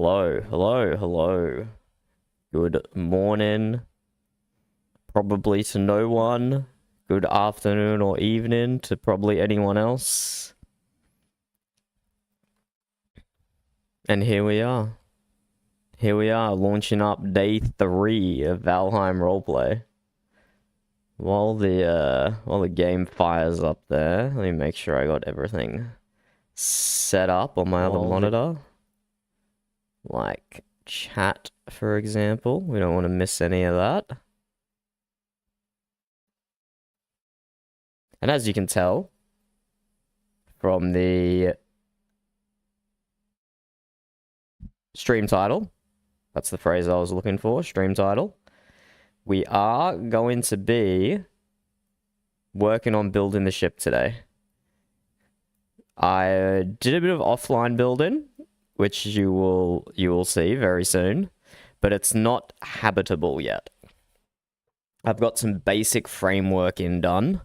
Hello, hello, hello. Good morning. Probably to no one. Good afternoon or evening to probably anyone else. And here we are. Here we are, launching up day 3 of Valheim Roleplay. While the game fires up there, let me make sure I got everything set up on my other monitor. Like chat, for example. We don't want to miss any of that. And as you can tell from the stream title, that's the phrase I was looking for, stream title, we are going to be working on building the ship today. I did a bit of offline building, which you will see very soon, but it's not habitable yet. I've got some basic framework done,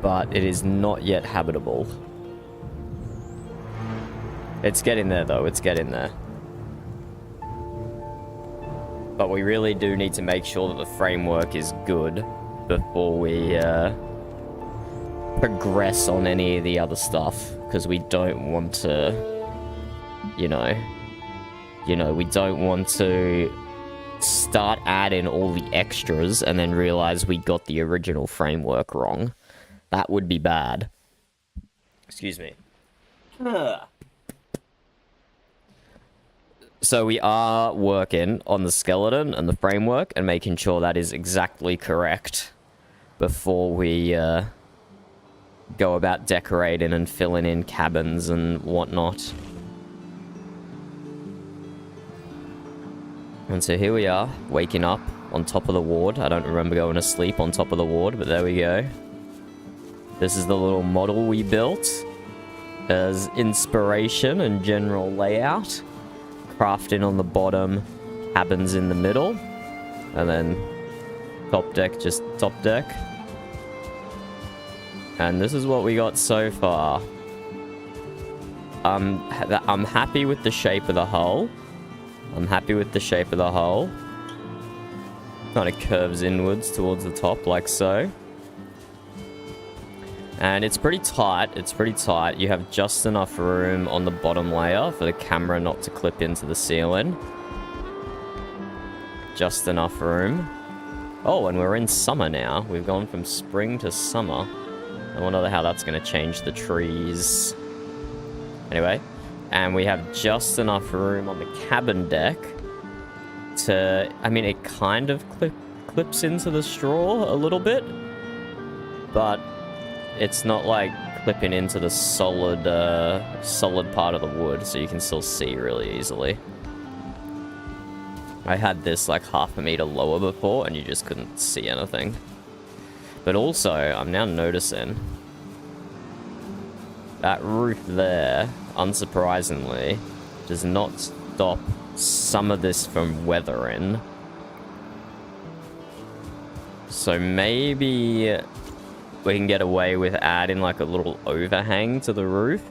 but it is not yet habitable. It's getting there though, it's getting there. But we really do need to make sure that the framework is good before we progress on any of the other stuff, because we don't want to, you know, we don't want to start adding all the extras and then realize we got the original framework wrong. That would be bad. Excuse me. So we are working on the skeleton and the framework and making sure that is exactly correct before we go about decorating and filling in cabins and whatnot. And so here we are, waking up on top of the ward. I don't remember going to sleep on top of the ward, but there we go. This is the little model we built as inspiration and general layout. Crafting on the bottom, cabins in the middle, and then top deck, just top deck. And this is what we got so far. I'm happy with the shape of the hull. I'm happy with the shape of the hull. Kind of curves inwards towards the top, like so. And it's pretty tight, it's pretty tight. You have just enough room on the bottom layer for the camera not to clip into the ceiling. Just enough room. Oh, and we're in summer now. We've gone from spring to summer. I wonder how that's going to change the trees. Anyway, and we have just enough room on the cabin deck to... I mean, it kind of clips into the straw a little bit, but it's not like clipping into the solid part of the wood, so you can still see really easily. I had this like half a meter lower before and you just couldn't see anything. But also, I'm now noticing that roof there, unsurprisingly, does not stop some of this from weathering. So maybe we can get away with adding like a little overhang to the roof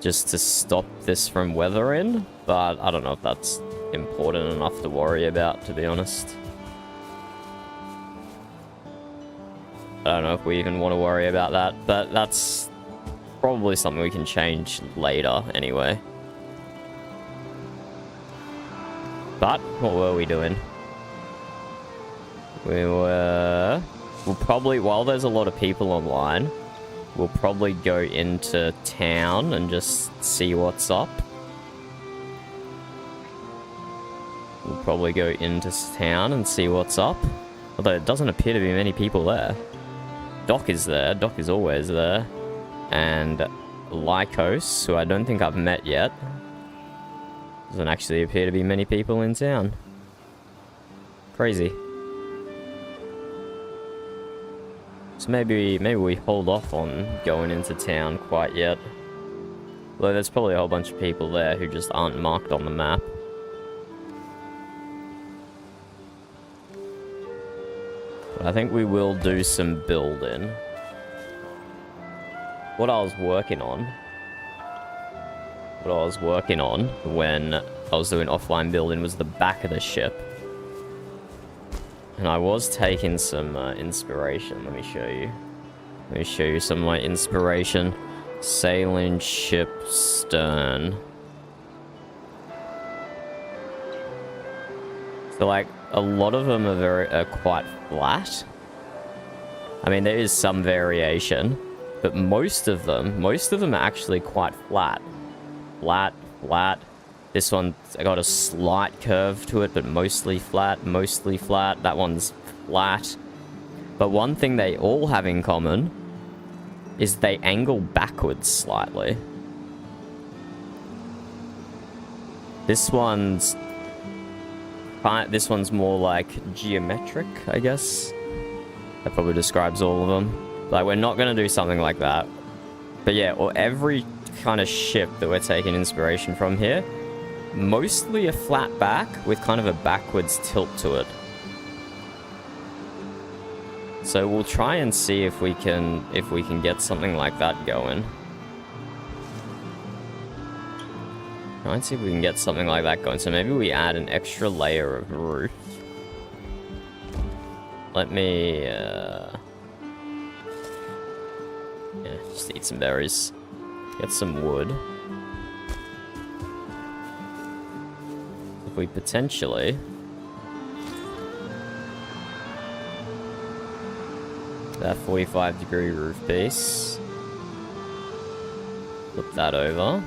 just to stop this from weathering, but I don't know if that's important enough to worry about, to be honest. I don't know if we even want to worry about that, but that's probably something we can change later anyway. But what were we doing? We'll probably, while there's a lot of people online, we'll probably go into town and just see what's up. We'll probably go into town and see what's up. Although it doesn't appear to be many people there. Doc is there. Doc is always there. And Lycos, who I don't think I've met yet. Doesn't actually appear to be many people in town. Crazy. So maybe we hold off on going into town quite yet. Although there's probably a whole bunch of people there who just aren't marked on the map. But I think we will do some building. What I was working on what I was working on when I was doing offline building was the back of the ship. And I was taking some inspiration. Let me show you. Let me show you some of my inspiration. Sailing ship stern. So like a lot of them are quite flat. I mean, there is some variation, but most of them are actually quite flat. Flat, flat. This one got a slight curve to it, but mostly flat, mostly flat. That one's flat. But one thing they all have in common is they angle backwards slightly. This one's more like geometric, I guess. That probably describes all of them. Like, we're not going to do something like that. But yeah, or every kind of ship that we're taking inspiration from here, mostly a flat back with kind of a backwards tilt to it. So we'll try and see if we can get something like that going. Try and see if we can get something like that going. So maybe we add an extra layer of roof. Let me, yeah, just eat some berries. Get some wood. If we potentially... that 45-degree roof piece. Flip that over.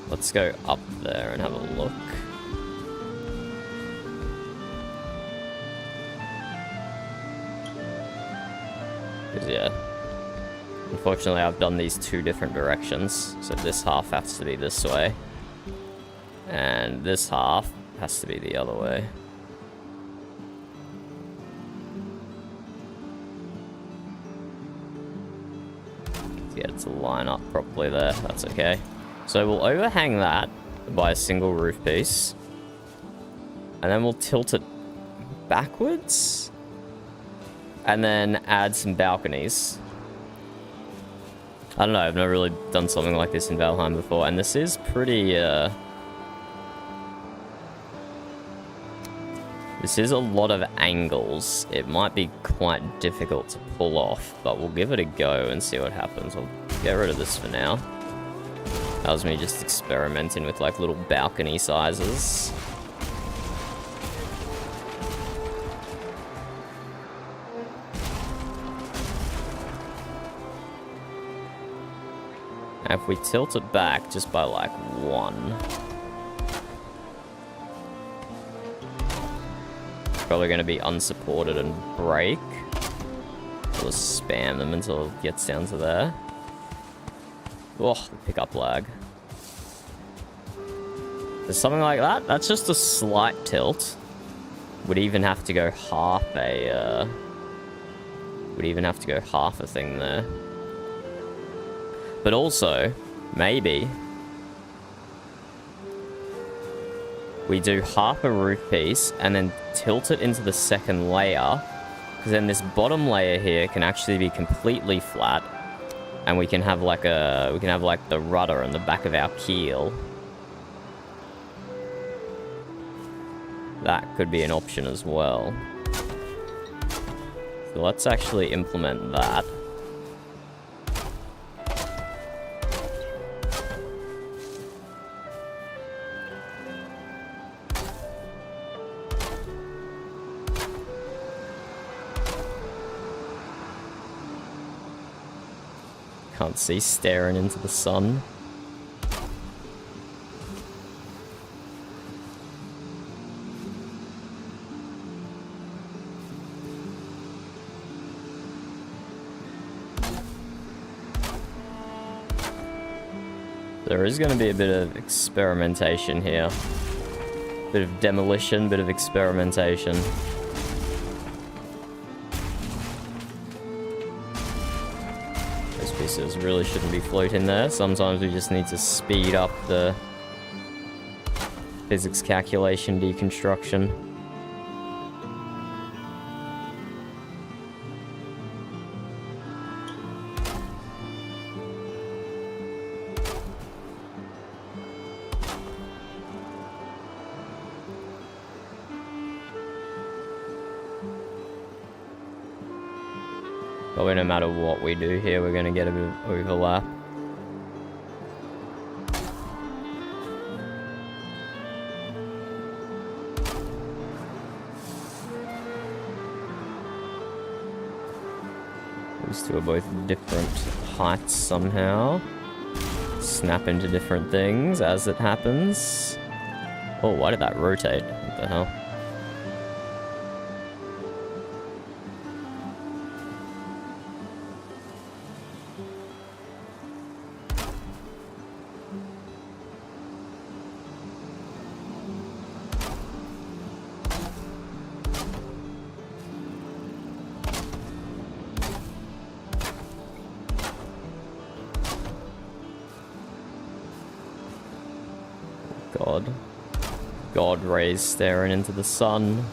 Let's go up there and have a look. Because, yeah. Unfortunately, I've done these two different directions. So this half has to be this way. And this half has to be the other way. Get it to line up properly there. That's okay. So we'll overhang that by a single roof piece. And then we'll tilt it backwards. And then add some balconies. I don't know, I've never really done something like this in Valheim before. And this is pretty, this is a lot of angles. It might be quite difficult to pull off, but we'll give it a go and see what happens. I'll get rid of this for now. That was me just experimenting with like little balcony sizes. Now if we tilt it back just by like one, probably going to be unsupported and break. We'll just spam them until it gets down to there. Oh, pick up lag. There's something like that. That's just a slight tilt. Would even have to go half a, thing there. But also, maybe we do half a roof piece and then tilt it into the second layer, because then this bottom layer here can actually be completely flat, and we can have like the rudder on the back of our keel. That could be an option as well. So let's actually implement that. Can't see, staring into the sun. There is going to be a bit of experimentation here. Bit of demolition, bit of experimentation. Pieces really shouldn't be floating there. Sometimes we just need to speed up the physics calculation deconstruction. Probably no matter what we do here, we're going to get a bit of overlap. These two are both different heights somehow. Snap into different things as it happens. Oh, why did that rotate? What the hell? God rays staring into the sun.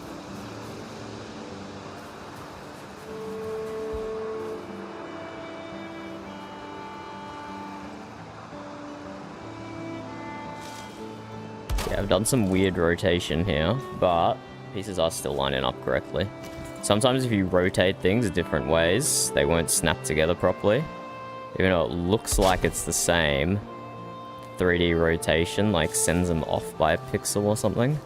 Yeah, I've done some weird rotation here, but pieces are still lining up correctly. Sometimes if you rotate things different ways, they won't snap together properly. Even though it looks like it's the same, 3D rotation like sends them off by a pixel or something.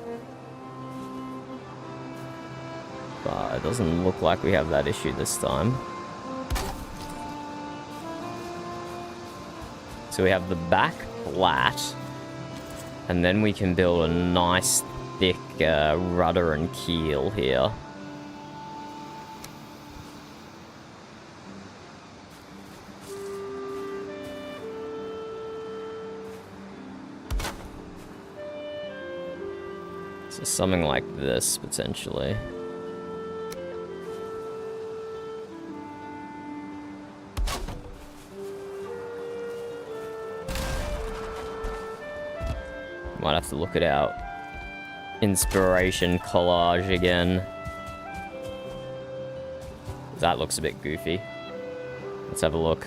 But it doesn't look like we have that issue this time. So we have the back flat, and then we can build a nice thick rudder and keel here. So something like this, potentially. Might have to look at our inspiration collage again. That looks a bit goofy. Let's have a look.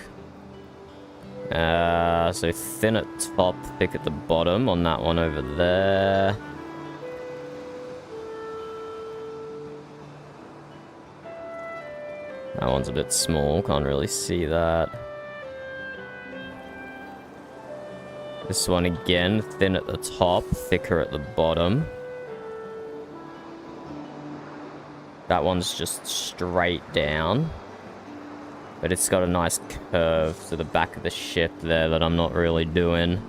So thin at top, thick at the bottom on that one over there. That one's a bit small, can't really see that. This one again, thin at the top, thicker at the bottom. That one's just straight down. But it's got a nice curve to the back of the ship there that I'm not really doing.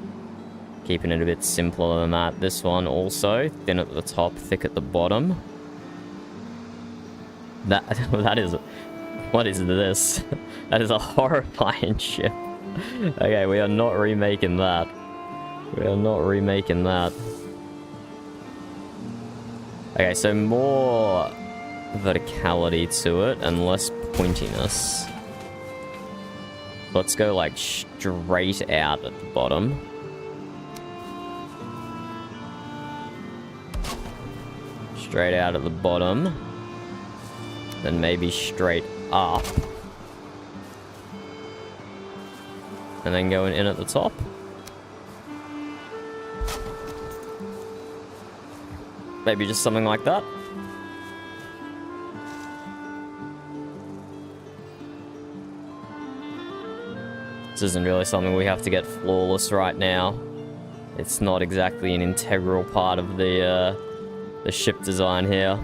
Keeping it a bit simpler than that. This one also, thin at the top, thick at the bottom. That is... What is this? That is a horrifying ship. Okay, we are not remaking that. We are not remaking that. Okay, so more verticality to it and less pointiness. Let's go like straight out at the bottom. Straight out at the bottom. Then maybe straight up. And then going in at the top. Maybe just something like that. This isn't really something we have to get flawless right now. It's not exactly an integral part of the ship design here.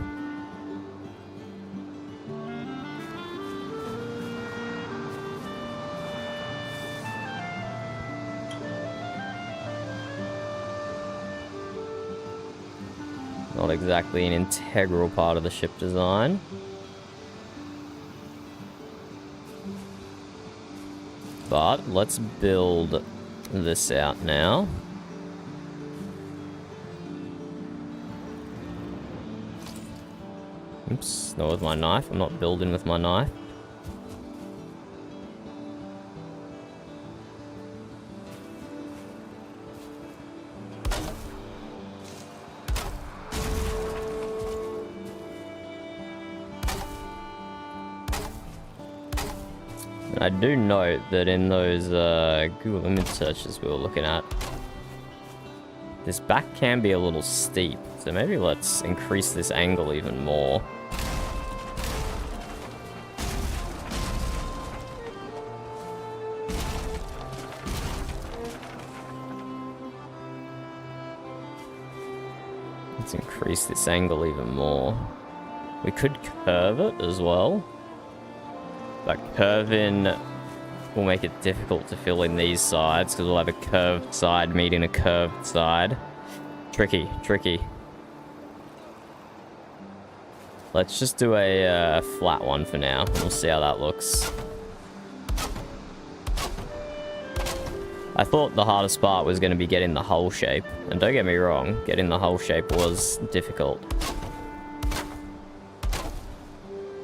Not exactly an integral part of the ship design. But let's build this out now. Oops, not with my knife. I'm not building with my knife. I do note that in those Google image searches we were looking at, this back can be a little steep, so maybe let's increase this angle even more. Let's increase this angle even more. We could curve it as well. But curving will make it difficult to fill in these sides because we'll have a curved side meeting a curved side. Tricky, tricky. Let's just do a flat one for now, and we'll see how that looks. I thought the hardest part was going to be getting the hull shape, and don't get me wrong, getting the hull shape was difficult.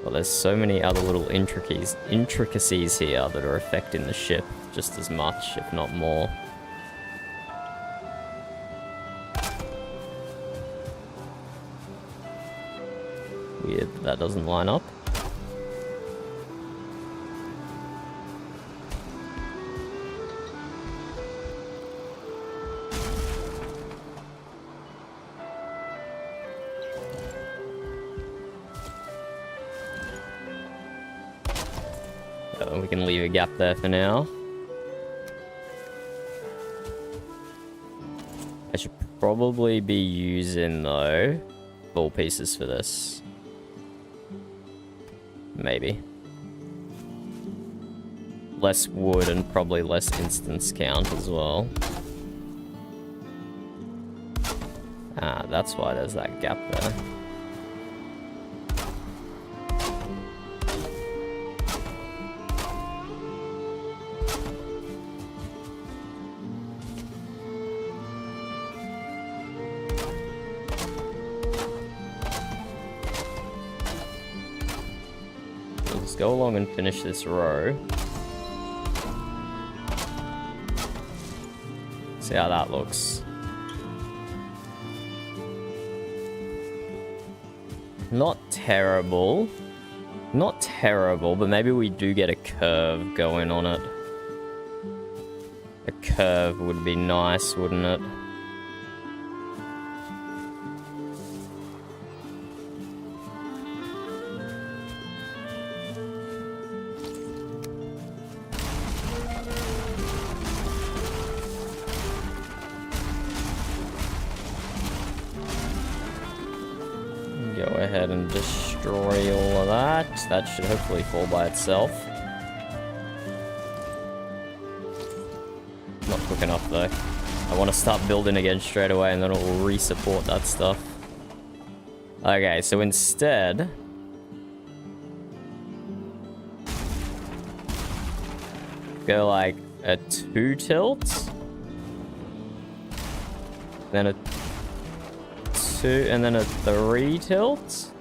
But there's so many other little intricacies here that are affecting the ship just as much, if not more. Weird that doesn't line up. We can leave a gap there for now. I should probably be using, though, ball pieces for this. Maybe. Less wood and probably less instance count as well. Ah, that's why there's that gap there. Go along and finish this row. See how that looks. Not terrible. Not terrible, but maybe we do get a curve going on it. A curve would be nice, wouldn't it? And destroy all of that. That should hopefully fall by itself. Not quick enough though. I want to start building again straight away and then it will re-support that stuff. Okay, so instead... go like a 2 tilt. Then a 2 and then a 3 tilt.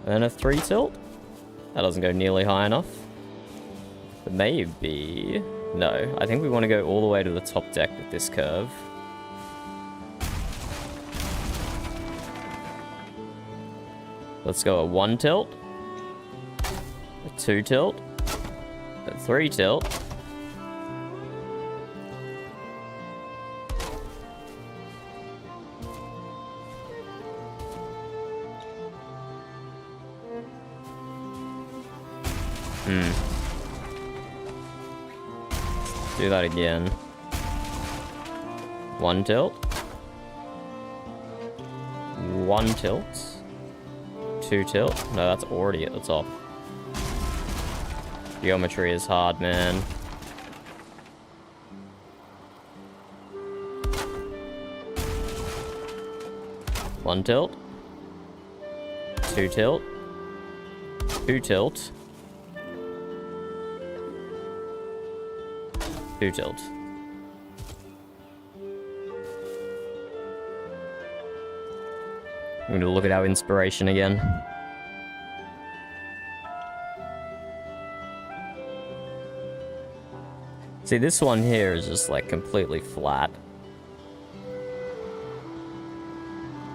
And a 3 tilt? That doesn't go nearly high enough. But maybe... no, I think we want to go all the way to the top deck with this curve. Let's go a 1 tilt. A 2 tilt. A 3 tilt. Do that again. 1 tilt. 1 tilt. 2 tilt. No, that's already at the top. Geometry is hard, man. 1 tilt. 2 tilt. 2 tilt. 2 tilt. I'm going to look at our inspiration again. See, this one here is just like completely flat.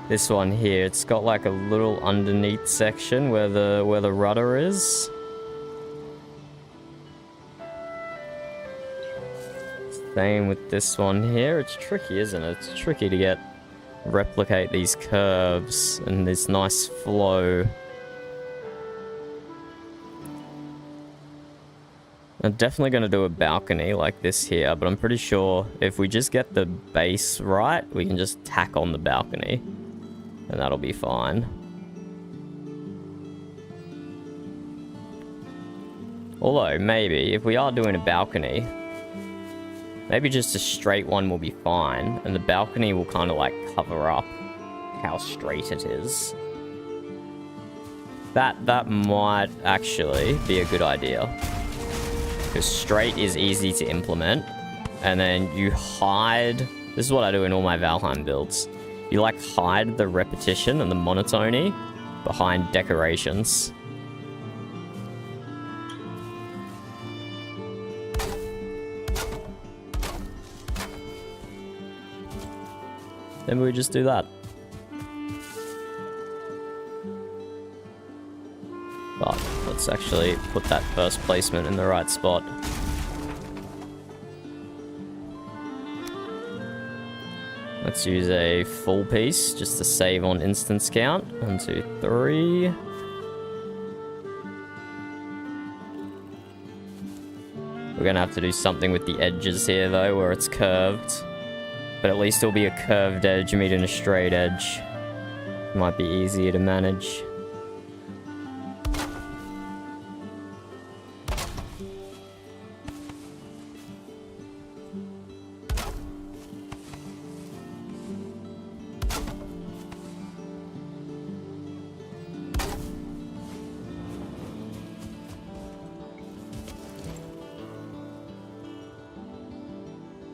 This one here, it's got like a little underneath section where the rudder is. Same with this one here. It's tricky, isn't it? It's tricky to replicate these curves and this nice flow. I'm definitely going to do a balcony like this here, but I'm pretty sure if we just get the base right, we can just tack on the balcony. And that'll be fine. Although, maybe, if we are doing a balcony, maybe just a straight one will be fine, and the balcony will kind of like cover up how straight it is. That might actually be a good idea. Because straight is easy to implement, and then you hide... This is what I do in all my Valheim builds. You like hide the repetition and the monotony behind decorations. Then we just do that. But let's actually put that first placement in the right spot. Let's use a full piece just to save on instance count. 1, 2, 3. We're gonna have to do something with the edges here though, where it's curved. But at least it'll be a curved edge meeting a straight edge. Might be easier to manage.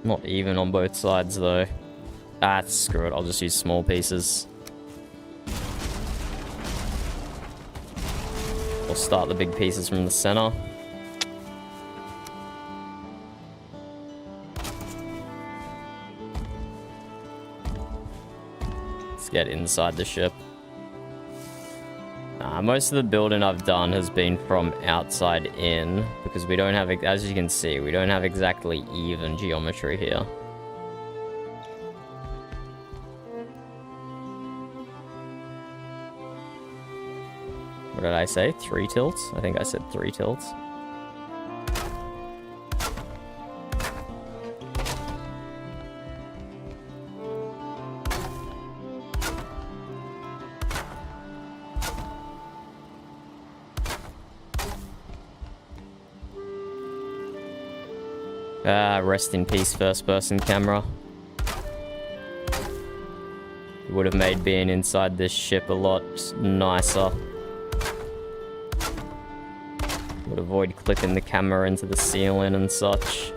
Not even on both sides though. Ah, screw it, I'll just use small pieces. We'll start the big pieces from the center. Let's get inside the ship. Most of the building I've done has been from outside in, because we don't have, as you can see, we don't have exactly even geometry here. What did I say? 3 tilts? I think I said 3 tilts. Rest in peace, first-person camera. It would have made being inside this ship a lot nicer. Would avoid clipping the camera into the ceiling and such.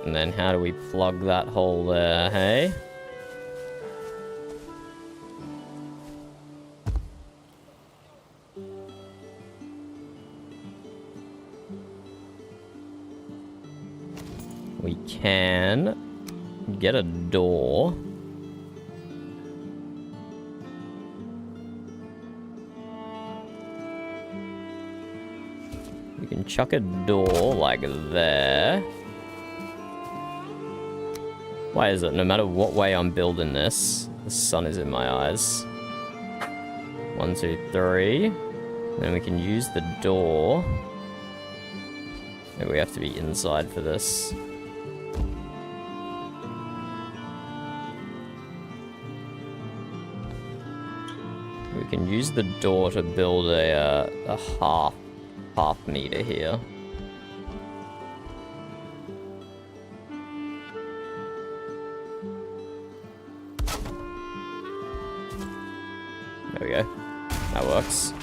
And then how do we plug that hole there, hey? We can get a door. We can chuck a door like there. Why is it? No matter what way I'm building this, the sun is in my eyes. 1, 2, 3. Then we can use the door. Maybe we have to be inside for this. We can use the door to build a half meter here. There we go. That works.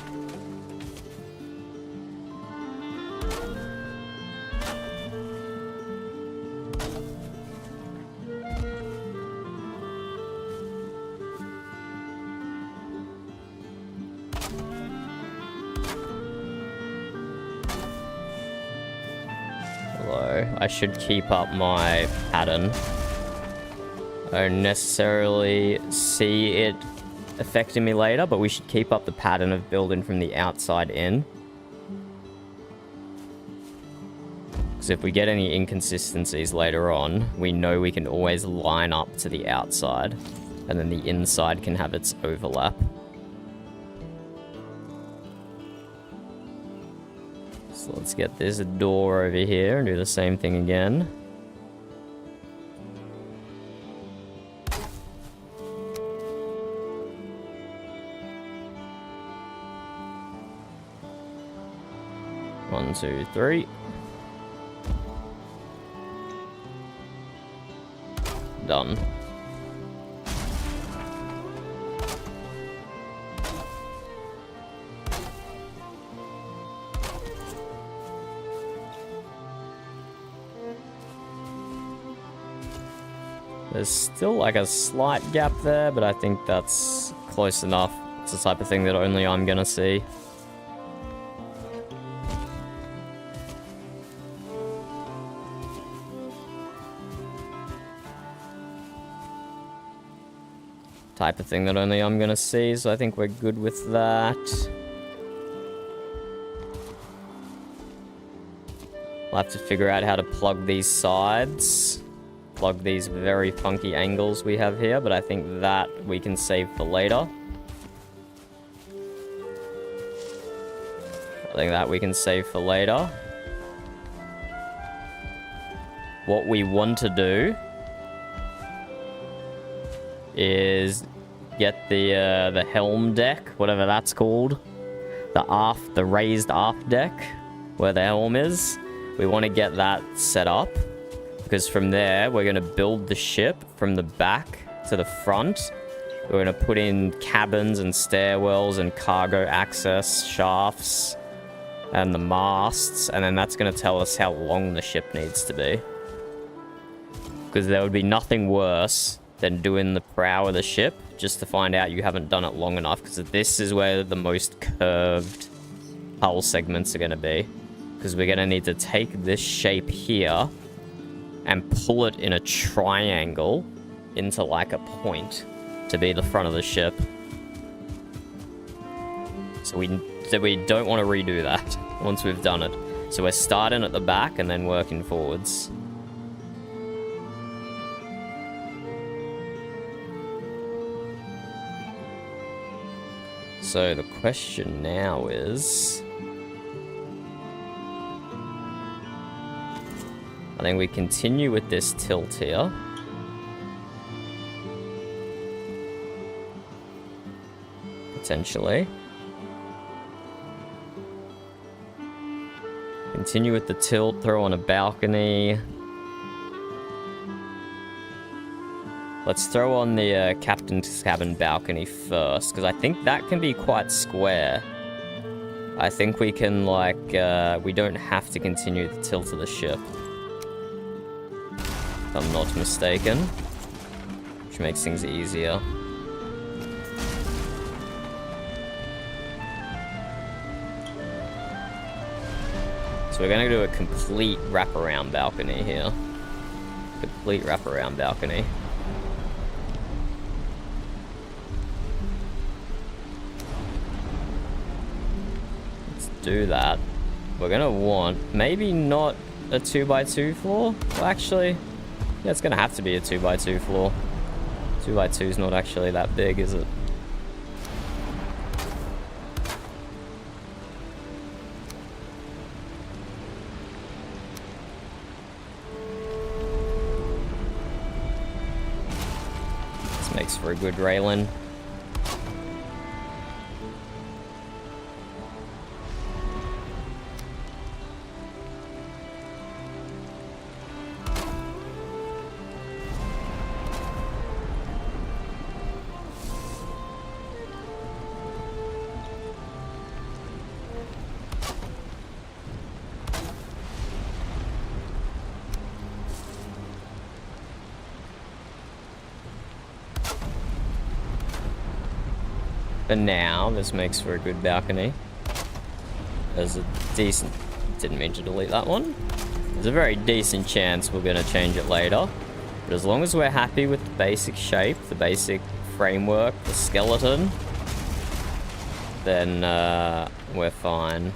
I should keep up my pattern. I don't necessarily see it affecting me later, but we should keep up the pattern of building from the outside in. Because if we get any inconsistencies later on, we know we can always line up to the outside, and then the inside can have its overlap. So let's get this door over here and do the same thing again. One, two, three. Done. There's still like a slight gap there, but I think that's close enough. It's the type of thing that only I'm gonna see. Type of thing that only I'm gonna see, so I think we're good with that. We'll have to figure out how to plug these sides. Plug these very funky angles we have here, but I think that we can save for later. What we want to do is get the helm deck, whatever that's called, the raised aft deck where the helm is. We want to get that set up, because from there we're going to build the ship from the back to the front. We're going to put in cabins and stairwells and cargo access shafts and the masts, and then that's going to tell us how long the ship needs to be, because there would be nothing worse than doing the prow of the ship just to find out you haven't done it long enough, because this is where the most curved hull segments are going to be, because we're going to need to take this shape here and pull it in a triangle into like a point to be the front of the ship. So we don't want to redo that once we've done it. So we're starting at the back and then working forwards. So the question now is, I think we continue with this tilt here. Potentially. Continue with the tilt, throw on a balcony. Let's throw on the captain's cabin balcony first, because I think that can be quite square. I think we can, like, we don't have to continue the tilt of the ship, if I'm not mistaken, which makes things easier. So we're going to do a complete wraparound balcony here. Complete wraparound balcony. Do that. We're gonna want maybe not a 2x2 floor. Well, actually, yeah, it's gonna have to be a 2x2 floor. 2x2 is not actually that big, is it? This makes for a good railing. For now, this makes for a good balcony. There's a decent... Didn't mean to delete that one. There's a very decent chance we're going to change it later. But as long as we're happy with the basic shape, the basic framework, the skeleton, then we're fine.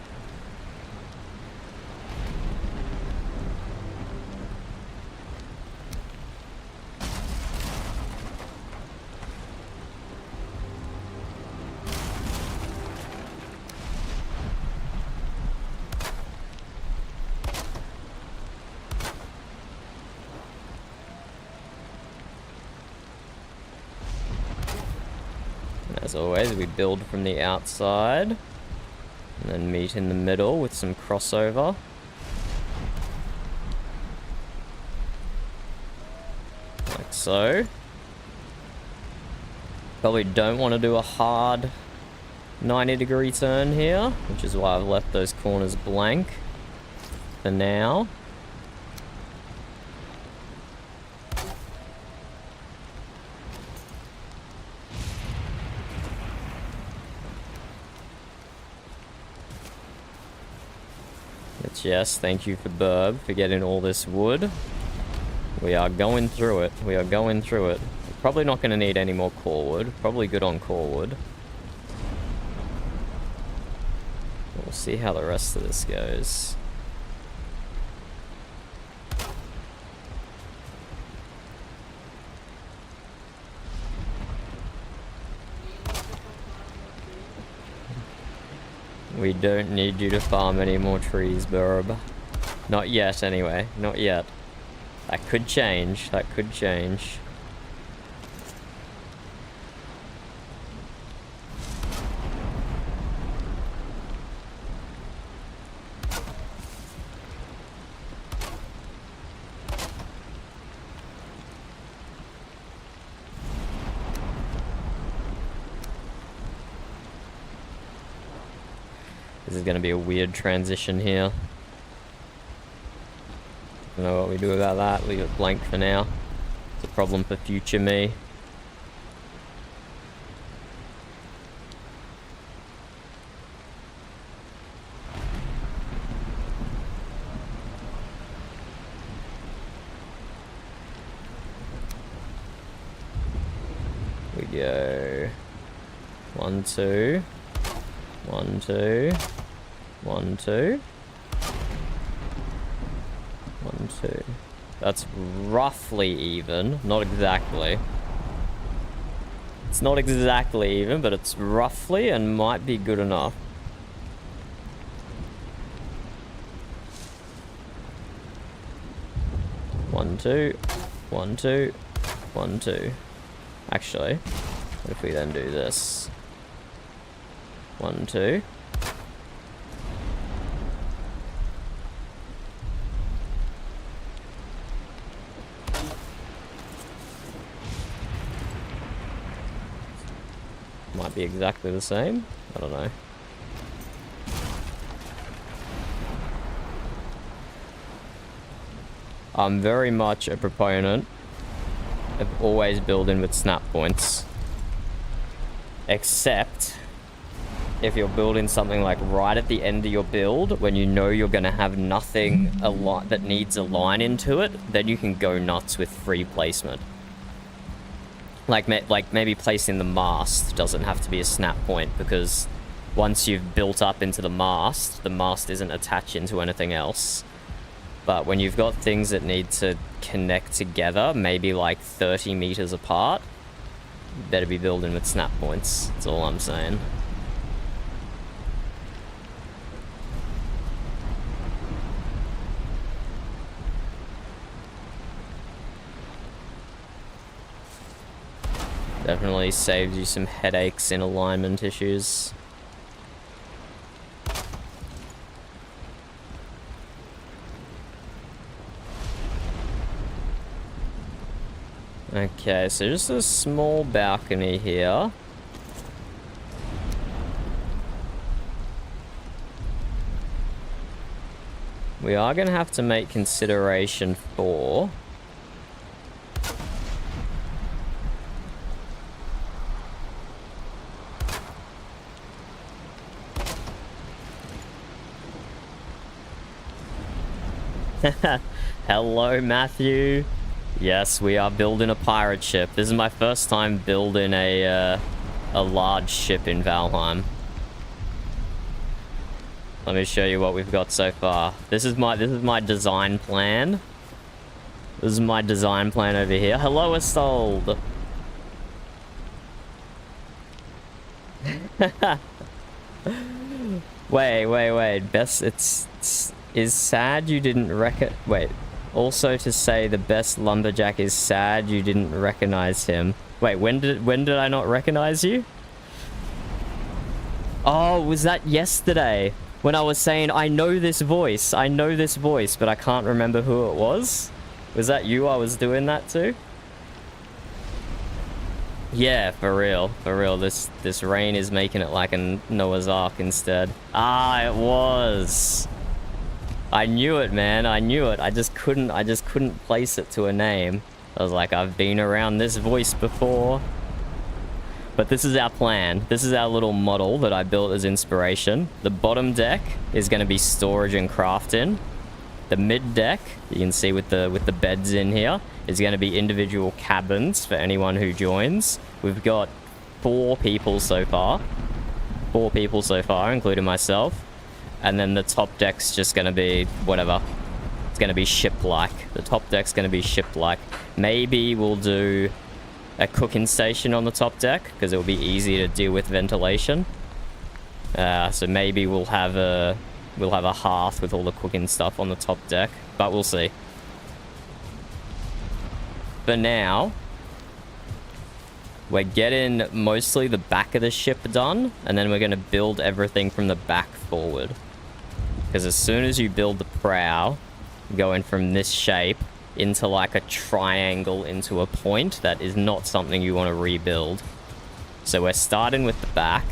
As always, we build from the outside and then meet in the middle with some crossover. Like so. Probably don't want to do a hard 90-degree turn here, which is why I've left those corners blank for now. Yes, thank you for Burb for getting all this wood. We are going through it. We are going through it. We're probably not going to need any more core wood. Probably good on core wood. We'll see how the rest of this goes. We don't need you to farm any more trees, Burb. Not yet, anyway. Not yet. That could change. That could change. This is going to be a weird transition here. Don't know what we do about that. Leave it blank for now. It's a problem for future me. We go 1, 2, 1, 2. 1, 2. 1, 2. That's roughly even. Not exactly. It's not exactly even, but it's roughly and might be good enough. One, 2. 1, 2. 1, 2. Actually, what if we then do this? 1, 2. Might be exactly the same. I don't know. I'm very much a proponent of always building with snap points. Except if you're building something like right at the end of your build, when you know you're going to have nothing that needs a line into it, then you can go nuts with free placement. Like maybe placing the mast doesn't have to be a snap point, because once you've built up into the mast isn't attaching to anything else. But when you've got things that need to connect together, maybe like 30 meters apart, you better be building with snap points. That's all I'm saying. Definitely saves you some headaches in alignment issues. Okay, so just a small balcony here. We are going to have to make consideration for Hello, Matthew. Yes, we are building a pirate ship. This is my first time building a large ship in Valheim. Let me show you what we've got so far. This is my design plan. This is my design plan over here. Hello, S12. Wait. Best, is sad you didn't wait. Also to say the best lumberjack is sad you didn't recognize him. Wait, when did I not recognize you? Oh, was that yesterday? When I was saying, I know this voice, but I can't remember who it was? Was that you I was doing that to? Yeah, for real. This rain is making it like a Noah's Ark instead. Ah, it was. I knew it, man. I knew it. I just couldn't place it to a name. I was like, I've been around this voice before. But this is our plan. This is our little model that I built as inspiration. The bottom deck is going to be storage and crafting. The mid deck, you can see with the beds in here, is going to be individual cabins for anyone who joins. We've got 4 people so far. 4 people so far, including myself. And then the top deck's just going to be whatever. It's going to be ship-like. The top deck's going to be ship-like. Maybe we'll do a cooking station on the top deck, because it'll be easy to deal with ventilation. So maybe we'll have a hearth with all the cooking stuff on the top deck, but we'll see. For now, we're getting mostly the back of the ship done, and then we're going to build everything from the back forward. Because as soon as you build the prow, going from this shape into like a triangle into a point, that is not something you want to rebuild. So we're starting with the back.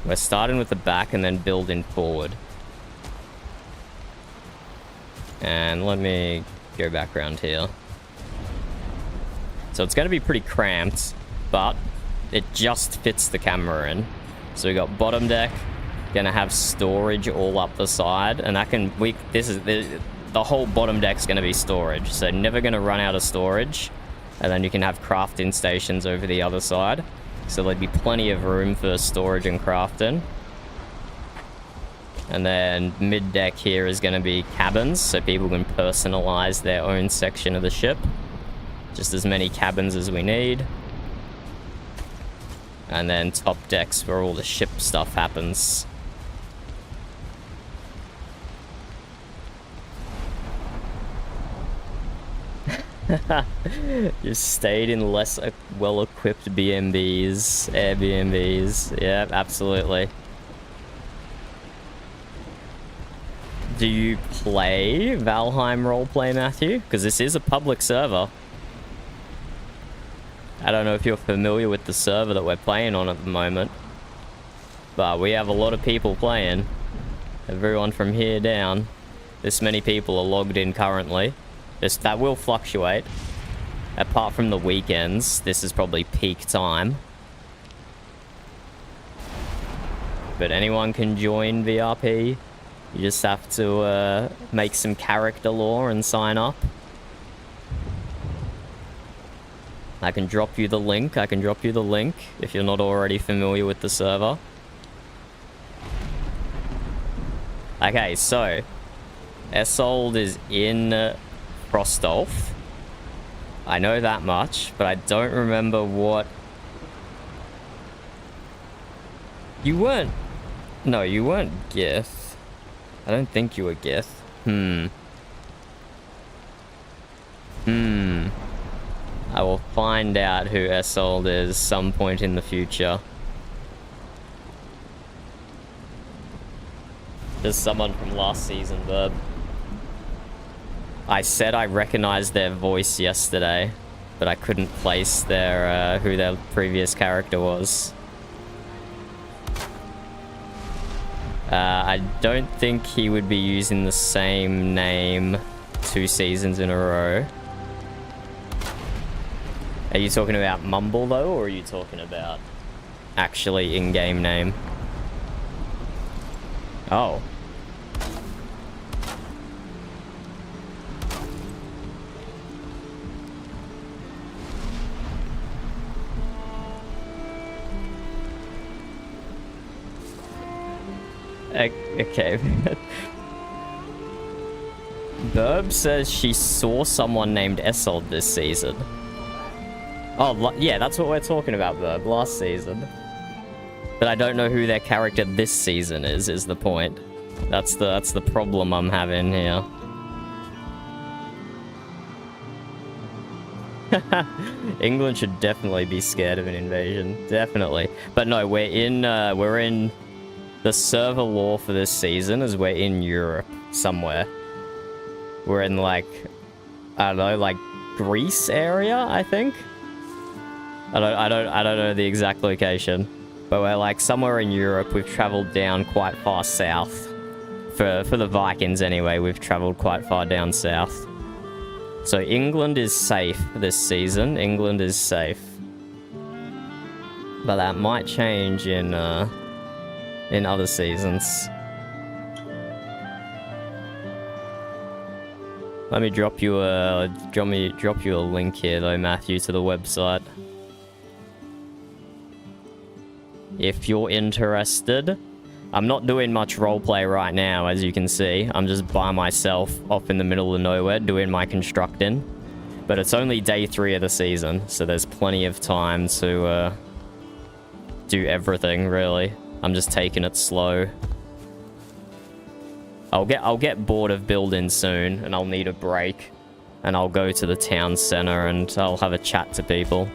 We're starting with the back and then building forward. And let me go back around here. So it's going to be pretty cramped, but it just fits the camera in. So we got bottom deck, gonna have storage all up the side, and that can the whole bottom deck's gonna be storage, so never gonna run out of storage. And then you can have crafting stations over the other side, so there'd be plenty of room for storage and crafting. And then mid deck here is gonna be cabins, so people can personalize their own section of the ship. Just as many cabins as we need. And then top decks where all the ship stuff happens. You stayed in less well-equipped B&Bs, Airbnbs. Yeah, absolutely. Do you play Valheim Roleplay, Matthew? Because this is a public server. I don't know if you're familiar with the server that we're playing on at the moment, but we have a lot of people playing. Everyone from here down. This many people are logged in currently. That will fluctuate. Apart from the weekends, this is probably peak time. But anyone can join VRP. You just have to make some character lore and sign up. I can drop you the link. If you're not already familiar with the server. Okay, so S12 is in Frostolf. I know that much, but I don't remember what... You weren't... No, you weren't Gith. I don't think you were Gith. I will find out who S12 is some point in the future. There's someone from last season, Verb. I said I recognized their voice yesterday, but I couldn't place their who their previous character was. I don't think he would be using the same name 2 seasons in a row. Are you talking about Mumble though, or are you talking about actually in-game name? Oh. Okay. Burb says she saw someone named Esold this season. Oh, yeah, that's what we're talking about, Burb. Last season. But I don't know who their character this season is the point. That's the problem I'm having here. England should definitely be scared of an invasion. Definitely. But no, we're in the server lore for this season is we're in Europe somewhere. We're in like, I don't know, like Greece area, I think. I don't know the exact location, but we're like somewhere in Europe. We've traveled down quite far south. For the Vikings anyway, we've traveled quite far down south. So England is safe this season. England is safe. But that might change in other seasons. Let me drop you a link here though, Matthew, to the website. If you're interested. I'm not doing much roleplay right now, as you can see. I'm just by myself off in the middle of nowhere doing my constructing. But it's only day 3 of the season, so there's plenty of time to do everything, really. I'm just taking it slow. I'll get bored of building soon, and I'll need a break. And I'll go to the town center and I'll have a chat to people.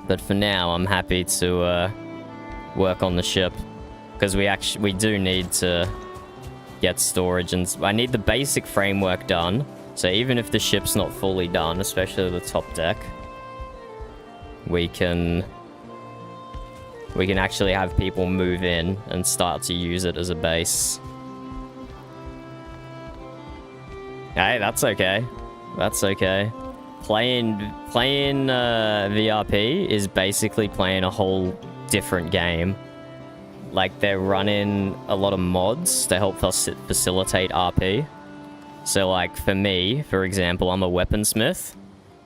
But for now, I'm happy to work on the ship. Because we do need to get storage, and I need the basic framework done. So even if the ship's not fully done, especially the top deck, we can actually have people move in and start to use it as a base. Hey, that's okay. That's okay. Playing VRP is basically playing a whole different game. Like, they're running a lot of mods to help facilitate RP. So, like, for me, for example, I'm a weaponsmith.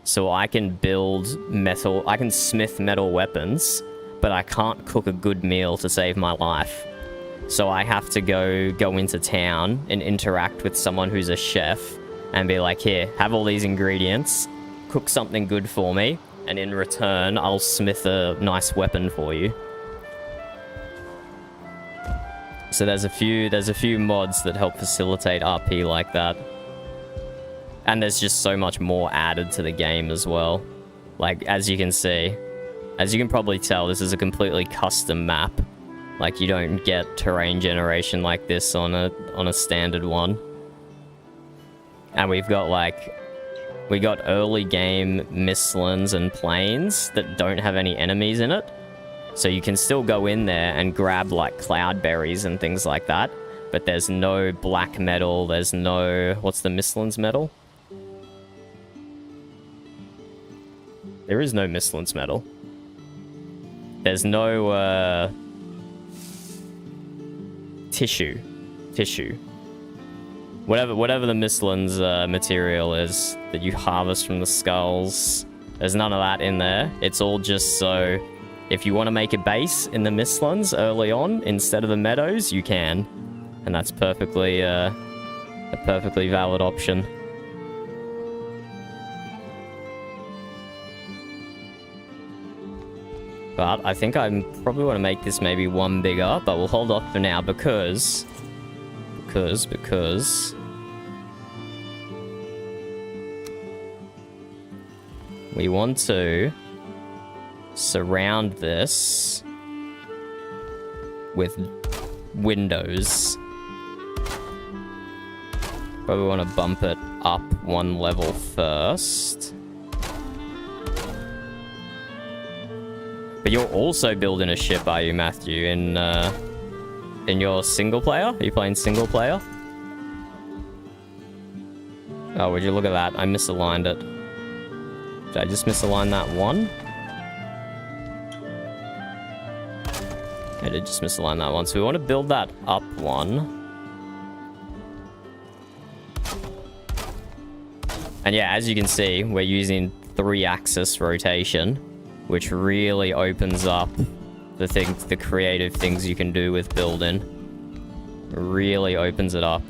So I can build metal... I can smith metal weapons, but I can't cook a good meal to save my life. So I have to go into town and interact with someone who's a chef and be like, here, have all these ingredients, cook something good for me, and in return, I'll smith a nice weapon for you. So there's a few mods that help facilitate RP like that. And there's just so much more added to the game as well. Like, as you can see, as you can probably tell, this is a completely custom map. Like, you don't get terrain generation like this on a standard one. And we got early game mistlands and plains that don't have any enemies in it. So you can still go in there and grab, like, cloudberries and things like that. But there's no black metal, there's no... What's the Mistlands metal? There is no Mistlands metal. There's no, Tissue. Whatever the Mistlands material is that you harvest from the skulls, there's none of that in there. It's all just so... If you want to make a base in the Mistlands early on, instead of the meadows, you can. And that's perfectly, a perfectly valid option. But I think I probably want to make this maybe one bigger, but we'll hold off for now because we want to surround this with windows. But we want to bump it up one level first. But you're also building a ship, are you, Matthew, in your single player? Are you playing single player? Oh, would you look at that? I misaligned it. Did I just misalign that one? I did just misalign that one. So we want to build that up one. And yeah, as you can see, we're using 3-axis rotation, which really opens up the creative things you can do with building. Really opens it up.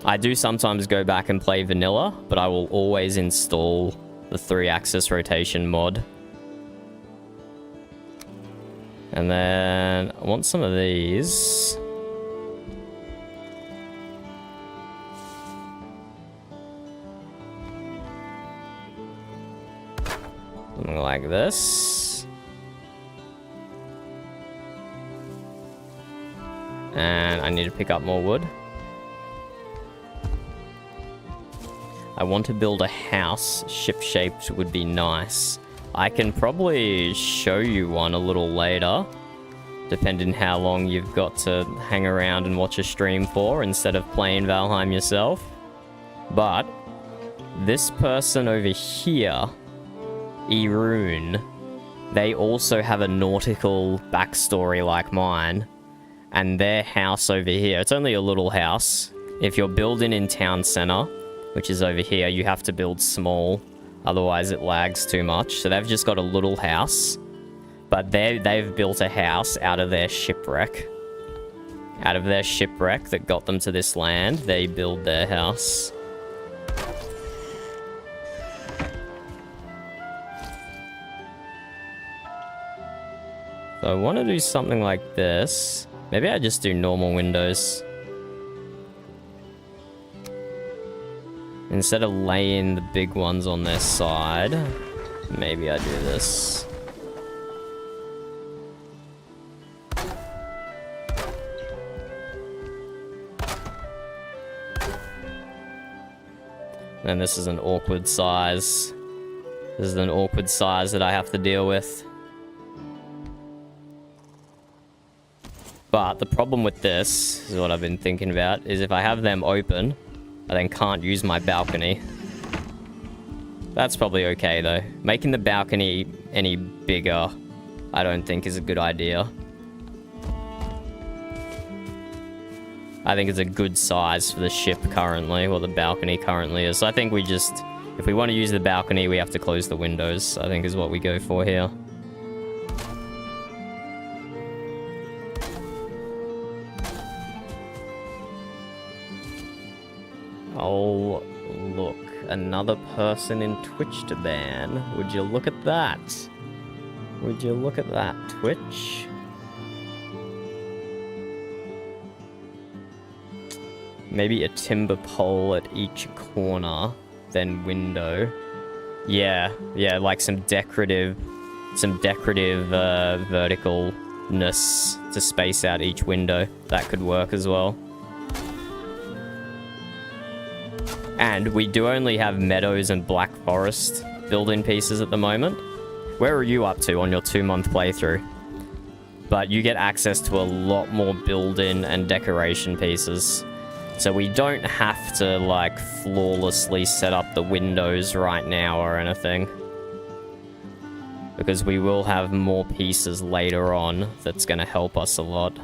I do sometimes go back and play vanilla, but I will always install the 3-axis rotation mod. And then I want some of these. Something like this. And I need to pick up more wood. I want to build a house. Ship-shaped would be nice. I can probably show you one a little later, depending how long you've got to hang around and watch a stream for instead of playing Valheim yourself. But this person over here, E03, they also have a nautical backstory like mine. And their house over here, it's only a little house. If you're building in town center, which is over here, you have to build small, otherwise it lags too much. So they've just got a little house, but they've built a house out of their shipwreck. Out of their shipwreck that got them to this land, they build their house. So I want to do something like this. Maybe I just do normal windows. Instead of laying the big ones on their side, maybe I do this. And this is an awkward size. This is an awkward size that I have to deal with. But the problem with this, is what I've been thinking about, is if I have them open, I then can't use my balcony. That's probably okay though. Making the balcony any bigger, I don't think is a good idea. I think it's a good size for the ship currently, or the balcony currently is. So I think we just, if we want to use the balcony, we have to close the windows, I think is what we go for here. Oh, look. Another person in Twitch to ban. Would you look at that? Would you look at that, Twitch? Maybe a timber pole at each corner, then window. Yeah, like some decorative verticalness to space out each window. That could work as well. And we do only have meadows and black forest building pieces at the moment. Where are you up to on your 2-month playthrough? But you get access to a lot more building and decoration pieces. So we don't have to, like, flawlessly set up the windows right now or anything. Because we will have more pieces later on that's going to help us a lot.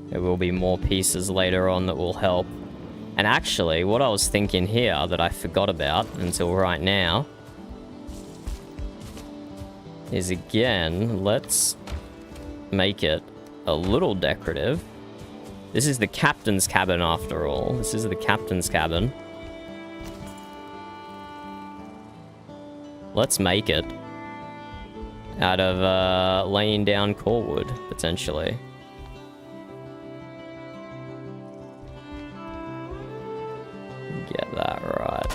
There will be more pieces later on that will help. And actually, what I was thinking here that I forgot about until right now is, again, let's make it a little decorative. This is the captain's cabin after all. This is the captain's cabin. Let's make it out of laying down core wood, potentially. Get that right.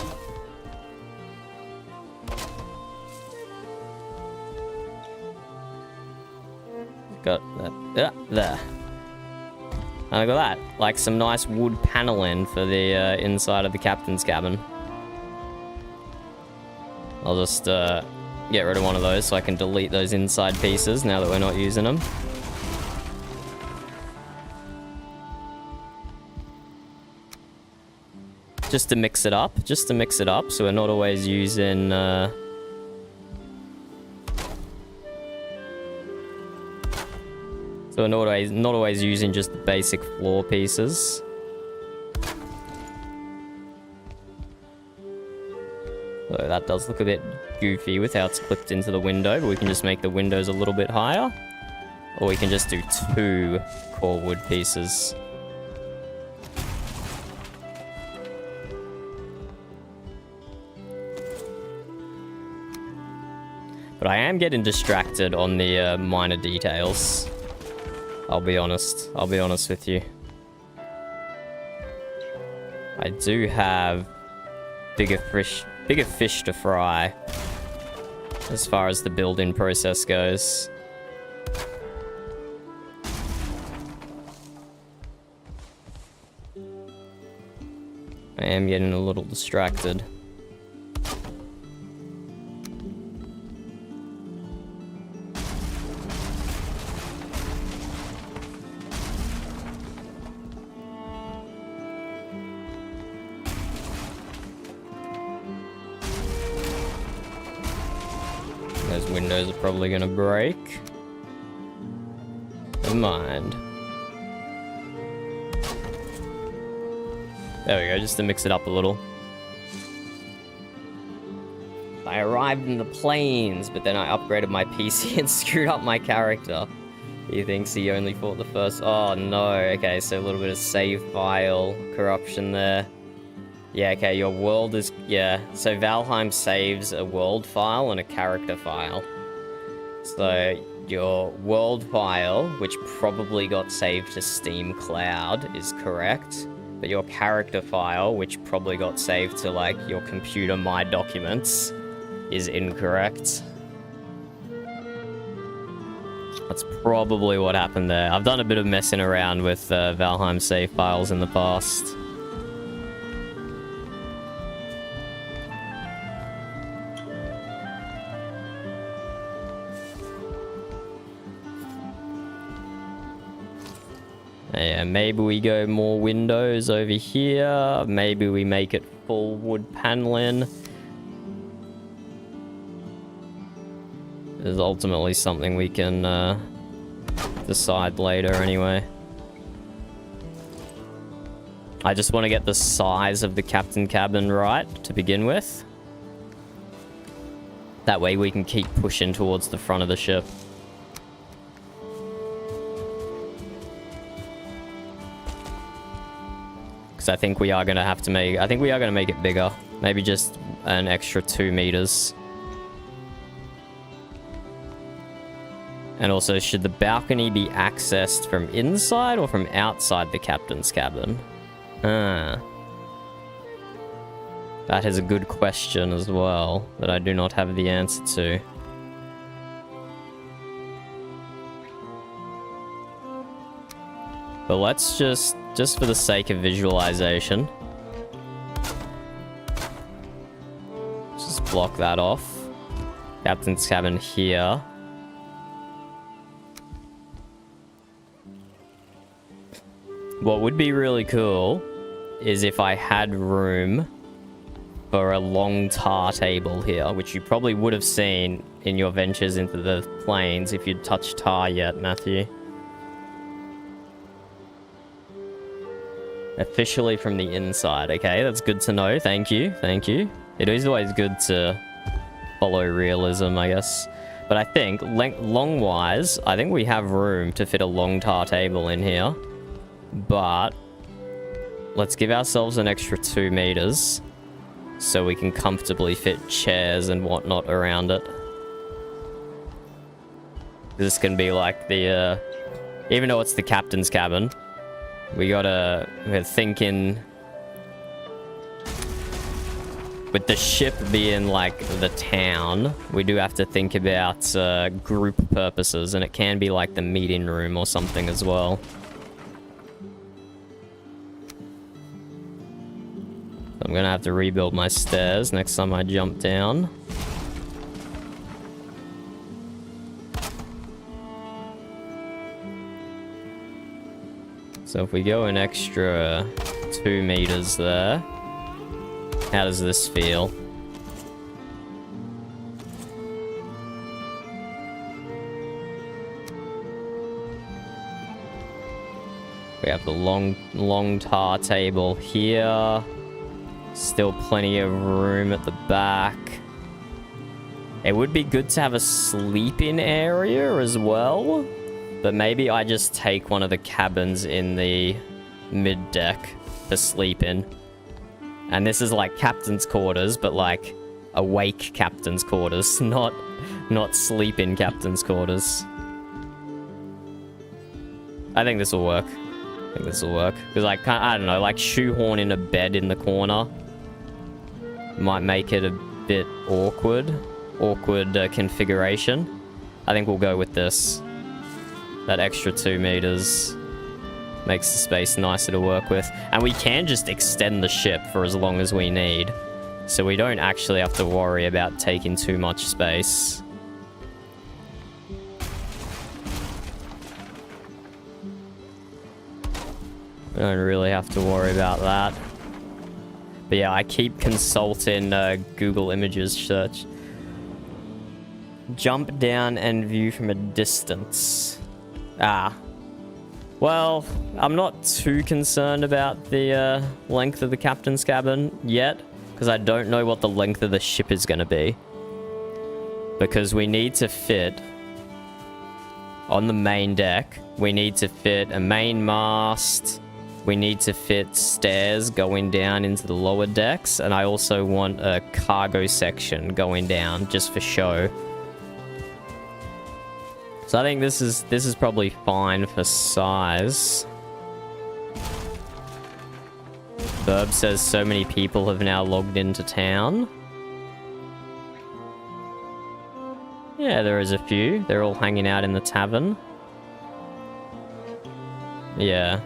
Got that. There. And I got that. Like some nice wood paneling for the inside of the captain's cabin. I'll just get rid of one of those so I can delete those inside pieces now that we're not using them. Just to mix it up, so we're not always using so we're not always using just the basic floor pieces. So that does look a bit goofy with how it's clipped into the window, but we can just make the windows a little bit higher. Or we can just do 2 core wood pieces. But I am getting distracted on the minor details. I'll be honest. I'll be honest with you. I do have bigger fish to fry as far as the building process goes. I am getting a little distracted. Those windows are probably gonna break. Never mind. There we go, just to mix it up a little. I arrived in the plains, but then I upgraded my PC and screwed up my character. He thinks he only fought the first... Oh no, okay, so a little bit of save file corruption there. Yeah, okay, your world is... Yeah, so Valheim saves a world file and a character file. So your world file, which probably got saved to Steam Cloud, is correct. But your character file, which probably got saved to, like, your computer My Documents, is incorrect. That's probably what happened there. I've done a bit of messing around with Valheim save files in the past. Yeah, maybe we go more windows over here. Maybe we make it full wood paneling. Is ultimately something we can decide later anyway. I just want to get the size of the captain cabin right to begin with. That way we can keep pushing towards the front of the ship. Because I think we are going to have to make... I think we are going to make it bigger. Maybe just an extra 2 meters. And also, should the balcony be accessed from inside or from outside the captain's cabin? That is a good question as well, that I do not have the answer to. But let's just for the sake of visualization, just block that off. Captain's cabin here. What would be really cool is if I had room for a long tar table here, which you probably would have seen in your ventures into the plains if you'd touched tar yet, Matthew. Officially from the inside. Okay, that's good to know. Thank you. Thank you. It is always good to follow realism, I guess. But I think, long-wise, I think we have room to fit a long tar table in here. But let's give ourselves an extra 2 meters so we can comfortably fit chairs and whatnot around it. This can be like the, even though it's the captain's cabin, we're thinking with the ship being like the town, we do have to think about group purposes, and it can be like the meeting room or something as well. I'm gonna have to rebuild my stairs next time I jump down. So if we go an extra 2 meters there, how does this feel? We have the long tar table here. Still plenty of room at the back. It would be good to have a sleep-in area as well. But maybe I just take one of the cabins in the mid-deck to sleep in. And this is like captain's quarters, but like awake captain's quarters, not sleep-in captain's quarters. I think this will work. Because I don't know, like shoehorn in a bed in the corner might make it a bit awkward configuration. I think we'll go with this. That extra 2 meters makes the space nicer to work with. And we can just extend the ship for as long as we need. So we don't actually have to worry about taking too much space. We don't really have to worry about that. But yeah, I keep consulting Google Images search. Jump down and view from a distance. Well, I'm not too concerned about the length of the captain's cabin yet, because I don't know what the length of the ship is going to be. Because we need to fit, on the main deck, we need to fit a main mast, we need to fit stairs going down into the lower decks, and I also want a cargo section going down, just for show. So I think this is probably fine for size. Verb says so many people have now logged into town. Yeah, there is a few. They're all hanging out in the tavern. Yeah.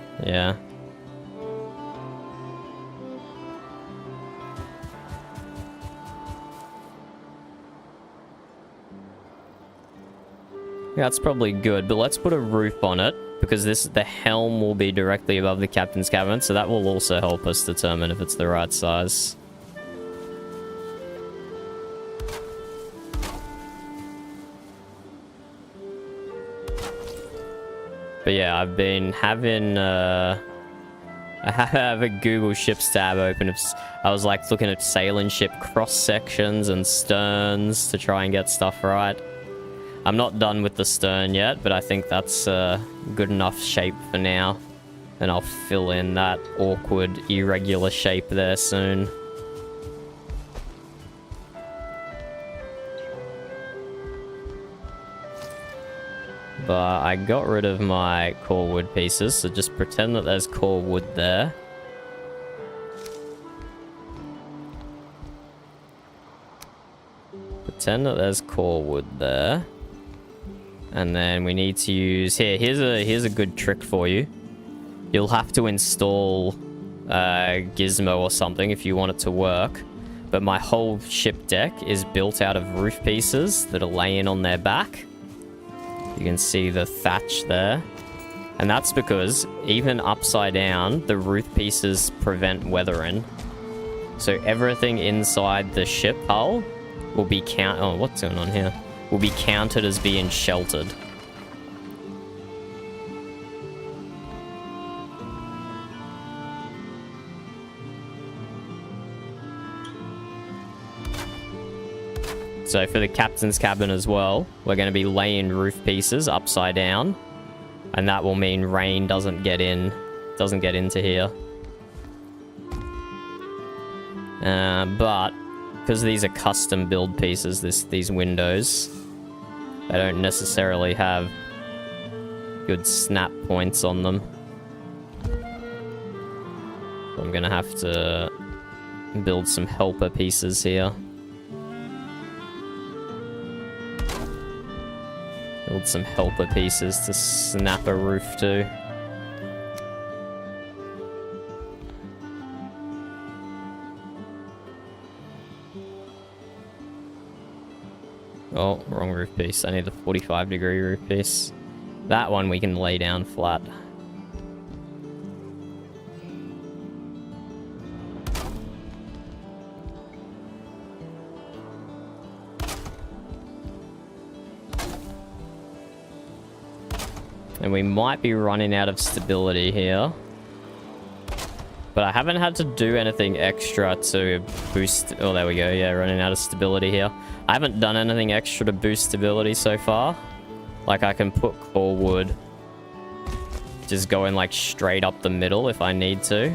Yeah, that's probably good, but let's put a roof on it, because the helm will be directly above the captain's cabin, so that will also help us determine if it's the right size. But yeah, I've been having, I have a Google Ships tab open. I was like looking at sailing ship cross sections and sterns to try and get stuff right. I'm not done with the stern yet, but I think that's good enough shape for now. And I'll fill in that awkward, irregular shape there soon. But I got rid of my core wood pieces, so just pretend that there's core wood there. Pretend that there's core wood there. And then we need to use... Here's a good trick for you. You'll have to install Gizmo or something if you want it to work. But my whole ship deck is built out of roof pieces that are laying on their back. You can see the thatch there. And that's because, even upside down, the roof pieces prevent weathering. So everything inside the ship hull will be Oh, what's going on here? Will be counted as being sheltered. So for the captain's cabin as well, we're going to be laying roof pieces upside down, and that will mean rain doesn't get into here. But because these are custom build pieces, these windows, they don't necessarily have good snap points on them. So I'm gonna have to build some helper pieces here. Build some helper pieces to snap a roof to. Oh, wrong roof piece. I need the 45-degree roof piece. That one we can lay down flat. And we might be running out of stability here. But I haven't had to do anything extra to boost... Oh, there we go. Yeah, running out of stability here. I haven't done anything extra to boost stability so far. Like, I can put core wood just going, like, straight up the middle if I need to.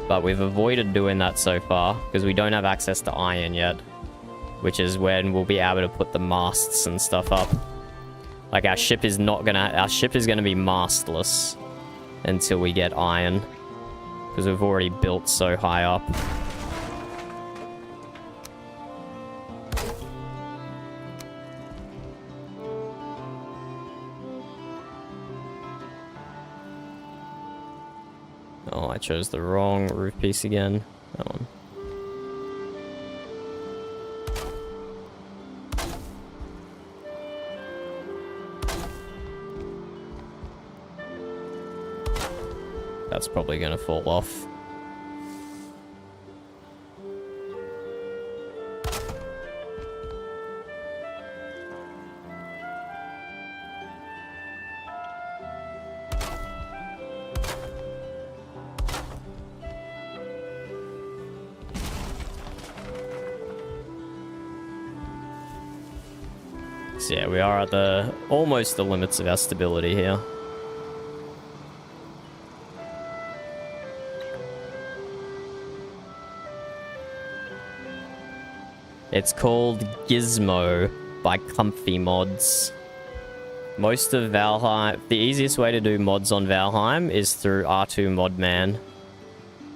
But we've avoided doing that so far because we don't have access to iron yet. Which is when we'll be able to put the masts and stuff up. Like, our ship is not gonna... Our ship is gonna be mastless until we get iron. Because we've already built so high up. Oh, I chose the wrong roof piece again. That one. That's probably going to fall off. So yeah, we are at almost the limits of our stability here. It's called Gizmo by Comfy Mods. Most of Valheim... The easiest way to do mods on Valheim is through R2 Modman.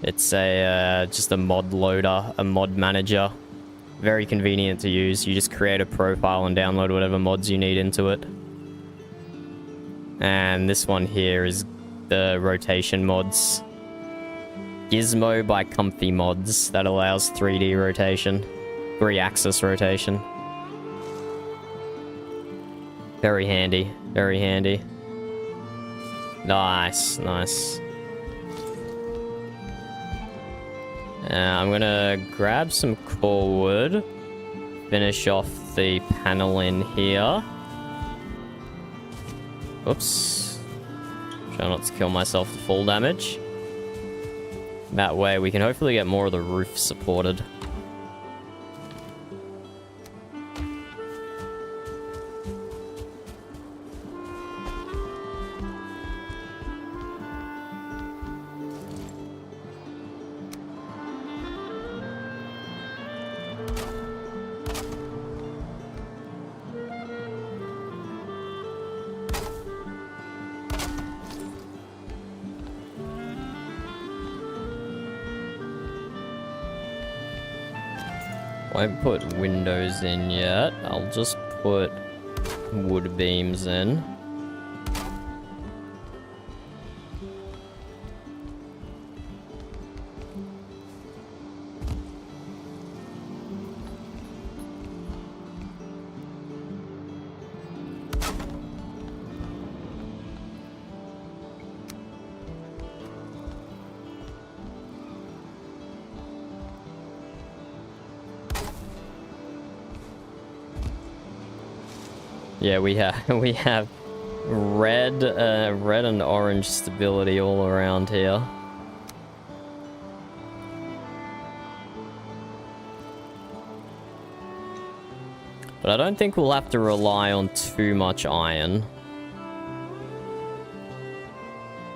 It's just a mod loader, a mod manager. Very convenient to use. You just create a profile and download whatever mods you need into it. And this one here is the rotation mods. Gizmo by Comfy Mods. That allows 3D rotation. 3-axis rotation. Very handy. Very handy. Nice. Nice. I'm gonna grab some core wood. Finish off the panel in here. Oops. Try not to kill myself to full damage. That way we can hopefully get more of the roof supported. Won't put windows in yet. I'll just put wood beams in. Yeah, we have red and orange stability all around here. But I don't think we'll have to rely on too much iron.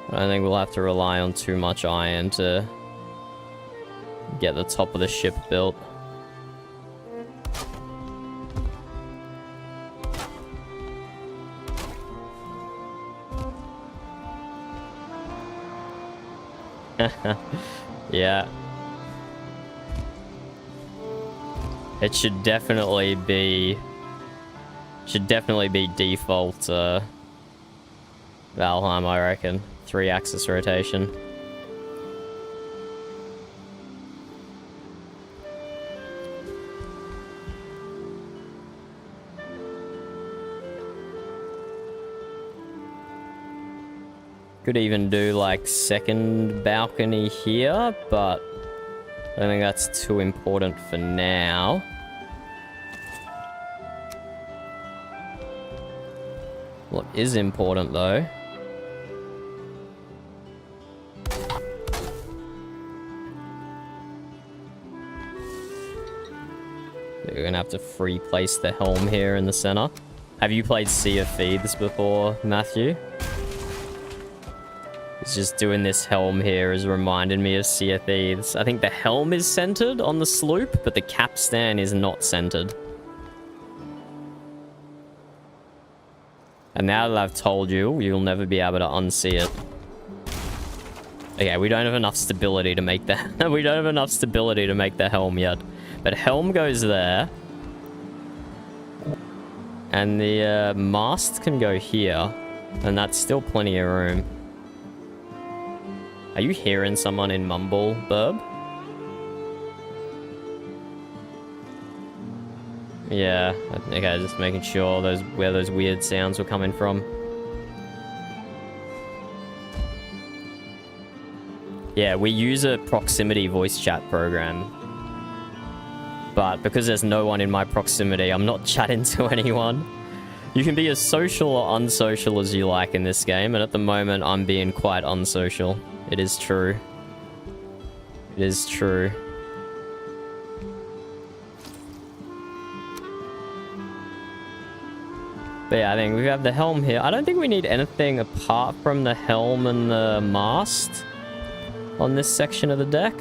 I don't think we'll have to rely on too much iron to get the top of the ship built. Yeah. It should definitely be default Valheim, I reckon. 3-axis rotation. Could even do like second balcony here, but I don't think that's too important for now. What is important though we're gonna have to free place the helm here in the center. Have you played Sea of Thieves before, Matthew? It's just doing this helm here has reminded me of Sea of Thieves. I think the helm is centered on the sloop, but the capstan is not centered. And now that I've told you, you'll never be able to unsee it. Okay, we don't have enough stability to make that. We don't have enough stability to make the helm yet. But helm goes there. And the mast can go here. And that's still plenty of room. Are you hearing someone in mumble, Burb? Yeah, okay, just making sure where those weird sounds were coming from. Yeah, we use a proximity voice chat program. But because there's no one in my proximity, I'm not chatting to anyone. You can be as social or unsocial as you like in this game, and at the moment I'm being quite unsocial. It is true. It is true. But yeah, I think we have the helm here. I don't think we need anything apart from the helm and the mast on this section of the deck.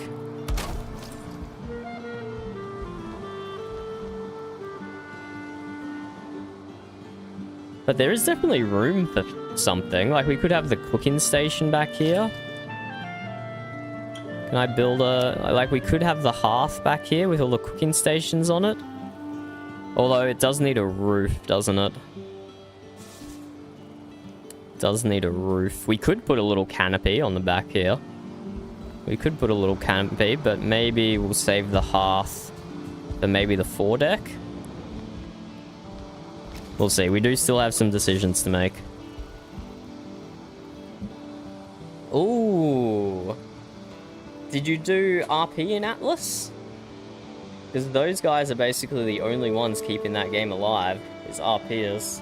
But there is definitely room for something. Like, we could have the cooking station back here. Can I build a... Like, we could have the hearth back here with all the cooking stations on it. Although, it does need a roof, doesn't it? Does need a roof. We could put a little canopy on the back here. We could put a little canopy, but maybe we'll save the hearth for maybe the foredeck. We'll see. We do still have some decisions to make. Ooh. Did you do RP in Atlas? Because those guys are basically the only ones keeping that game alive, is RPers.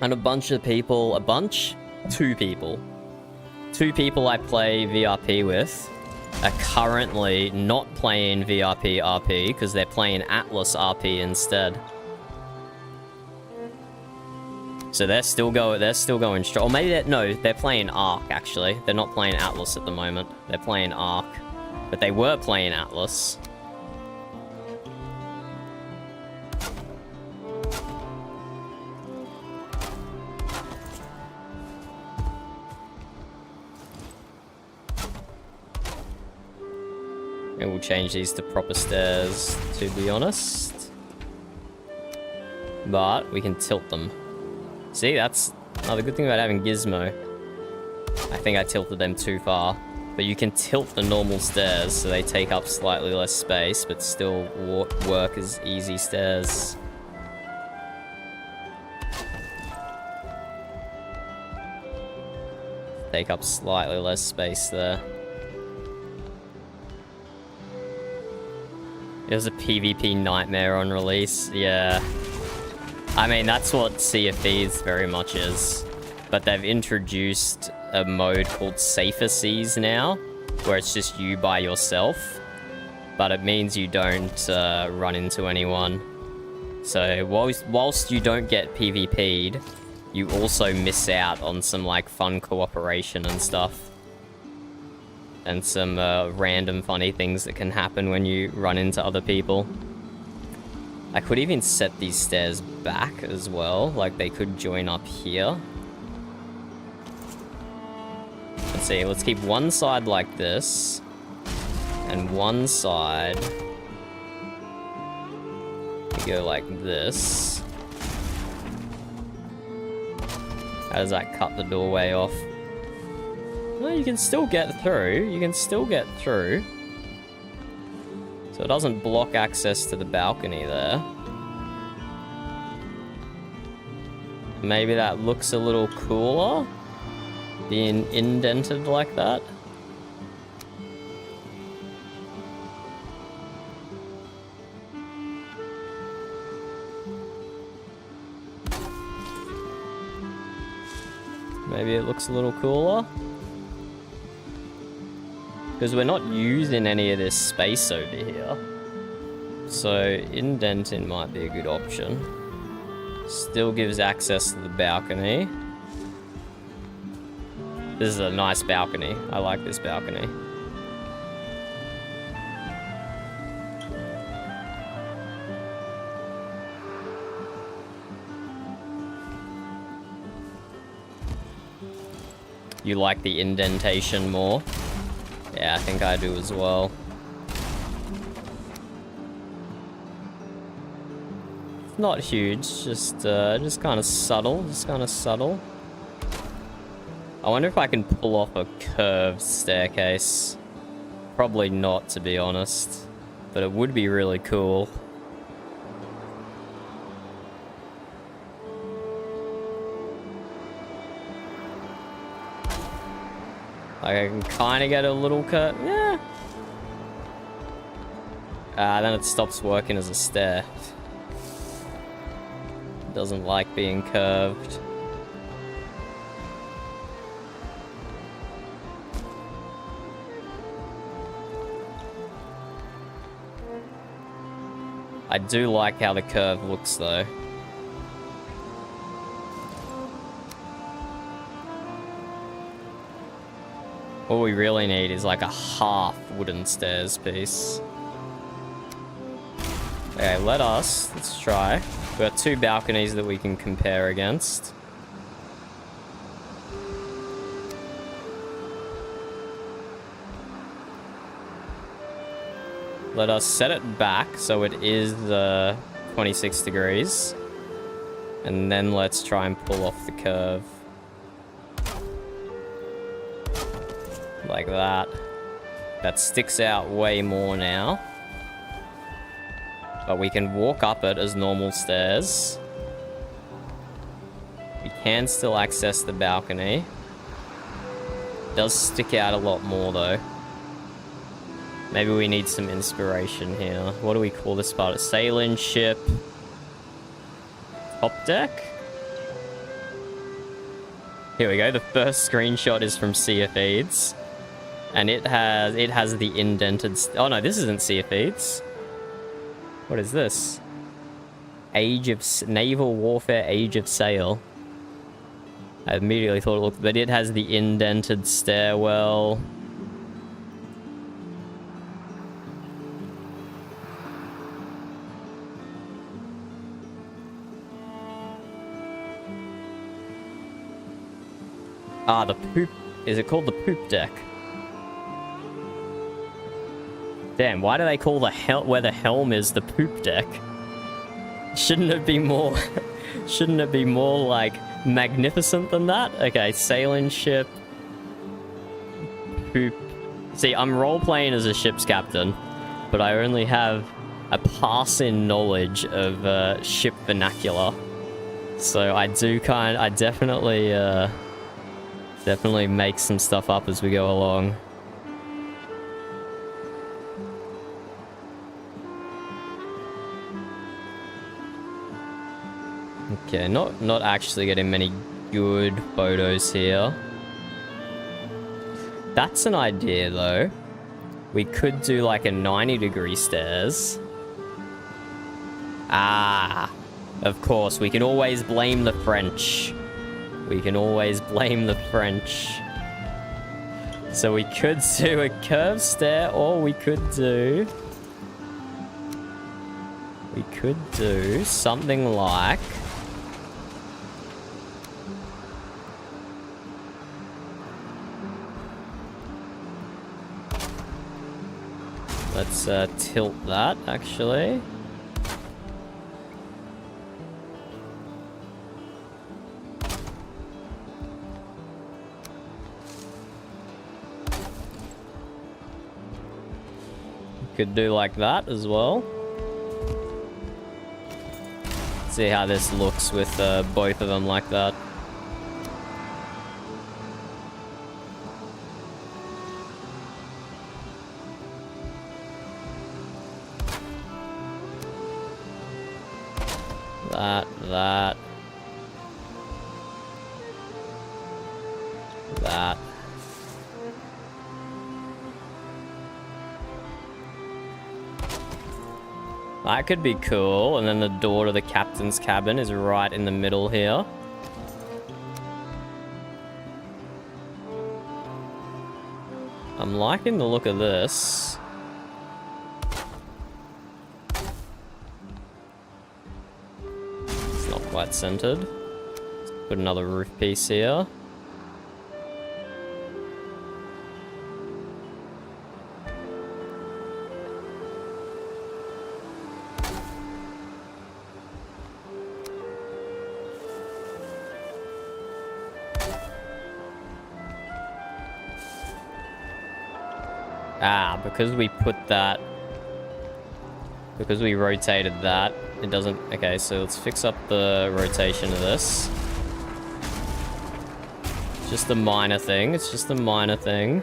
And a bunch of people, two people I play VRP with are currently not playing VRP RP because they're playing Atlas RP instead. So they're still going strong. Or maybe they're playing Arc actually. They're not playing Atlas at the moment. They're playing Arc, but they were playing Atlas. And we'll change these to proper stairs, to be honest. But we can tilt them. See, that's another good thing about having Gizmo. I think I tilted them too far. But you can tilt the normal stairs so they take up slightly less space, but still work as easy stairs. Take up slightly less space there. It was a PvP nightmare on release, yeah. I mean, that's what Sea of Thieves very much is. But they've introduced a mode called Safer Seas now, where it's just you by yourself. But it means you don't run into anyone. So whilst you don't get PvP'd, you also miss out on some like fun cooperation and stuff. And some random funny things that can happen when you run into other people. I could even set these stairs back as well, like they could join up here. Let's see, let's keep one side like this, and one side go like this. How does that cut the doorway off? No, you can still get through. You can still get through. So it doesn't block access to the balcony there. Maybe that looks a little cooler, being indented like that. Maybe it looks a little cooler. Because we're not using any of this space over here. So indenting might be a good option. Still gives access to the balcony. This is a nice balcony. I like this balcony. You like the indentation more? Yeah, I think I do as well. Not huge, just kind of subtle, I wonder if I can pull off a curved staircase. Probably not, to be honest, but it would be really cool. I can kind of get a little curve, yeah. Then it stops working as a stair. Doesn't like being curved. I do like how the curve looks though. All we really need is like a half wooden stairs piece. Okay, let's try. We've got 2 balconies that we can compare against. Let us set it back so it is 26 degrees. And then let's try and pull off the curve. Like that. That sticks out way more now. But we can walk up it as normal stairs. We can still access the balcony. It does stick out a lot more though. Maybe we need some inspiration here. What do we call this part? A sailing ship. Top deck? Here we go. The first screenshot is from Sea of Thieves. And it has the indented... Oh no, this isn't Sea of Thieves. What is this? Naval Warfare Age of Sail. I immediately thought it looked... But it has the indented stairwell. Ah, the poop... Is it called the poop deck? Damn, why do they call where the helm is the poop deck? Shouldn't it be more... Shouldn't it be more, like, magnificent than that? Okay, sailing ship... Poop... See, I'm role-playing as a ship's captain, but I only have a passing knowledge of ship vernacular. So I do I definitely make some stuff up as we go along. Okay, not actually getting many good photos here. That's an idea though. We could do like a 90-degree stairs. Ah, of course, we can always blame the French. We can always blame the French. So we could do a curved stair, or we could do... We could do something like... Let's tilt that, actually. Could do like that as well. See how this looks with both of them like that. That. That could be cool. And then the door to the captain's cabin is right in the middle here. I'm liking the look of this. It's not quite centered. Let's put another roof piece here. Ah, because we put that... Because we rotated that, it doesn't... Okay, so let's fix up the rotation of this. Just a minor thing. It's just a minor thing.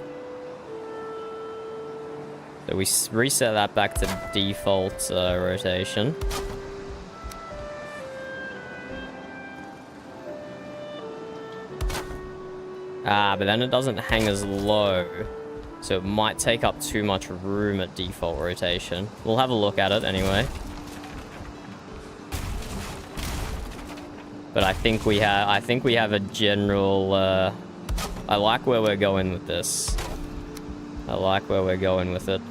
So we reset that back to default rotation. Ah, but then it doesn't hang as low. So it might take up too much room at default rotation. We'll have a look at it anyway. But I think we have a general... I like where we're going with this. I like where we're going with it.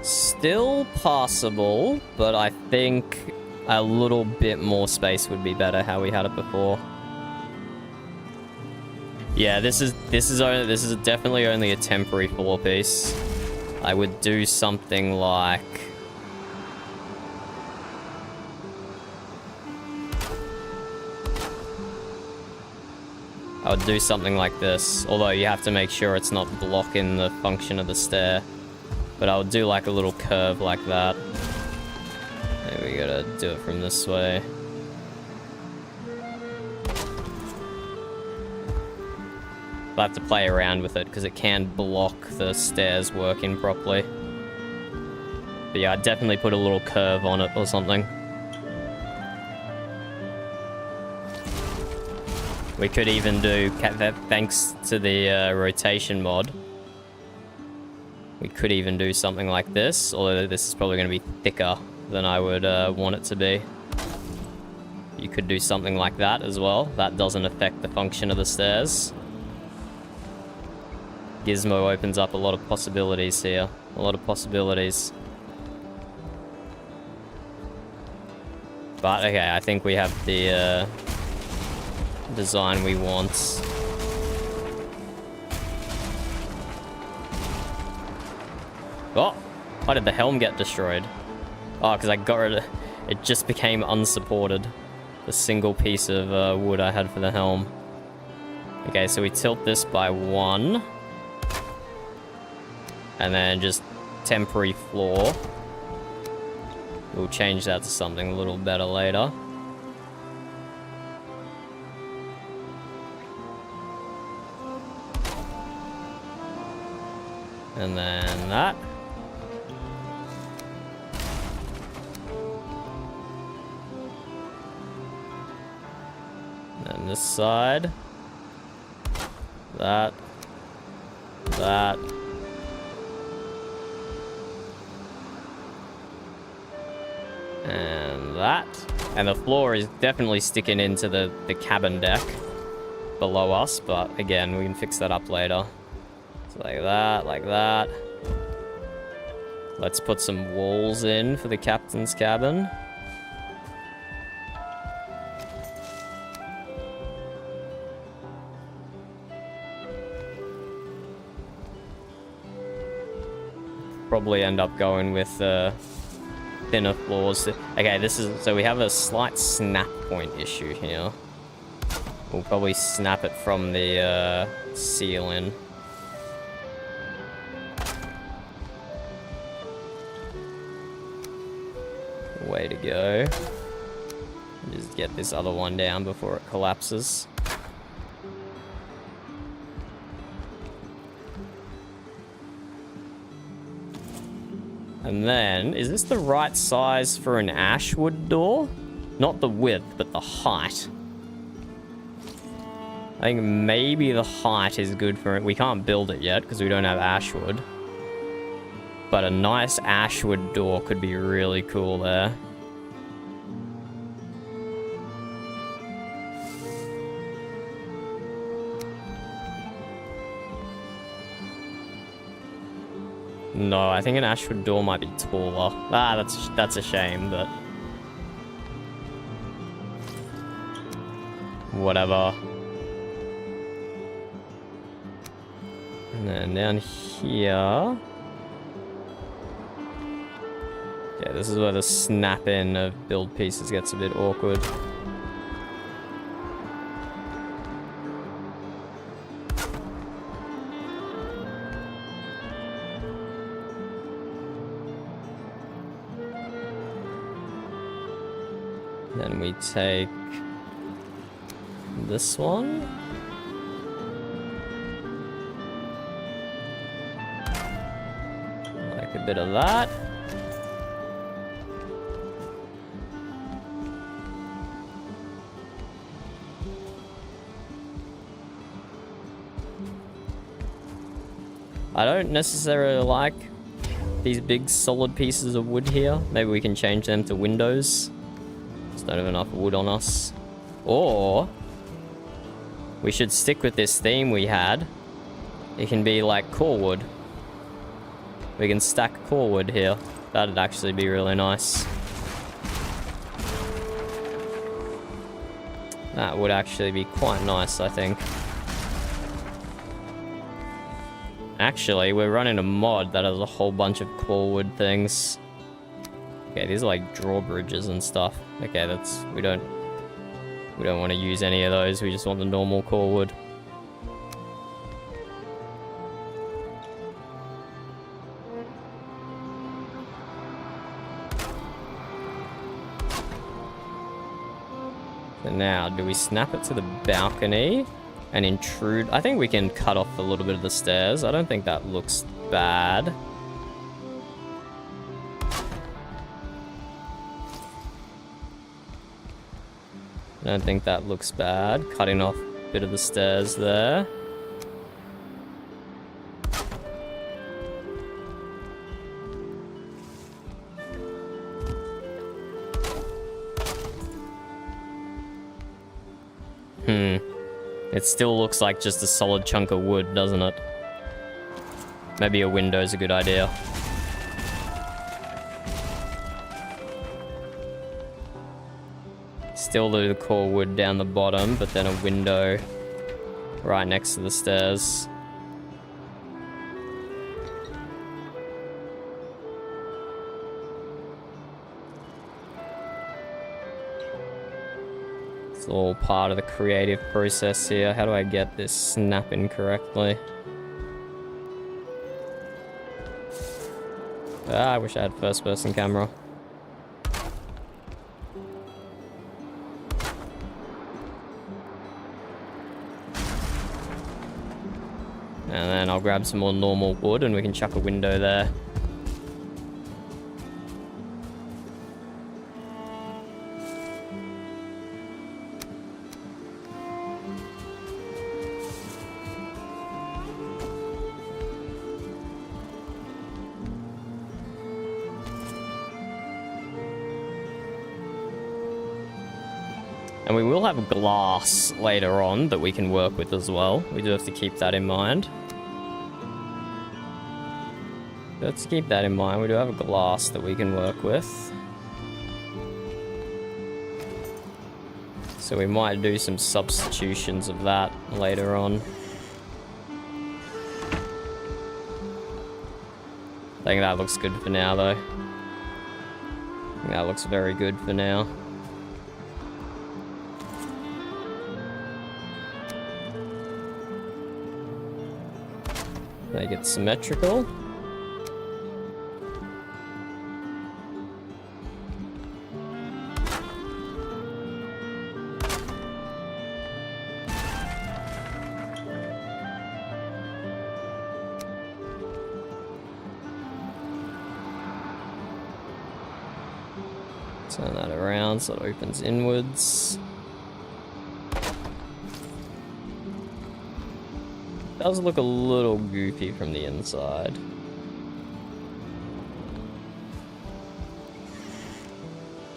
Still possible, but I think a little bit more space would be better how we had it before. Yeah, this is definitely only a temporary floor piece. I would do something like... I would do something like this, although you have to make sure it's not blocking the function of the stair. But I would do like a little curve like that. Maybe we gotta do it from this way. I'll have to play around with it because it can block the stairs working properly. But yeah, I'd definitely put a little curve on it or something. We could even do, thanks to the rotation mod, we could even do something like this, although this is probably going to be thicker than I would want it to be. You could do something like that as well. That doesn't affect the function of the stairs. Gizmo opens up a lot of possibilities here. A lot of possibilities. But okay, I think we have the design we want. Oh! Why did the helm get destroyed? Oh, because I got rid of it. It just became unsupported. The single piece of wood I had for the helm. Okay, so we tilt this by 1. And then just temporary floor. We'll change that to something a little better later. And then that. And this side. That. That. And that. And the floor is definitely sticking into the cabin deck below us, but again, we can fix that up later. So like that, like that. Let's put some walls in for the captain's cabin. Probably end up going with thinner floors. Okay, this is, so we have a slight snap point issue here. We'll probably snap it from the ceiling. Way to go. Just get this other one down before it collapses. And then, is this the right size for an ashwood door? Not the width, but the height. I think maybe the height is good for it. We can't build it yet because we don't have ashwood. But a nice ashwood door could be really cool there. No, I think an ashwood door might be taller. Ah, that's a shame, but whatever. And then down here. Yeah, this is where the snap in of build pieces gets a bit awkward. Then we take this one. Like a bit of that. I don't necessarily like these big solid pieces of wood here. Maybe we can change them to windows. Just don't have enough wood on us. Or we should stick with this theme we had. It can be like core wood. We can stack core wood here. That'd actually be really nice. That would actually be quite nice, I think. Actually, we're running a mod that has a whole bunch of core wood things. Okay, these are like drawbridges and stuff. Okay, we don't want to use any of those. We just want the normal core wood. So now, do we snap it to the balcony and intrude? I think we can cut off a little bit of the stairs. I don't think that looks bad. I don't think that looks bad. Cutting off a bit of the stairs there. It still looks like just a solid chunk of wood, doesn't it? Maybe a window's a good idea. Still do the core wood down the bottom, but then a window right next to the stairs. It's all part of the creative process here. How do I get this snapping correctly? Ah, I wish I had first-person camera. And then I'll grab some more normal wood and we can chuck a window there. And we will have glass later on that we can work with as well. We do have to keep that in mind. Let's keep that in mind. We do have a glass that we can work with. So we might do some substitutions of that later on. I think that looks good for now, though. I think that looks very good for now. Make it symmetrical. Turn that around so it opens inwards. Does look a little goofy from the inside.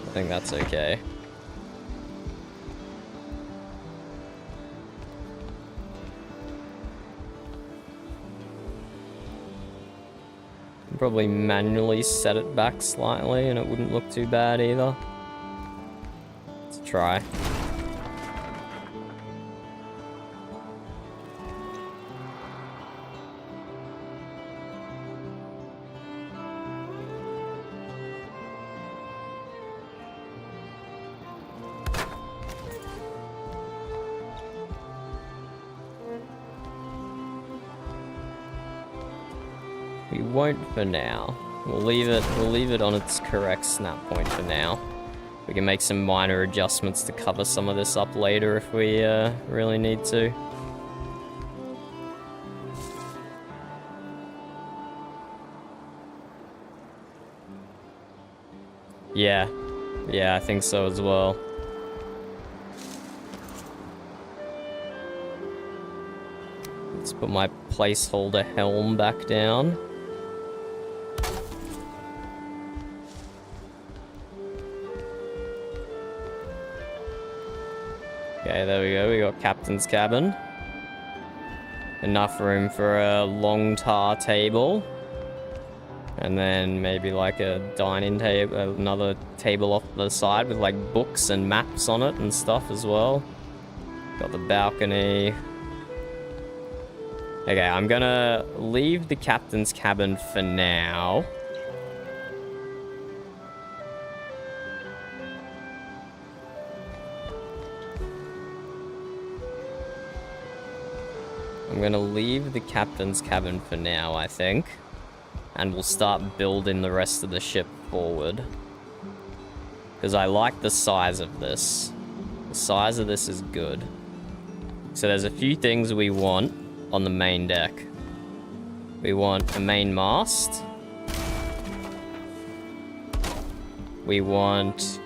I think that's okay. Probably manually set it back slightly and it wouldn't look too bad either. Let's try. We won't for now. We'll leave it on its correct snap point for now. We can make some minor adjustments to cover some of this up later if we really need to. Yeah, I think so as well. Let's put my placeholder helm back down. Okay, there we go. We got captain's cabin. Enough room for a long tar table. And then maybe like a dining table, another table off the side with like books and maps on it and stuff as well. Got the balcony. Okay, I'm gonna leave the captain's cabin for now. I'm gonna leave the captain's cabin for now, I think. And we'll start building the rest of the ship forward. Because I like the size of this. The size of this is good. So there's a few things we want on the main deck. We want a main mast. We want...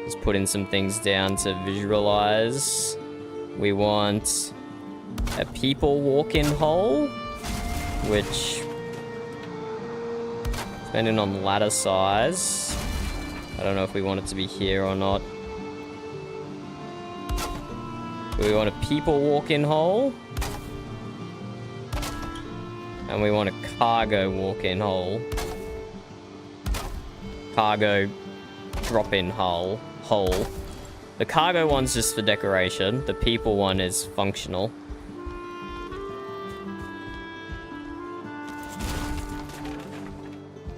Let's put in some things down to visualize. We want a people walk-in hole, which, depending on ladder size, I don't know if we want it to be here or not. We want a people walk-in hole. And we want a cargo walk-in hole. Cargo drop-in hole. The cargo one's just for decoration. The people one is functional.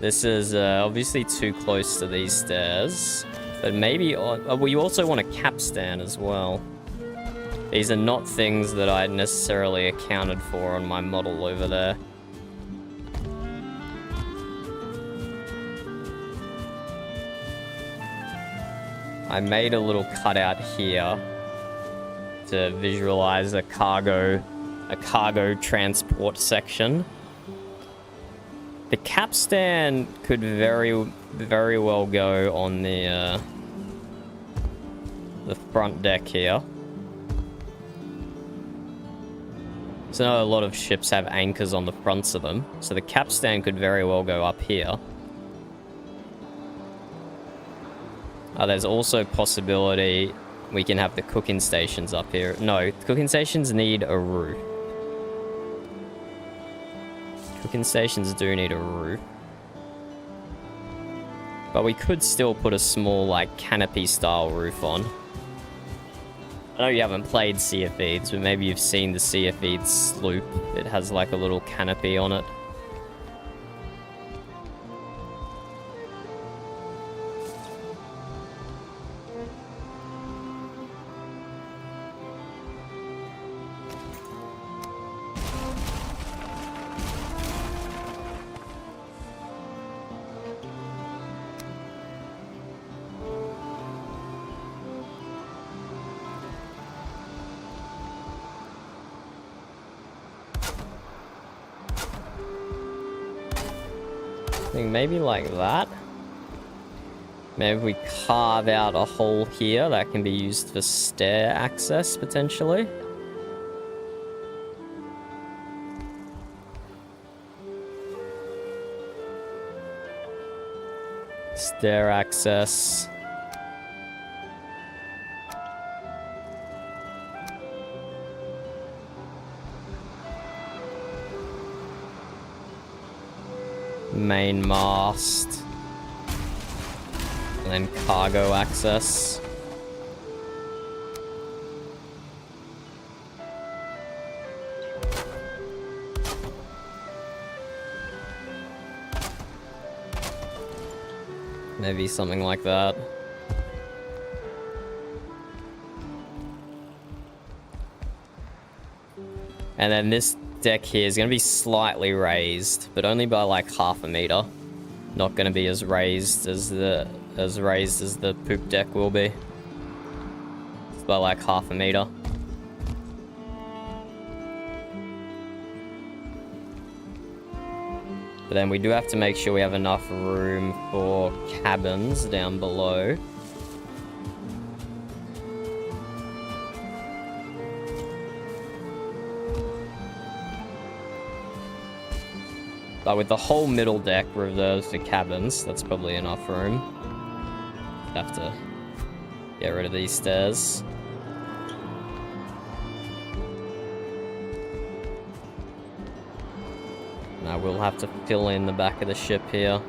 This is obviously too close to these stairs. But maybe... we also want a capstan as well. These are not things that I necessarily accounted for on my model over there. I made a little cutout here to visualize a cargo transport section. The capstan could very well go on the front deck here. So I know a lot of ships have anchors on the fronts of them, so the capstan could very well go up here. There's also possibility we can have the cooking stations up here. No, cooking stations need a roof. Cooking stations do need a roof. But we could still put a small, like, canopy-style roof on. I know you haven't played Sea of Thieves, but maybe you've seen the Sea of Thieves sloop. It has, like, a little canopy on it. I think maybe like that. Maybe we carve out a hole here that can be used for stair access, potentially. Stair access. Main mast. And then cargo access. Maybe something like that. And then this deck here is going to be slightly raised, but only by like 1/2 meter. Not going to be as raised as the poop deck will be. It's by like 1/2 meter. But then we do have to make sure we have enough room for cabins down below. But with the whole middle deck reserved for cabins, that's probably enough room. Have to get rid of these stairs. Now we'll have to fill in the back of the ship here.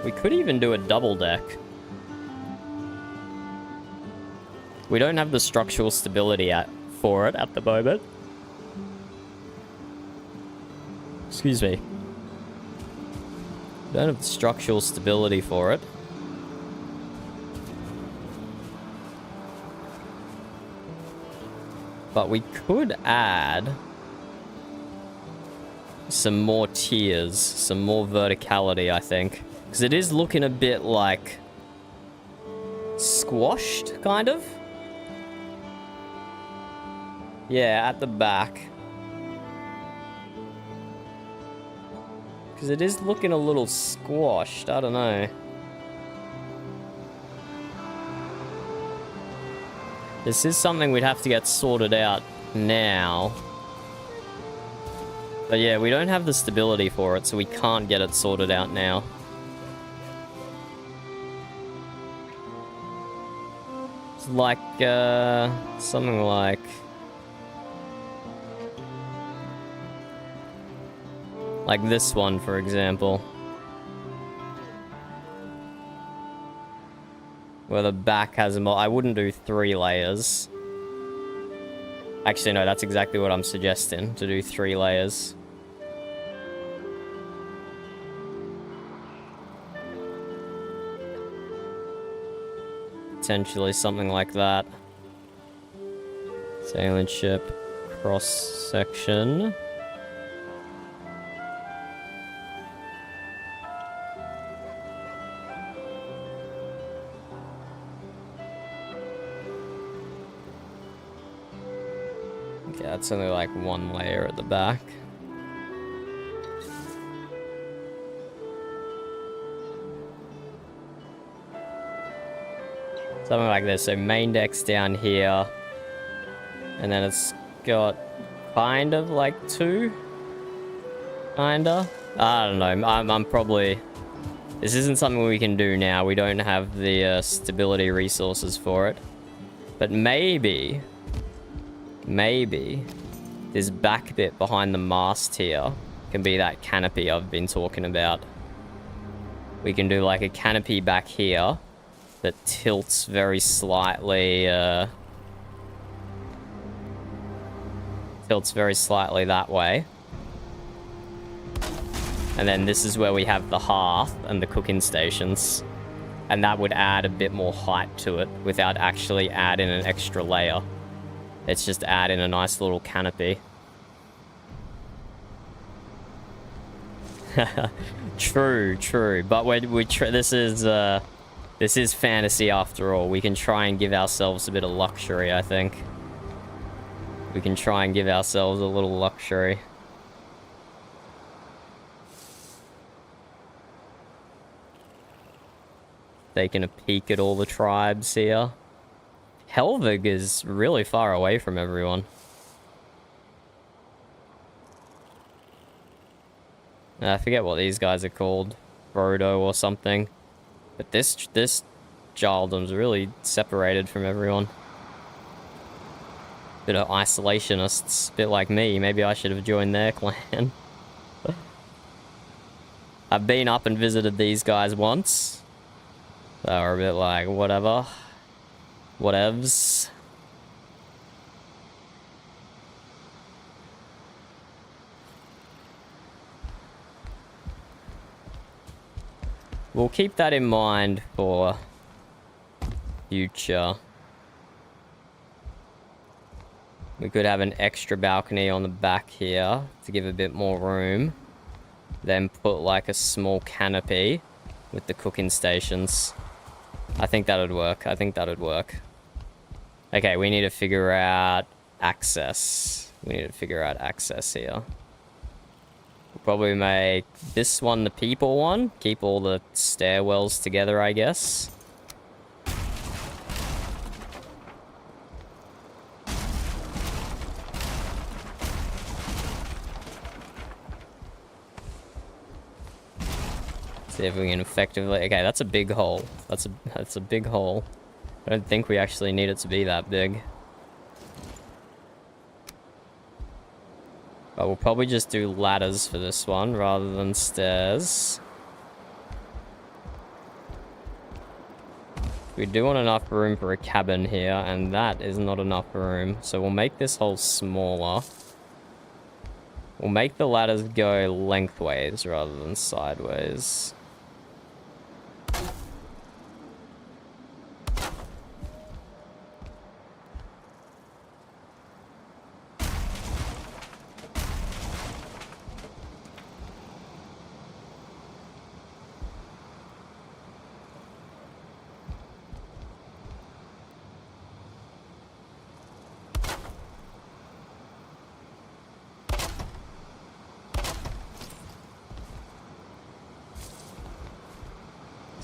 We could even do a double deck. We don't have the structural stability for it at the moment. Excuse me. Don't have the structural stability for it. But we could add some more tiers, some more verticality, I think. Because it is looking a bit like squashed, kind of. Yeah, at the back. Because it is looking a little squashed, I don't know. This is something we'd have to get sorted out now. But yeah, we don't have the stability for it, so we can't get it sorted out now. It's like, something like... like this one, for example. Where the back has a I wouldn't do 3 layers. Actually, no, that's exactly what I'm suggesting, to do 3 layers. Potentially something like that. Sailing ship, cross section. Okay, that's only like 1 layer at the back. Something like this. So main deck's down here. And then it's got kind of like 2. Kinda. I don't know. I'm probably... This isn't something we can do now. We don't have the stability resources for it. But maybe this back bit behind the mast here can be that canopy I've been talking about. We can do like a canopy back here that tilts very slightly, that way. And then this is where we have the hearth and the cooking stations. And that would add a bit more height to it without actually adding an extra layer. It's just adding a nice little canopy. True. But this is fantasy after all. We can try and give ourselves a bit of luxury, I think. We can try and give ourselves a little luxury. Taking a peek at all the tribes here. Helvig is really far away from everyone. I forget what these guys are called. Frodo or something. But this Jarldom's really separated from everyone. Bit of isolationists. Bit like me. Maybe I should have joined their clan. I've been up and visited these guys once. They were a bit like, whatever. Whatevs. We'll keep that in mind for future. We could have an extra balcony on the back here to give a bit more room. Then put like a small canopy with the cooking stations. I think that would work. Okay, we need to figure out access. here. We'll probably make this one the people one. Keep all the stairwells together, I guess. See if we can effectively... Okay, that's a big hole. That's a big hole. I don't think we actually need it to be that big. But we'll probably just do ladders for this one rather than stairs. We do want enough room for a cabin here, and that is not enough room. So we'll make this hole smaller. We'll make the ladders go lengthways rather than sideways.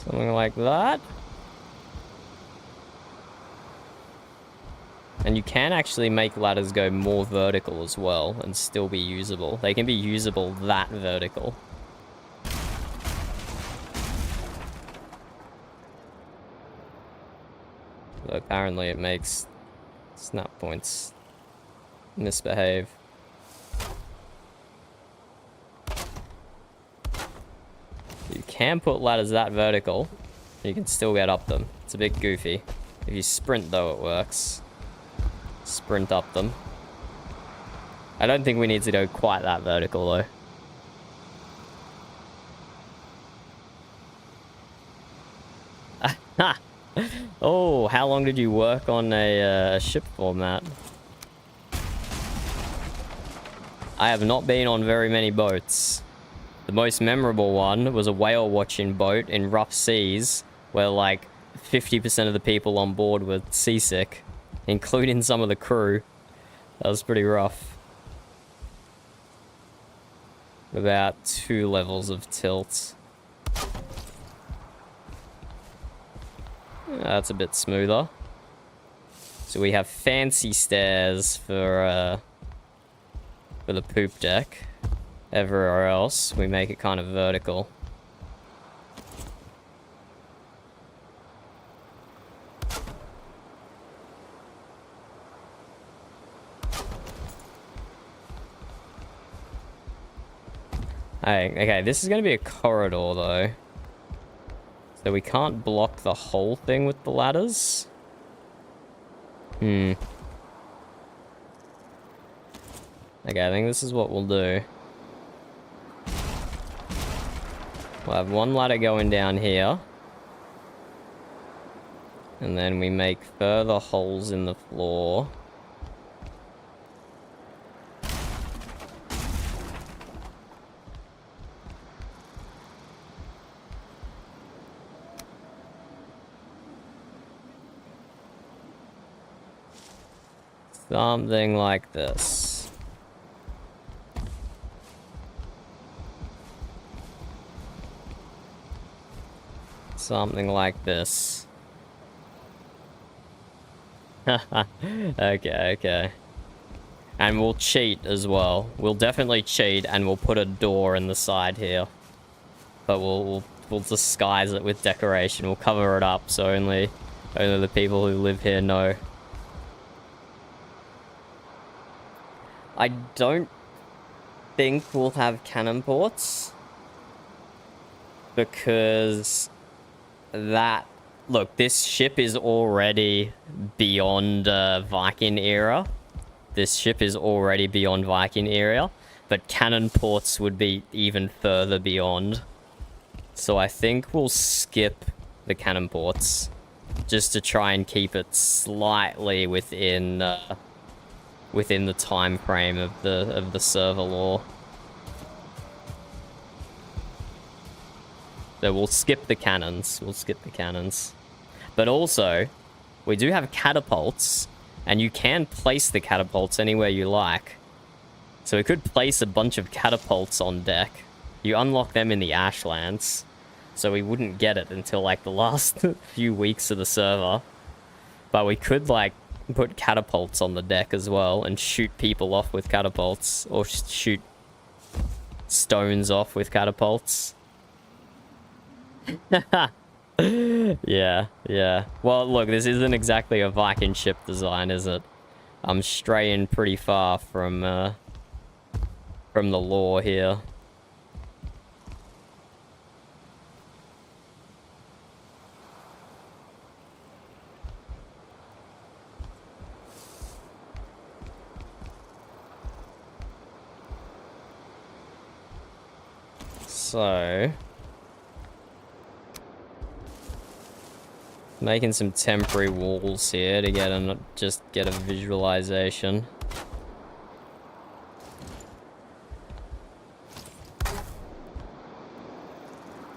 Something like that. And you can actually make ladders go more vertical as well and still be usable. They can be usable that vertical. But apparently it makes snap points misbehave. You can put ladders that vertical, you can still get up them. It's a bit goofy. If you sprint though, it works. Sprint up them. I don't think we need to go quite that vertical though. Oh, how long did you work on a ship format? I have not been on very many boats. The most memorable one was a whale watching boat in rough seas where like 50% of the people on board were seasick, including some of the crew. That was pretty rough. About 2 levels of tilt. That's a bit smoother. So we have fancy stairs for the poop deck. Everywhere else, we make it kind of vertical. Hey, okay, this is going to be a corridor though. So we can't block the whole thing with the ladders. Okay, I think this is what we'll do. We'll have one ladder going down here. And then we make further holes in the floor. Something like this. Something like this. Okay. And we'll cheat as well. We'll definitely cheat, and we'll put a door in the side here. But we'll disguise it with decoration. We'll cover it up so only the people who live here know. I don't think we'll have cannon ports, because that... Look, this ship is already beyond Viking era. This ship is already beyond Viking era, but cannon ports would be even further beyond. So I think we'll skip the cannon ports, just to try and keep it slightly within the time frame of the server lore. So we'll skip the cannons. But also, we do have catapults, and you can place the catapults anywhere you like. So we could place a bunch of catapults on deck. You unlock them in the Ashlands, so we wouldn't get it until like the last few weeks of the server. But we could like put catapults on the deck as well and shoot people off with catapults, or shoot stones off with catapults. Yeah. Well, look, this isn't exactly a Viking ship design, is it? I'm straying pretty far from the lore here. So, making some temporary walls here to just get a visualization.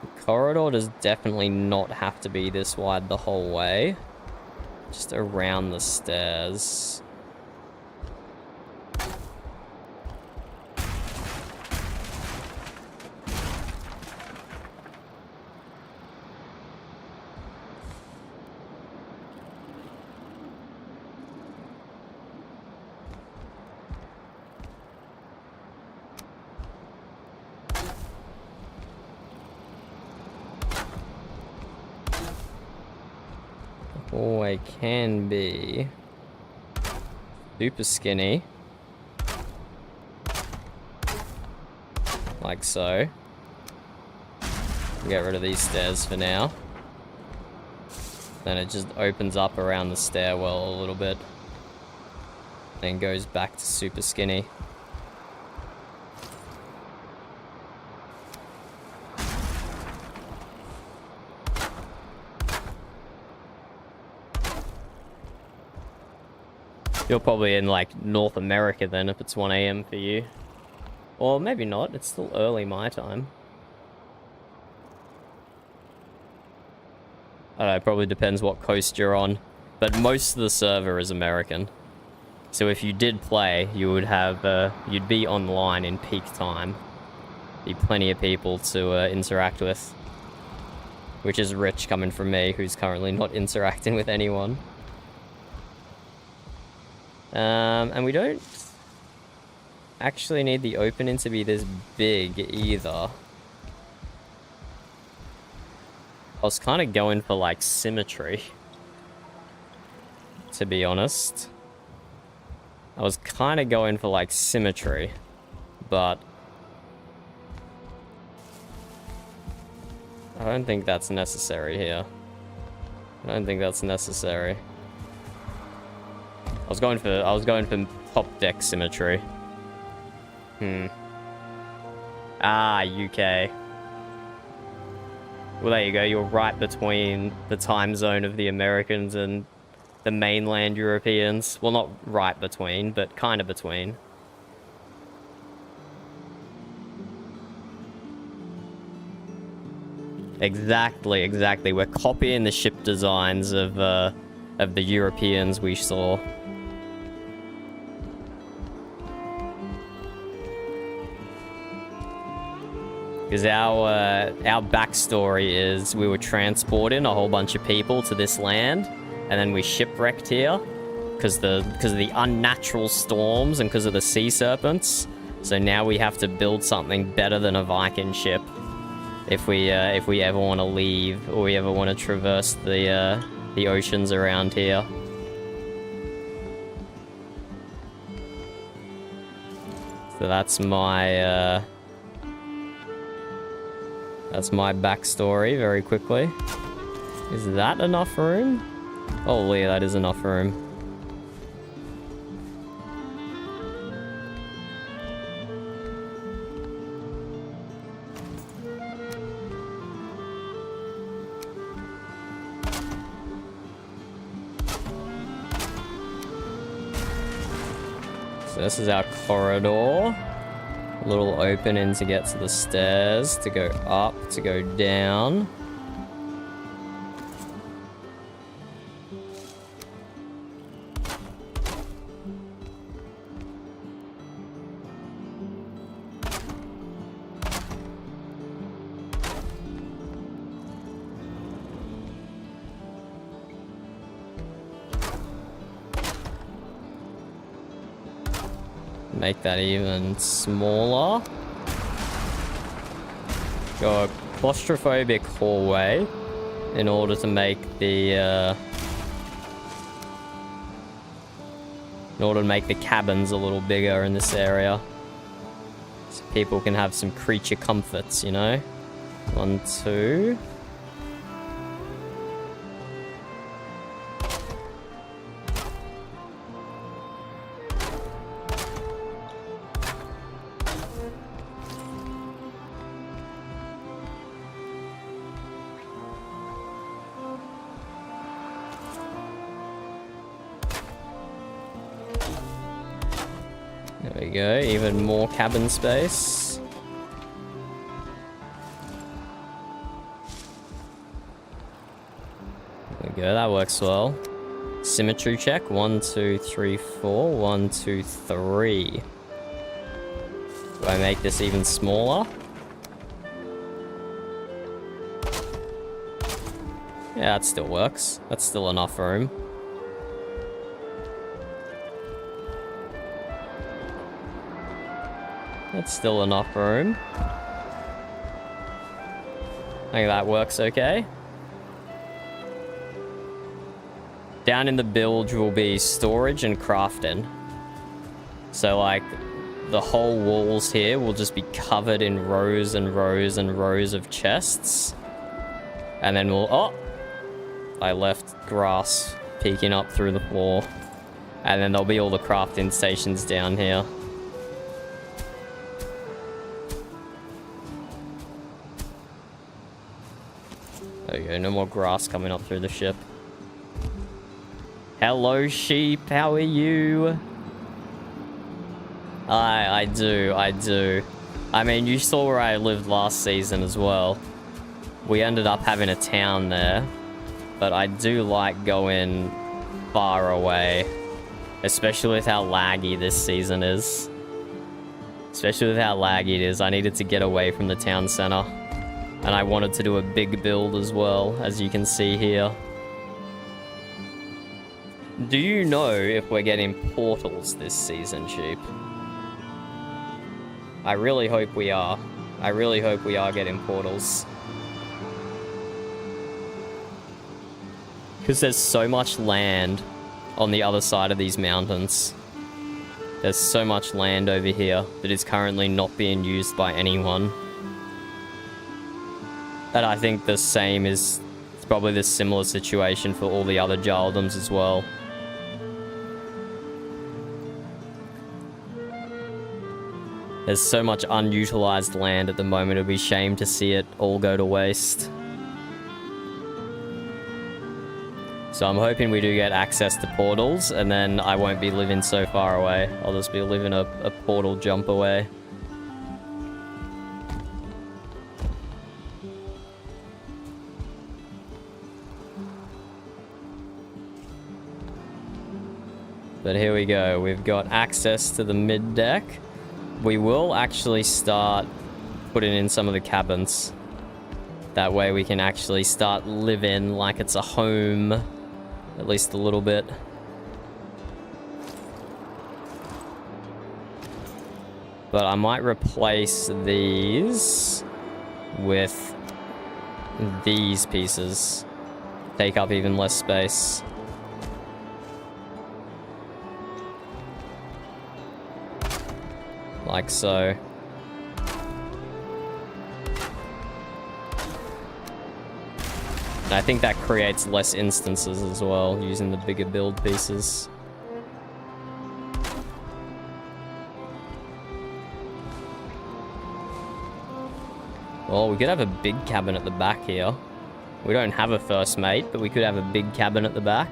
The corridor does definitely not have to be this wide the whole way. Just around the stairs. Oh, I can be super skinny. Like so. Get rid of these stairs for now. Then it just opens up around the stairwell a little bit. And goes back to super skinny. You're probably in, like, North America then, if it's 1 AM for you. Or maybe not, it's still early my time. I don't know, it probably depends what coast you're on. But most of the server is American. So if you did play, you would have, you'd be online in peak time. Be plenty of people to interact with. Which is rich coming from me, who's currently not interacting with anyone. And we don't actually need the opening to be this big either. I was kind of going for like symmetry, to be honest. I was kind of going for like symmetry, but I don't think that's necessary here. I don't think that's necessary. I was going for top deck symmetry. Ah, UK. Well, there you go. You're right between the time zone of the Americans and the mainland Europeans. Well, not right between, but kind of between. Exactly, exactly. We're copying the ship designs of the Europeans we saw. Because our backstory is we were transporting a whole bunch of people to this land, and then we shipwrecked here because of the unnatural storms and because of the sea serpents. So now we have to build something better than a Viking ship if we ever want to leave or we ever want to traverse the oceans around here. So that's my backstory very quickly. Is that enough room? Holy, that is enough room. So this is our corridor. Little opening to get to the stairs, to go up, to go down. Make that even smaller. Go a claustrophobic hallway in order to make the cabins a little bigger in this area, so people can have some creature comforts, you know. 1, 2. There we go, even more cabin space. There we go, that works well. Symmetry check, 1, 2, 3, 4, 1, 2, 3. Do I make this even smaller? Yeah, that still works. That's still enough room. That's still enough room. I think that works okay. Down in the bilge will be storage and crafting. So like the whole walls here will just be covered in rows and rows and rows of chests. And then we'll... Oh! I left grass peeking up through the floor. And then there'll be all the crafting stations down here. There you go, no more grass coming up through the ship. Hello, sheep, how are you? I do. I mean, you saw where I lived last season as well. We ended up having a town there. But I do like going far away. Especially with how laggy this season is. Especially with how laggy it is. I needed to get away from the town center. And I wanted to do a big build as well, as you can see here. Do you know if we're getting portals this season, sheep? I really hope we are. I really hope we are getting portals. Because there's so much land on the other side of these mountains. There's so much land over here that is currently not being used by anyone. And I think the same is probably the similar situation for all the other Jarldoms as well. There's so much unutilized land at the moment, it'd be a shame to see it all go to waste. So I'm hoping we do get access to portals, and then I won't be living so far away. I'll just be living a portal jump away. But here we go. We've got access to the mid deck. We will actually start putting in some of the cabins. That way we can actually start living like it's a home, at least a little bit. But I might replace these with these pieces. Take up even less space. Like so. And I think that creates less instances as well, using the bigger build pieces. Well, we could have a big cabin at the back here. We don't have a first mate, but we could have a big cabin at the back.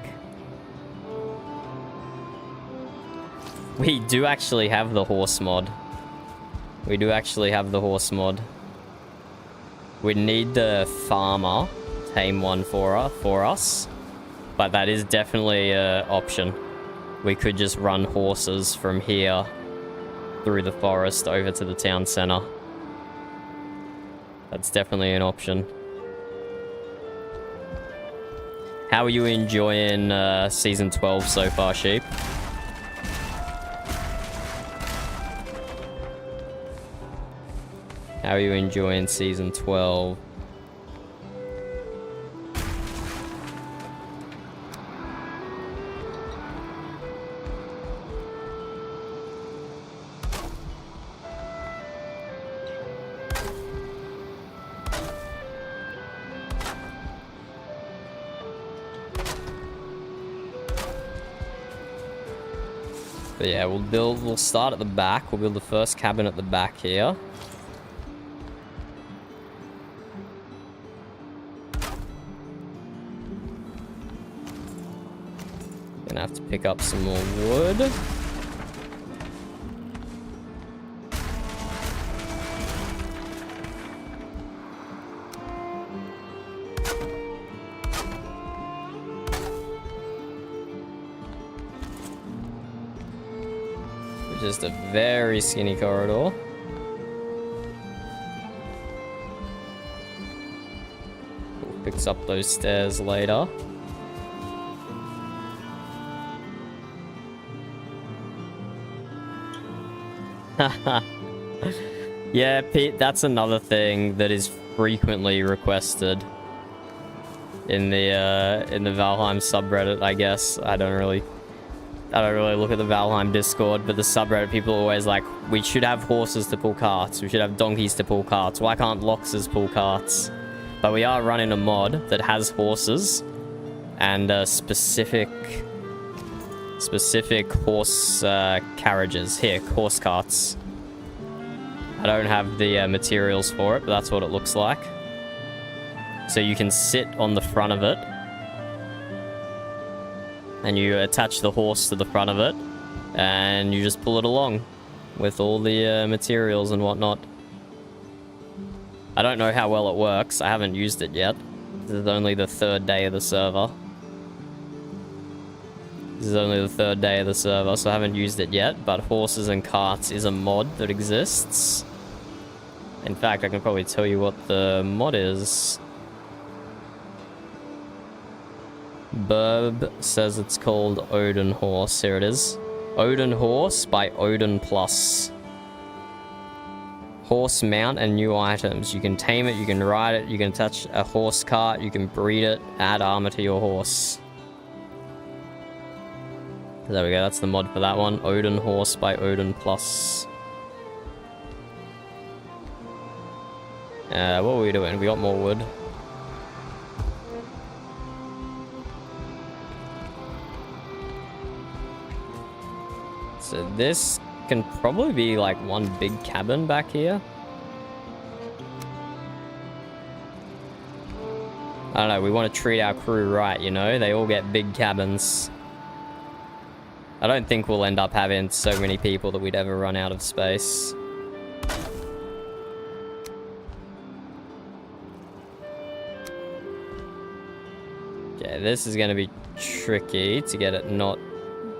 We do actually have the horse mod. We do actually have the horse mod. We need the farmer tame one for us, but that is definitely an option. We could just run horses from here through the forest over to the town center. That's definitely an option. How are you enjoying season 12 so far, Sheep? How are you enjoying season 12? But yeah, we'll start at the back. We'll build the first cabin at the back here. Gonna have to pick up some more wood. Just a very skinny corridor. Picks up those stairs later. Yeah, Pete, that's another thing that is frequently requested in the Valheim subreddit, I guess. I don't really look at the Valheim Discord, but the subreddit people are always like, we should have horses to pull carts, we should have donkeys to pull carts, why can't Loxes pull carts? But we are running a mod that has horses and specific horse carriages. Here, horse carts. I don't have the materials for it, but that's what it looks like. So you can sit on the front of it, and you attach the horse to the front of it, and you just pull it along with all the materials and whatnot. I don't know how well it works. I haven't used it yet. This is only the third day of the server. So I haven't used it yet, but horses and carts is a mod that exists. In fact, I can probably tell you what the mod is. Burb says it's called Odin Horse. Here it is. Odin Horse by Odin Plus. Horse mount and new items. You can tame it, you can ride it, you can attach a horse cart, you can breed it, add armor to your horse. There we go, that's the mod for that one. Odin Horse by Odin Plus. What were we doing? We got more wood. So this can probably be like one big cabin back here. I don't know, we want to treat our crew right, you know? They all get big cabins. I don't think we'll end up having so many people that we'd ever run out of space. Okay, this is going to be tricky to get it not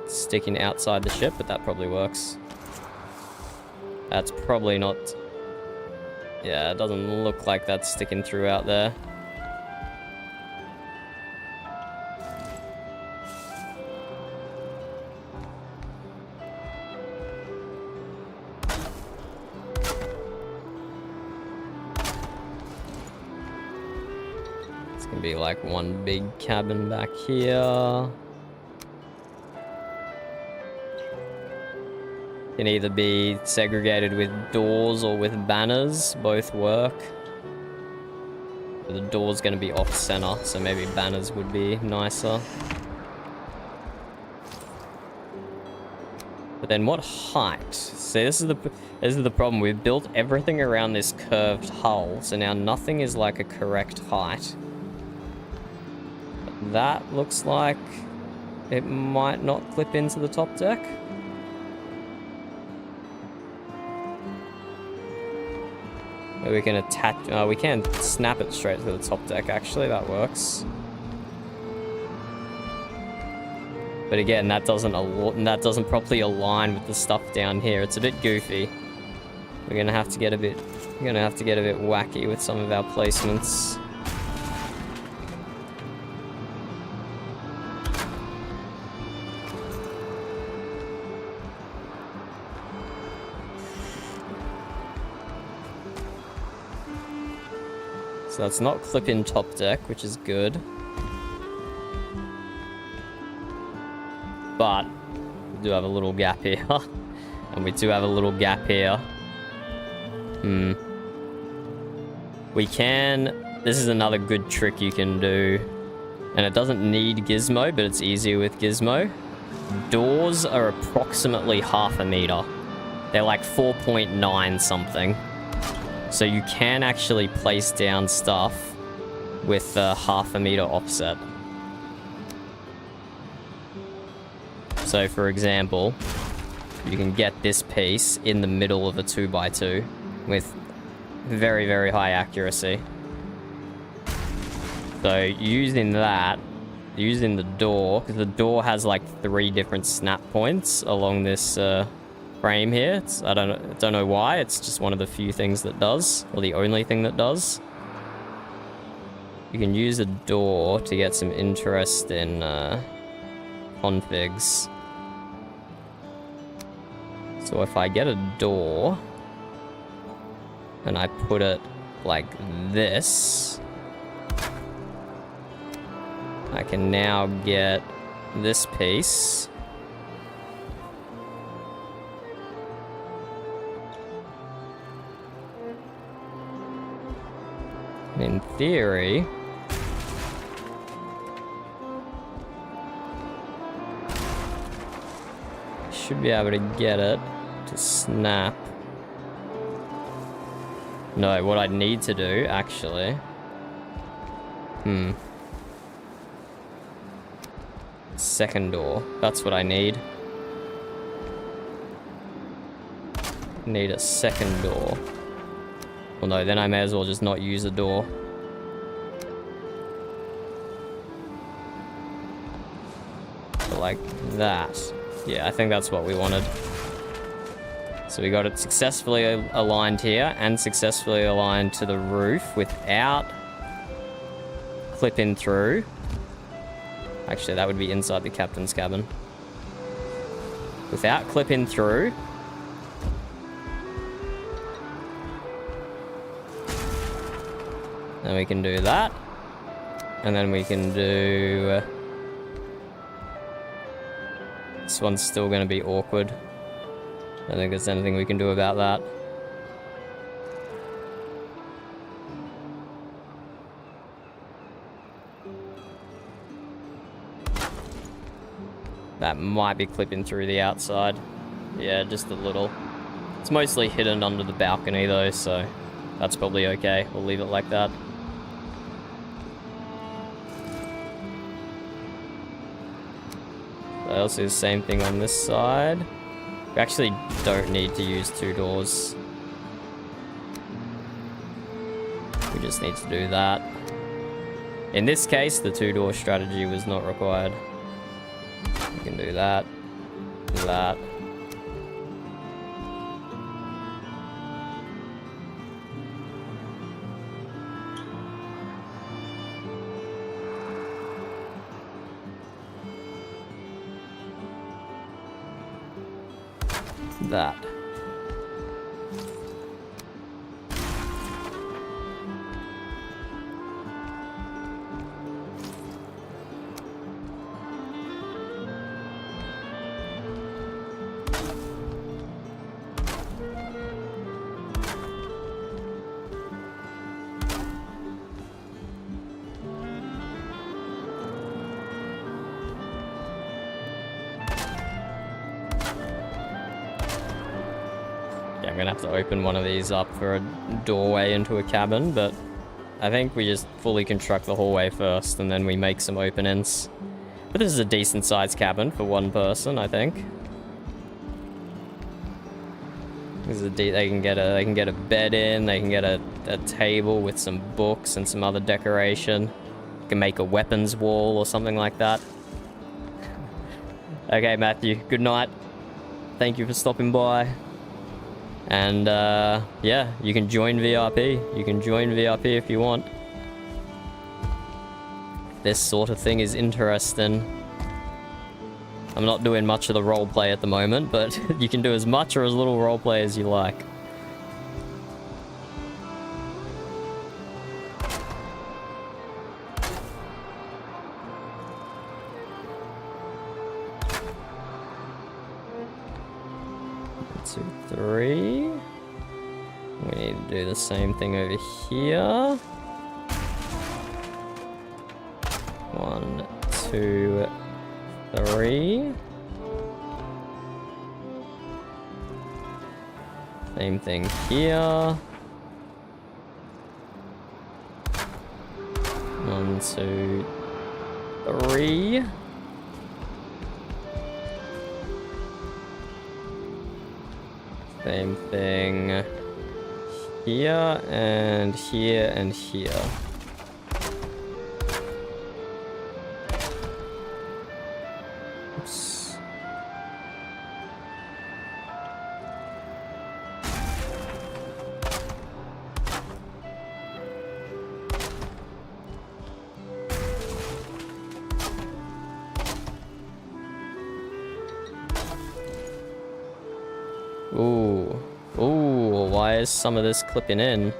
sticking outside the ship, but that probably works. That's probably not... Yeah, it doesn't look like that's sticking through out there. It's gonna be like one big cabin back here. Can either be segregated with doors or with banners, both work. The door's gonna be off center, so maybe banners would be nicer. But then what height? See, this is the problem. We've built everything around this curved hull, so now nothing is like a correct height. But that looks like it might not clip into the top deck. We can attach, we can snap it straight to the top deck, actually, that works. But again, that doesn't properly align with the stuff down here. It's a bit goofy. We're gonna have to get a bit wacky with some of our placements. So that's not clip-in top deck, which is good. But we do have a little gap here. And we do have a little gap here. We can... This is another good trick you can do. And it doesn't need gizmo, but it's easier with gizmo. Doors are approximately half a meter. They're like 4.9 something. So you can actually place down stuff with a half a meter offset. So for example, you can get this piece in the middle of a 2x2 with very, very high accuracy. So using that, using the door, because the door has like 3 different snap points along this frame here. I don't know why. It's just one of the few things that does, or the only thing that does. You can use a door to get some interest in configs. So if I get a door and I put it like this, I can now get this piece. In theory, should be able to get it to snap. No, what I need to do, actually... Second door. That's what I need. Need a second door. Well, no, then I may as well just not use a door. So like that. Yeah, I think that's what we wanted. So we got it successfully aligned here and successfully aligned to the roof without clipping through. Actually, that would be inside the captain's cabin. Without clipping through. Then we can do that. And then we can do... This one's still going to be awkward. I don't think there's anything we can do about that. That might be clipping through the outside. Yeah, just a little. It's mostly hidden under the balcony though, so that's probably okay. We'll leave it like that. I also do the same thing on this side. We actually don't need to use 2 doors. We just need to do that. In this case, the 2-door strategy was not required. We can do that. Do that. That. I'm gonna have to open one of these up for a doorway into a cabin, but I think we just fully construct the hallway first and then we make some openings. But this is a decent sized cabin for 1 person, I think. This is they can get a bed in, they can get a table with some books and some other decoration. You can make a weapons wall or something like that. Okay, Matthew, good night. Thank you for stopping by. And, yeah, you can join VRP. You can join VRP if you want. This sort of thing is interesting. I'm not doing much of the roleplay at the moment, but you can do as much or as little roleplay as you like. Three. We need to do the same thing over here. 1, 2, 3. Same thing here. 1, 2, 3. Same thing here and here and here. Oops. Ooh. Ooh, why is some of this clipping in?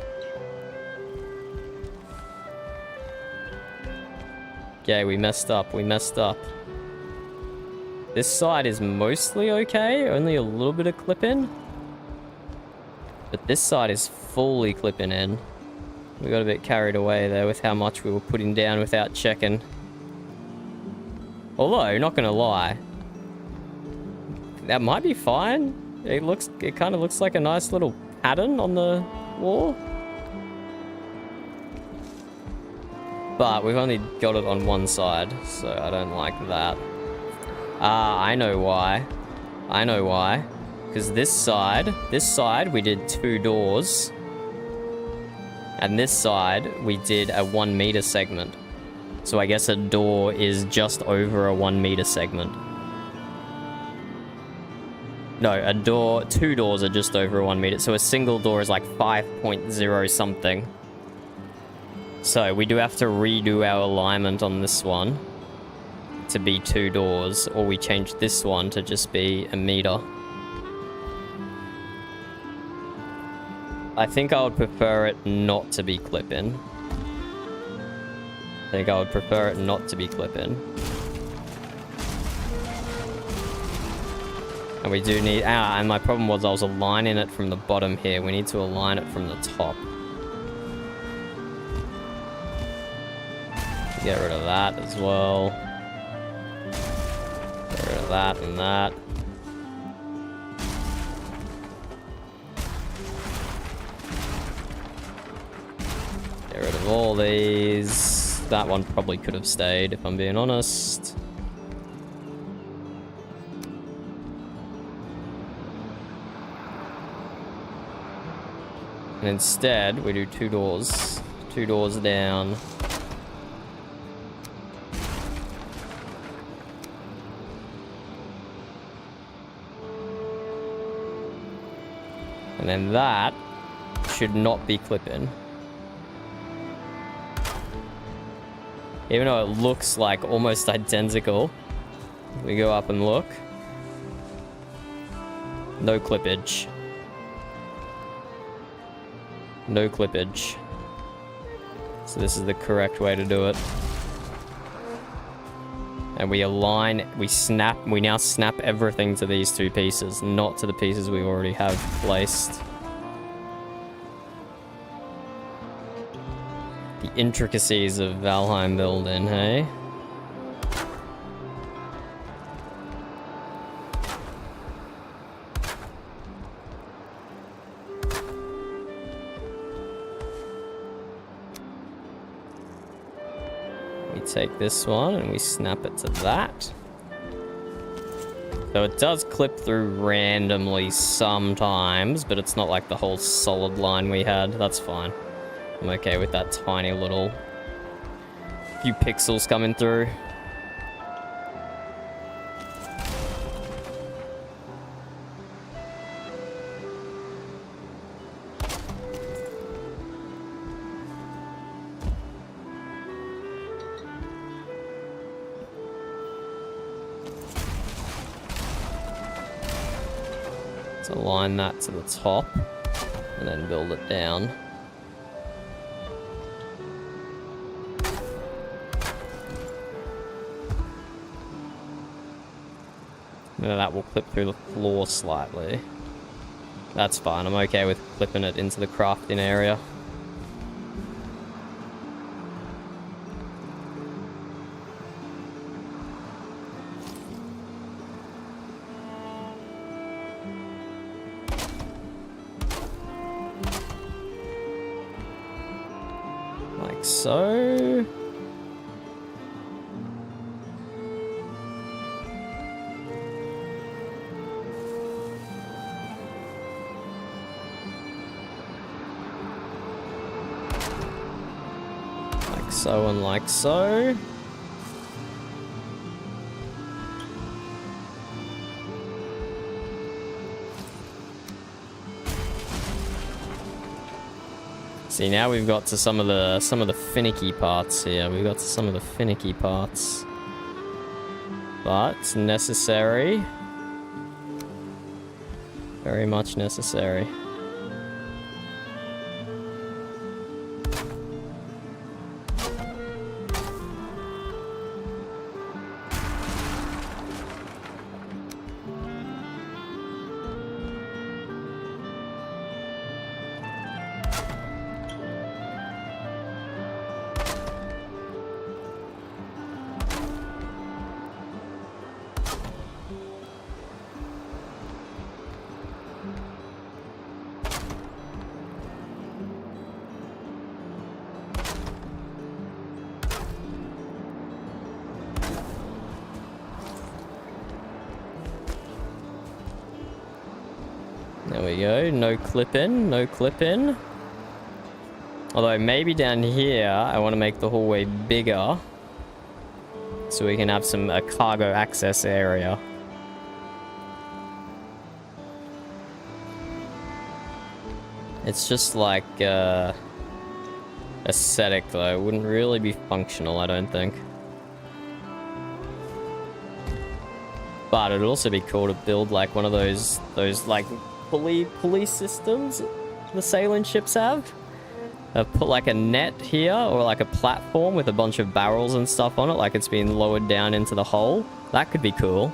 Okay, we messed up. We messed up. This side is mostly okay. Only a little bit of clipping. But this side is fully clipping in. We got a bit carried away there with how much we were putting down without checking. Although, not gonna lie. That might be fine. It kind of looks like a nice little pattern on the wall. But we've only got it on one side, so I don't like that. Ah, I know why. I know why. Because this side we did 2 doors. And this side, we did a 1 meter segment. So I guess a door is just over a 1 meter segment. No, 2 doors are just over 1 meter. So a single door is like 5.0 something. So we do have to redo our alignment on this one to be 2 doors, or we change this one to just be a meter. I think I would prefer it not to be clip-in. I think I would prefer it not to be clip-in. And we do need... and my problem was I was aligning it from the bottom here. We need to align it from the top. Get rid of that as well. Get rid of that and that. Get rid of all these. That one probably could have stayed, if I'm being honest. And instead, we do 2 doors. 2 doors down. And then that should not be clipping. Even though it looks like almost identical. We go up and look. No clippage. No clippage. So this is the correct way to do it. And we align, we now snap everything to these 2 pieces, not to the pieces we already have placed. The intricacies of Valheim building, hey? Take this one and we snap it to that. So it does clip through randomly sometimes, but it's not like the whole solid line we had. That's fine. I'm okay with that tiny little few pixels coming through. Align that to the top and then build it down. Now that will clip through the floor slightly. That's fine, I'm okay with clipping it into the crafting area. So like so and like so. See, now we've got to some of the finicky parts here. We've got to some of the finicky parts. But it's necessary. Very much necessary. There we go, no clipping, no clipping. Although maybe down here, I want to make the hallway bigger. So we can have a cargo access area. It's just like, aesthetic though. It wouldn't really be functional, I don't think. But it'd also be cool to build like one of those like pulley systems the sailing ships have. Put like a net here or like a platform with a bunch of barrels and stuff on it, like it's being lowered down into the hull. That could be cool.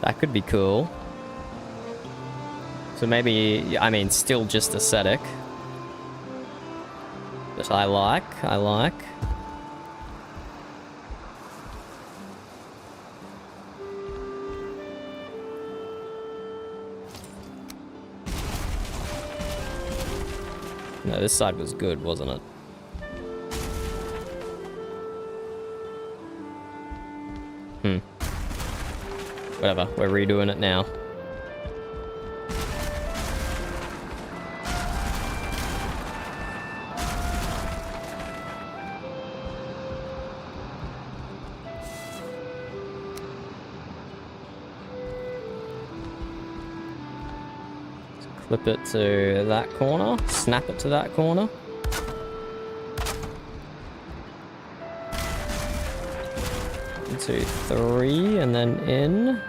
That could be cool. So maybe, I mean, still just aesthetic. But I like. No, this side was good, wasn't it? Whatever, we're redoing it now. clip it to that corner, snap it to that corner. One, two, three, and then in.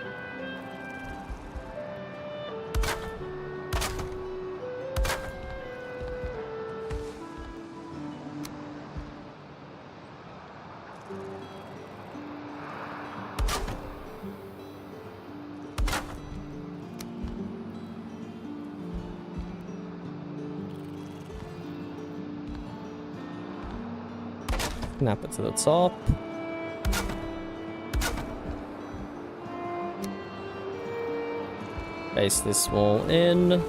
Snap it to the top. Base this wall in.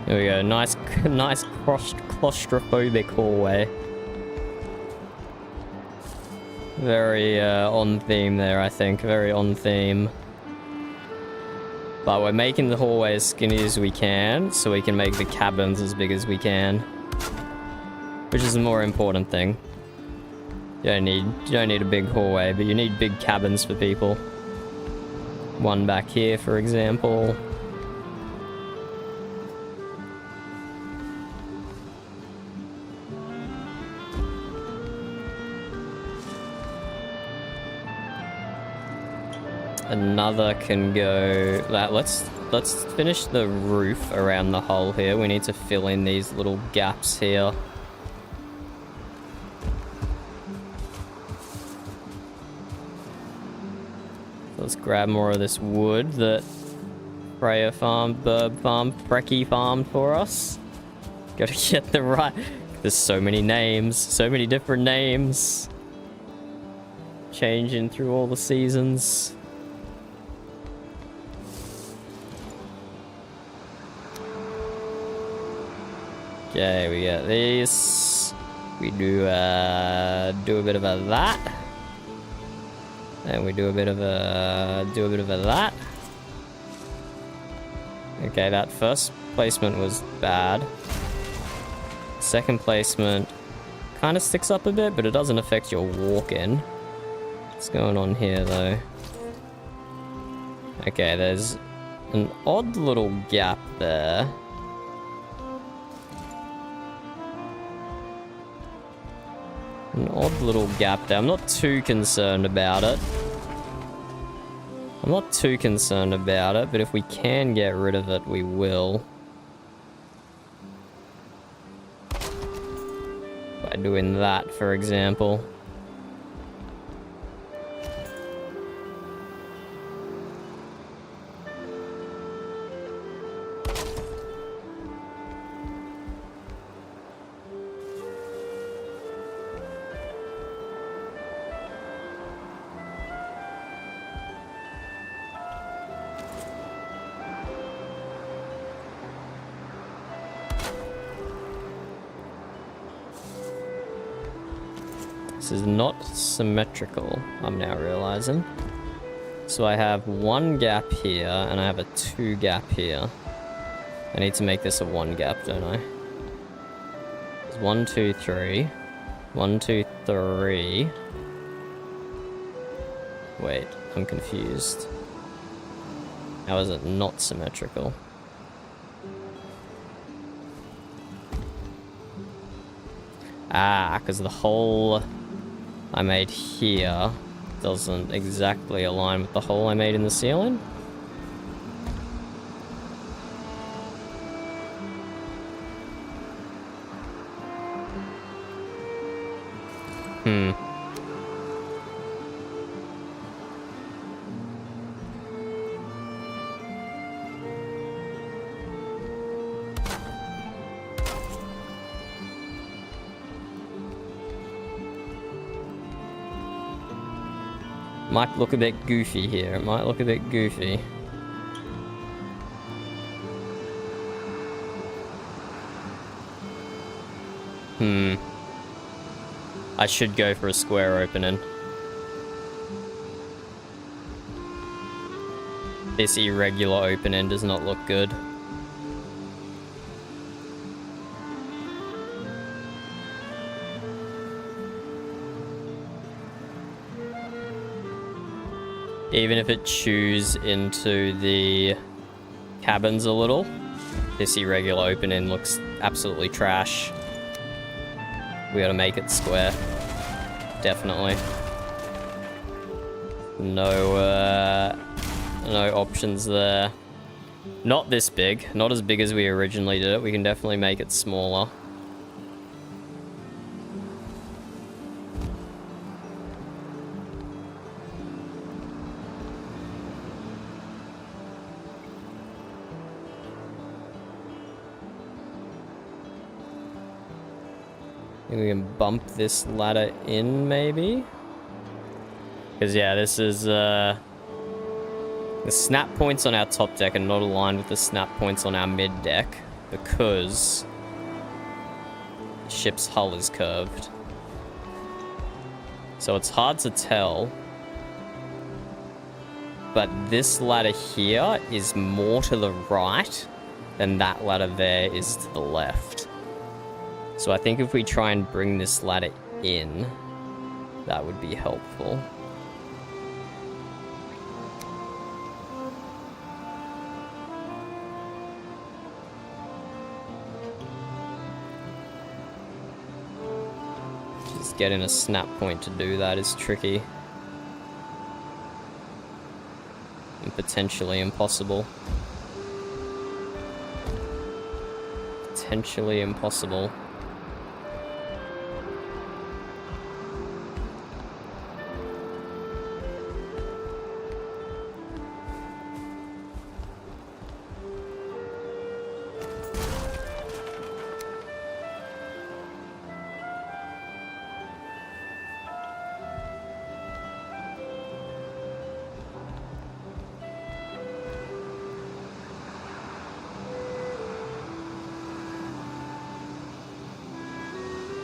There we go. Nice claustrophobic hallway. Very on theme there, I think. Very on theme. But we're making the hallway as skinny as we can, so we can make the cabins as big as we can. Which is the more important thing. You don't need a big hallway, but you need big cabins for people. One back here, for example. Another can go. Let's finish the roof around the hole here. We need to fill in these little gaps here. Let's grab more of this wood that Freya farmed, Burb farmed, Preki farmed for us. Gotta get the right. There's so many names, so many different names, changing through all the seasons. Okay, we got these. We do a bit of a that, and we do a bit of a that. Okay, that first placement was bad. Second placement kind of sticks up a bit, but it doesn't affect your walk-in. What's going on here, though? Okay, there's an odd little gap there. An odd little gap there. I'm not too concerned about it. But if we can get rid of it, we will. By doing that, for example. This is not symmetrical, I'm now realizing. So I have one gap here, and I have a 2 gap here. I need to make this a 1 gap, don't I? It's 1, 2, 3. 1, 2, 3. Wait, I'm confused. How is it not symmetrical? Ah, because the hole I made here doesn't exactly align with the hole I made in the ceiling. Might look a bit goofy here. It might look a bit goofy. I should go for a square opening. This irregular open end does not look good. Even if it chews into the cabins a little, this irregular open end looks absolutely trash. We gotta make it square. Definitely. No options there. Not this big. Not as big as we originally did it. We can definitely make it smaller. I think we can bump this ladder in, maybe? Because, yeah, this is, the snap points on our top deck are not aligned with the snap points on our mid deck because the ship's hull is curved. So it's hard to tell. But this ladder here is more to the right than that ladder there is to the left. So I think if we try and bring this ladder in, that would be helpful. Just getting a snap point to do that is tricky. And potentially impossible. Potentially impossible.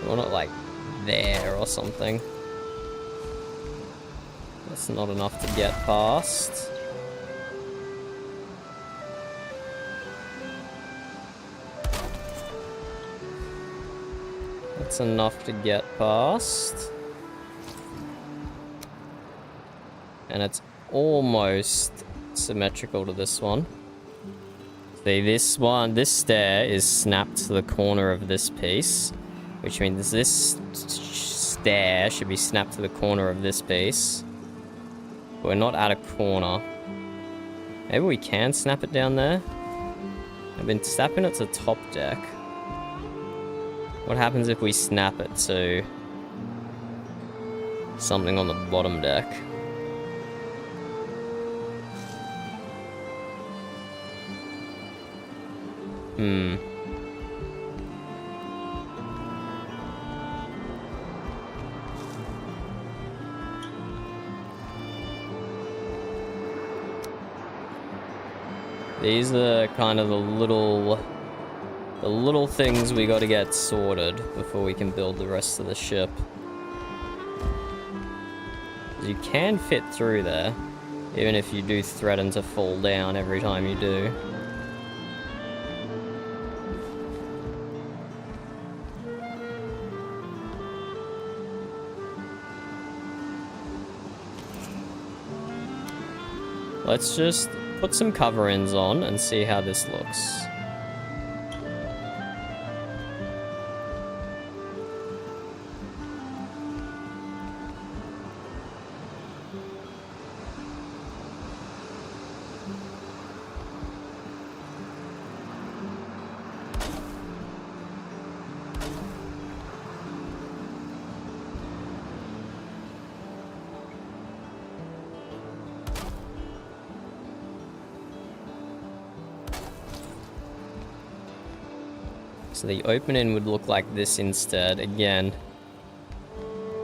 Or not like there or something. That's not enough to get past. That's enough to get past. And it's almost symmetrical to this one. See, this stair is snapped to the corner of this piece, which means this stair should be snapped to the corner of this piece. But we're not at a corner. Maybe we can snap it down there? I've been snapping it to top deck. What happens if we snap it to something on the bottom deck? These are kind of the little things we got to get sorted before we can build the rest of the ship. You can fit through there, even if you do threaten to fall down every time you do. Let's just put some cover-ins on and see how this looks. So the open end would look like this instead. Again,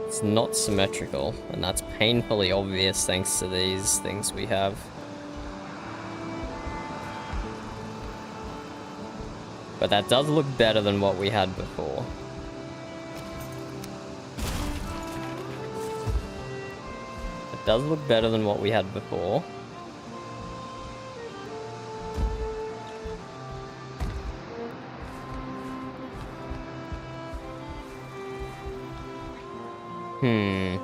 it's not symmetrical, and that's painfully obvious thanks to these things we have. But that does look better than what we had before. It does look better than what we had before. Hmm.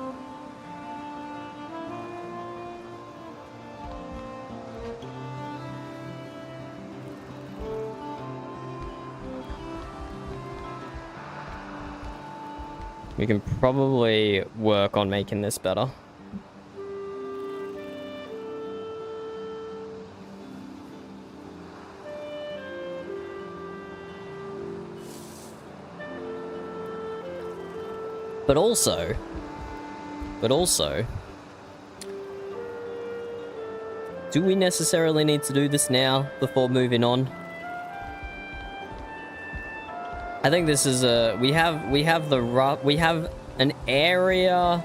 We can probably work on making this better. But also, do we necessarily need to do this now before moving on? I think this is we have an area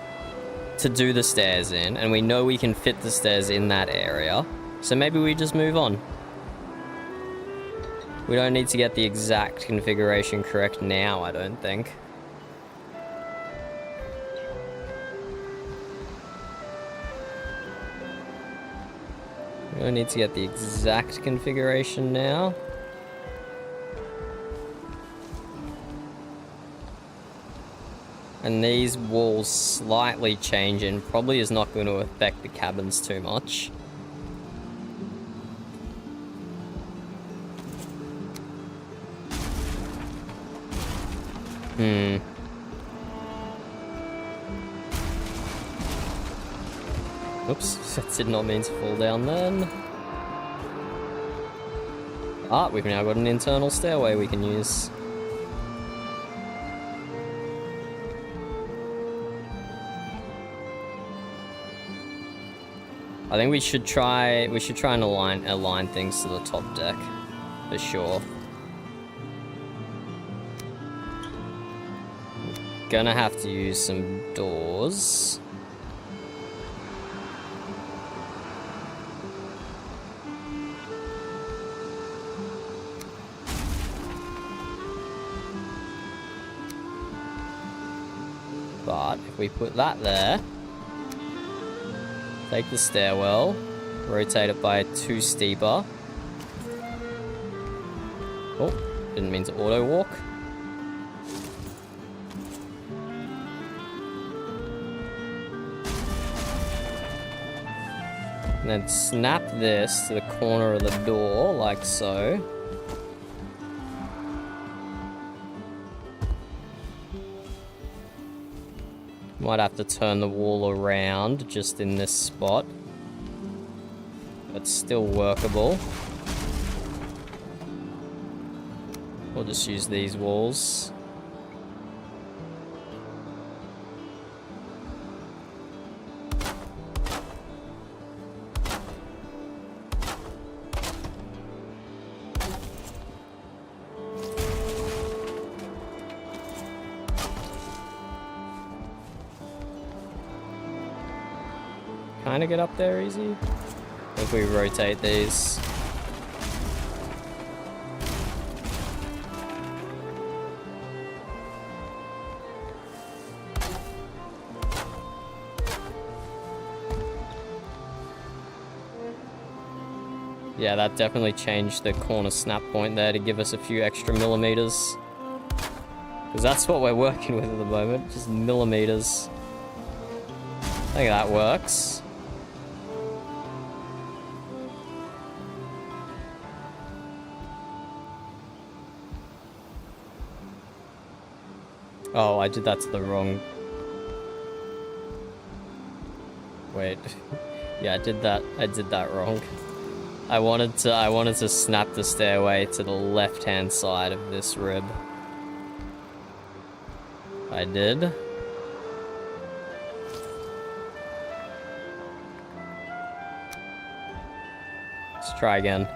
to do the stairs in, and we know we can fit the stairs in that area. So maybe we just move on. We don't need to get the exact configuration correct now, I don't think. We don't need to get the exact configuration now. And these walls slightly changing probably is not going to affect the cabins too much. Oops, that did not mean to fall down then. Ah, we've now got an internal stairway we can use. I think we should try and align things to the top deck, for sure. Gonna have to use some doors. But if we put that there, take the stairwell, rotate it by 2 steeper. Oh, didn't mean to auto walk. And then snap this to the corner of the door, like so. Might have to turn the wall around just in this spot. But still workable. We'll just use these walls. Kind of get up there easy if we rotate these. Yeah, that definitely changed the corner snap point there to give us a few extra millimeters. Because that's what we're working with at the moment, just millimeters. I think that works. Oh, I did that to the wrong... Wait. Yeah, I did that wrong. I wanted to snap the stairway to the left-hand side of this rib. I did. Let's try again.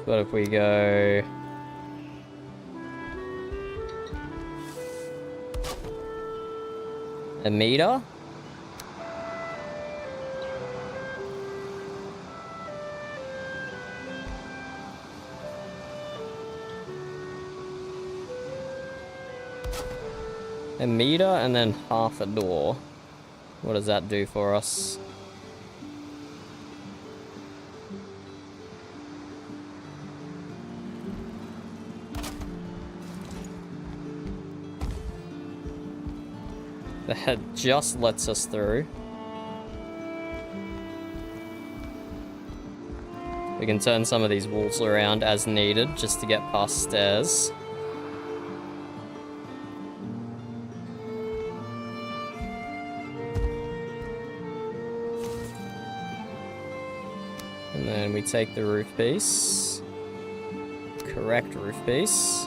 What if we go... a meter? A meter and then half a door. What does that do for us? That just lets us through. We can turn some of these walls around as needed just to get past stairs. And then we take the roof piece. Correct roof piece.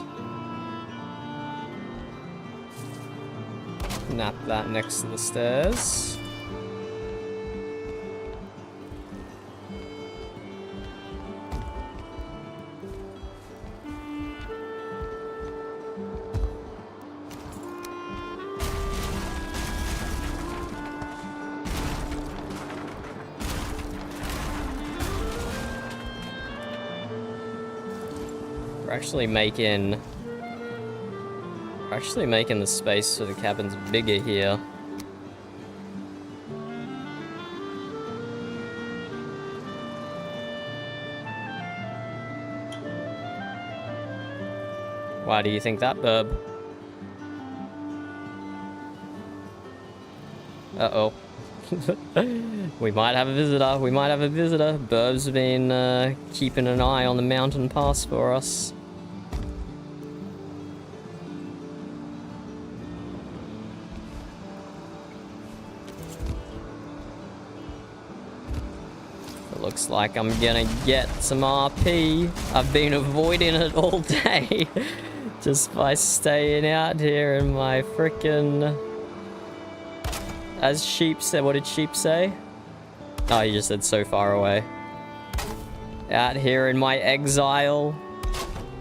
Nap that next to the stairs. We're actually making the space for the cabins bigger here. Why do you think that, Burb? Uh-oh. We might have a visitor. We might have a visitor. Burb's been keeping an eye on the mountain pass for us. Looks like I'm gonna get some RP. I've been avoiding it all day just by staying out here in my frickin'... As Sheep said, what did Sheep say? Oh, he just said so far away. Out here in my exile.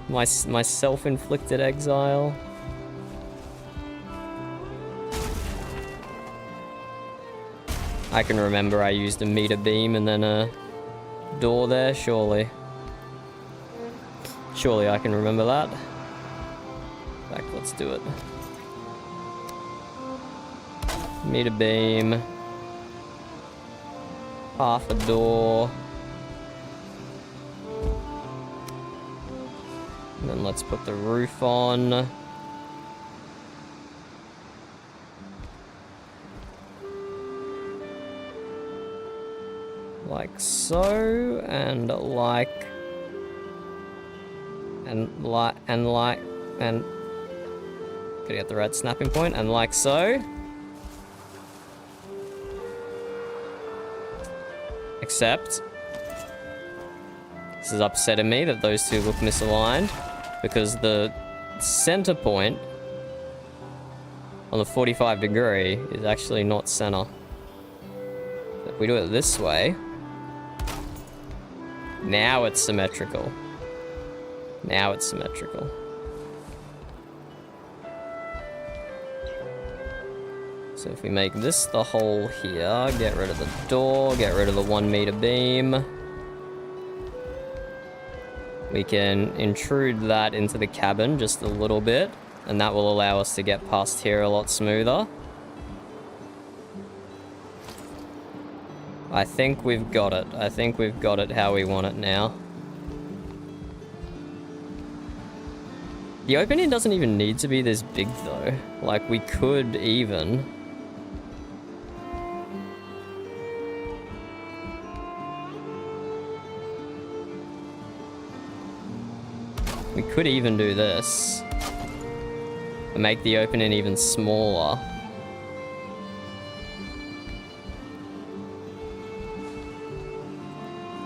My self-inflicted exile. I can remember I used a meter beam and then a door there, surely. Surely I can remember that. In fact, let's do it. Meter beam. Half a door. And then let's put the roof on. Like so, and like, and gotta get the right snapping point, and like so. Except, this is upsetting me that those two look misaligned, because the center point on the 45 degree is actually not center. If we do it this way, now it's symmetrical. Now it's symmetrical. So if we make this the hole here, get rid of the door, get rid of the 1 meter beam. We can intrude that into the cabin just a little bit, and that will allow us to get past here a lot smoother. I think we've got it. I think we've got it how we want it now. The opening doesn't even need to be this big though. Like, we could even... We could even do this. And make the opening even smaller.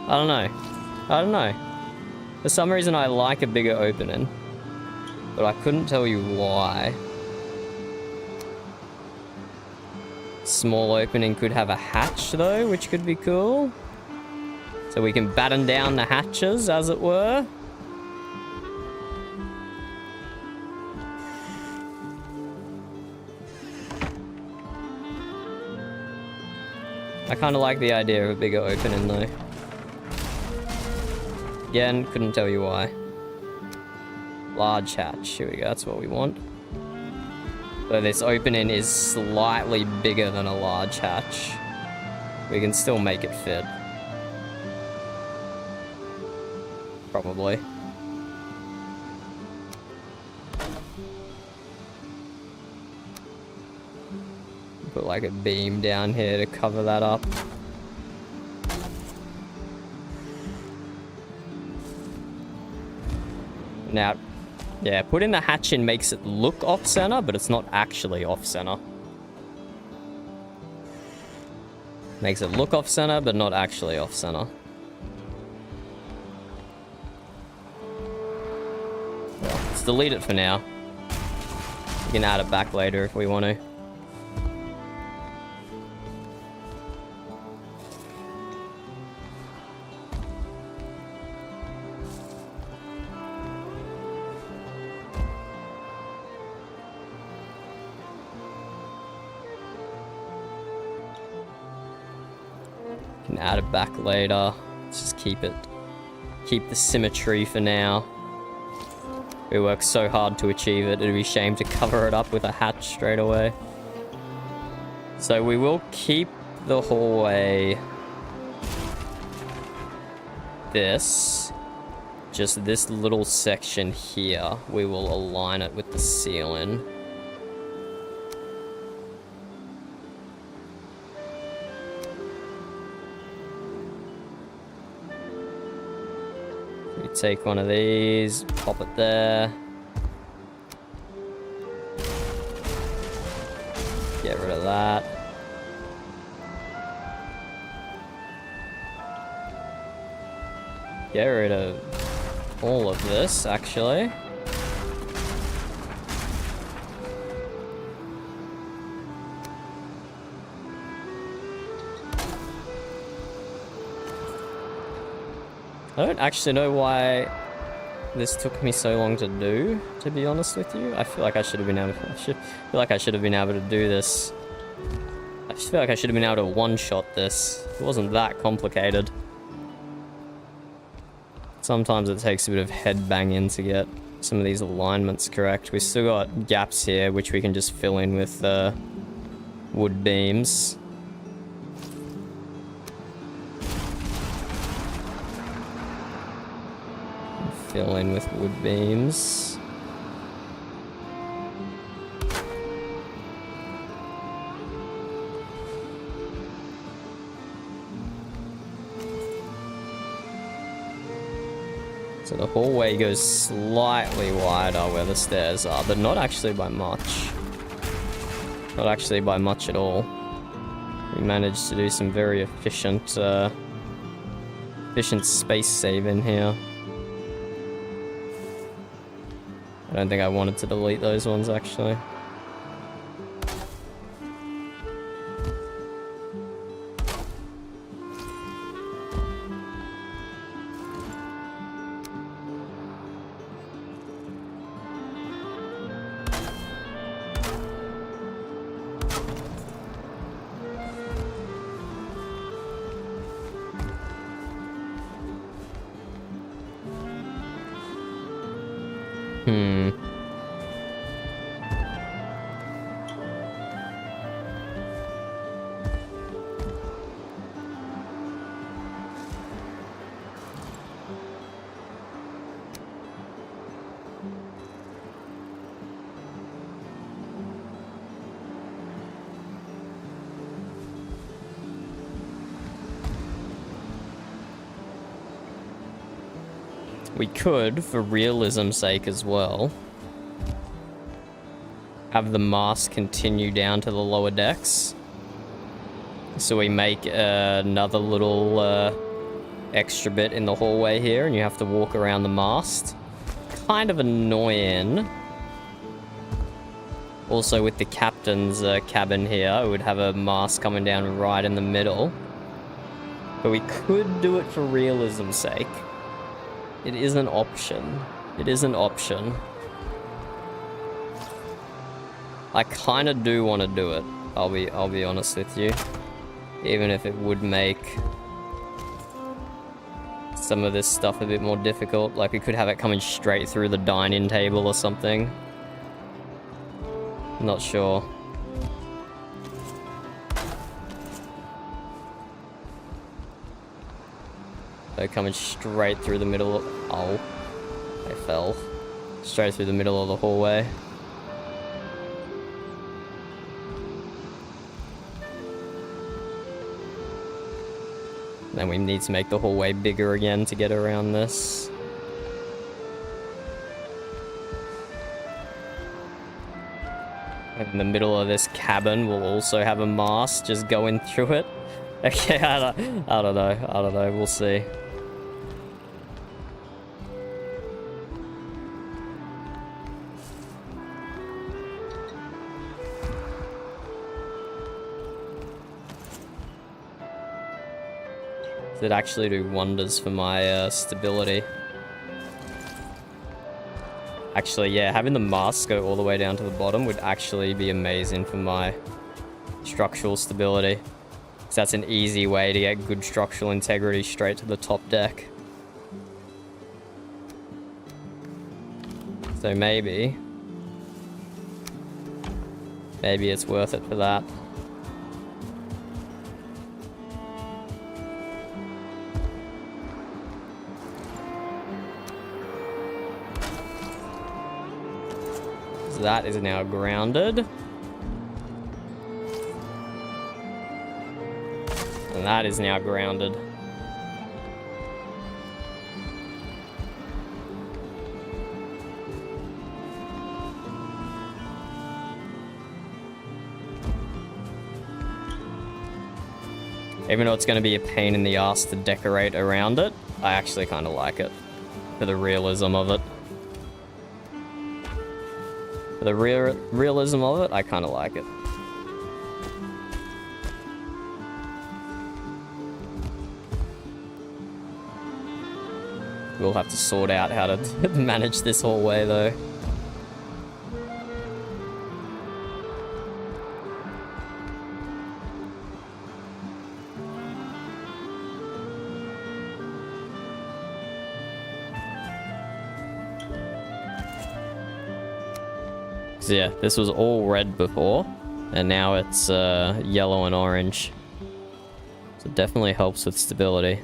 I don't know. I don't know. For some reason I like a bigger opening. But I couldn't tell you why. Small opening could have a hatch though, which could be cool. So we can batten down the hatches, as it were. I kind of like the idea of a bigger opening though. Again, couldn't tell you why. Large hatch, here we go, that's what we want. So this opening is slightly bigger than a large hatch. We can still make it fit. Probably. Put like a beam down here to cover that up. Now, yeah, putting the hatch in makes it look off-center, but it's not actually off-center. Makes it look off-center, but not actually off-center. Well, let's delete it for now. We can add it back later if we want to. Can add it back later. Let's just keep the symmetry for now. We worked so hard to achieve it, it'd be a shame to cover it up with a hatch straight away. So we will keep the hallway just this little section here, we will align it with the ceiling. Take one of these, pop it there. Get rid of that. Get rid of all of this, actually. I don't actually know why this took me so long to do, to be honest with you. I feel like I should have been able to do this. I just feel like I should have been able to one-shot this. It wasn't that complicated. Sometimes it takes a bit of head banging to get some of these alignments correct. We've still got gaps here, which we can just fill in with wood beams. Fill in with wood beams. So the hallway goes slightly wider where the stairs are, but not actually by much. Not actually by much at all. We managed to do some very efficient space saving here. I don't think I wanted to delete those ones, actually. We could, for realism's sake as well, have the mast continue down to the lower decks. So we make another little extra bit in the hallway here, and you have to walk around the mast. Kind of annoying. Also with the captain's cabin here, we would have a mast coming down right in the middle. But we could do it for realism's sake. It is an option. It is an option. I kind of do want to do it. I'll be honest with you. Even if it would make some of this stuff a bit more difficult. Like we could have it coming straight through the dining table or something. Not sure. They're coming straight through the middle of... Oh. I fell. Straight through the middle of the hallway. Then we need to make the hallway bigger again to get around this. In the middle of this cabin, we'll also have a mast just going through it. Okay, I don't know. We'll see. It actually do wonders for my stability. Actually, yeah, having the mast go all the way down to the bottom would actually be amazing for my structural stability. So that's an easy way to get good structural integrity straight to the top deck. So maybe it's worth it for that. That is now grounded. And that is now grounded. Even though it's going to be a pain in the ass to decorate around it, I actually kind of like it. For the realism of it. For the realism of it, I kind of like it. We'll have to sort out how to manage this hallway, though. So yeah, this was all red before, and now it's yellow and orange. So it definitely helps with stability.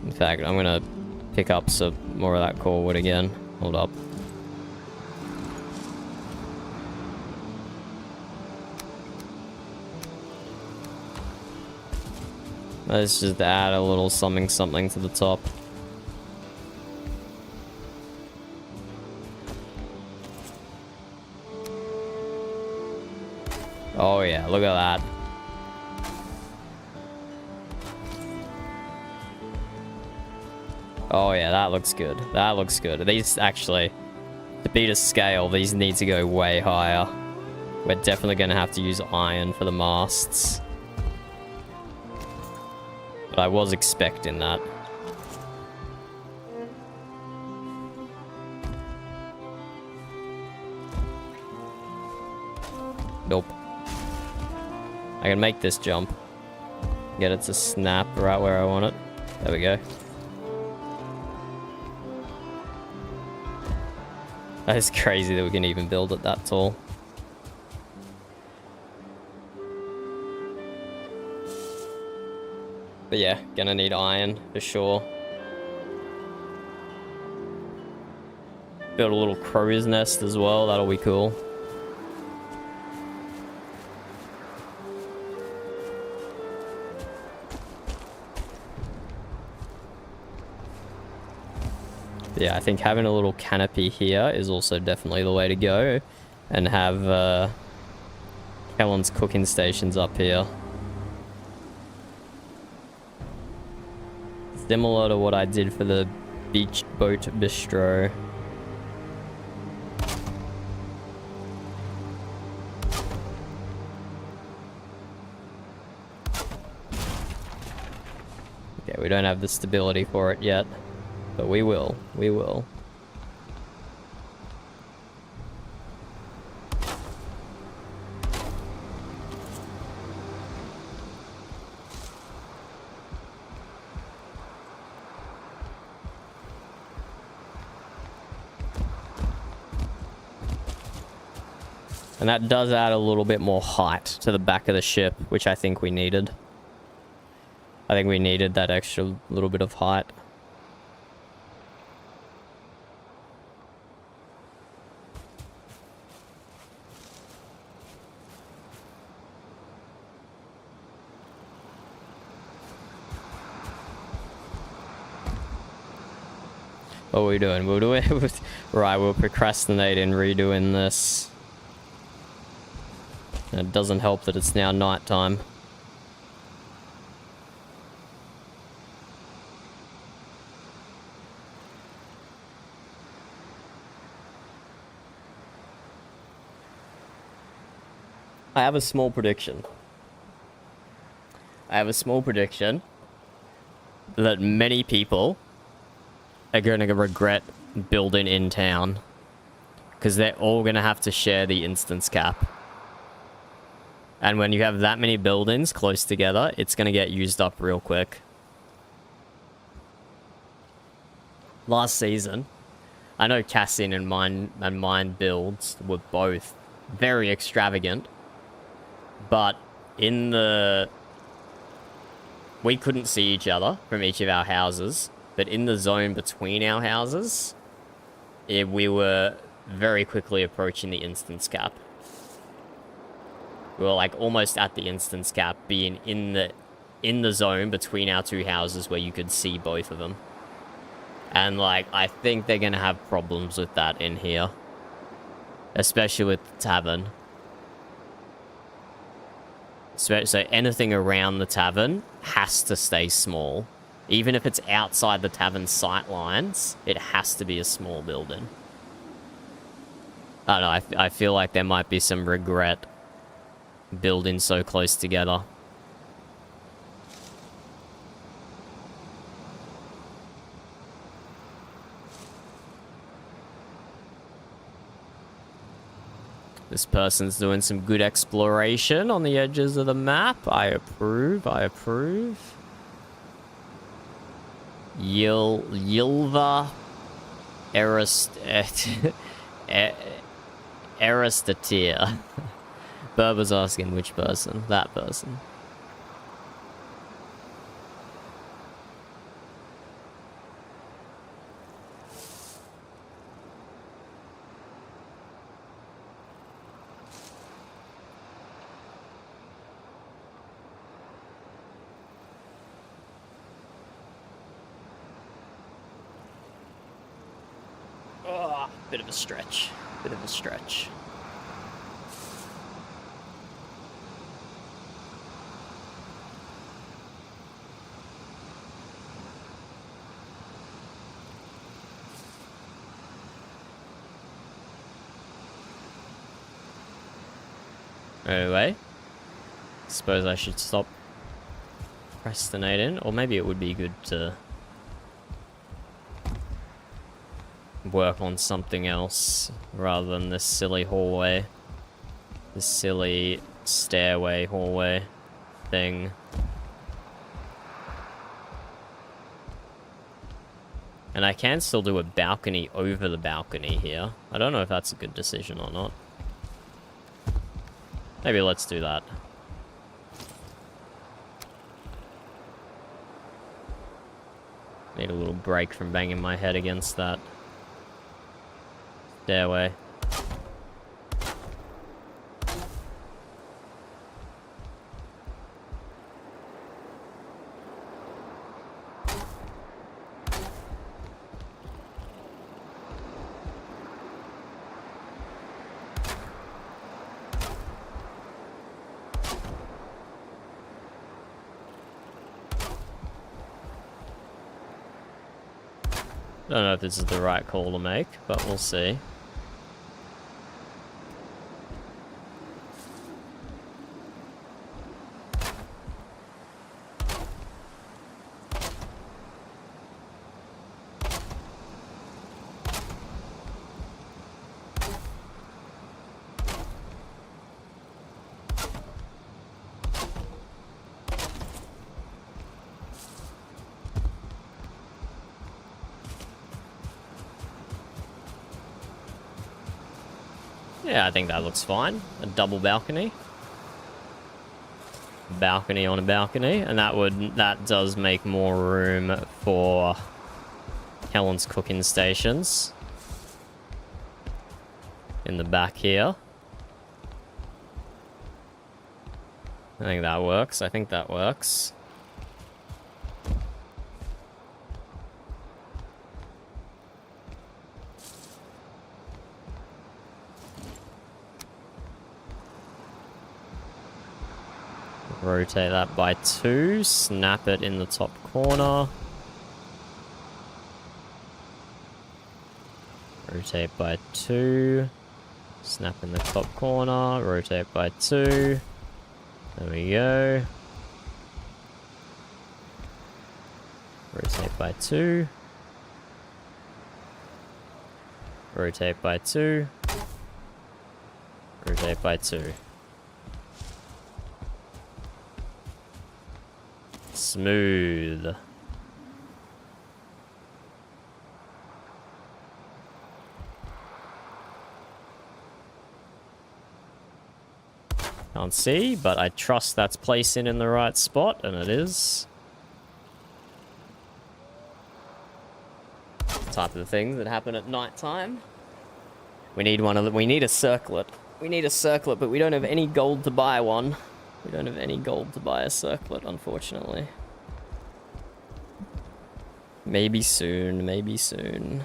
In fact, I'm gonna pick up some more of that core wood again. Hold up. Let's just add a little something to the top. Oh yeah, look at that. Oh yeah, that looks good. That looks good. These actually, to beat a scale, these need to go way higher. We're definitely going to have to use iron for the masts. But I was expecting that. Nope. I can make this jump. Get it to snap right where I want it. There we go. That is crazy that we can even build it that tall. But yeah, gonna need iron for sure. Build a little crow's nest as well, that'll be cool. Yeah, I think having a little canopy here is also definitely the way to go. And have Kellen's cooking stations up here. Similar to what I did for the beach boat bistro. Okay, we don't have the stability for it yet. But we will. We will. And that does add a little bit more height to the back of the ship, which I think we needed. I think we needed that extra little bit of height. What are we doing? We'll do it. Right, we'll procrastinate in redoing this. It doesn't help that it's now nighttime. I have a small prediction. That many people are going to regret building in town. Because they're all going to have to share the instance cap. And when you have that many buildings close together, it's going to get used up real quick. Last season, I know Cassin and mine builds were both very extravagant. But in the... We couldn't see each other from each of our houses. But in the zone between our houses, we were very quickly approaching the instance cap. We were like almost at the instance cap, being in the zone between our two houses where you could see both of them. And like, I think they're gonna have problems with that in here. Especially with the tavern. So anything around the tavern has to stay small. Even if it's outside the tavern sight lines, it has to be a small building. I don't know, I feel like there might be some regret building so close together. This person's doing some good exploration on the edges of the map. I approve, I approve. Yilva Aristatir. Burb was asking which person. That person. Oh, bit of a stretch. Bit of a stretch. Anyway, suppose I should stop procrastinating, or maybe it would be good to work on something else rather than this silly hallway, this silly stairway hallway thing. And I can still do a balcony over the balcony here. I don't know if that's a good decision or not. Maybe let's do that. Need a little break from banging my head against that stairway. Don't know if this is the right call to make, but we'll see. Yeah, I think that looks fine. A double balcony. Balcony on a balcony, and that does make more room for Helen's cooking stations in the back here. I think that works. I think that works. Rotate that by 2. Snap it in the top corner. Rotate by 2. Snap in the top corner. Rotate by 2. There we go. Rotate by 2. Rotate by 2. Rotate by 2. Smooth. Can't see, but I trust that's placing in the right spot, and it is. Type of things that happen at night time. We need one of them. We need a circlet. We need a circlet, but we don't have any gold to buy one. We don't have any gold to buy a circlet, unfortunately. Maybe soon, maybe soon.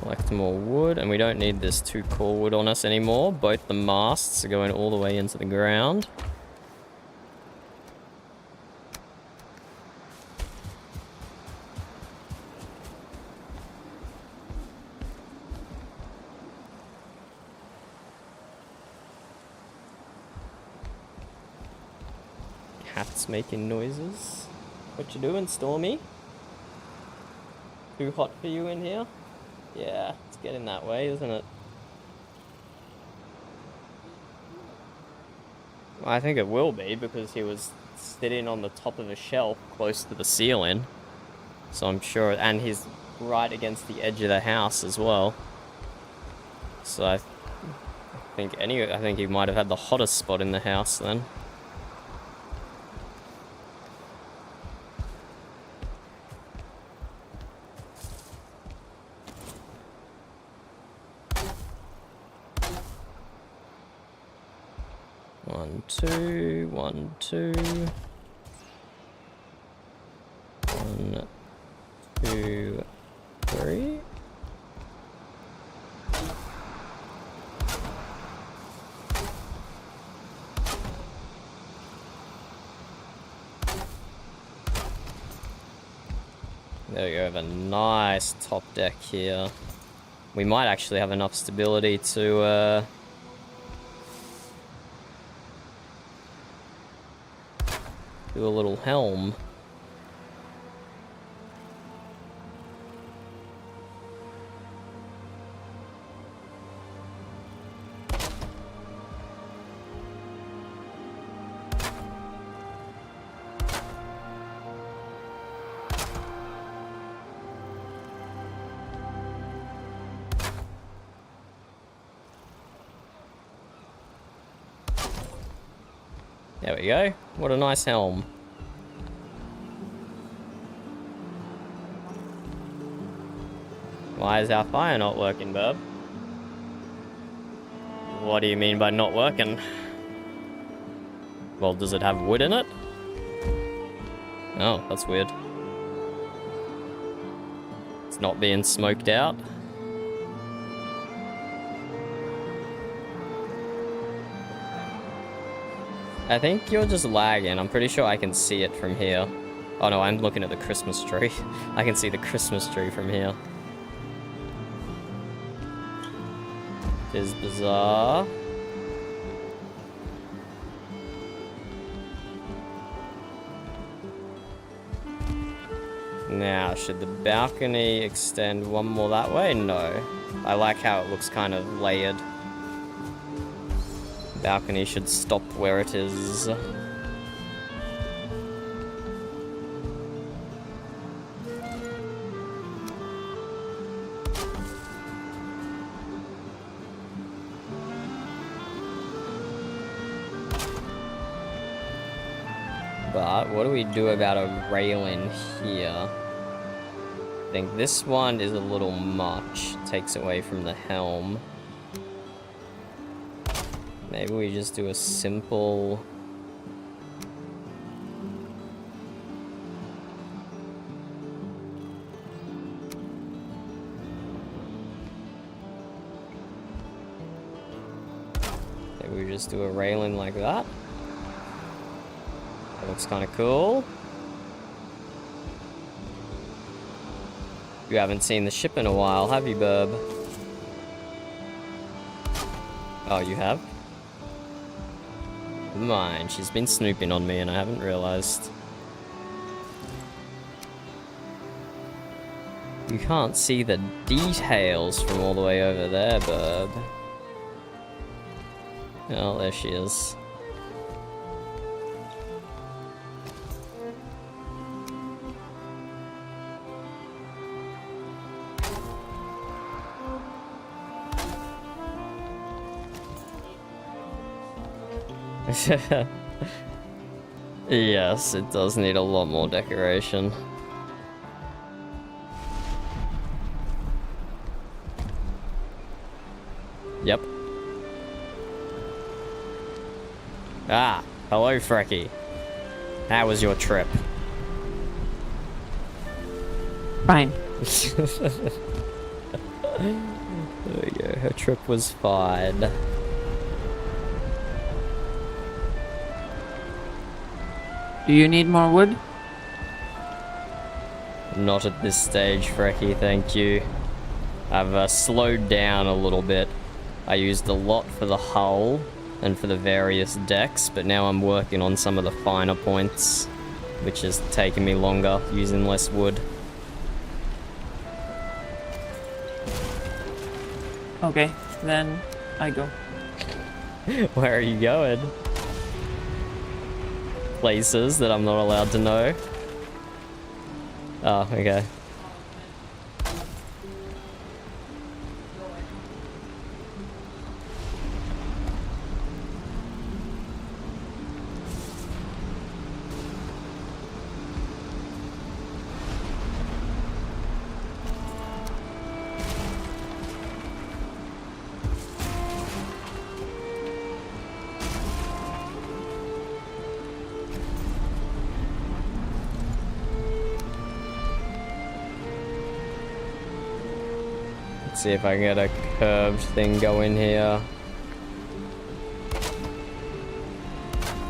Collect more wood, and we don't need this 2 core wood on us anymore. Both the masts are going all the way into the ground. Cat's making noises. What you doing, Stormy? Too hot for you in here? Yeah, it's getting that way, isn't it? Well, I think it will be, because he was sitting on the top of a shelf close to the ceiling. So I'm sure, and he's right against the edge of the house as well. So I think he might have had the hottest spot in the house then. One, two, 1, 2. 1, 2, 3. There we go, have a nice top deck here. We might actually have enough stability to do a little helm. There we go. What a nice helm. Why is our fire not working, bub? What do you mean by not working? Well, does it have wood in it? Oh, that's weird. It's not being smoked out. I think you're just lagging. I'm pretty sure I can see it from here. Oh no, I'm looking at the Christmas tree. I can see the Christmas tree from here. It is bizarre. Now, should the balcony extend one more that way? No. I like how it looks kind of layered. Balcony should stop where it is. But what do we do about a railing here? I think this one is a little much. It takes away from the helm. Maybe we just do a simple we just do a railing like that. That looks kind of cool. You haven't seen the ship in a while, have you, Burb? Oh, you have? Never mind, she's been snooping on me and I haven't realized. You can't see the details from all the way over there, Burb. Oh, there she is. Yes, it does need a lot more decoration. Yep. Ah, hello, Frecky. How was your trip? Fine. There we go, her trip was fine. Do you need more wood? Not at this stage, Frecky, thank you. I've slowed down a little bit. I used a lot for the hull and for the various decks, but now I'm working on some of the finer points, which is taking me longer, using less wood. Okay, then I go. Where are you going? Places that I'm not allowed to know. Oh, okay. See if I can get a curved thing going here.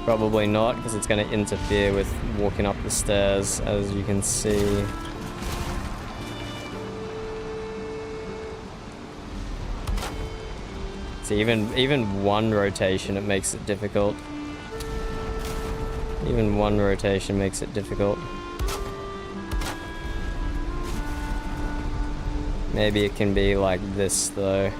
Probably not, because it's going to interfere with walking up the stairs, as you can see. See, even one rotation, it makes it difficult. Even one rotation makes it difficult. Maybe it can be like this, though.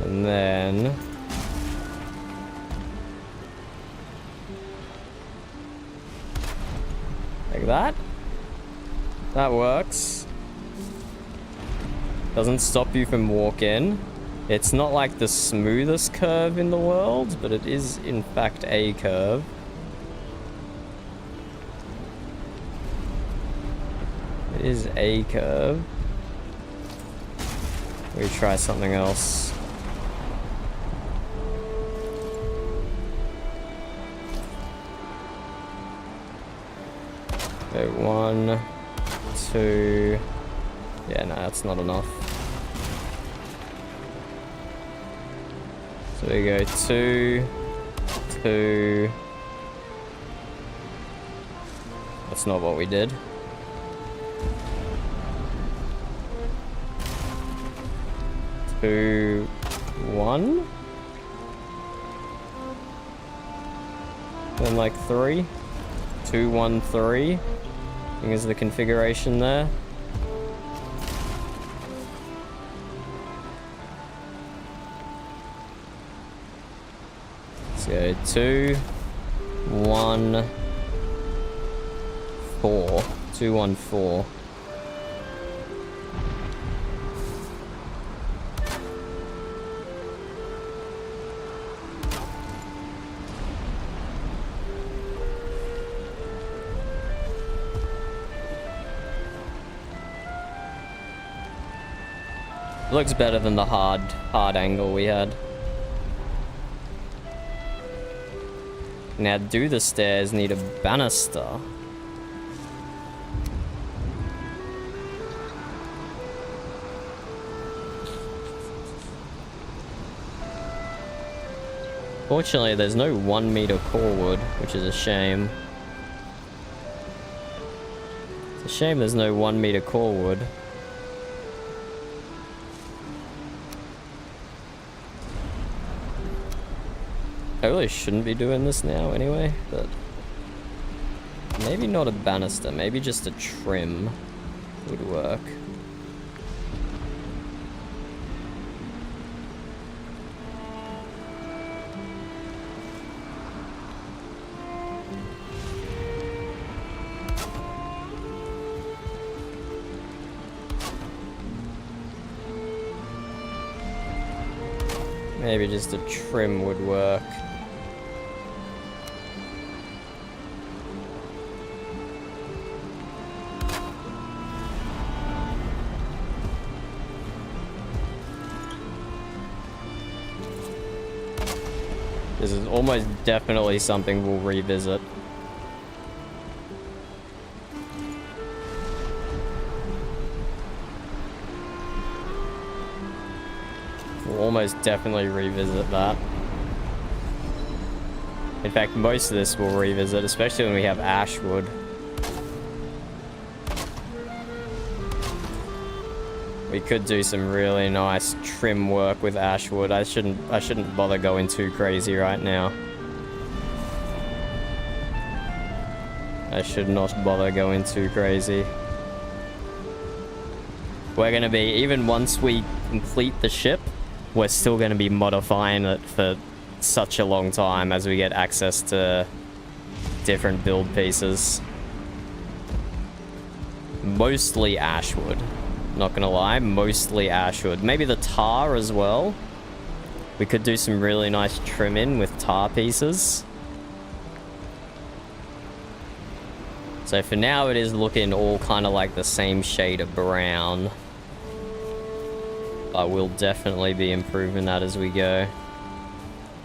And then... like that. That works. Doesn't stop you from walking. It's not like the smoothest curve in the world, but it is in fact a curve. It is a curve. We try something else. Okay, 1, 2. Yeah, no, that's not enough. So we go 2, 2. That's not what we did. 2, 1. Then like 3. 2, 1, 3. I think is the configuration there. Let's go 2, 1, 4. 2, 1, 4. Looks better than the hard angle we had. Now, do the stairs need a banister? Fortunately, there's no 1 meter core wood, which is a shame. It's a shame there's no 1 meter core wood. I really shouldn't be doing this now anyway, but maybe not a banister, maybe just a trim would work. Maybe just a trim would work. This is almost definitely something we'll revisit. We'll almost definitely revisit that. In fact, most of this we'll revisit, especially when we have ash wood. We could do some really nice trim work with ash wood. I shouldn't bother going too crazy right now. I should not bother going too crazy. We're gonna be, even once we complete the ship, we're still gonna be modifying it for such a long time as we get access to different build pieces. Mostly ash wood. Not gonna lie, mostly ash wood. Maybe the tar as well. We could do some really nice trim in with tar pieces. So for now it is looking all kind of like the same shade of brown. But we'll definitely be improving that as we go.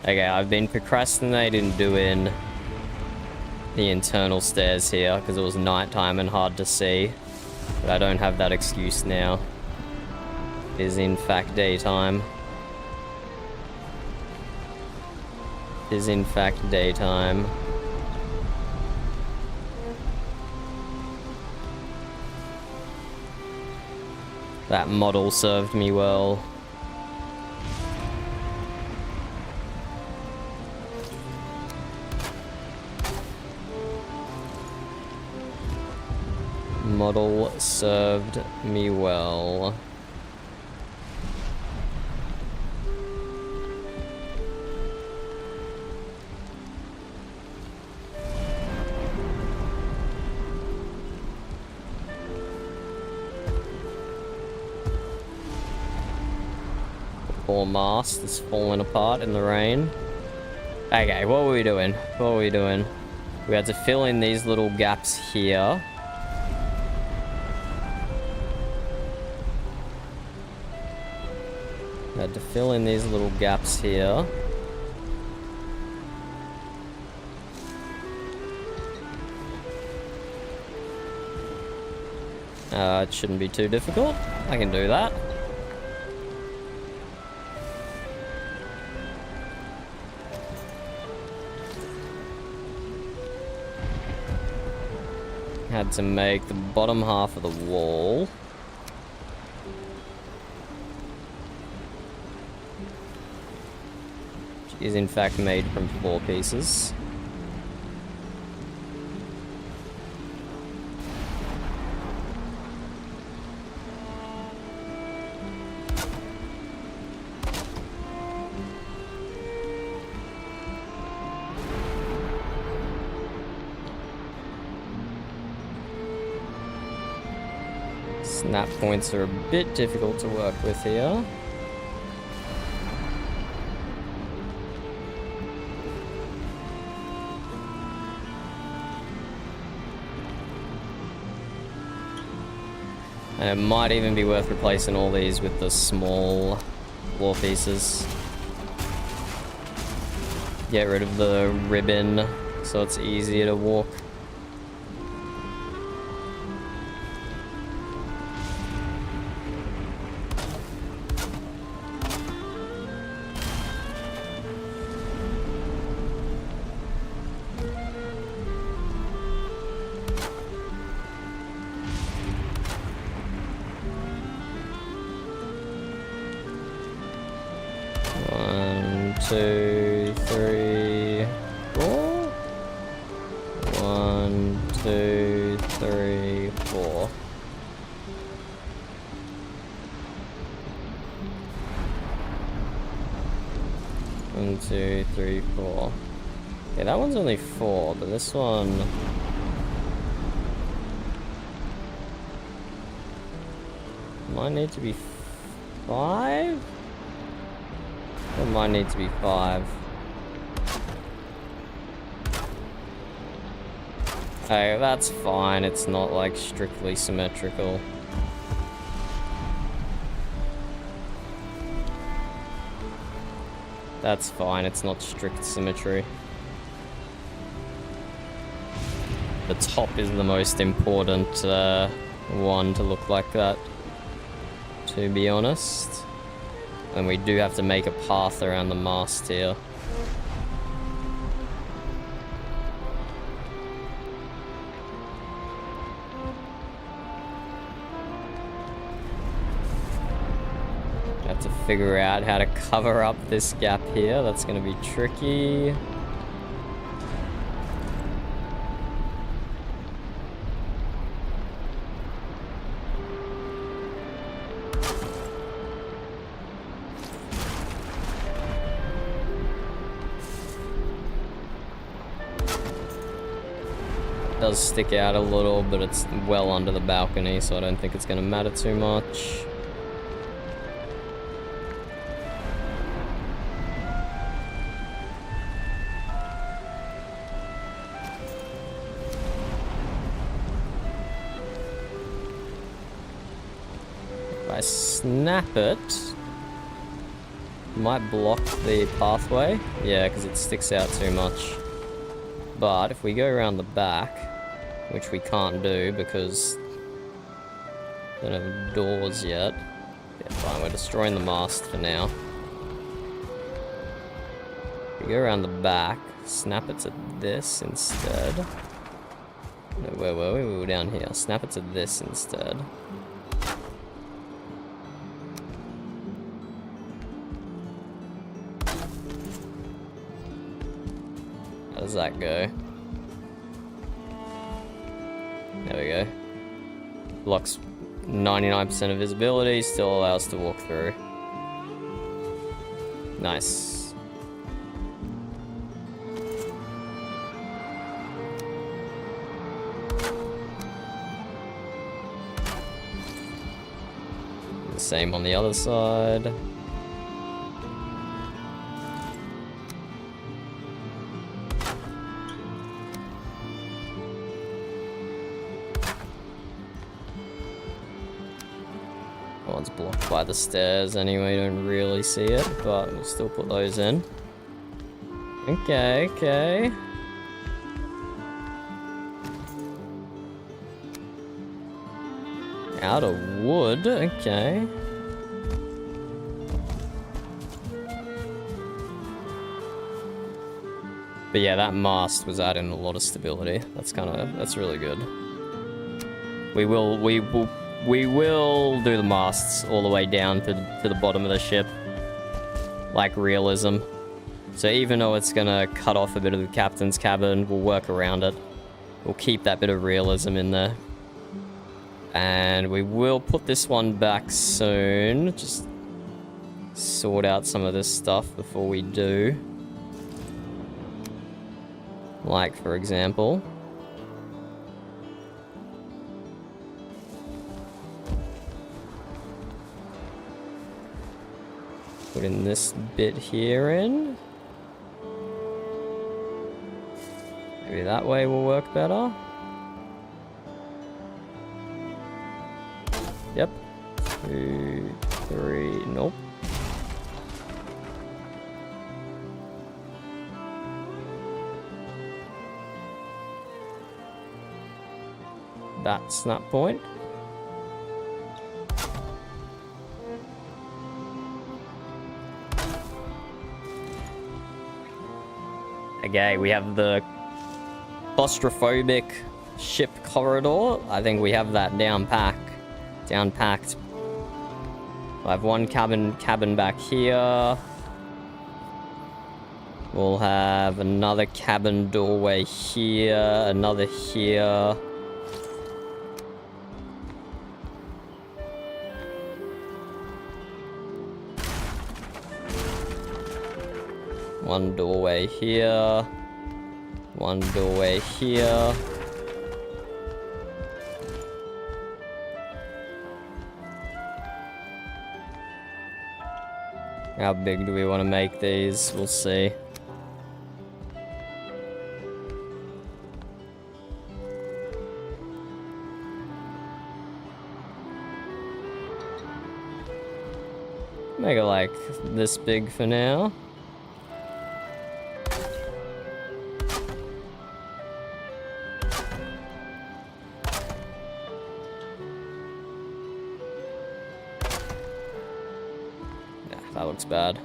Okay, I've been procrastinating doing the internal stairs here because it was nighttime and hard to see. But I don't have that excuse now. It is in fact daytime. It is in fact daytime. That model served me well. Model served me well. Poor mast is falling apart in the rain. Okay, what were we doing? What were we doing? We had to fill in these little gaps here. Had to fill in these little gaps here. It shouldn't be too difficult. I can do that. Had to make the bottom half of the wall. Is in fact made from 4 pieces. Snap points are a bit difficult to work with here. And it might even be worth replacing all these with the small floor pieces. Get rid of the ribbon so it's easier to walk. One, two, three, four. 1, 2, 3, 4. One, two, three, 4. Okay, that one's only 4, but this one might need to be 5. It might need to be 5. Okay, that's fine. It's not like strictly symmetrical. That's fine. It's not strict symmetry. The top is the most important one to look like that, to be honest. And we do have to make a path around the mast here. Have to figure out how to cover up this gap here. That's going to be tricky. Does stick out a little, but it's well under the balcony, so I don't think it's going to matter too much. If I snap it, might block the pathway. Yeah, because it sticks out too much. But if we go around the back, which we can't do because we don't have doors yet. Yeah, fine, we're destroying the mast for now. If we go around the back, snap it to this instead. No, where were we? We were down here. Snap it to this instead. How does that go? There we go. Blocks 99% of visibility, still allows us to walk through. Nice. The same on the other side. One's blocked by the stairs anyway, you don't really see it, but we'll still put those in. Okay, okay. Out of wood, okay. But yeah, that mast was adding a lot of stability. That's really good. We will do the masts all the way down to the bottom of the ship. Like realism. So even though it's gonna cut off a bit of the captain's cabin, we'll work around it. We'll keep that bit of realism in there. And we will put this one back soon. Just sort out some of this stuff before we do. Like, for example, putting this bit here in. Maybe that way will work better. Yep. 2, 3, nope. That's that point. Okay, we have the claustrophobic ship corridor. I think we have that down packed. I have one cabin back here. We'll have another cabin doorway here, another here. One doorway here. One doorway here. How big do we want to make these? We'll see. Make it like this big for now. That looks bad.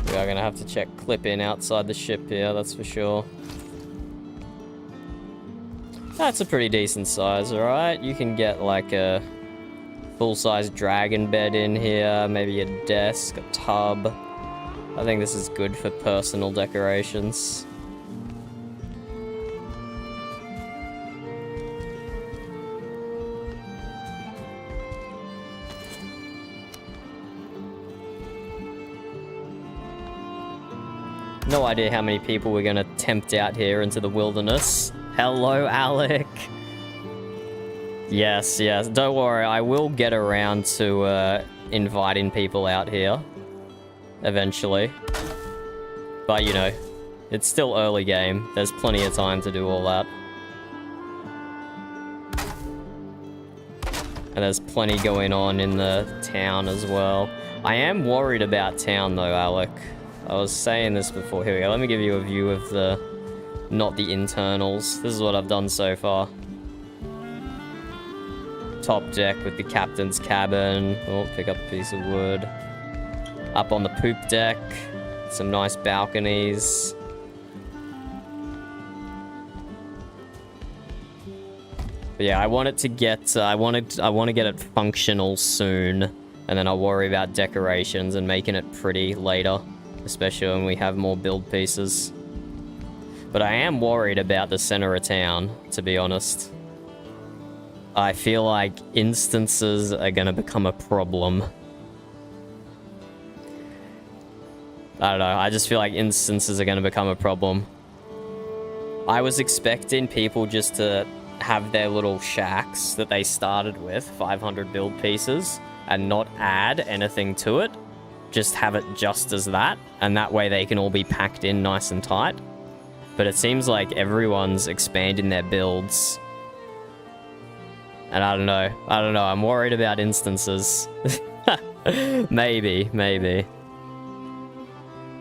We are gonna have to check clip in outside the ship here, that's for sure. That's a pretty decent size, alright? You can get like a full-size dragon bed in here, maybe a desk, a tub. I think this is good for personal decorations. No idea how many people we're gonna tempt out here into the wilderness. Hello, Alec. Yes, yes. Don't worry, I will get around to inviting people out here eventually. But you know, it's still early game. There's plenty of time to do all that. And there's plenty going on in the town as well. I am worried about town though, Alec. I was saying this before. Here we go. Let me give you a view of the... not the internals. This is what I've done so far. Top deck with the captain's cabin. Oh, pick up a piece of wood. Up on the poop deck. Some nice balconies. But yeah, I want it to get... I want to get it functional soon. And then I'll worry about decorations and making it pretty later. Especially when we have more build pieces. But I am worried about the center of town, to be honest. I feel like instances are gonna become a problem. I don't know, I just feel like instances are gonna become a problem. I was expecting people just to have their little shacks that they started with, 500 build pieces, and not add anything to it. Just have it just as that, and that way they can all be packed in nice and tight. But it seems like everyone's expanding their builds. And I don't know, I'm worried about instances. Maybe.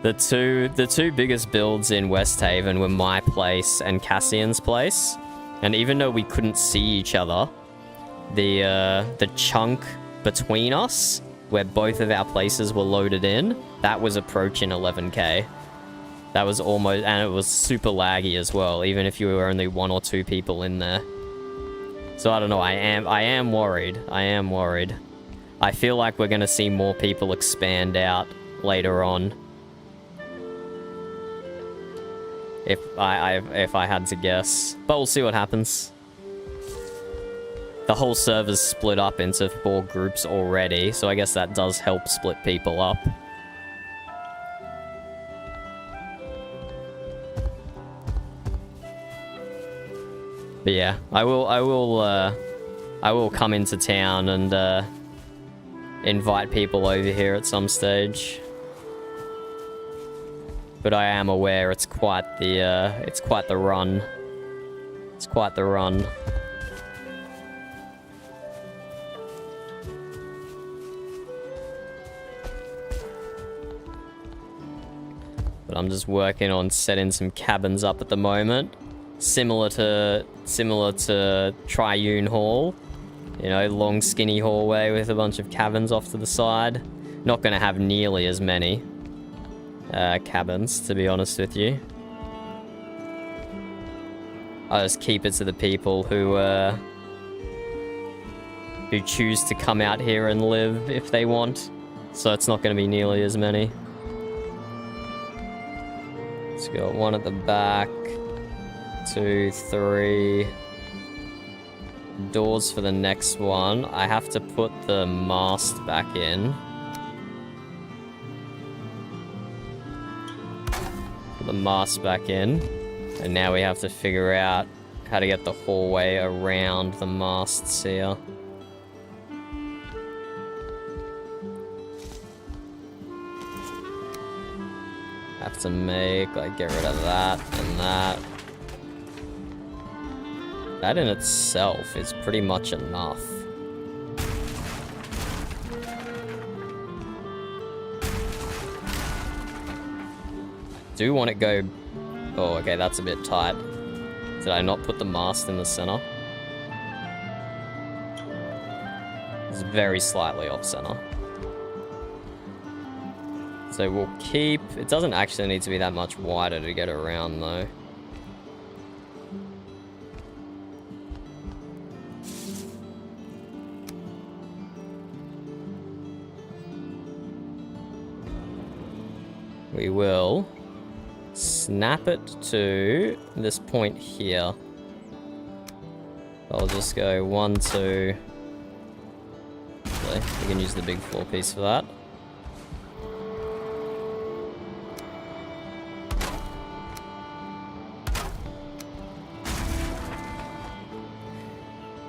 The two biggest builds in West Haven were my place and Cassian's place. And even though we couldn't see each other, the chunk between us, where both of our places were loaded in, that was approaching 11k. That was almost, and it was super laggy as well, even if you were only 1 or 2 people in there. So I don't know, I am worried. I feel like we're gonna see more people expand out later on. If I had to guess. But we'll see what happens. The whole server's split up into 4 groups already, so I guess that does help split people up. But yeah, I will come into town and invite people over here at some stage. But I am aware it's quite the run. It's quite the run. But I'm just working on setting some cabins up at the moment. Similar to Triune Hall. You know, long skinny hallway with a bunch of cabins off to the side. Not gonna have nearly as many cabins, to be honest with you. I'll just keep it to the people who choose to come out here and live if they want. So it's not gonna be nearly as many. Let's go one at the back. 2, 3. Doors for the next one. I have to put the mast back in. Put the mast back in. And now we have to figure out how to get the hallway around the masts here. Have to make, like, get rid of that and that. That in itself is pretty much enough. Do want to go... Oh, okay, that's a bit tight. Did I not put the mast in the center? It's very slightly off center. So we'll keep... It doesn't actually need to be that much wider to get around, though. We will snap it to this point here. I'll just go 1, 2. Okay, we can use the big floor piece for that.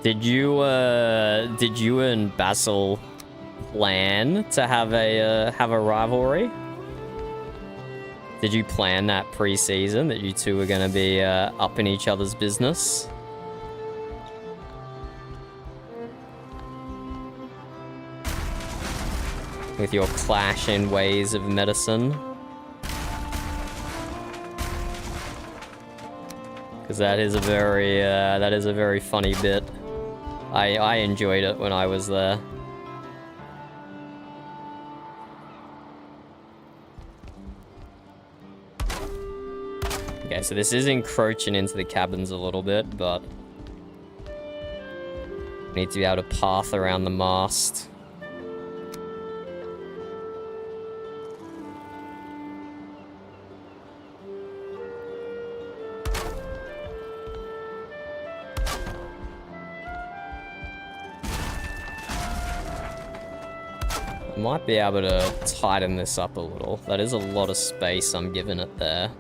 Did you and Basil plan to have a rivalry? Did you plan that pre-season that you two were going to be up in each other's business? With your clash in ways of medicine? Because that is a very funny bit. I enjoyed it when I was there. Okay, so this is encroaching into the cabins a little bit, but we need to be able to path around the mast. I might be able to tighten this up a little. That is a lot of space I'm giving it there.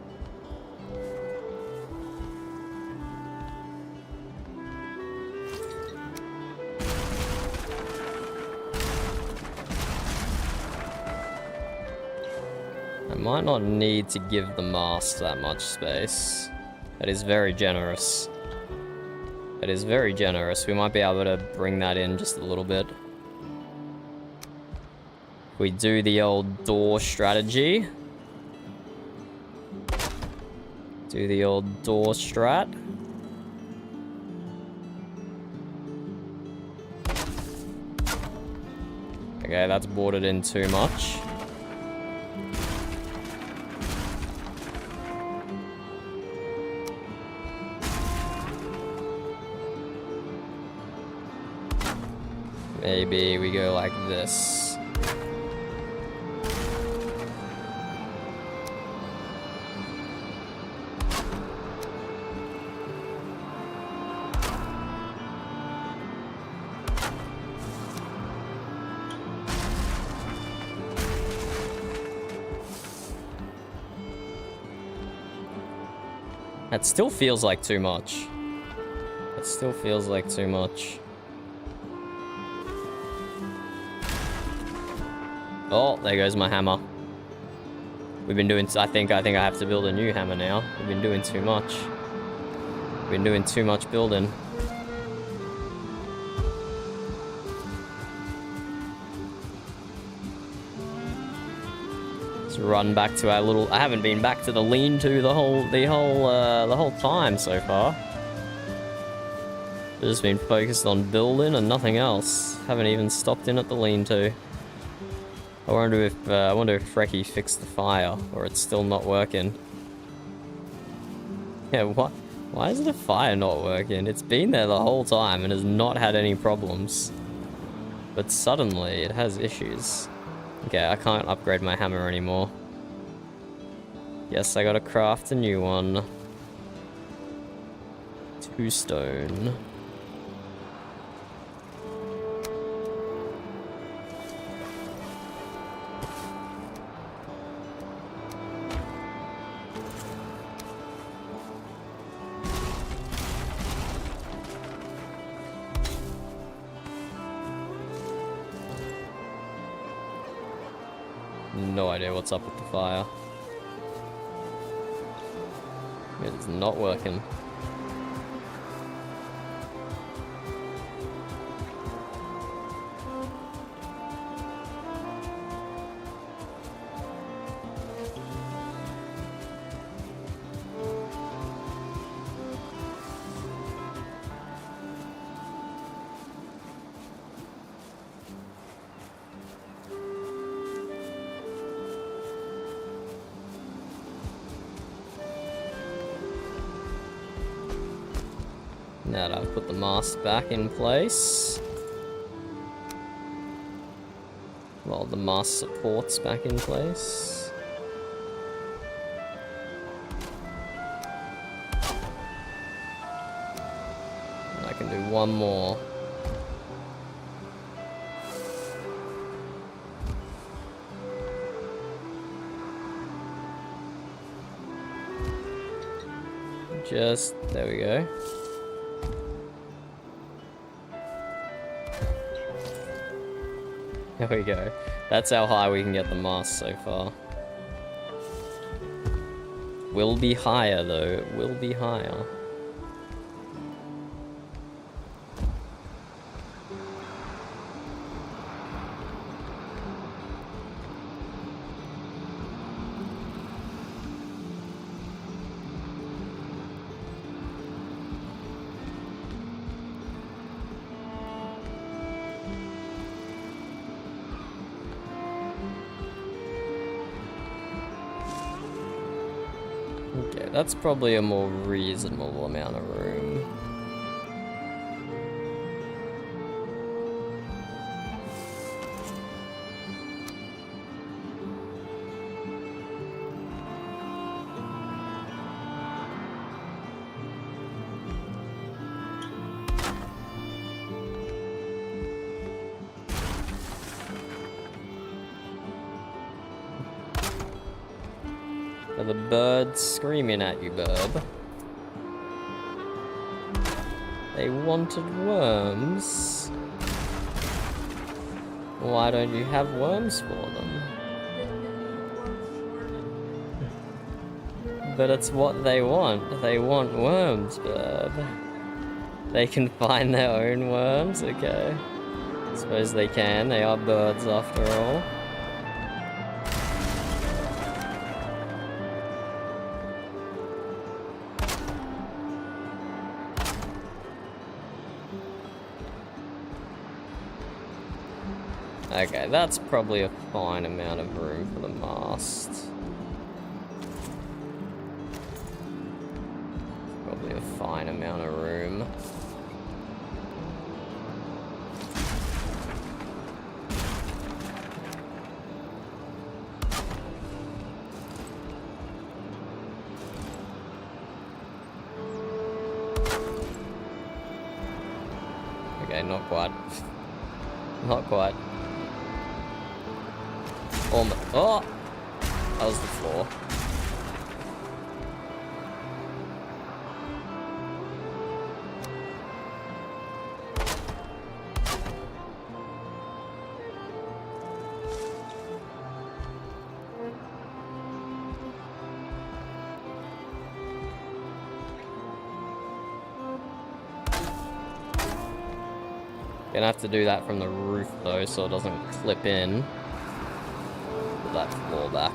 I might not need to give the mast that much space. That is very generous. That is very generous. We might be able to bring that in just a little bit. We do the old door strategy. Do the old door strat. Okay, that's boarded in too much. Maybe we go like this. That still feels like too much. That still feels like too much. Oh, there goes my hammer. We've been doing. I think I have to build a new hammer now. We've been doing too much. We've been doing too much building. Let's run back to our little. I haven't been back to the lean-to the whole time so far. Just been focused on building and nothing else. Haven't even stopped in at the lean-to. I wonder if Frecky fixed the fire, or it's still not working. Yeah, what? Why is the fire not working? It's been there the whole time and has not had any problems. But suddenly it has issues. Okay, I can't upgrade my hammer anymore. Yes, I gotta craft a new one. 2 stone. No idea what's up with the fire. It is not working. Now that I've put the mast back in place. Well, the mast support's back in place. And I can do one more. Just, there we go. There we go. That's how high we can get the mast so far. Will be higher though, it will be higher. Okay, that's probably a more reasonable amount of room. Are the birds screaming at you, Burb? They wanted worms. Why don't you have worms for them? But it's what they want. They want worms, Burb. They can find their own worms? Okay. Suppose they can. They are birds after all. Okay, that's probably a fine amount of room for the mast. Probably a fine amount of room. Okay, not quite. Not quite. Oh! That was the floor. Gonna have to do that from the roof though, so it doesn't clip in. Put that floor back.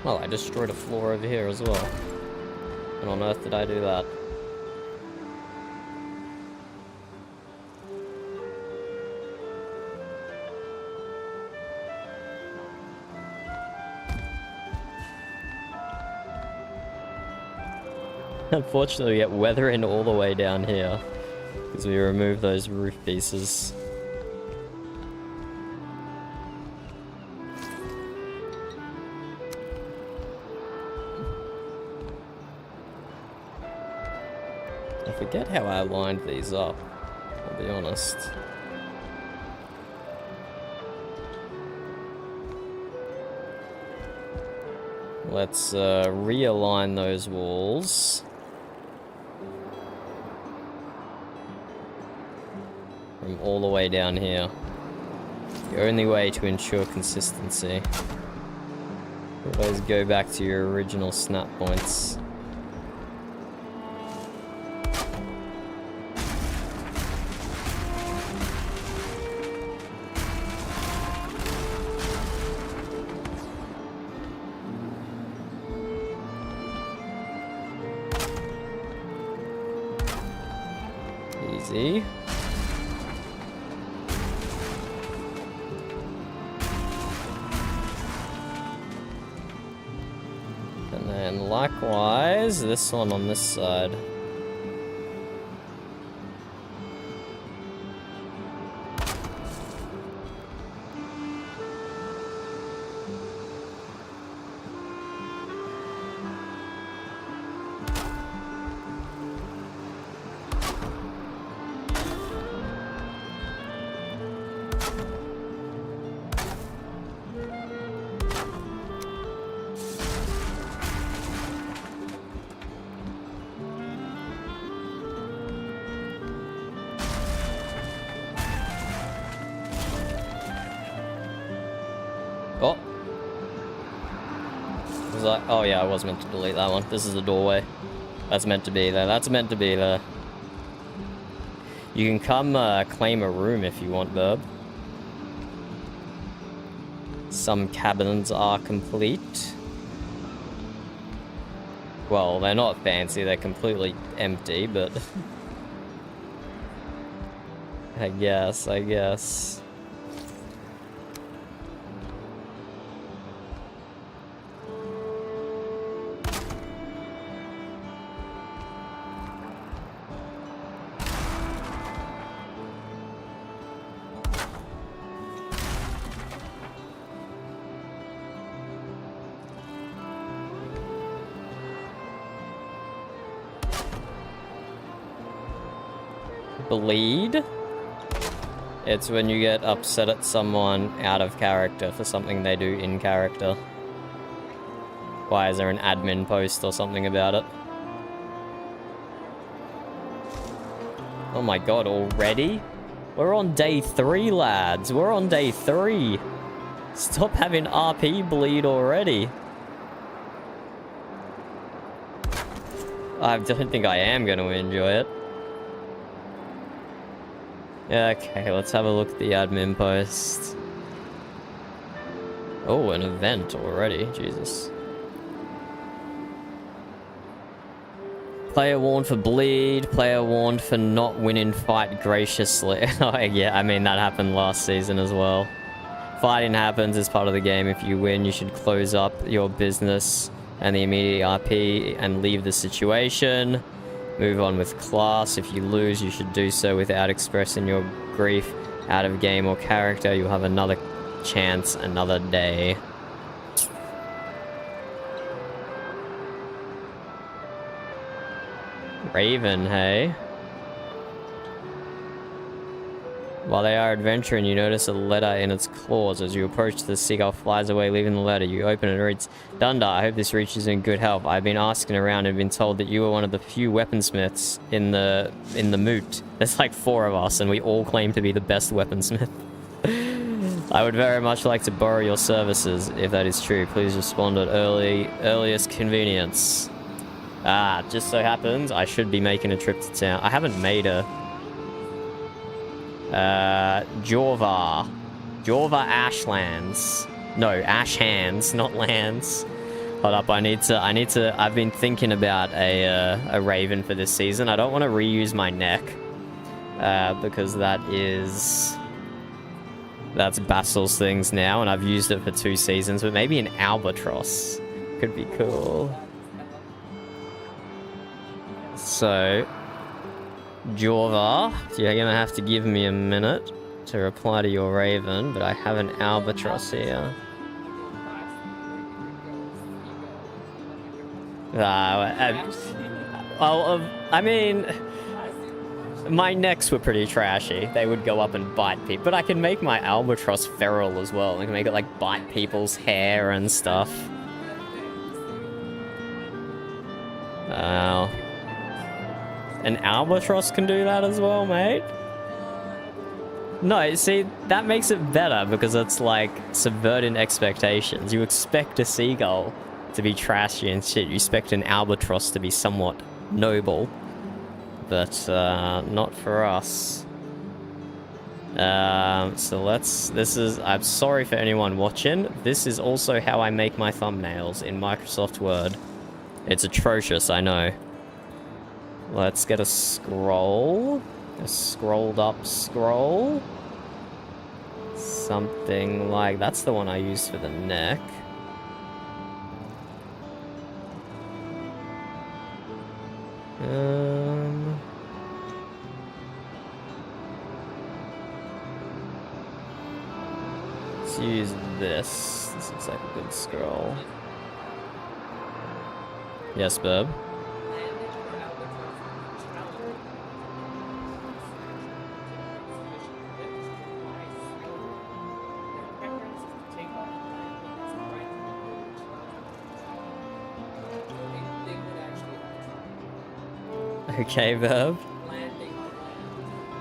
Well, I destroyed a floor over here as well. When on earth did I do that? Unfortunately, we get weather in all the way down here because we remove those roof pieces. I forget how I lined these up, I'll be honest. Let's realign those walls. From all the way down here. The only way to ensure consistency. Always go back to your original snap points. Easy. And then likewise, this one on this side. Oh. Was I? Oh yeah, I was meant to delete that one. This is the doorway. That's meant to be there. That's meant to be there. You can come claim a room if you want, Burb. Some cabins are complete. Well, they're not fancy. They're completely empty, but... I guess. Bleed? It's when you get upset at someone out of character for something they do in character. Why, is there an admin post or something about it? Oh my god, already? We're on day 3, lads. We're on day 3. Stop having RP bleed already. I don't think I am going to enjoy it. Yeah, okay, let's have a look at the admin post. Oh, an event already, Jesus. Player warned for bleed, player warned for not winning fight graciously. Oh yeah, I mean that happened last season as well. Fighting happens as part of the game. If you win, you should close up your business and the immediate RP and leave the situation. Move on with class. If you lose, you should do so without expressing your grief out of game or character. You'll have another chance another day. Raven, hey? While they are adventuring, you notice a letter in its claws. As you approach, the seagull flies away, leaving the letter. You open it and it reads, Dunda, I hope this reaches you in good health. I've been asking around and been told that you are one of the few weaponsmiths in the Mjut. There's like 4 of us, and we all claim to be the best weaponsmith. I would very much like to borrow your services. If that is true, please respond at earliest convenience. Just so happens I should be making a trip to town. I haven't made a... Jorva Ashlands. No, Ash Hands, not lands. Hold up, I've been thinking about a raven for this season. I don't want to reuse my neck. Because that's Basil's things now, and I've used it for 2 seasons, but maybe an albatross could be cool. So, Jorva, you're gonna have to give me a minute to reply to your raven, but I have an albatross here. I mean, my necks were pretty trashy. They would go up and bite people, but I can make my albatross feral as well. I can make it like bite people's hair and stuff. Wow. An albatross can do that as well, mate? No, see, that makes it better because it's like subverting expectations. You expect a seagull to be trashy and shit. You expect an albatross to be somewhat noble. But, not for us. I'm sorry for anyone watching. This is also how I make my thumbnails in Microsoft Word. It's atrocious, I know. Let's get a scroll. A scrolled up scroll. Something like... That's the one I used for the neck. Let's use this. This looks like a good scroll. Yes, Bub. Okay, Verb.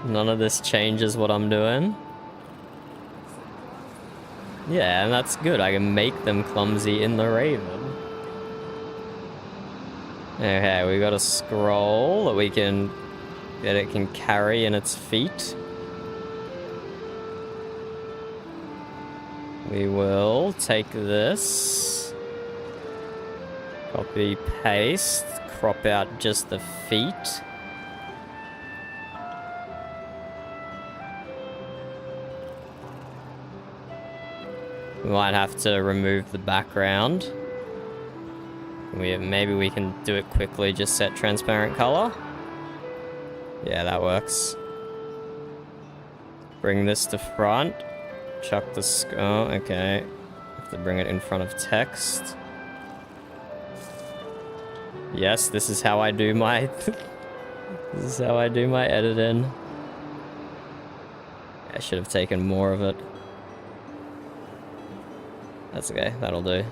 None of this changes what I'm doing. Yeah, and that's good. I can make them clumsy in the Raven. Okay, we got a scroll that it can carry in its feet. We will take this. Copy, paste. Crop out just the feet. We might have to remove the background. Maybe we can do it quickly, just set transparent color. Yeah, that works. Bring this to front. Chuck the oh, okay. Have to bring it in front of text. Yes, this is how I do my... this is how I do my editing. I should have taken more of it. That's okay, that'll do.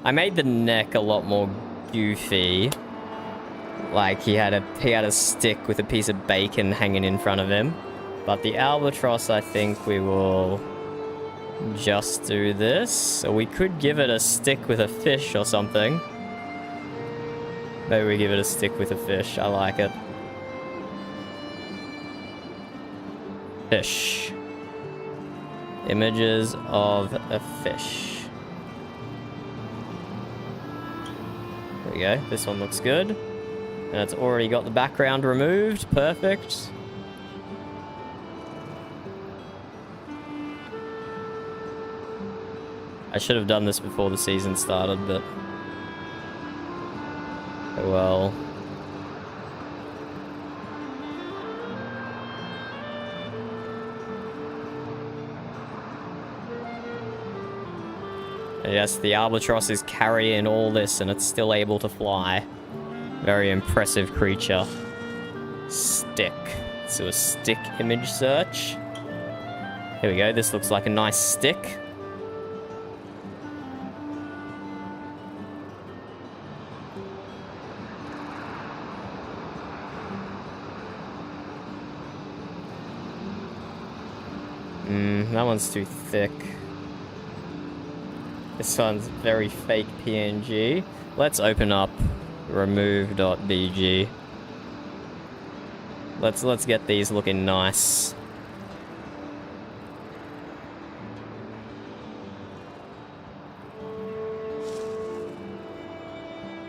I made the neck a lot more goofy. Like he had a stick with a piece of bacon hanging in front of him. But the albatross, I think we will just do this. Or we could give it a stick with a fish or something. Maybe we give it a stick with a fish. I like it. Fish. Images of a fish. There we go. This one looks good. And it's already got the background removed. Perfect. I should have done this before the season started, but... oh well. Yes, the albatross is carrying all this and it's still able to fly. Very impressive creature. Stick. Let's do a stick image search. Here we go. This looks like a nice stick. That one's too thick. This one's very fake PNG. Let's open up remove.bg. Let's get these looking nice.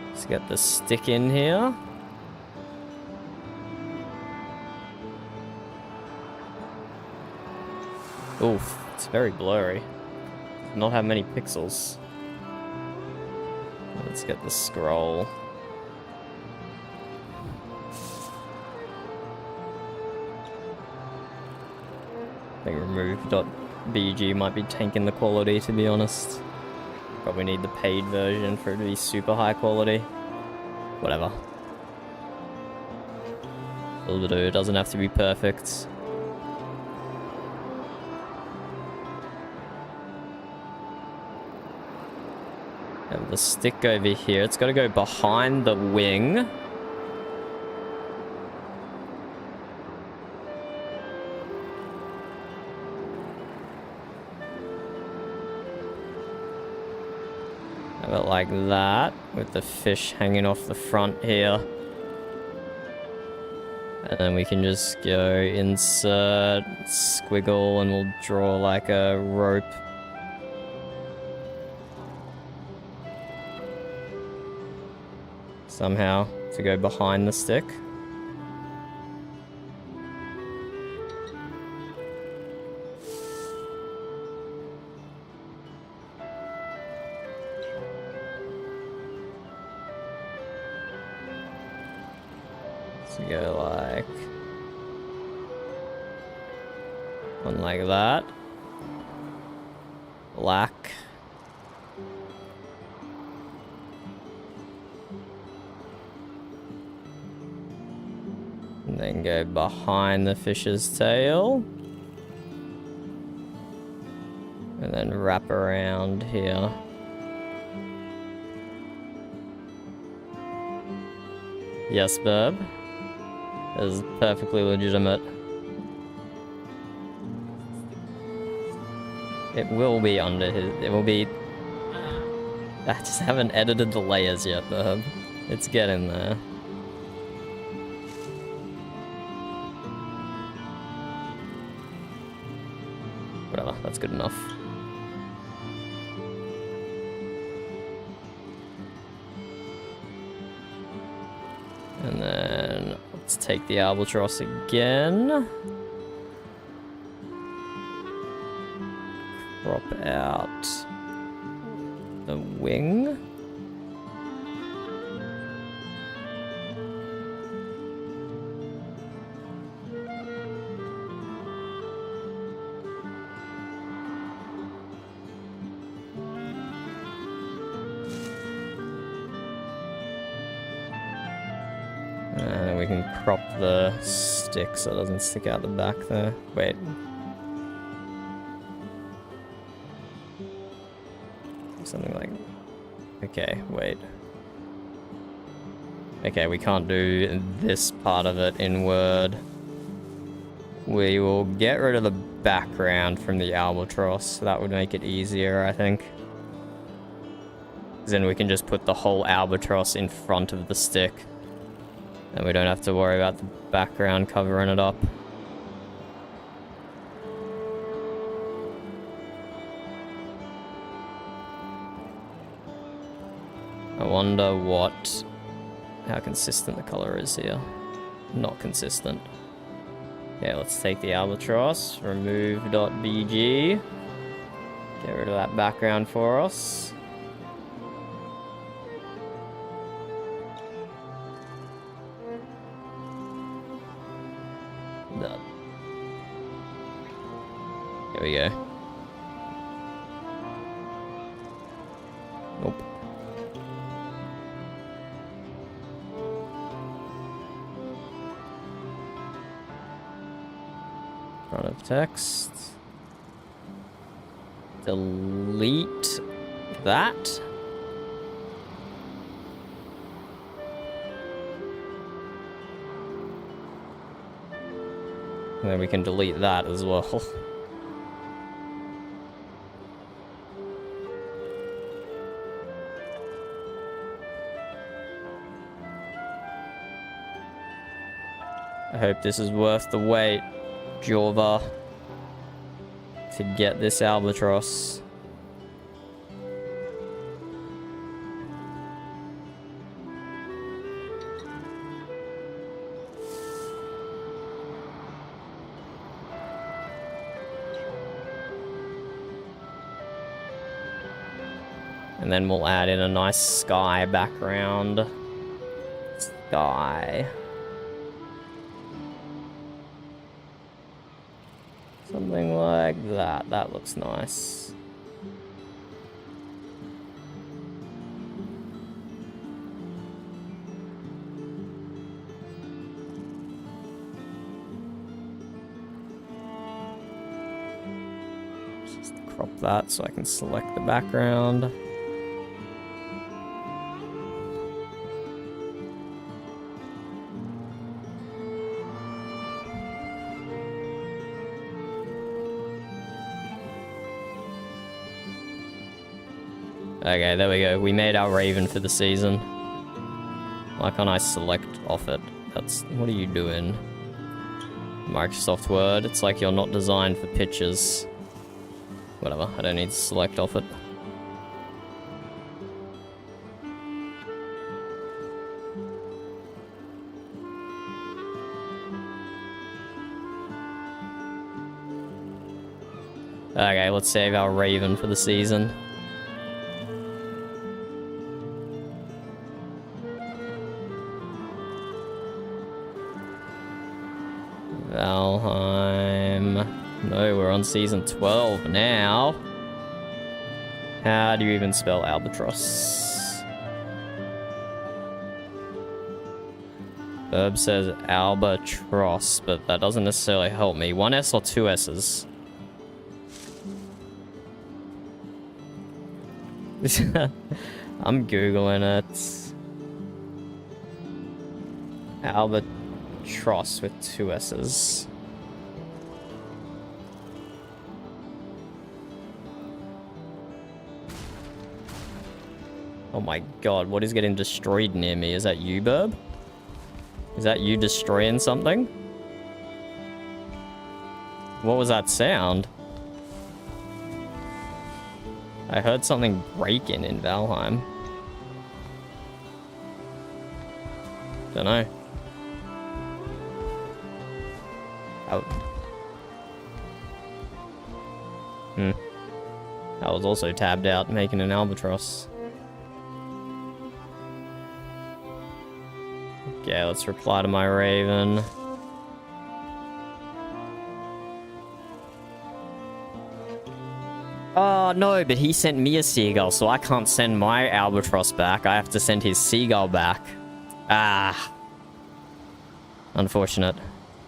Let's get the stick in here. Oof, it's very blurry. Not have many pixels. Let's get the scroll. I think remove.bg might be tanking the quality, to be honest. Probably need the paid version for it to be super high quality. Whatever. It'll do, it doesn't have to be perfect. Have the stick over here. It's got to go behind the wing. Have it like that, with the fish hanging off the front here. And then we can just go insert, squiggle, and we'll draw like a rope. Somehow to go behind the stick. So go like one like that. Black. And then go behind the fish's tail. And then wrap around here. Yes, Burb. That is perfectly legitimate. It will be under his... It will be... I just haven't edited the layers yet, Burb. It's getting there. Whatever, that's good enough. And then let's take the albatross again. Crop out the wing. And we can crop the stick so it doesn't stick out the back there. Wait. Something like... Okay, wait. Okay, we can't do this part of it in Word. We will get rid of the background from the albatross. That would make it easier, I think. Then we can just put the whole albatross in front of the stick. And we don't have to worry about the background covering it up. I wonder how consistent the color is here. Not consistent. Okay, let's take the albatross, remove.bg. Get rid of that background for us. Done. Here we go. Front of text. Delete that. And then we can delete that as well. I hope this is worth the wait, Jorva, to get this albatross. And then we'll add in a nice sky background. Sky. Something like that. That looks nice. Just crop that so I can select the background. Okay, there we go. We made our raven for the season. Why can't I select off it? That's... What are you doing? Microsoft Word. It's like you're not designed for pictures. Whatever, I don't need to select off it. Okay, let's save our raven for the season. Valheim. No, we're on season 12 now. How do you even spell albatross? Herb says albatross, but that doesn't necessarily help me. One S or two S's? I'm Googling it. Albatross with two S's. Oh my god, what is getting destroyed near me? Is that you, Burb? Is that you destroying something? What was that sound? I heard something breaking in Valheim. Dunno. Oh. I was also tabbed out making an albatross. Okay, let's reply to my raven. Oh, no, but he sent me a seagull, so I can't send my albatross back. I have to send his seagull back. Ah. Unfortunate.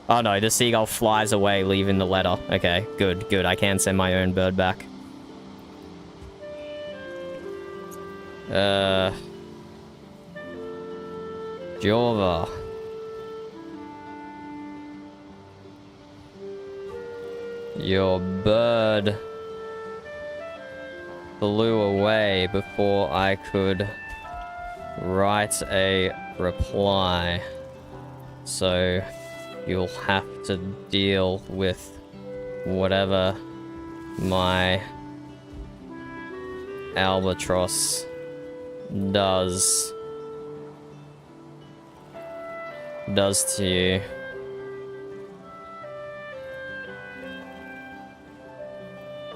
Oh, no, the seagull flies away, leaving the letter. Okay, good, good. I can send my own bird back. Jorva. Your bird flew away before I could write a reply. So you'll have to deal with whatever my albatross does to you.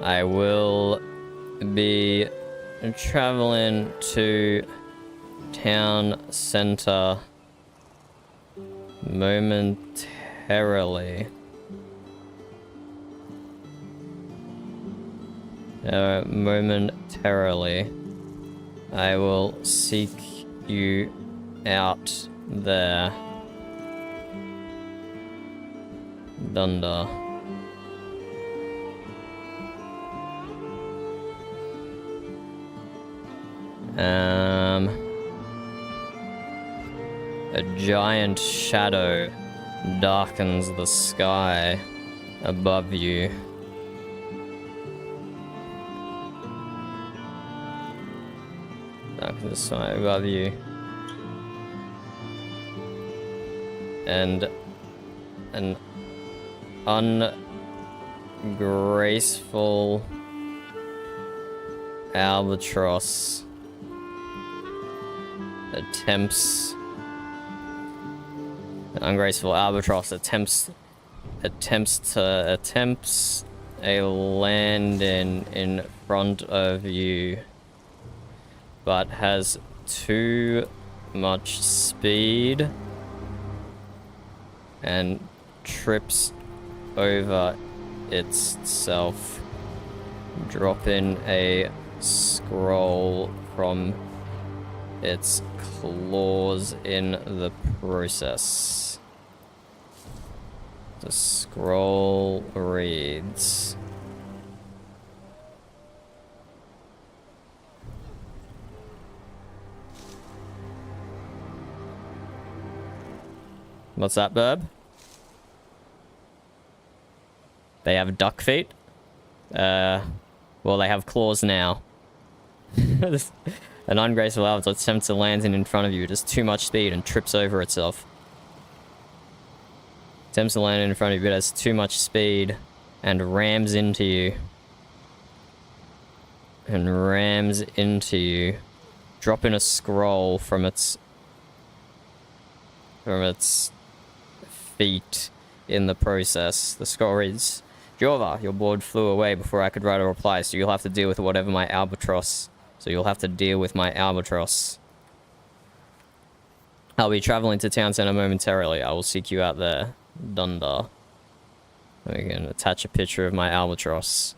I will be traveling to town center momentarily. Momentarily. I will seek you out there. Dunder. A giant shadow darkens the sky above you. Darkens the sky above you. And an ungraceful albatross attempts a landing in front of you, but has too much speed and trips over itself, dropping a scroll from its claws in the process. The scroll reads: What's that, Burb? They have duck feet? Well, they have claws now. An ungraceful albatross attempts to land in front of you. It has too much speed and trips over itself. Attempts to land in front of you, but has too much speed and rams into you. Dropping a scroll from its feet in the process. The scroll reads: Jova, your board flew away before I could write a reply, so you'll have to deal with my albatross. I'll be traveling to town center momentarily. I will seek you out there. Dunda. We can attach a picture of my albatross.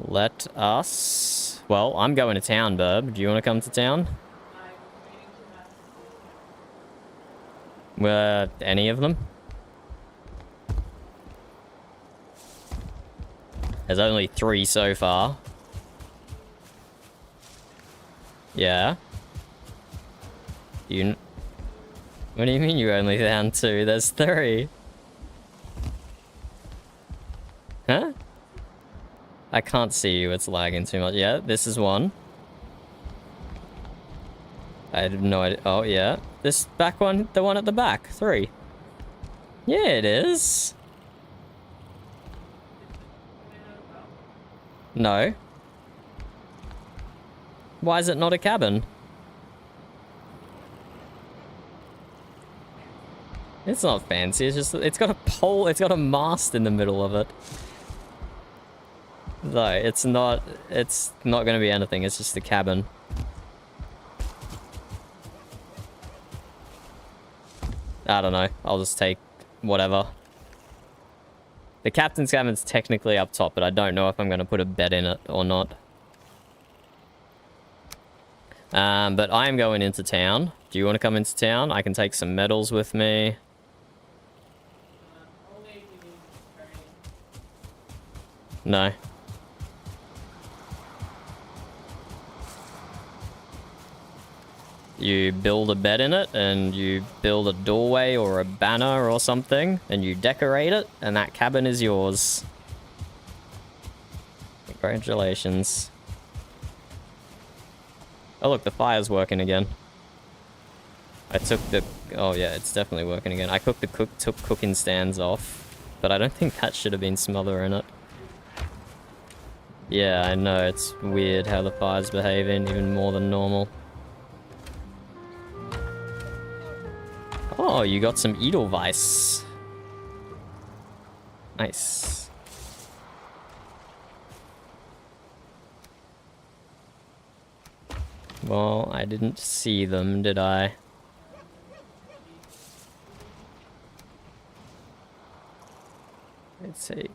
Let us... Well, I'm going to town, Burb. Do you want to come to town? Any of them? There's only 3 so far. Yeah? What do you mean you only found 2? There's 3. Huh? I can't see you, it's lagging too much. Yeah, this is 1. I have no idea. Oh, yeah. This back one, the one at the back. 3. Yeah, it is. No. Why is it not a cabin? It's not fancy, it's just, it's got a pole, it's got a mast in the middle of it. No, it's not gonna be anything, it's just a cabin. I don't know, I'll just take whatever. The captain's cabin's technically up top, but I don't know if I'm gonna put a bed in it or not. But I am going into town. Do you want to come into town? I can take some medals with me. No. You build a bed in it, and you build a doorway or a banner or something, and you decorate it, and that cabin is yours. Congratulations. Oh look, the fire's working again. I took the... Oh yeah, it's definitely working again. I took cooking stands off, but I don't think that should have been smothering it. Yeah, I know, it's weird how the fire's behaving, even more than normal. Oh, you got some Edelweiss. Nice. Well, I didn't see them, did I? Let's take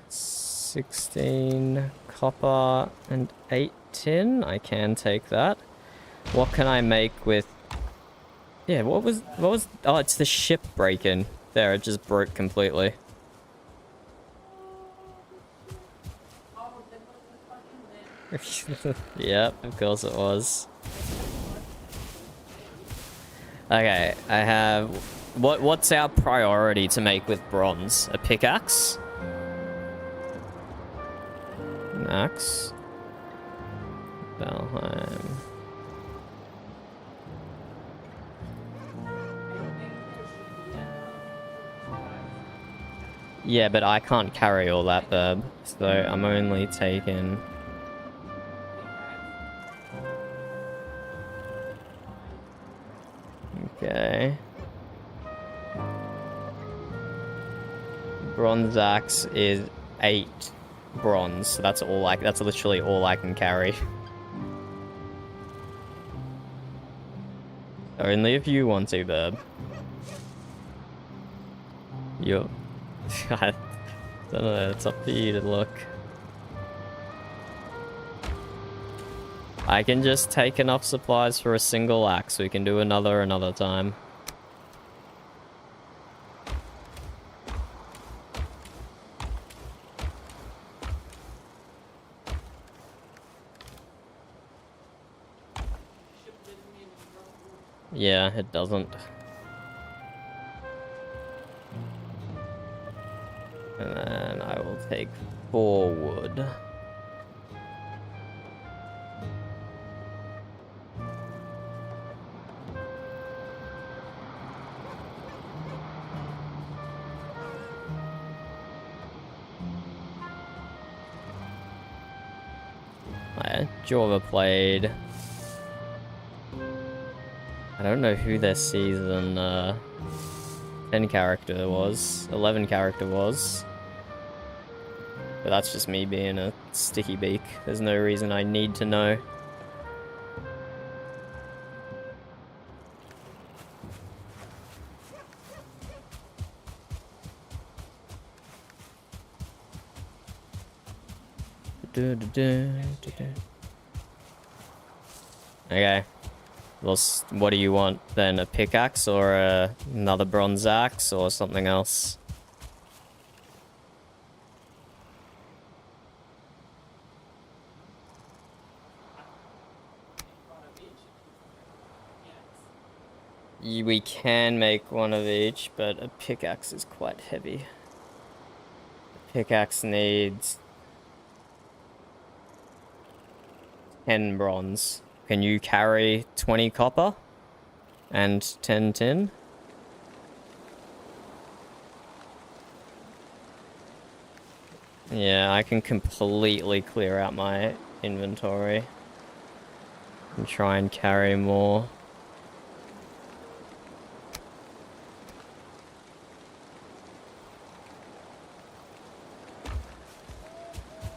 16 copper and 8 tin. I can take that. What can I make with... Yeah, what was... Oh, it's the ship breaking. There, it just broke completely. Yep, of course it was. Okay, I have... What's our priority to make with bronze? A pickaxe? An axe? Valheim. Yeah, but I can't carry all that, Burb. So I'm only taking... Okay. Bronze axe is 8 bronze. So that's all that's literally all I can carry. Only if you want to, Burb. You... I don't know, it's up to you to look. I can just take enough supplies for a single axe. We can do another time. Yeah, it doesn't. And then I will take 4 wood. Jova played. I don't know who their season 10 character was, 11 character was. But that's just me being a sticky beak. There's no reason I need to know. Okay. Well, what do you want then? A pickaxe or another bronze axe or something else? We can make one of each, but a pickaxe is quite heavy. A pickaxe needs 10 bronze. Can you carry 20 copper and 10 tin? Yeah, I can completely clear out my inventory and try and carry more.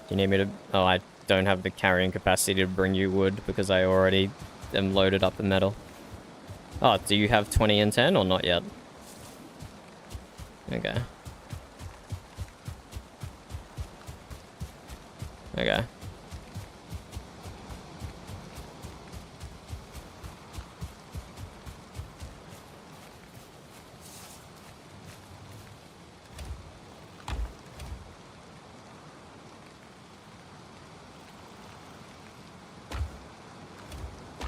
Do you need me to... Oh, I don't have the carrying capacity to bring you wood because I already am loaded up in metal. Oh, do you have 20 and 10 or not yet? Okay. Okay.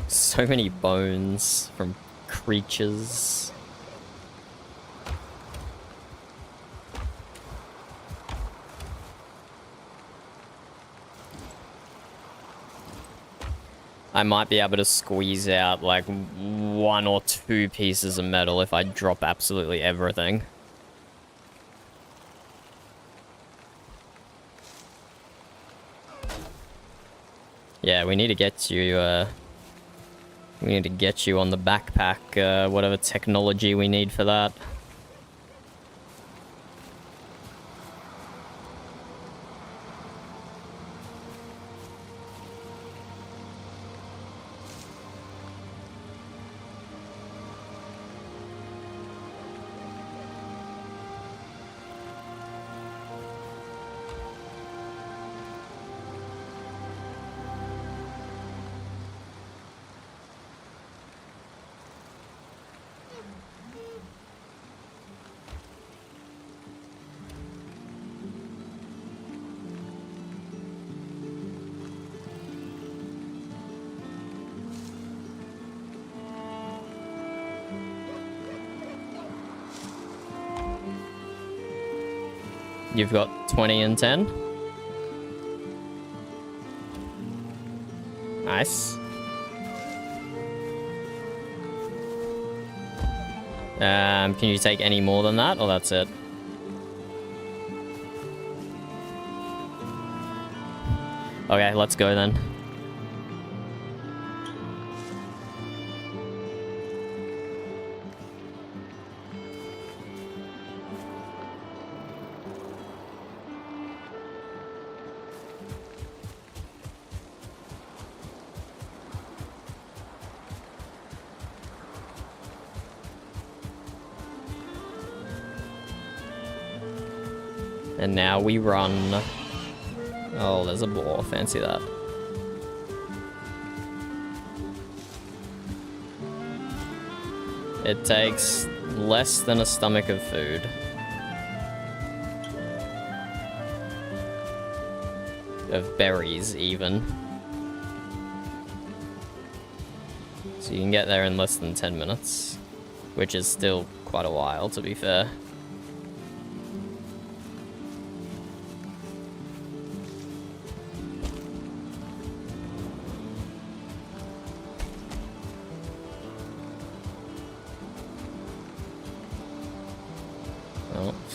So many bones from creatures. I might be able to squeeze out like 1 or 2 pieces of metal if I drop absolutely everything. Yeah, we need to get you We need to get you on the backpack, whatever technology we need for that. You've got 20 and 10. Nice. Can you take any more than that, or that's it? Okay, let's go then. And now we run. Oh, there's a boar. Fancy that. It takes less than a stomach of food. Of berries, even. So you can get there in less than 10 minutes. Which is still quite a while, to be fair.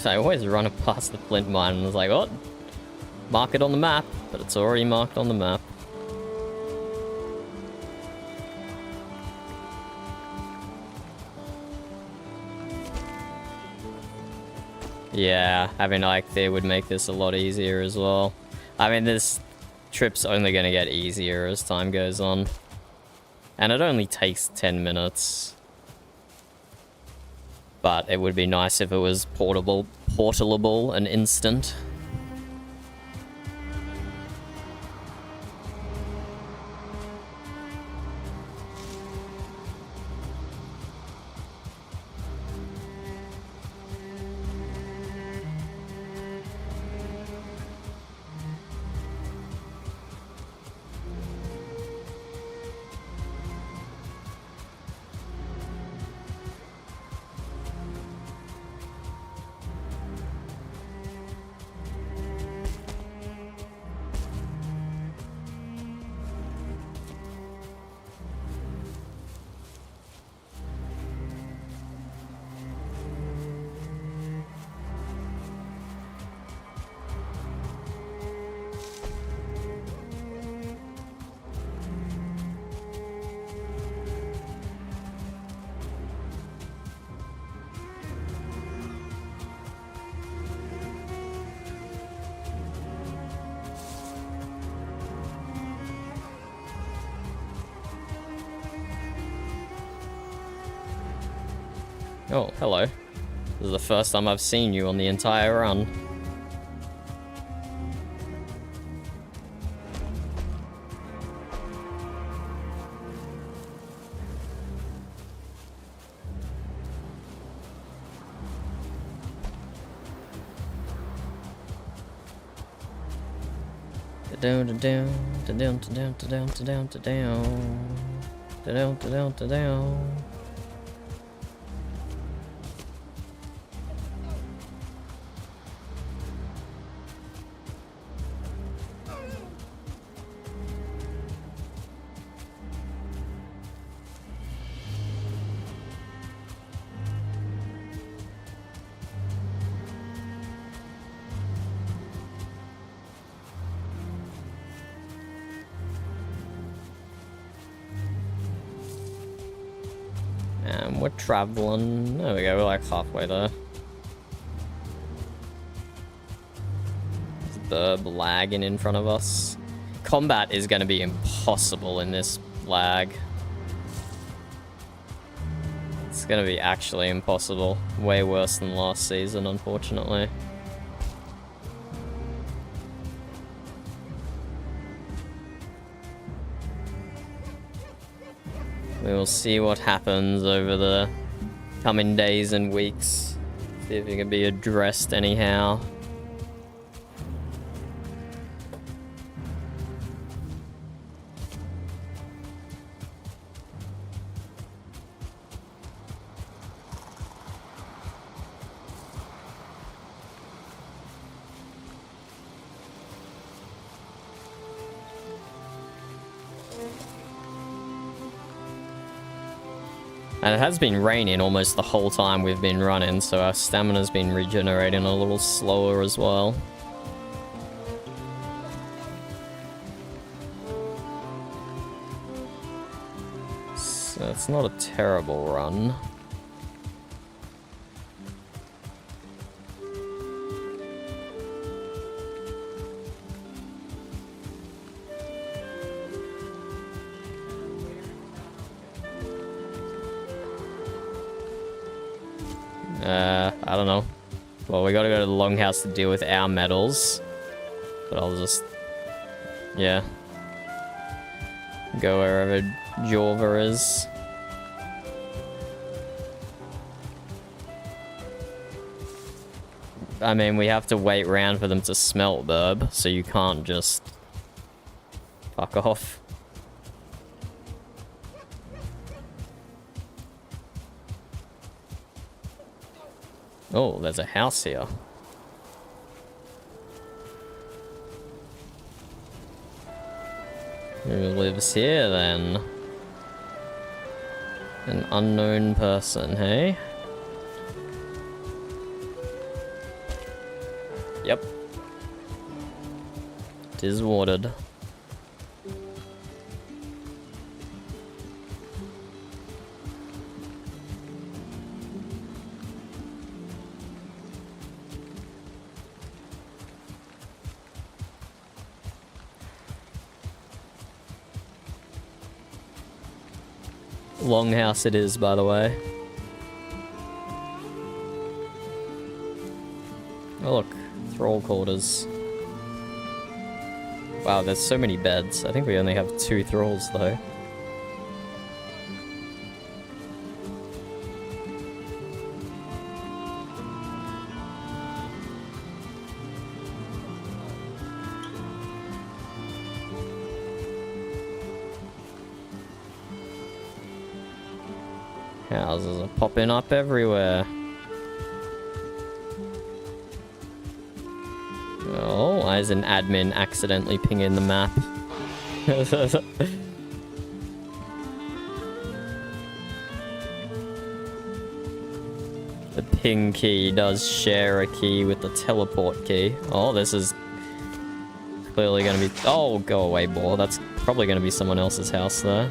I always run past the flint mine and was like, what? Mark it on the map, but it's already marked on the map. Yeah, having like they would make this a lot easier as well. I mean, this trip's only gonna get easier as time goes on. And it only takes 10 minutes. But it would be nice if it was portable and instant. Oh, hello. This is the first time I've seen you on the entire run. We're traveling. There we go, we're like halfway there. There's Burb lagging in front of us. Combat is going to be impossible in this lag. It's going to be actually impossible. Way worse than last season, unfortunately. We will see what happens over the coming days and weeks. See if it can be addressed anyhow. And it has been raining almost the whole time we've been running, so our stamina's been regenerating a little slower as well. So it's not a terrible run. I don't know. Well, we gotta go to the Longhouse to deal with our medals. But I'll just... yeah. Go wherever Jorva is. I mean, we have to wait around for them to smelt Burb, so you can't just... fuck off. Oh, there's a house here. Who lives here, then? An unknown person, hey? Yep. It is watered. Longhouse it is, by the way. Oh look, thrall quarters. Wow, there's so many beds. I think we only have 2 thralls though. Houses are popping up everywhere. Oh, why is an admin accidentally pinging the map? The ping key does share a key with the teleport key. Oh, this is clearly going to be... oh, go away, boar. That's probably going to be someone else's house there.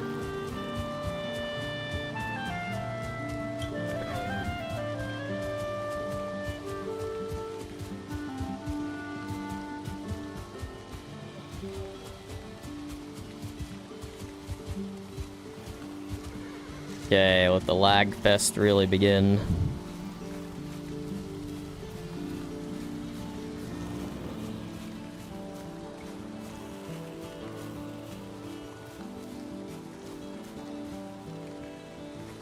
Okay, let the lag fest really begin.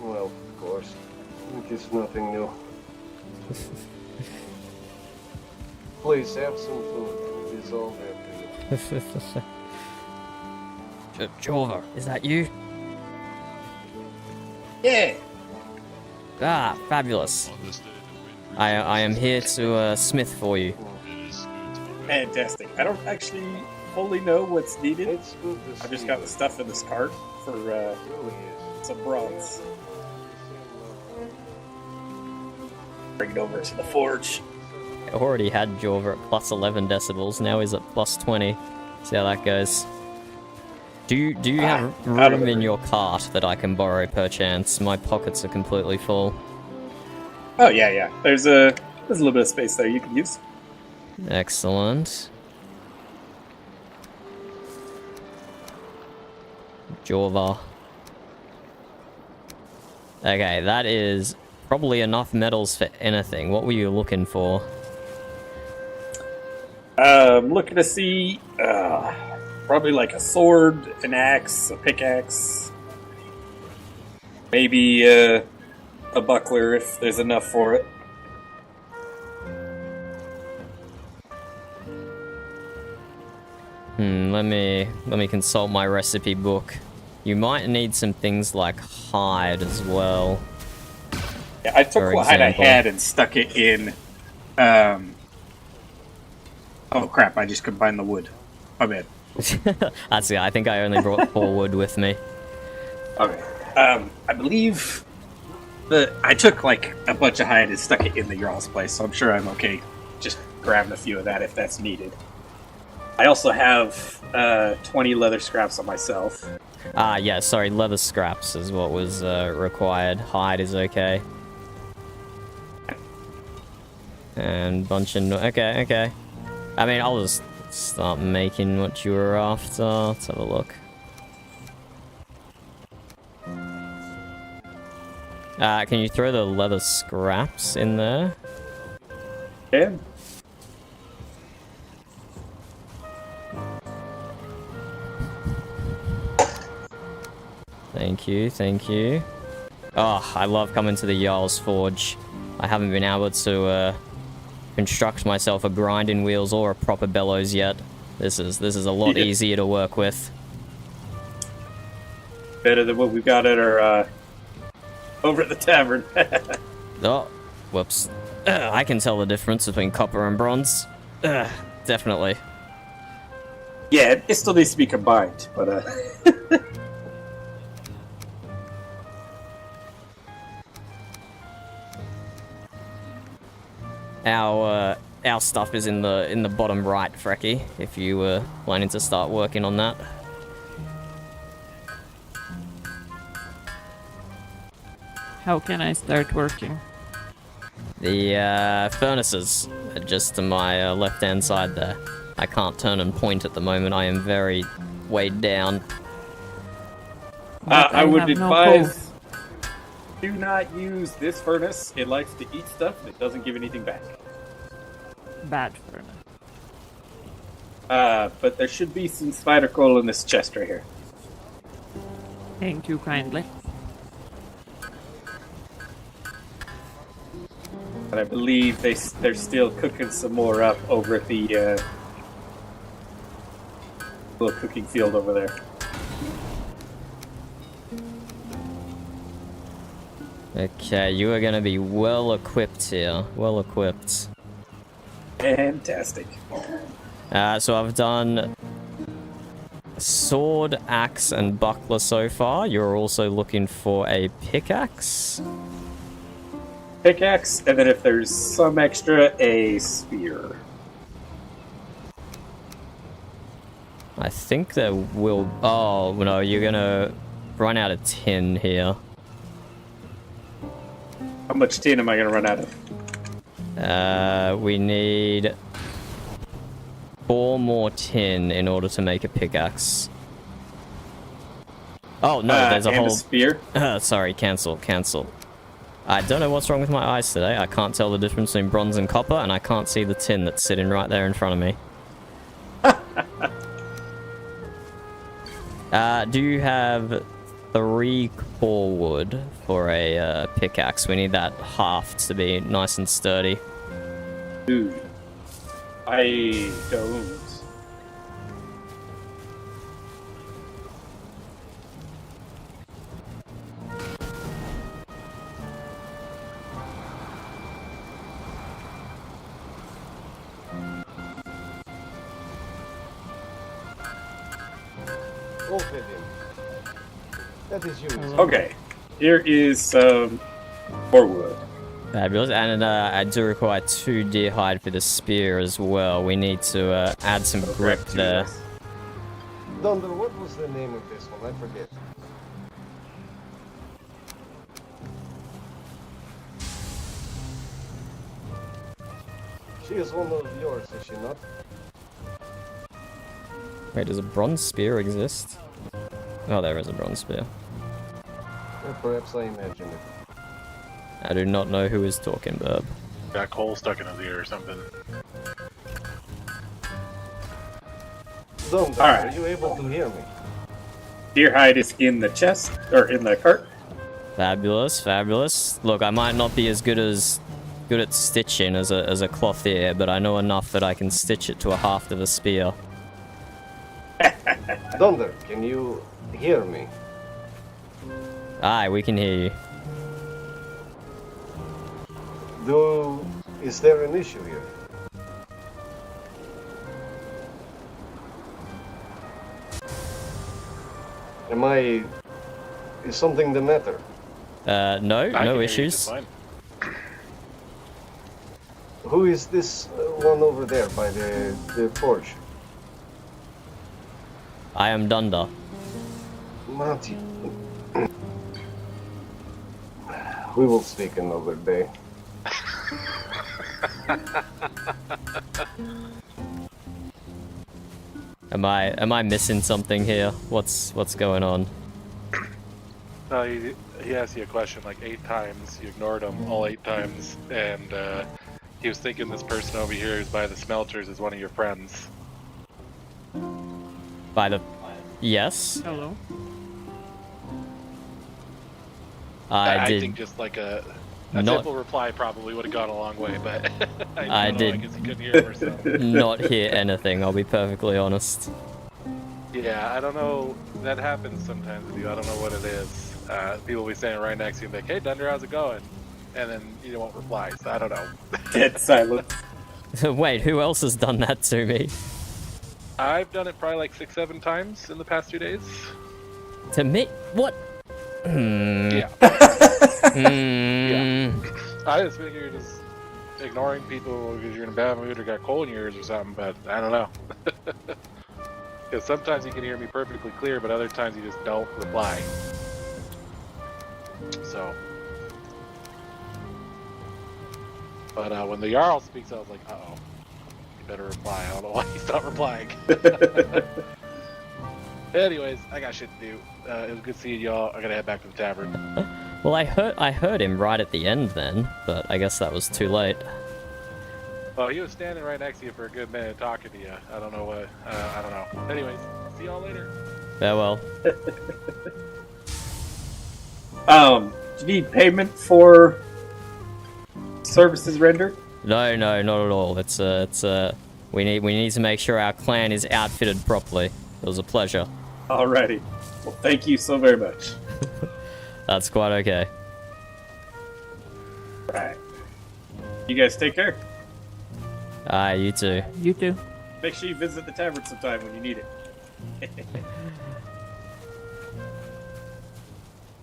Well, of course. It's nothing new. Please have some food. It's all there for you. Jorva, is that you? Yeah. Ah, fabulous. I am here to smith for you. Fantastic. I don't actually fully know what's needed. It's good to I've just see got you. the stuff in this cart for It really is. some bronze. Bring it over to the forge. I already had Jorva at plus 11 decibels, now he's at plus 20. See how that goes. Do you have out of room the in way. your cart that I can borrow perchance? My pockets are completely full. Oh yeah. There's a little bit of space there you can use. Excellent. Jova. Okay, that is probably enough metals for anything. What were you looking for? Looking to see probably like a sword, an axe, a pickaxe, maybe a buckler if there's enough for it. Let me consult my recipe book. You might need some things like hide as well. Yeah, I took For what hide I example. had and stuck it in. Oh crap! I just combined the wood. My bad. That's it. I think I only brought 4 wood with me. Okay. I believe that I took like a bunch of hide and stuck it in the Jarl's place, so I'm sure I'm okay just grabbing a few of that if that's needed. I also have 20 leather scraps on myself. Yeah, sorry, leather scraps is what was required. Hide is okay. And bunch of... Okay. I mean, I'll just start making what you were after. Let's have a look. Can you throw the leather scraps in there? Yeah. Thank you. Oh, I love coming to the Jarl's Forge. I haven't been able to construct myself a grinding wheels or a proper bellows yet. This is a lot easier to work with. Better than what we got at our over at the tavern. Oh, whoops. I can tell the difference between copper and bronze. Definitely. Yeah, it still needs to be combined, but Our stuff is in the bottom right, Frecky, if you were planning to start working on that. How can I start working? The furnaces are just to my left-hand side there. I can't turn and point at the moment. I am very weighed down. But I would have no advise do not use this furnace. It likes to eat stuff and it doesn't give anything back. Bad furnace. But there should be some spider coal in this chest right here. Thank you kindly. And I believe they're still cooking some more up over at the little cooking field over there. Okay, you are gonna be well equipped here. Well equipped. Fantastic. So I've done sword, axe, and buckler so far. You're also looking for a pickaxe. Pickaxe, and then if there's some extra, a spear. I think there will... Oh, no, you're gonna run out of tin here. How much tin am I going to run out of? We need 4 more tin in order to make a pickaxe. Oh, no, there's a and whole... a spear? Sorry, cancel. I don't know what's wrong with my eyes today. I can't tell the difference between bronze and copper, and I can't see the tin that's sitting right there in front of me. Do you have 3 core wood for a pickaxe? We need that half to be nice and sturdy. Dude. I don't. Open him. That is you. Okay. Here is some more wood. Fabulous. And I do require 2 deer hide for the spear as well. We need to add some grip there. Dunder, what was the name of this one? I forget. She is one of yours, is she not? Wait, does a bronze spear exist? Oh, there is a bronze spear. Or perhaps I imagine it. I do not know who is talking, Burb. Got coal stuck in his ear or something. Dunder, Alright. are you able to hear me? Deer hide is in the chest, or in the cart. Fabulous, fabulous. Look, I might not be as good at stitching as a clothier, but I know enough that I can stitch it to a haft of a spear. Dunder, can you hear me? Aye, we can hear you. Is there an issue here? Is something the matter? No, I can hear no you issues. just fine. Who is this one over there by the forge? I am Dunder. Marty. We will speak another day. Am I missing something here? What's going on? He asked you a question like 8 times. You ignored him all 8 times, and he was thinking this person over here who's by the smelters is one of your friends. By the... Yes? Hello. I did... think just like a not- simple reply probably would have gone a long way, but I don't know, did I guess you couldn't hear him or something. not hear anything, I'll be perfectly honest. Yeah, I don't know. That happens sometimes with you. I don't know what it is. People will be standing right next to you and be like, "Hey, Dunder, how's it going?" And then you won't reply. So I don't know. Dead silent. Wait, who else has done that to me? I've done it probably like 6-7 times in the past 2 days. To me? What? Yeah. Hmm. I just figure you're just ignoring people because you're in a bad mood or got coal in your ears or something, but I don't know. Because sometimes you can hear me perfectly clear, but other times you just don't reply. So. But when the Jarl speaks, I was like, uh-oh. You better reply. I don't know why he's not replying. Anyways, I got shit to do. It was good seeing y'all. I gotta head back to the tavern. Well, I heard him right at the end then, but I guess that was too late. Well, he was standing right next to you for a good minute talking to you. I don't know what. I don't know. Anyways, see y'all later. Farewell. Do you need payment for services rendered? No, not at all. We need to make sure our clan is outfitted properly. It was a pleasure. Alrighty. Well, thank you so very much. That's quite okay. Alright. You guys take care. You too. You too. Make sure you visit the tavern sometime when you need it.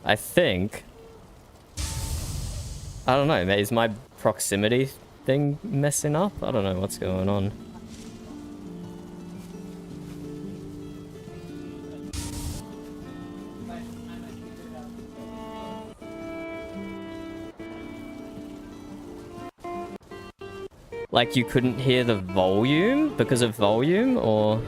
I think... I don't know, is my proximity thing messing up? I don't know what's going on. Like you couldn't hear the volume because of volume, or...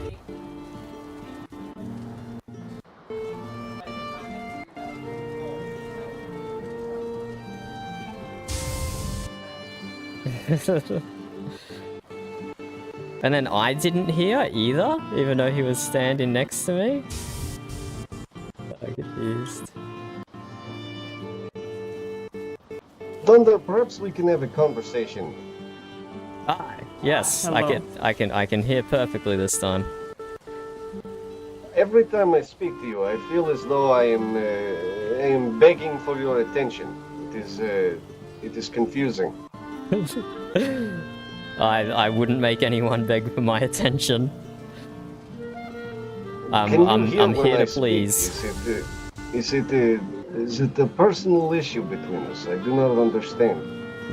And then I didn't hear either, even though he was standing next to me. I'm confused. Dunder, perhaps we can have a conversation. Yes, Hello. I can hear perfectly this time. Every time I speak to you, I feel as though I am begging for your attention. It is confusing. I wouldn't make anyone beg for my attention. Can you I'm hear when here I to speak? please. Is it a personal issue between us? I do not understand.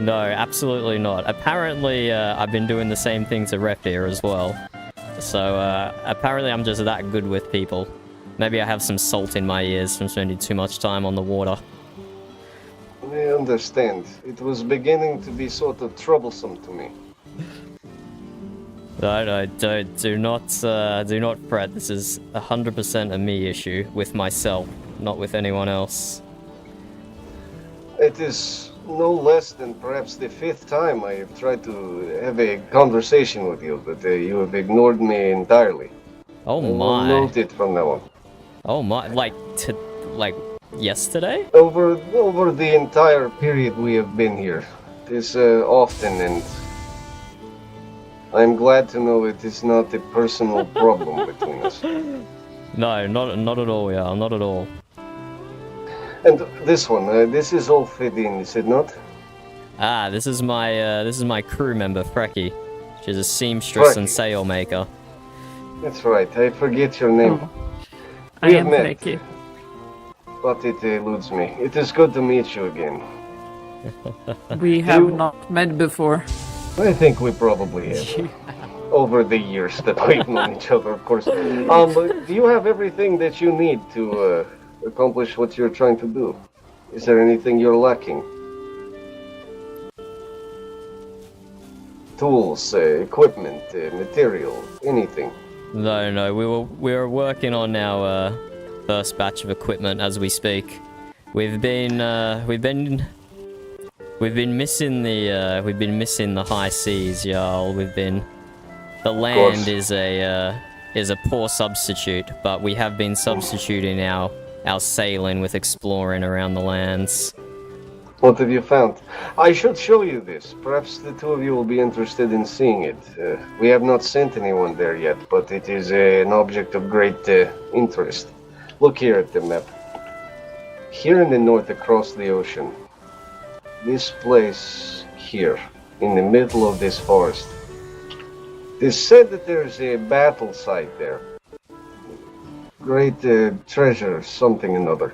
No, absolutely not. Apparently, I've been doing the same thing to Rep here as well. So apparently I'm just that good with people. Maybe I have some salt in my ears from spending too much time on the water. I understand. It was beginning to be sort of troublesome to me. No, do not fret. This is 100% a me issue with myself, not with anyone else. It is no less than perhaps the 5th time I have tried to have a conversation with you, but you have ignored me entirely. Oh I will my. note it from now on. Oh my, like yesterday? Over the entire period we have been here. It is often, and I'm glad to know it is not a personal problem between us. No, not at all, yeah, not at all. And this one, this is all fit in, is it not? Ah, this is my crew member, Frecky. She's a seamstress and sail maker. That's right, I forget your name. Oh, I We am have met, Frecky. but it eludes me. It is good to meet you again. We have not met before. I think we probably have. Over the years that we've known each other, of course. But do you have everything that you need to accomplish what you're trying to do? Is there anything you're lacking? Tools, equipment, material, anything? No, we were working on our first batch of equipment as we speak. We've been missing the high seas, y'all. The land is a poor substitute, but we have been substituting our sailing with exploring around the lands. What have you found? I should show you this. Perhaps the two of you will be interested in seeing it. We have not sent anyone there yet, but it is an object of great interest. Look here at the map. Here in the north across the ocean, this place here, in the middle of this forest, it is said that there's a battle site there. Great treasure, something another.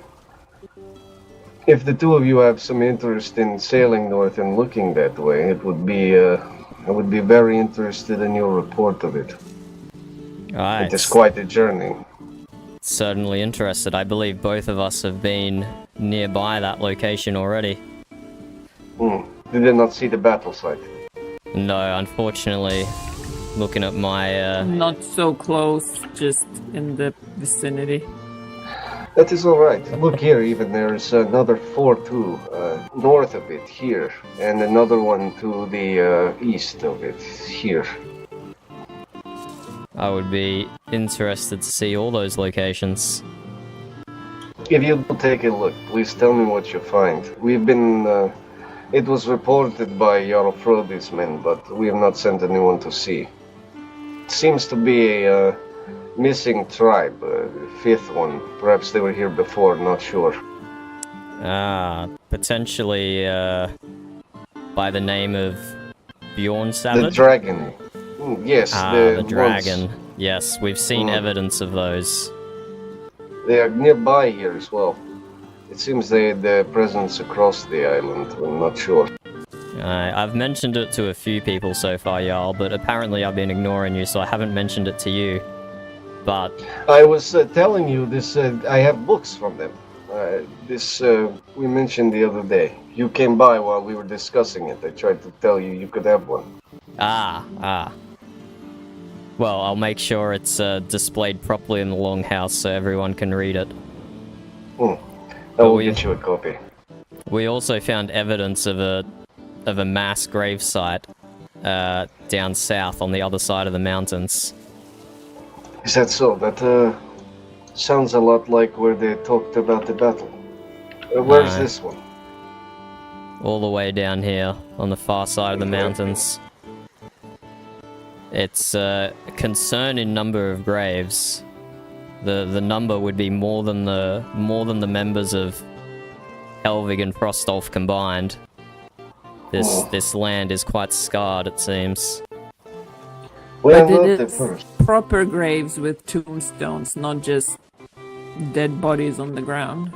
If the two of you have some interest in sailing north and looking that way, it would be, I would be very interested in your report of it. Alright. It is quite a journey. Certainly interested. I believe both of us have been nearby that location already. Did they not see the battle site? No, unfortunately, looking at my Not so close, just in the vicinity. That is alright. Look here, even there's another fort too, north of it, here, and another one to the east of it, here. I would be interested to see all those locations. If you do take a look, please tell me what you find. We've been, it was reported by E03's men, but we have not sent anyone to see. It seems to be a missing tribe, the 5th one. Perhaps they were here before, not sure. Potentially, by the name of Bjorn The Savage? dragon. Yes, the dragon. ones. Yes, we've seen evidence of those. They are nearby here as well. It seems they had their presence across the island. I'm not sure. I've mentioned it to a few people so far, Jarl, but apparently I've been ignoring you, so I haven't mentioned it to you. But I was telling you this. I have books from them. This we mentioned the other day. You came by while we were discussing it. I tried to tell you could have one. Well, I'll make sure it's displayed properly in the longhouse so everyone can read it. I will get you a copy. We also found evidence of a mass gravesite down south on the other side of the mountains. Is that so? That sounds a lot like where they talked about the battle. Where's this one? All the way down here on the far side of the mountains. It's a concerning number of graves. The number would be more than the members of Helvig and Frostolf combined. This land is quite scarred, it seems. Well, But not it the is first. proper graves with tombstones, not just dead bodies on the ground.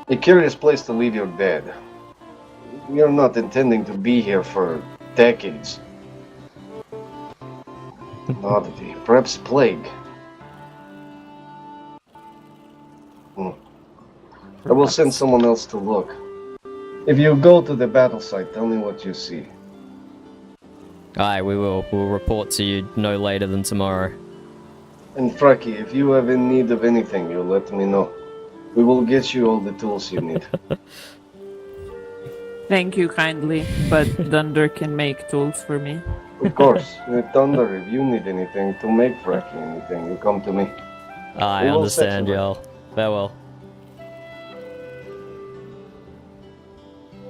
A curious place to leave your dead. You're not intending to be here for decades. Oddity. Perhaps plague. I will send someone else to look. If you go to the battle site, tell me what you see. Aye, we will. We'll report to you no later than tomorrow. And Fraki, if you have in need of anything, you let me know. We will get you all the tools you need. Thank you kindly, but Dunder can make tools for me. Of course. Thunder, if you need anything to make Fraki anything, you come to me. I We will set understand, you right. y'all. Farewell.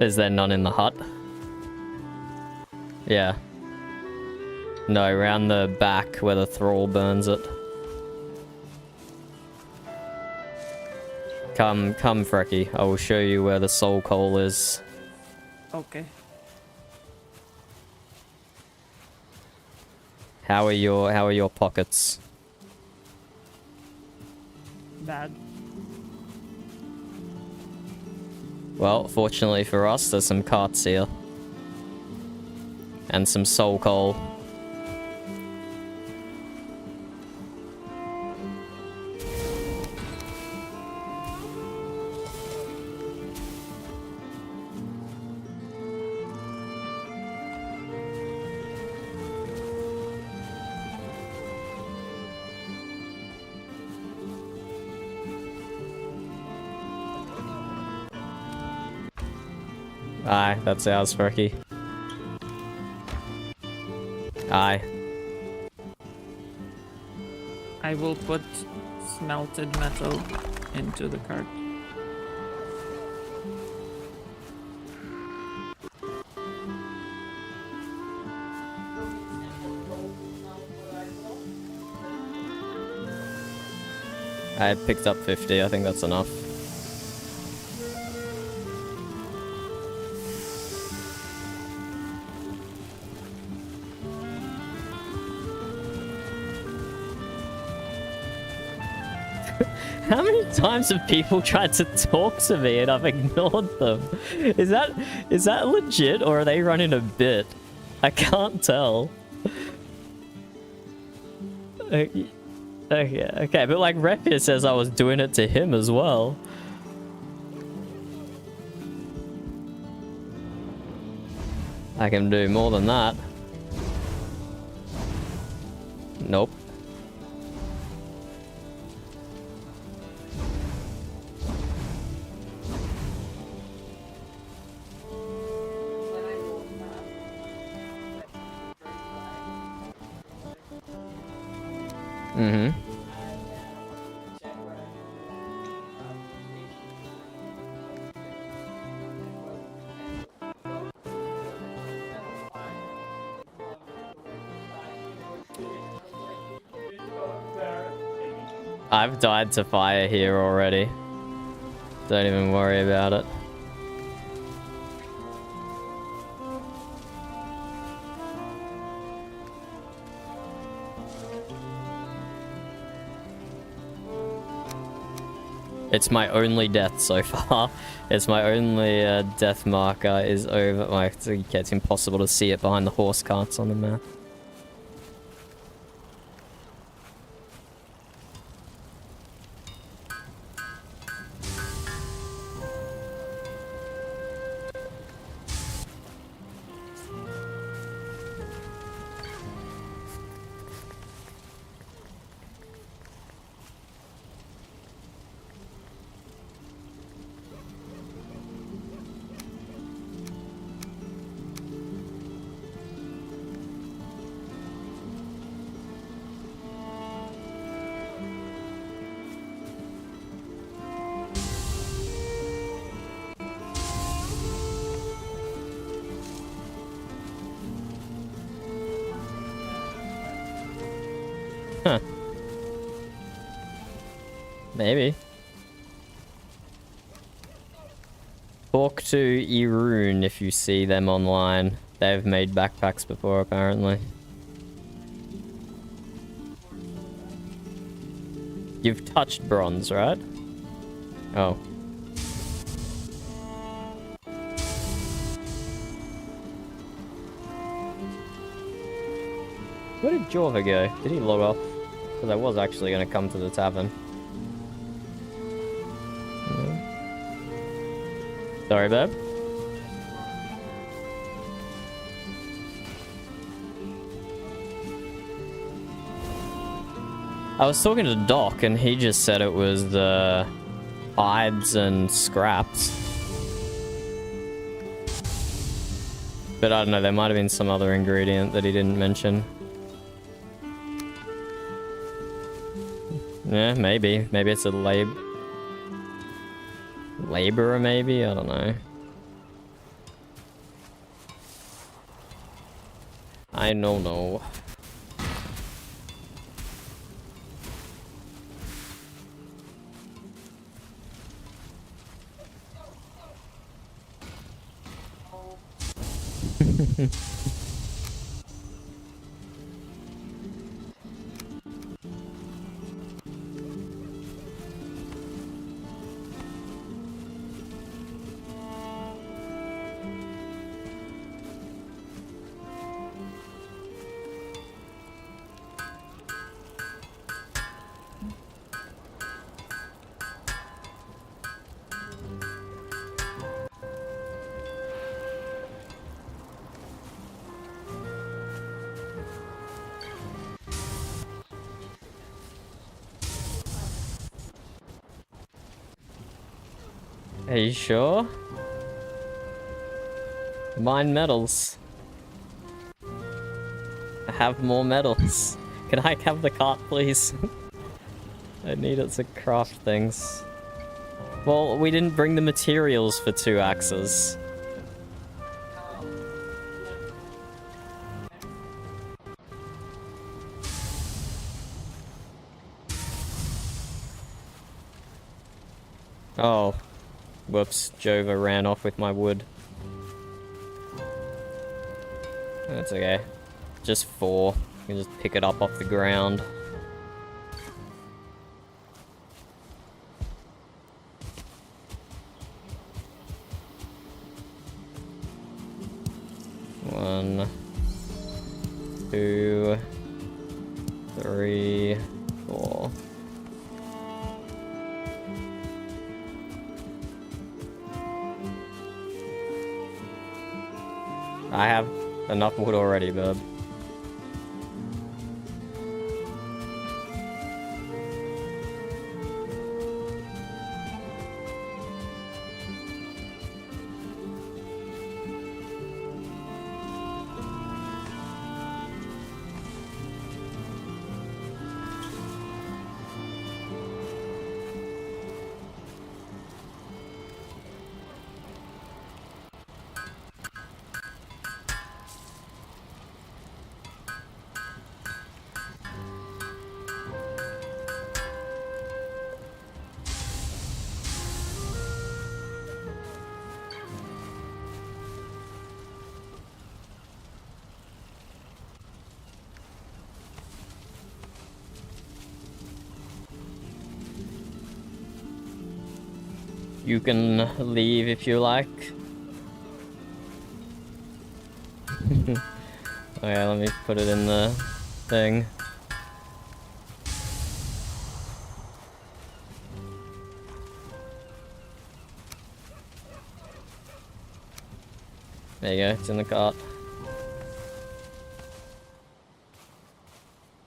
Is there none in the hut? Yeah. No, round the back where the thrall burns it. Come, Frecky. I will show you where the soul coal is. Okay. How are your pockets? Bad. Well, fortunately for us, there's some carts here. And some soul coal. Aye, that's ours, Frecky. Aye. I will put smelted metal into the cart. I picked up 50, I think that's enough. How many times have people tried to talk to me and I've ignored them? Is that legit or are they running a bit? I can't tell. Okay, but like Repia says I was doing it to him as well. I can do more than that. Nope. Mm-hmm. I've died to fire here already. Don't even worry about it. It's my only death so far. It's my only death marker is over. Like, it's impossible to see it behind the horse carts on the map. Huh. Maybe. Talk to E03 if you see them online. They've made backpacks before, apparently. You've touched bronze, right? Oh. What did Jorva go? Did he log off? Because I was actually going to come to the tavern. Sorry, babe. I was talking to Doc, and he just said it was the hides and scraps. But I don't know, there might have been some other ingredient that he didn't mention. Yeah, maybe. Maybe it's a laborer, maybe? I don't know. I don't know. Are you sure? Mine metals. I have more metals. Can I have the cart, please? I need it to craft things. Well, we didn't bring the materials for 2 axes. Oh. Whoops, Jova ran off with my wood. That's okay. Just 4. You can just pick it up off the ground. One, 2, 3, 4. I have enough wood already, bub. You can leave if you like. Okay, let me put it in the thing. There you go, it's in the cart.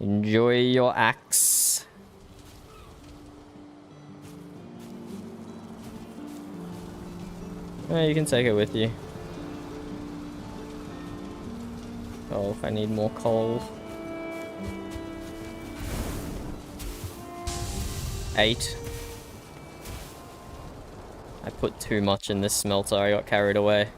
Enjoy your axe. You can take it with you. Oh, if I need more coal. 8. I put too much in this smelter, I got carried away.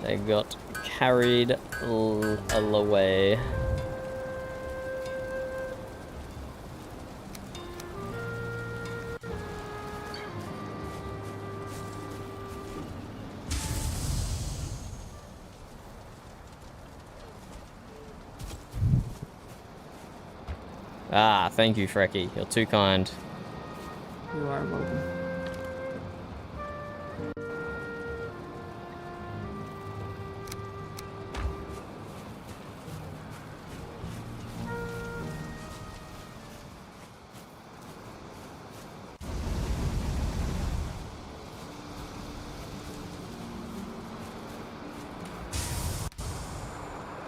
They got carried away. Ah, thank you, Frecky. You're too kind. You are welcome.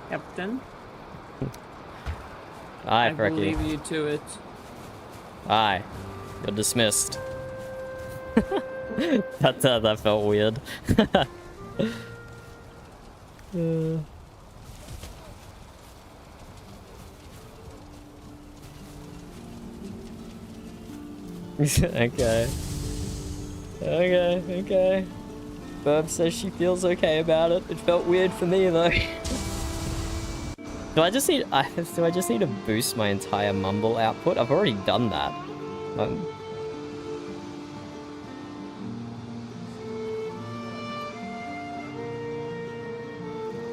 Captain, Aye, I will Frecky. leave you to it. Aye. You're dismissed. that felt weird. Okay. Okay. Burb says she feels okay about it. It felt weird for me though. Do I just need to boost my entire mumble output? I've already done that.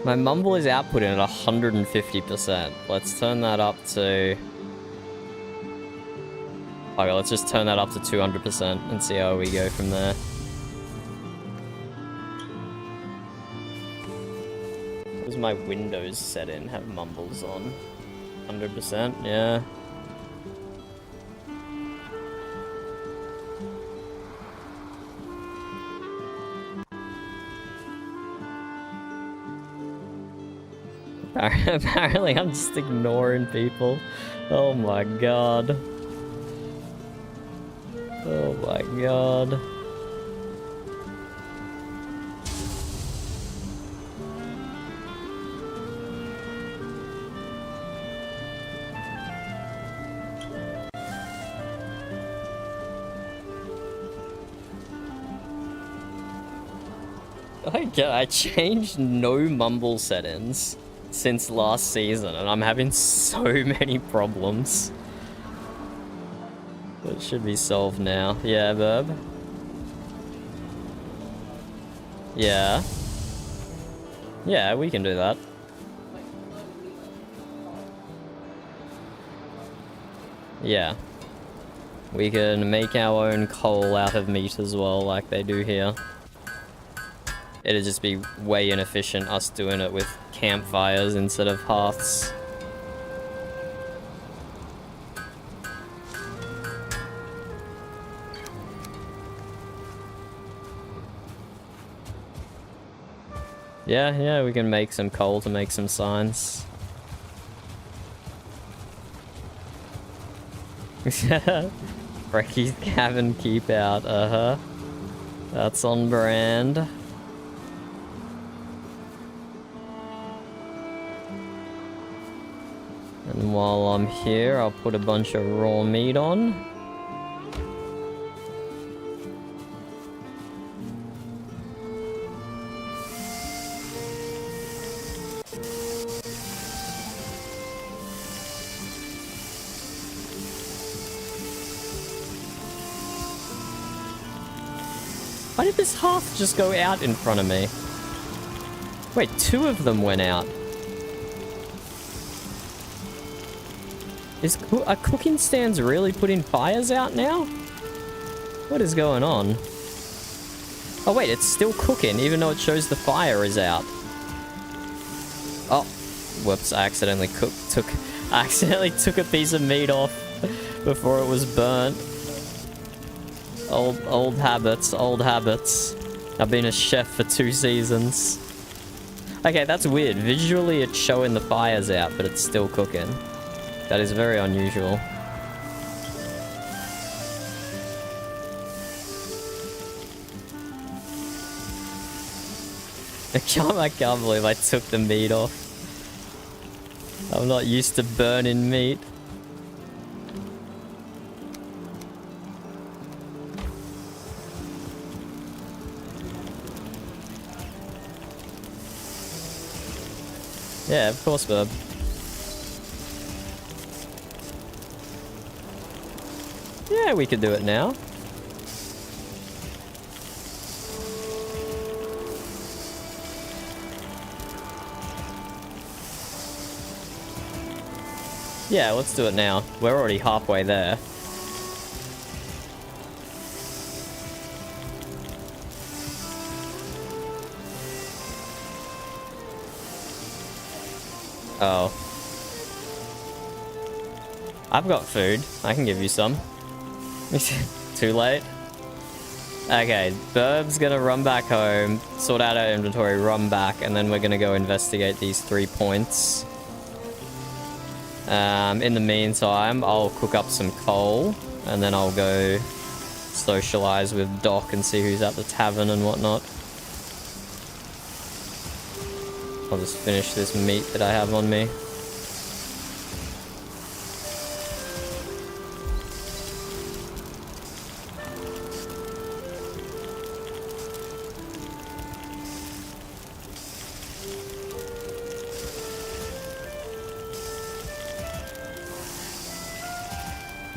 My mumble is outputting at 150%. Let's turn that up to... Okay, let's just turn that up to 200% and see how we go from there. Does my Windows setting have mumbles on? 100%, yeah. Apparently I'm just ignoring people. Oh my god. Oh my god. I changed no mumble settings since last season and I'm having so many problems. It should be solved now. Yeah, Verb? Yeah. Yeah, we can do that. Yeah. We can make our own coal out of meat as well, like they do here. It'd just be way inefficient us doing it with campfires instead of hearths. Yeah, we can make some coal to make some signs. Brecky's cabin keep out, That's on brand. And while I'm here, I'll put a bunch of raw meat on. Why did this hearth just go out in front of me? Wait, two of them went out. Are cooking stands really putting fires out now? What is going on? Oh wait, it's still cooking even though it shows the fire is out. Oh, whoops, I accidentally took a piece of meat off before it was burnt. Old habits, old habits. I've been a chef for 2 seasons. Okay, that's weird. Visually it's showing the fires out, but it's still cooking. That is very unusual. I can't believe I took the meat off. I'm not used to burning meat. Yeah, of course, Verb. Yeah, we could do it now. Yeah, let's do it now. We're already halfway there. Oh. I've got food. I can give you some. Too late? Okay, Burb's gonna run back home, sort out our inventory, run back, and then we're gonna go investigate these 3 points. In the meantime, I'll cook up some coal, and then I'll go socialize with Doc and see who's at the tavern and whatnot. I'll just finish this meat that I have on me.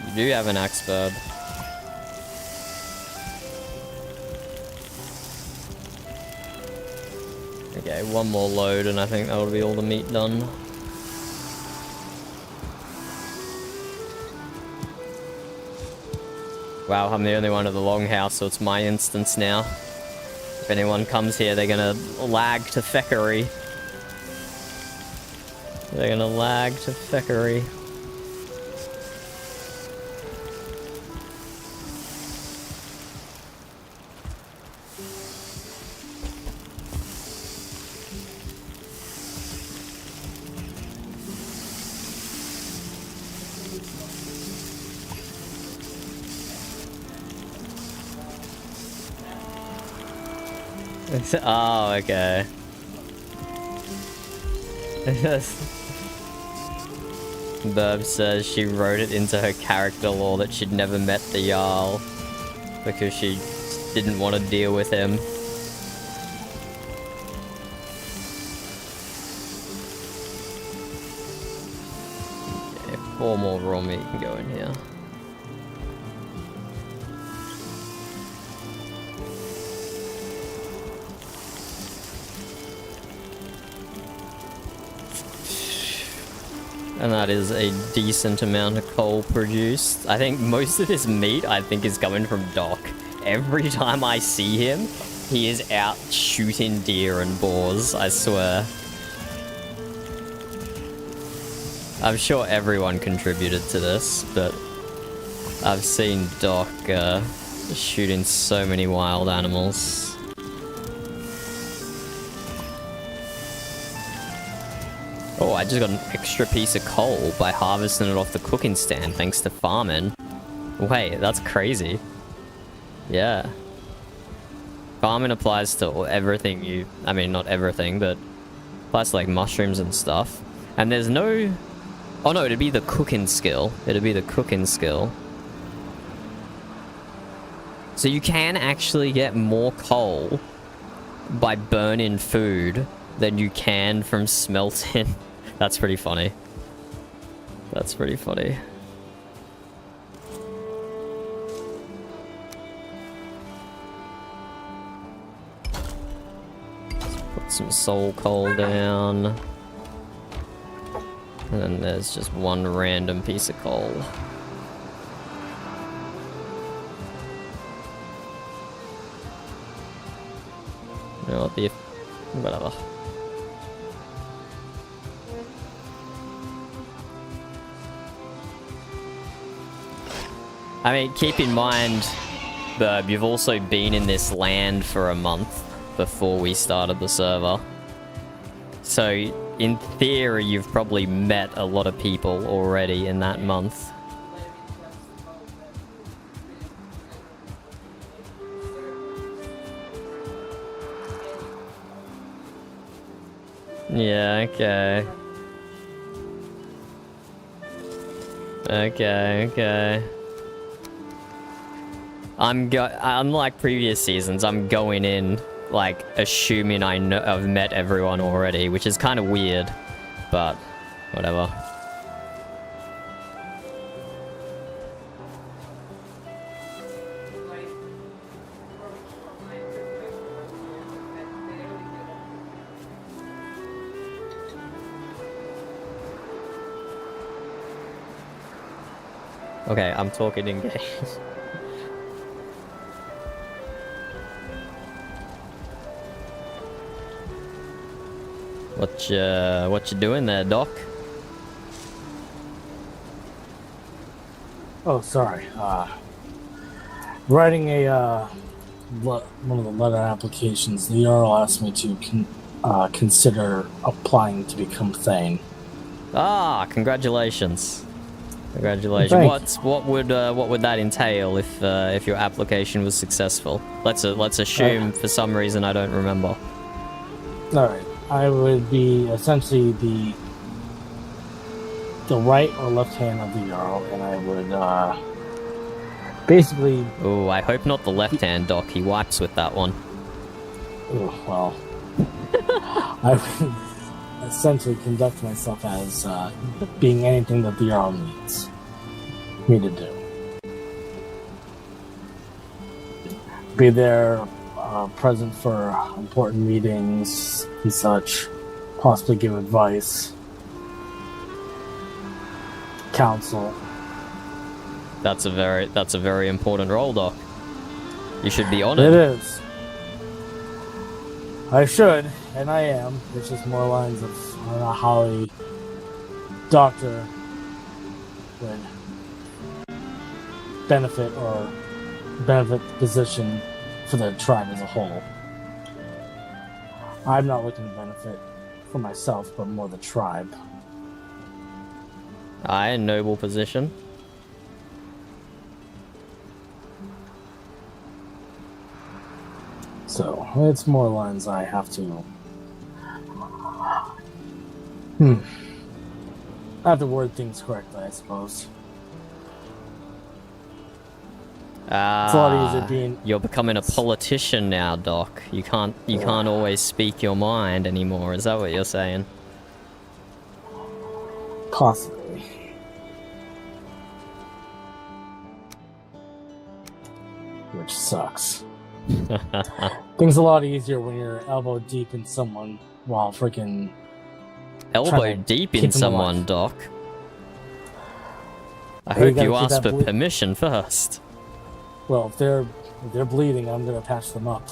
You do have an axe, Burb. Okay, one more load and I think that'll be all the meat done. Wow, I'm the only one at the longhouse, so it's my instance now. If anyone comes here, they're gonna lag to feckery. They're gonna lag to feckery. Oh, okay. Burb says she wrote it into her character lore that she'd never met the Jarl because she didn't want to deal with him. Okay, 4 more raw meat can go in here. And that is a decent amount of coal produced. I think most of this meat, is coming from Doc. Every time I see him, he is out shooting deer and boars, I swear. I'm sure everyone contributed to this, but I've seen Doc shooting so many wild animals. Oh, I just got an extra piece of coal by harvesting it off the cooking stand thanks to farming. Wait, that's crazy. Yeah. Farming applies to everything you... I mean, not everything, but... applies to, like, mushrooms and stuff. And there's no... Oh, no, it'd be the cooking skill. It'd be the cooking skill. So you can actually get more coal by burning food than you can from smelting. That's pretty funny. That's pretty funny. Put some soul coal down. And then there's just one random piece of coal. You know what, whatever. I mean, keep in mind, Burb, you've also been in this land for a month before we started the server. So, in theory, you've probably met a lot of people already in that month. Yeah, okay. Okay. Unlike previous seasons, I'm going in, like, assuming I've met everyone already, which is kind of weird, but whatever. Okay, I'm talking in game. What you doing there, Doc? Oh, sorry. Writing one of the letter applications. The Earl asked me to consider applying to become Thane. Ah, congratulations. Congratulations. Thanks. What would that entail if your application was successful? Let's assume for some reason I don't remember. All right. I would be essentially the right or left hand of the Earl, and I would basically. Oh, I hope not the left hand, Doc. He wipes with that one. Oh, well. I would essentially conduct myself as being anything that the Earl needs me to do. Be there, present for important meetings and such, possibly give advice, counsel. That's a very important role, Doc. You should be on It it. is. I should, and I am. It's just more lines of I don't know how a doctor would benefit the position for the tribe as a whole. I'm not looking to benefit for myself, but more the tribe. Aye, a noble position. So it's more lines I have to. I have to word things correctly, I suppose. It's a lot easier being. You're becoming a politician now, Doc. You can't always speak your mind anymore. Is that what you're saying? Possibly. Which sucks. Things a lot easier when you're elbow deep in someone while freaking Elbow trying to deep keep in them someone, alive. Doc. I Well, you hope gotta you keep ask that for permission first. Well, if they're bleeding, I'm gonna patch them up.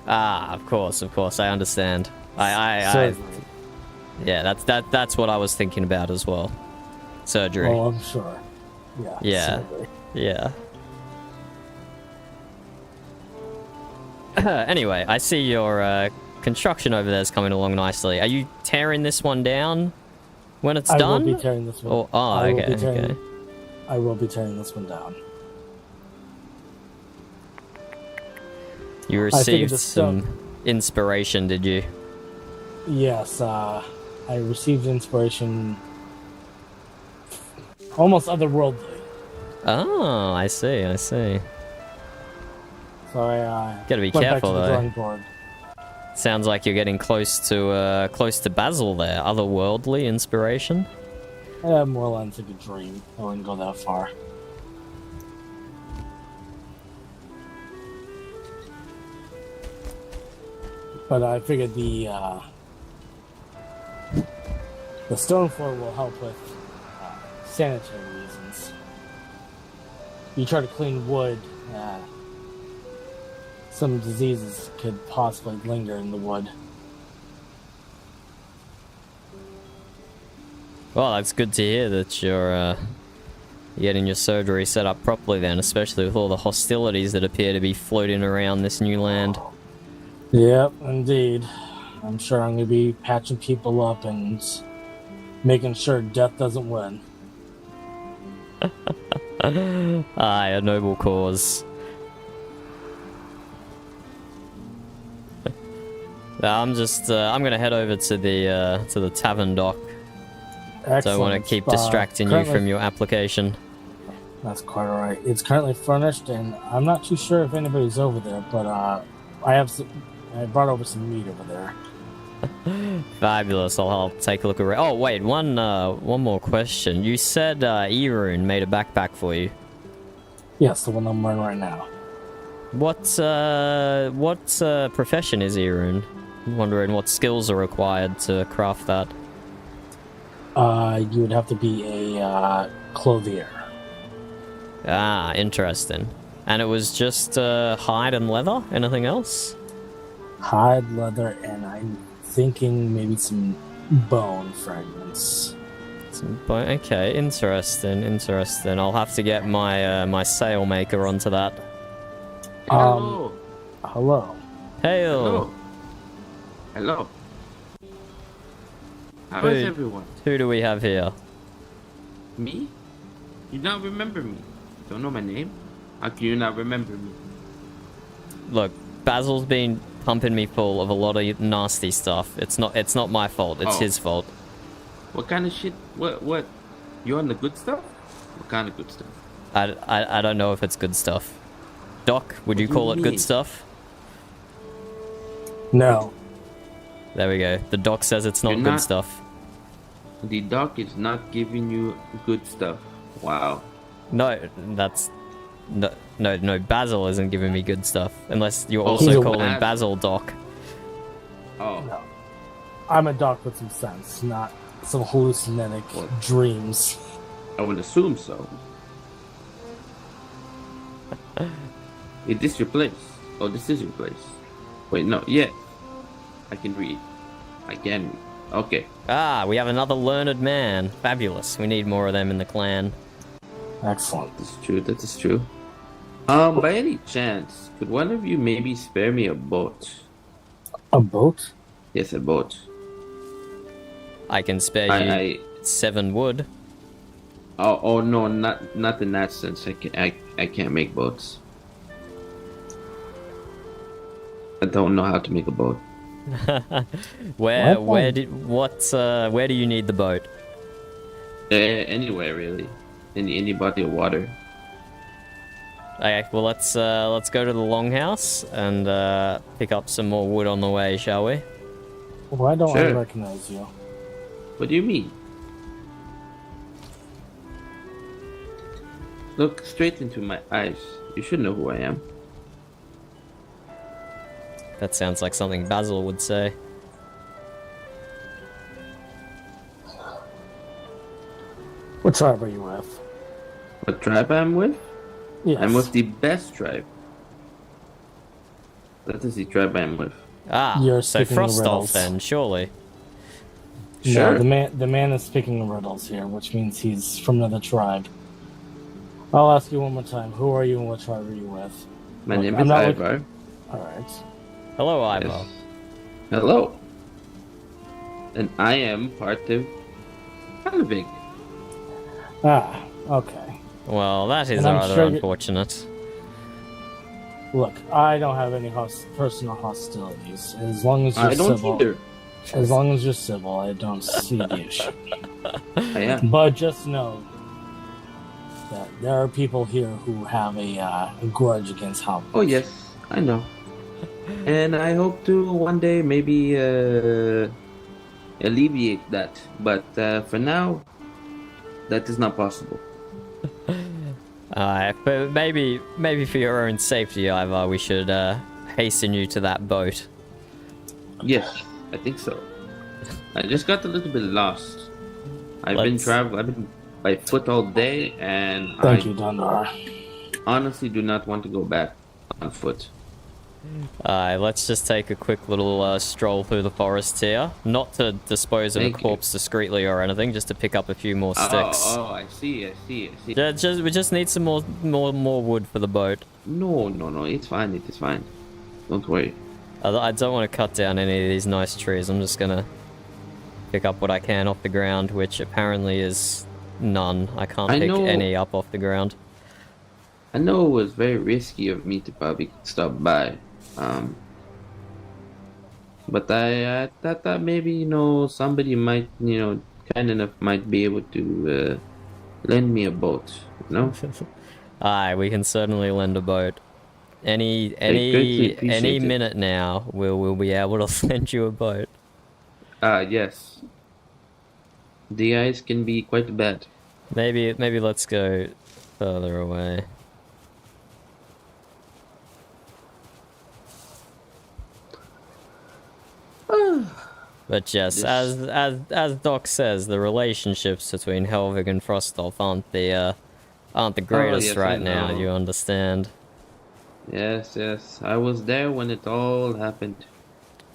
Ah, of course, I understand. Surgery. Yeah, that's what I was thinking about as well. Surgery. Oh, I'm sure. Yeah. Yeah. Surgery. Yeah. Anyway, I see your construction over there is coming along nicely. Are you tearing this one down when it's I done? will be tearing this one. Okay. I will be tearing this one down. You figured received the some inspiration, did you? Yes, I received inspiration almost otherworldly. Oh, I see. So I Gotta be went careful, back to the though. drawing board. Sounds like you're getting close to Basil there. Otherworldly inspiration. I have more lines like a dream. I wouldn't go that far. But I figured the stone floor will help with sanitary reasons. You try to clean wood, some diseases could possibly linger in the wood. Well, that's good to hear that you're getting your surgery set up properly then, especially with all the hostilities that appear to be floating around this new land. Yep, indeed. I'm sure I'm going to be patching people up and making sure death doesn't win. Aye, a noble cause. I'm gonna head over to the tavern, Doc. Excellent. Don't want to keep distracting you from your application. That's quite alright. It's currently furnished, and I'm not too sure if anybody's over there, but I brought over some meat over there. Fabulous. I'll take a look around. Oh wait, one more question. You said E03 made a backpack for you. Yes, the one I'm wearing right now. What profession is E03? I'm wondering what skills are required to craft that. You would have to be a clothier. Ah, interesting. And it was just hide and leather? Anything else? Hide, leather, and I thinking maybe some bone fragments. Okay, interesting. I'll have to get my my sail maker onto that. Hello. Hello. Hail. Hello. How is everyone? Who do we have here? Me? You don't remember me? Don't know my name? How can you not remember me? Look, Basil's been pumping me full of a lot of nasty stuff. It's not my fault. It's his fault. What kind of shit? What? You on the good stuff? What kind of good stuff? I don't know if it's good stuff. Doc, would you call it good stuff? No. There we go. The doc says it's not good stuff. The doc is not giving you good stuff. Wow. No, that's... No, Basil isn't giving me good stuff. Unless you're also calling Basil Doc. Oh. No. I'm a doc with some sense, not some hallucinogenic dreams. I would assume so. Is this your place? Oh, this is your place. Wait, no, yeah. I can read. I can read. Okay. Ah, we have another learned man. Fabulous. We need more of them in the clan. Excellent. That's true, that is true. By any chance, could one of you maybe spare me a boat? A boat? Yes, a boat. I can spare you 7 wood. Oh no, not in that sense. I can't make boats. I don't know how to make a boat. Where do you need the boat? Anywhere really, any body of water. Okay, well let's go to the longhouse and pick up some more wood on the way, shall we? Why don't I Sure. recognize you? What do you mean? Look straight into my eyes. You should know who I am. That sounds like something Basil would say. What tribe are you with? What tribe I'm with? Yes. I'm with the best tribe. That is the tribe I'm with. Ah, You're so speaking Frostolf riddles. then, surely. Sure. No, the man is speaking riddles here, which means he's from another tribe. I'll ask you one more time. Who are you and what tribe are you with? My Look, name I'm is not Ivar. Alright. Hello, Ivar. Yes. Hello. And I am part of Halvig. Ah, okay. Well, that is And I'm rather sure unfortunate. Look, I don't have any personal hostilities. As long as you're I don't civil. either. As long as you're civil, I don't see the issue. I am. But just know that there are people here who have a grudge against Halvik. Oh yes, I know. And I hope to one day maybe alleviate that. But for now, that is not possible. But maybe for your own safety, Ivar, we should hasten you to that boat. Yes, I think so. I just got a little bit lost. I've been by foot all day, and Thank you, Dundar. honestly do not want to go back on foot. Let's just take a quick little stroll through the forest here. Not to dispose of a Thank you. corpse discreetly or anything, just to pick up a few more sticks. Oh, I see. We just need some more wood for the boat. No, it's fine, it is fine. Don't worry. I don't want to cut down any of these nice trees. I'm just gonna pick up what I can off the ground, which apparently is none. I can't pick any up off the ground. I know it was very risky of me to probably stop by. But I thought maybe, somebody might, kind enough might be able to lend me a boat, Aye, we can certainly lend a boat. Any greatly appreciate it. minute now, we'll be able to lend you a boat. Yes. The ice can be quite bad. Maybe let's go further away. But yes, as Doc says, the relationships between Helvig and Frostolf aren't the greatest yes, right I now. know. You understand? Yes. I was there when it all happened.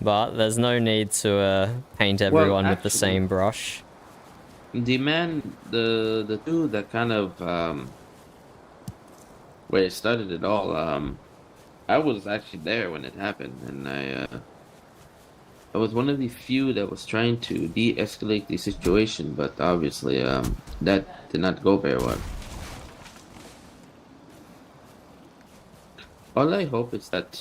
But there's no need to paint everyone with the same brush. The two that kind of where it started it all. I was actually there when it happened, and I was one of the few that was trying to de-escalate the situation, but obviously that did not go very well. All I hope is that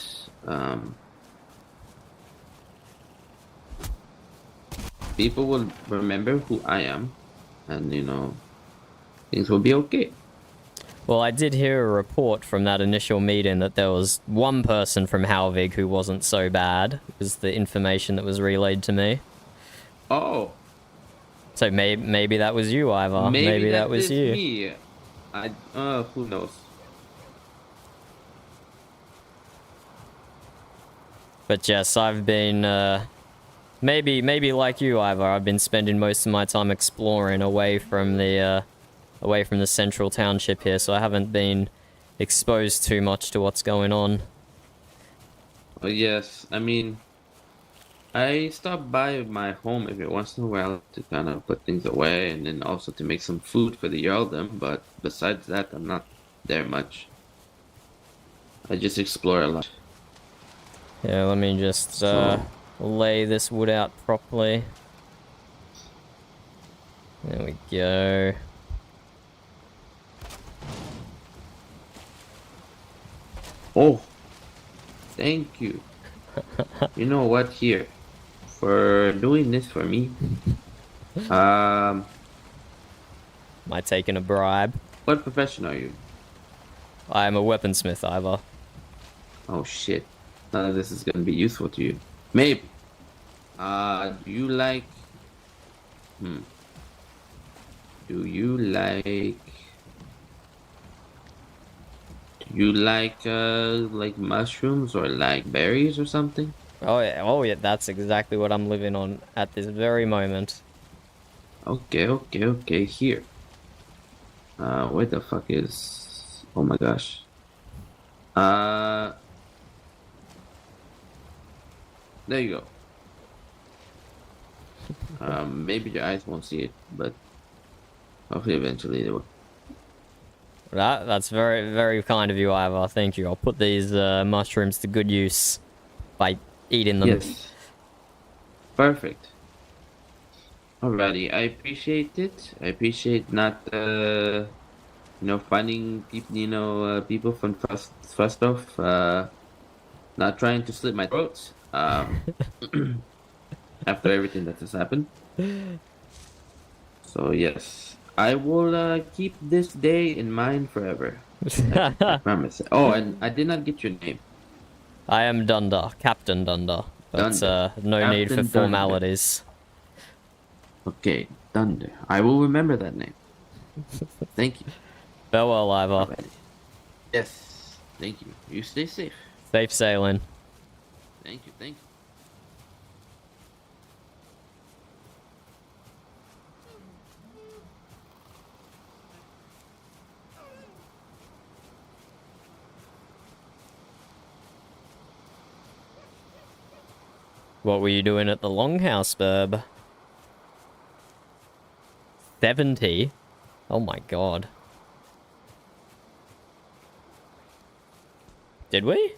people will remember who I am, and things will be okay. Well, I did hear a report from that initial meeting that there was one person from Halvig who wasn't so bad. It was the information that was relayed to me. Oh. So maybe that was you, Ivor. Maybe that was you. Me. Who knows? But yes, I've been, maybe like you, Ivor, I've been spending most of my time exploring away from the central township here, so I haven't been exposed too much to what's going on. Well, yes, I mean, I stop by my home every once in a while to kind of put things away, and then also to make some food for the Jarldom, but besides that, I'm not there much. I just explore a lot. Yeah, let me just lay this wood out properly. There we go. Oh, thank you. You know what, here, for doing this for me. Am I taking a bribe? What profession are you? I am a weaponsmith, Ivor. Oh shit. None of this is gonna be useful to you. Maybe. Do you like... Do you like mushrooms or like berries or something? Oh yeah, that's exactly what I'm living on at this very moment. Okay, here. Where the fuck is... Oh my gosh. There you go. Maybe your eyes won't see it, but hopefully eventually they will. That's very, very kind of you, Ivor. Thank you. I'll put these mushrooms to good use by eating them. Yes. Perfect. Alrighty, I appreciate it. I appreciate not, finding people, people from first off, not trying to slit my throat, after everything that has happened. So yes, I will keep this day in mind forever. I promise. Oh, and I did not get your name. I am Dunder, Captain Dunder. But no need for formalities. Okay, Dunder. I will remember that name. Thank you. Farewell, Ivor. Alrighty. Yes, thank you. You stay safe. Safe sailing. Thank you. What were you doing at the Longhouse, Burb? 70? Oh my god. Did we?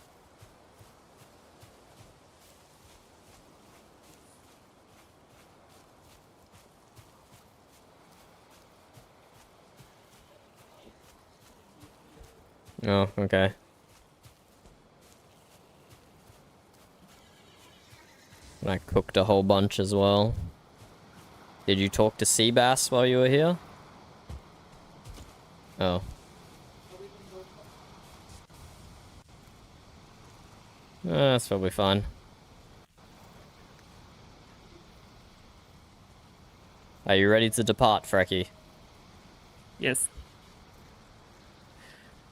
Oh, okay. And I cooked a whole bunch as well. Did you talk to Seabass while you were here? Oh. That's probably fine. Are you ready to depart, Frecky? Yes.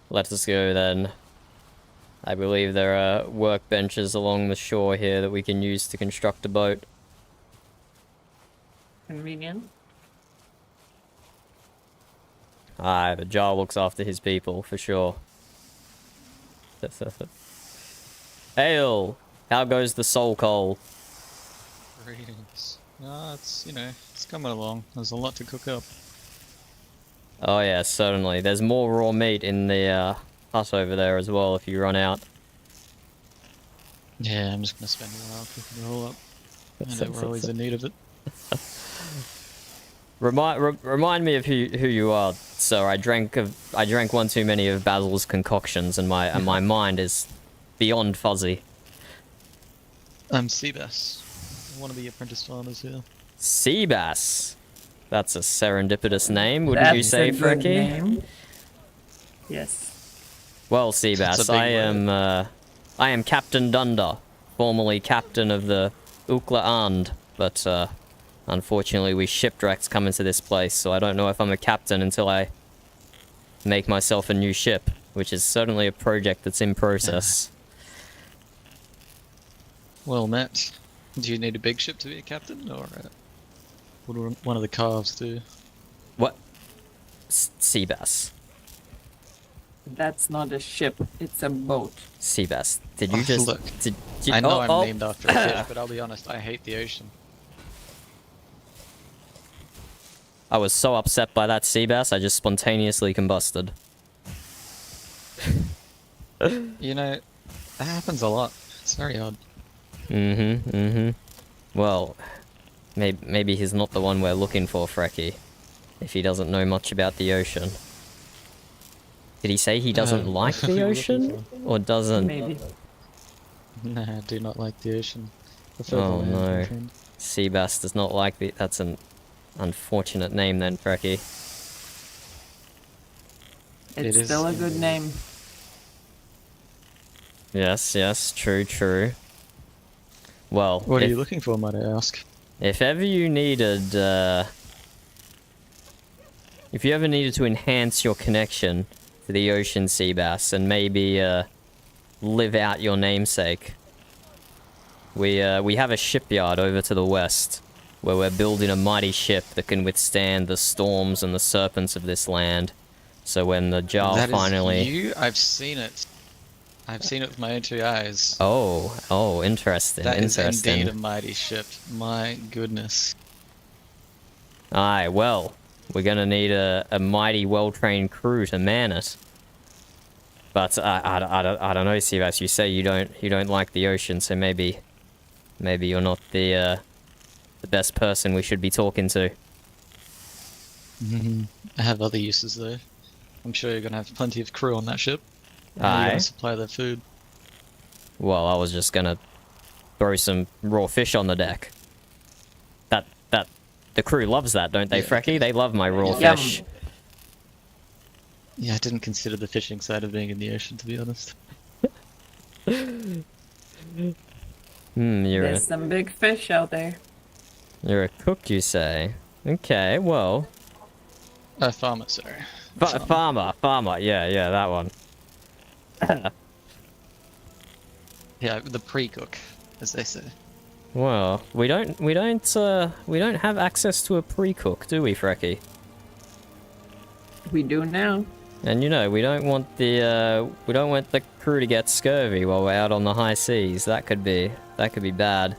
Let us go then. I believe there are workbenches along the shore here that we can use to construct a boat. Convenient. Aye, the Jar looks after his people, for sure. Hail! How goes the soul coal? Greetings. It's, it's coming along. There's a lot to cook up. Oh yeah, certainly. There's more raw meat in the hut over there as well if you run out. Yeah, I'm just gonna spend a while cooking it all up. I know we're always in need of it. Remind me of who you are, sir. I drank one too many of Basil's concoctions, and my mind is beyond fuzzy. I'm Seabass, one of the apprentice farmers here. Seabass. That's a serendipitous name, wouldn't you say, That's a good Frecky? name. Yes. Well, That's a Seabass, big I am Captain Dunder, formerly captain of the Ukla And, but unfortunately we shipwrecks come into this place, so I don't know if I'm a captain until I make myself a new ship, which is certainly a project that's in process. Well, Matt, do you need a big ship to be a captain, or would one of the calves do? What? Seabass. That's not a ship, it's a boat. Seabass, did you just... Look, did I know oh, I'm oh. named after a ship, but I'll be honest, I hate the ocean. I was so upset by that Seabass, I just spontaneously combusted. That happens a lot. It's very odd. Well, maybe he's not the one we're looking for, Frecky. If he doesn't know much about the ocean. Did he say he doesn't like the ocean? Or doesn't? Maybe. Nah, I do not like the ocean. Prefer the Oh land, my no. friend. Seabass does not like the... That's an unfortunate name then, Frecky. It's It is still a good indeed. name. Yes, true. Well, What are you looking for, might I ask? if ever you needed, if you ever needed to enhance your connection to the ocean, Seabass, and maybe, live out your namesake, we have a shipyard over to the west, where we're building a mighty ship that can withstand the storms and the serpents of this land. So when the jar That is finally... you? I've seen it. I've seen it with my own two eyes. Oh, interesting, That is interesting. indeed a mighty ship. My goodness. Aye, well, we're gonna need a mighty, well-trained crew to man it. But I don't know, Seabass. You say you don't like the ocean, so maybe you're not the best person we should be talking to. I have other uses though. I'm sure you're gonna have plenty of crew on that ship. And you're Aye. gonna supply their food. Well, I was just gonna throw some raw fish on the deck. That the crew loves that, don't they, Yeah. Frecky? They love my raw Yum. fish. Yeah, I didn't consider the fishing side of being in the ocean, to be honest. You're There's some big fish out there. a cook, you say? Okay, well, A farmer, sorry. farmer. Yeah, that one. Yeah, the pre-cook, as they say. Well, we don't have access to a pre-cook, do we, Frecky? We do now. And we don't want the crew to get scurvy while we're out on the high seas. That could be bad.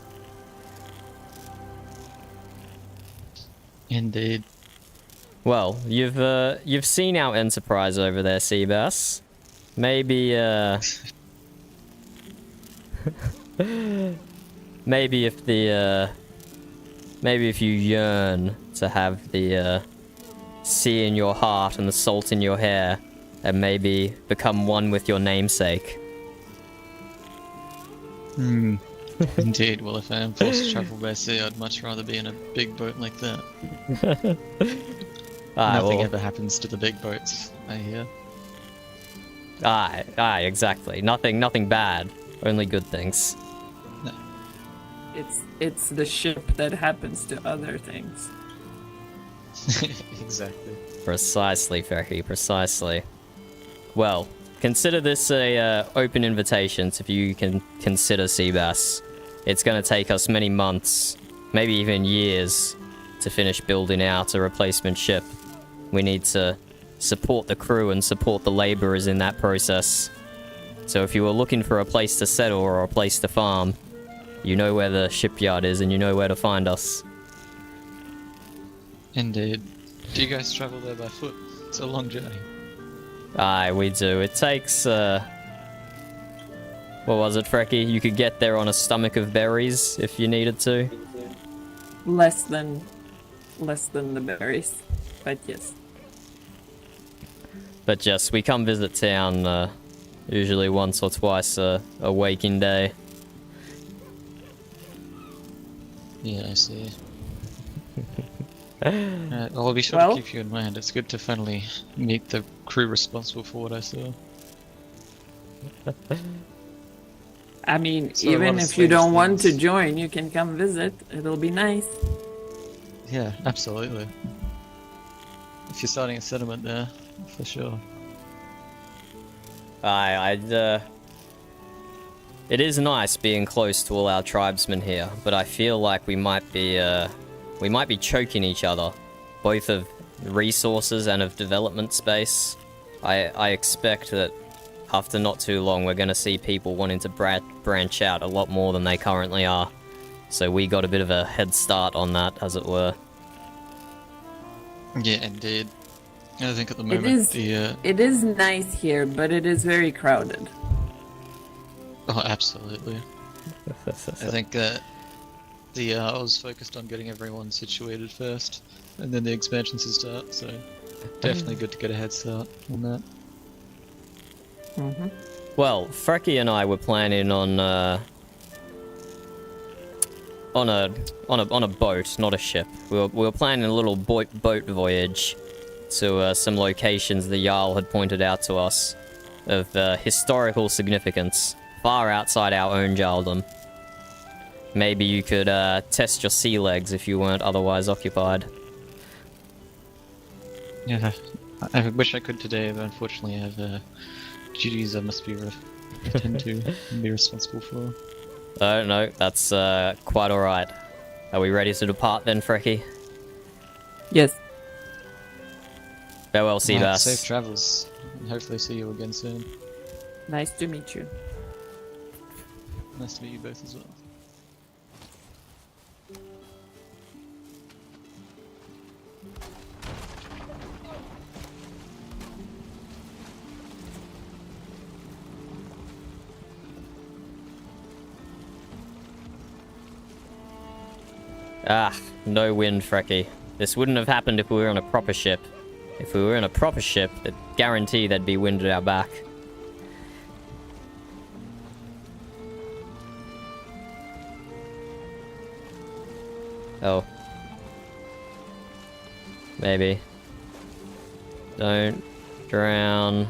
Indeed. Well, you've seen our enterprise over there, Seabass. Maybe maybe if you yearn to have the sea in your heart and the salt in your hair, and maybe become one with your namesake. Indeed, well, if I am forced to travel by sea, I'd much rather be in a big boat like that. Nothing ever happens to the big boats, I hear. Aye, exactly. Nothing bad. Only good things. It's the ship that happens to other things. Exactly. Precisely, Ferky, precisely. Well, consider this a open invitation if you can consider Seabass. It's going to take us many months, maybe even years, to finish building out a replacement ship. We need to support the crew and support the laborers in that process. So if you were looking for a place to settle or a place to farm, You know where the shipyard is, and you know where to find us. Indeed. Do you guys travel there by foot? It's a long journey. Aye, we do. It takes, what was it, Frecky? You could get there on a stomach of berries if you needed to. Less than the berries, but yes. But yes, we come visit town, usually once or twice a waking day. Yeah, I see. Well, I'll be sure to keep you in mind. It's good to finally meet the crew responsible for what I saw. I mean, So even if you don't want to join, you can come visit. It'll be nice. Yeah, absolutely. If you're starting a settlement there, for sure. It is nice being close to all our tribesmen here, but I feel like we might be choking each other, both of resources and of development space. I expect that after not too long, we're going to see people wanting to branch out a lot more than they currently are. So we got a bit of a head start on that, as it were. Yeah, indeed. I think at the moment it is nice here, but it is very crowded. Oh, absolutely. I think that I was focused on getting everyone situated first, and then the expansions to start, so definitely good to get a head start on that. Mm-hmm. Well, Frecky and I were planning on a boat, not a ship. We were planning a little boat voyage to some locations the Jarl had pointed out to us of historical significance, far outside our own Jarldom. Maybe you could test your sea legs if you weren't otherwise occupied. Yeah, I wish I could today, but unfortunately I have duties I must attend to and be responsible for. Oh, no, that's quite alright. Are we ready to depart then, Frecky? Yes. Farewell, Seabass. Safe travels, and hopefully see you again soon. Nice to meet you. Nice to meet you both as well. Ah, no wind, Frecky. This wouldn't have happened if we were on a proper ship. If we were in a proper ship, I'd guarantee there'd be wind at our back. Oh. Maybe. Don't drown.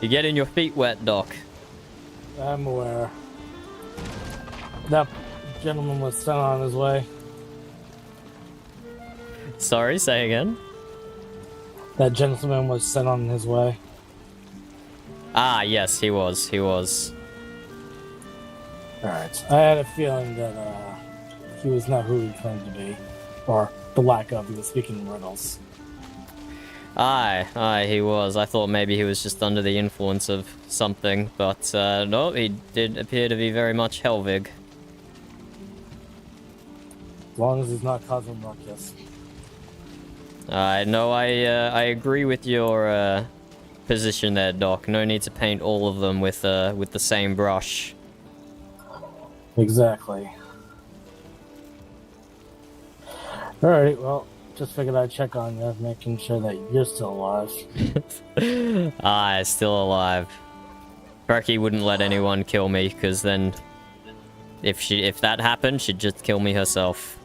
You're getting your feet wet, Doc. I'm aware. That gentleman was sent on his way. Sorry, say again? That gentleman was sent on his way. Ah, yes, he was. Alright. I had a feeling that he was not who he claimed to be. Or the lack of. He was speaking in riddles. Aye, he was. I thought maybe he was just under the influence of something, but no, he did appear to be very much Helvig. As long as he's not causing ruckus. No, I agree with your position there, Doc. No need to paint all of them with the same brush. Exactly. Alright, well, just figured I'd check on you, making sure that you're still alive. Aye, still alive. Perky wouldn't let anyone kill me, because then if that happened, she'd just kill me herself.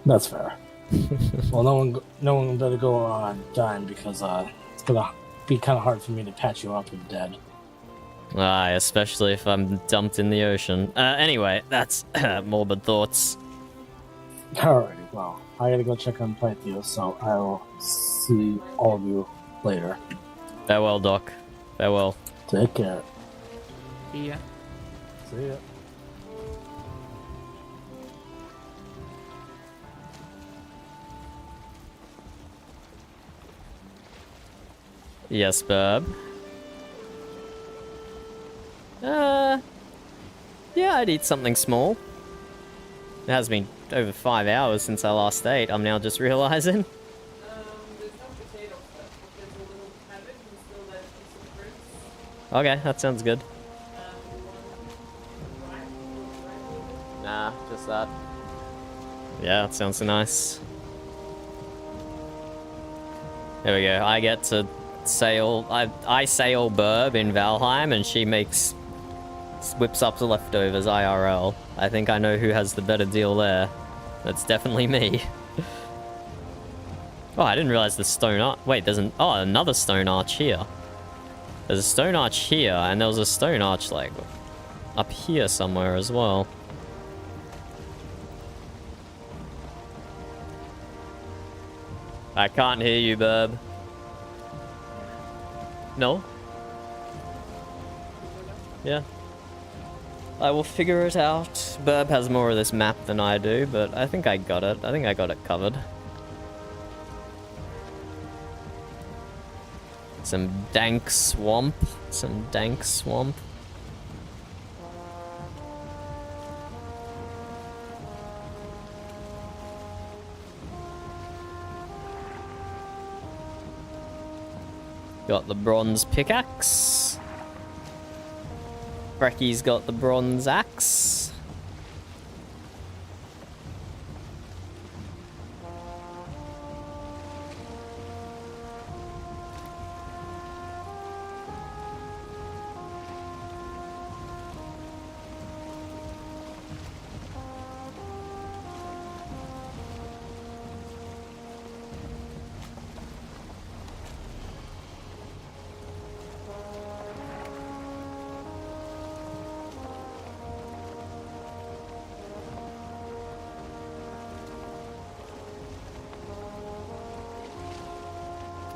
That's fair. Well, no one better go on dying, because it's gonna be kind of hard for me to patch you up if dead. Aye, especially if I'm dumped in the ocean. Anyway, that's morbid thoughts. Alrighty, well, I gotta go check on Pythio, so I will see all of you later. Farewell, Doc. Farewell. Take care. Yeah. See ya. Yes, Burb. Yeah, I'd eat something small. It has been over 5 hours since I last ate. I'm now just realizing. There's no potato stuff, but there's a little cabbage and still that piece of fruits. Okay, that sounds good. Right? Nah, just that. Yeah, that sounds nice. There we go. I get to sail. I sail Burb in Valheim, and she whips up the leftovers IRL. I think I know who has the better deal there. That's definitely me. Oh, I didn't realize the stone arch. Wait, there's another stone arch here. There's a stone arch here, and there was a stone arch like up here somewhere as well. I can't hear you, Burb. No? Yeah. I will figure it out. Burb has more of this map than I do, but I think I got it. I think I got it covered. Some dank swamp. Some dank swamp. Got the bronze pickaxe. Brecky's got the bronze axe.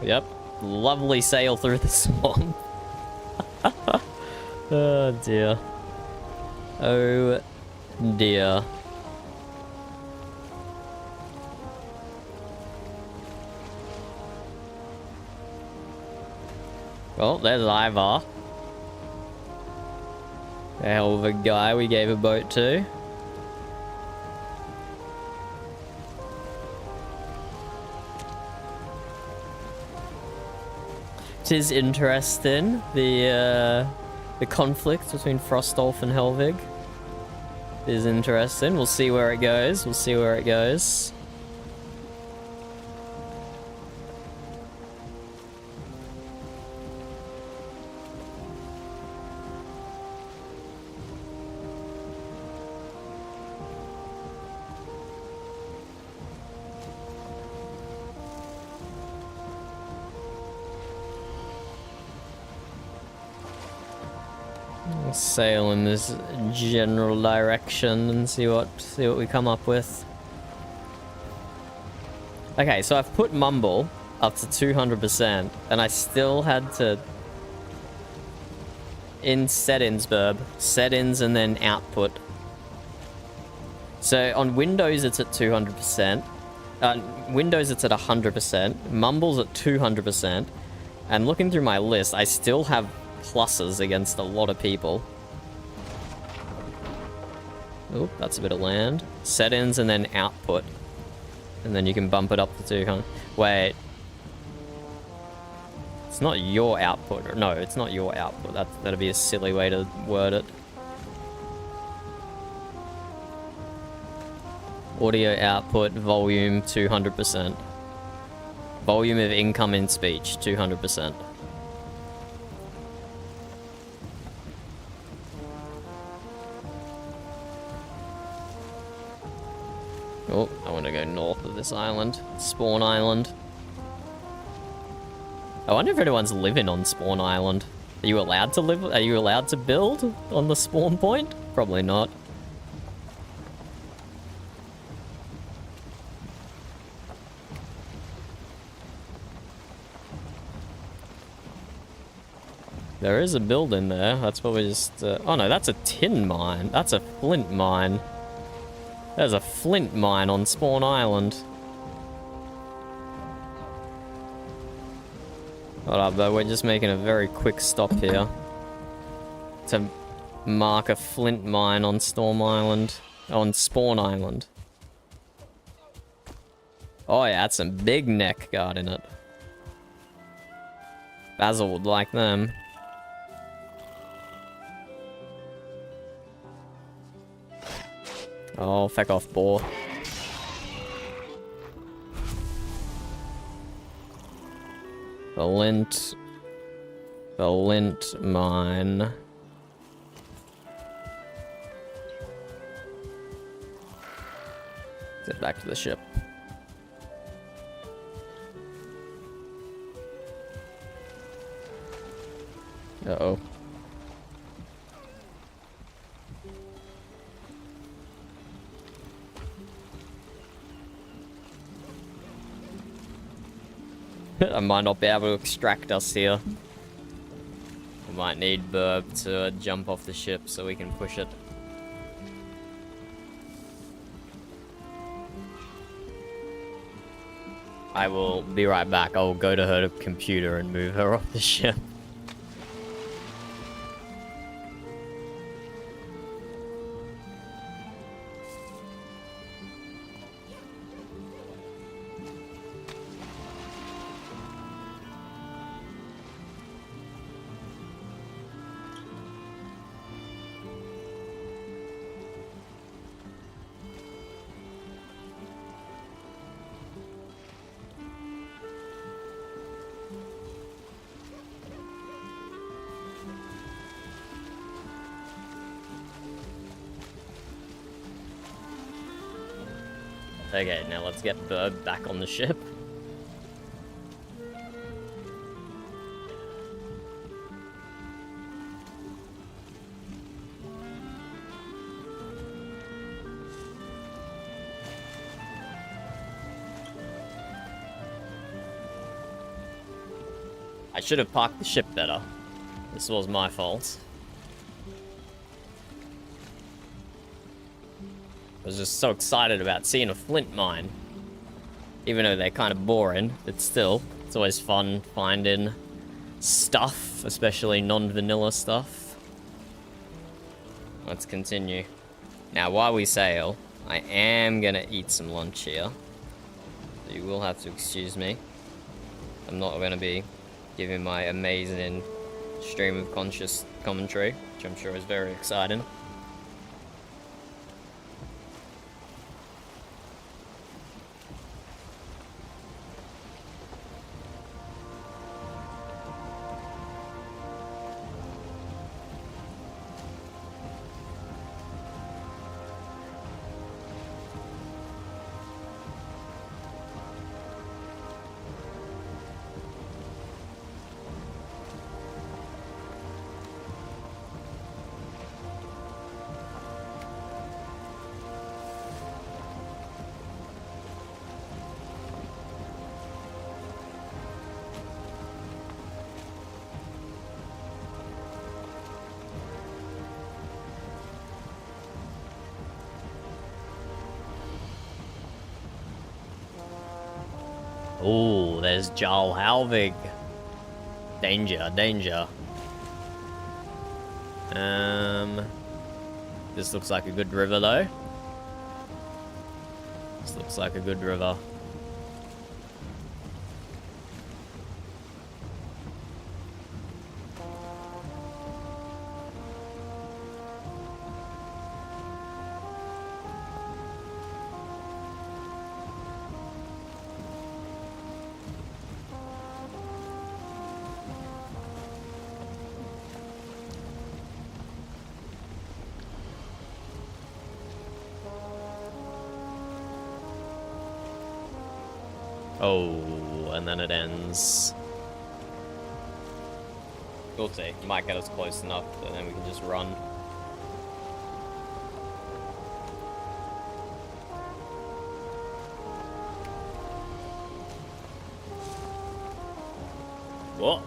Yep. Lovely sail through the swamp. Oh dear. Oh dear. Well, there's Ivar. A hell of a guy we gave a boat to. It is interesting, the conflict between Frostolf and Helvig is interesting. We'll see where it goes. We'll see where it goes. We'll sail in this general direction and see what we come up with. Okay, so I've put Mumble up to 200%, and I still had to in settings, Burb, settings and then output. So on Windows it's at 200%. Windows it's at 100%. Mumble's at 200%. And looking through my list, I still have pluses against a lot of people. Oh, that's a bit of land. Settings and then output. And then you can bump it up to 200. Wait. It's not your output. No, it's not your output. That'd be a silly way to word it. Audio output, volume, 200%. Volume of incoming speech, 200%. Oh, I want to go north of this island. Spawn Island. I wonder if anyone's living on Spawn Island. Are you allowed to live? Are you allowed to build on the spawn point? Probably not. There is a building there. That's probably just... oh no, that's a tin mine. That's a flint mine. There's a flint mine on Spawn Island. Hold up, though. We're just making a very quick stop here. To mark a flint mine on Storm Island. On Spawn Island. Oh yeah, that's some big neck guard in it. Basil would like them. Oh, feck off, boar. The lint mine. Get back to the ship. Uh-oh. I might not be able to extract us here. We might need Burb to jump off the ship so we can push it. I will be right back. I will go to her computer and move her off the ship. Okay, now let's get Burb back on the ship. I should have parked the ship better. This was my fault. I was just so excited about seeing a flint mine. Even though they're kind of boring, but still, it's always fun finding stuff, especially non-vanilla stuff. Let's continue. Now, while we sail, I am gonna eat some lunch here. So you will have to excuse me. I'm not gonna be giving my amazing stream of conscious commentary, which I'm sure is very exciting. Oh, there's Jarl Halvig. Danger, danger. This looks like a good river, though. This looks like a good river. Oh, and then it ends. We'll see. Might get us close enough, and then we can just run. What?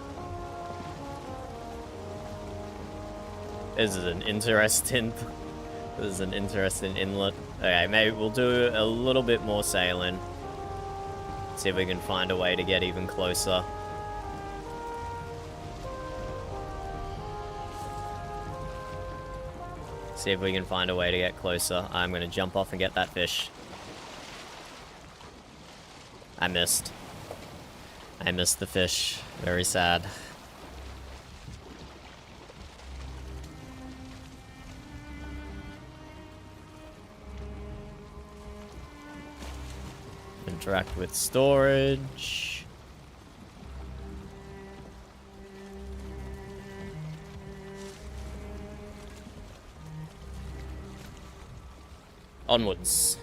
This is an interesting... This is an interesting inlet. Okay, maybe we'll do a little bit more sailing. See if we can find a way to get even closer. See if we can find a way to get closer. I'm gonna jump off and get that fish. I missed. I missed the fish. Very sad. Interact with storage. Onwards.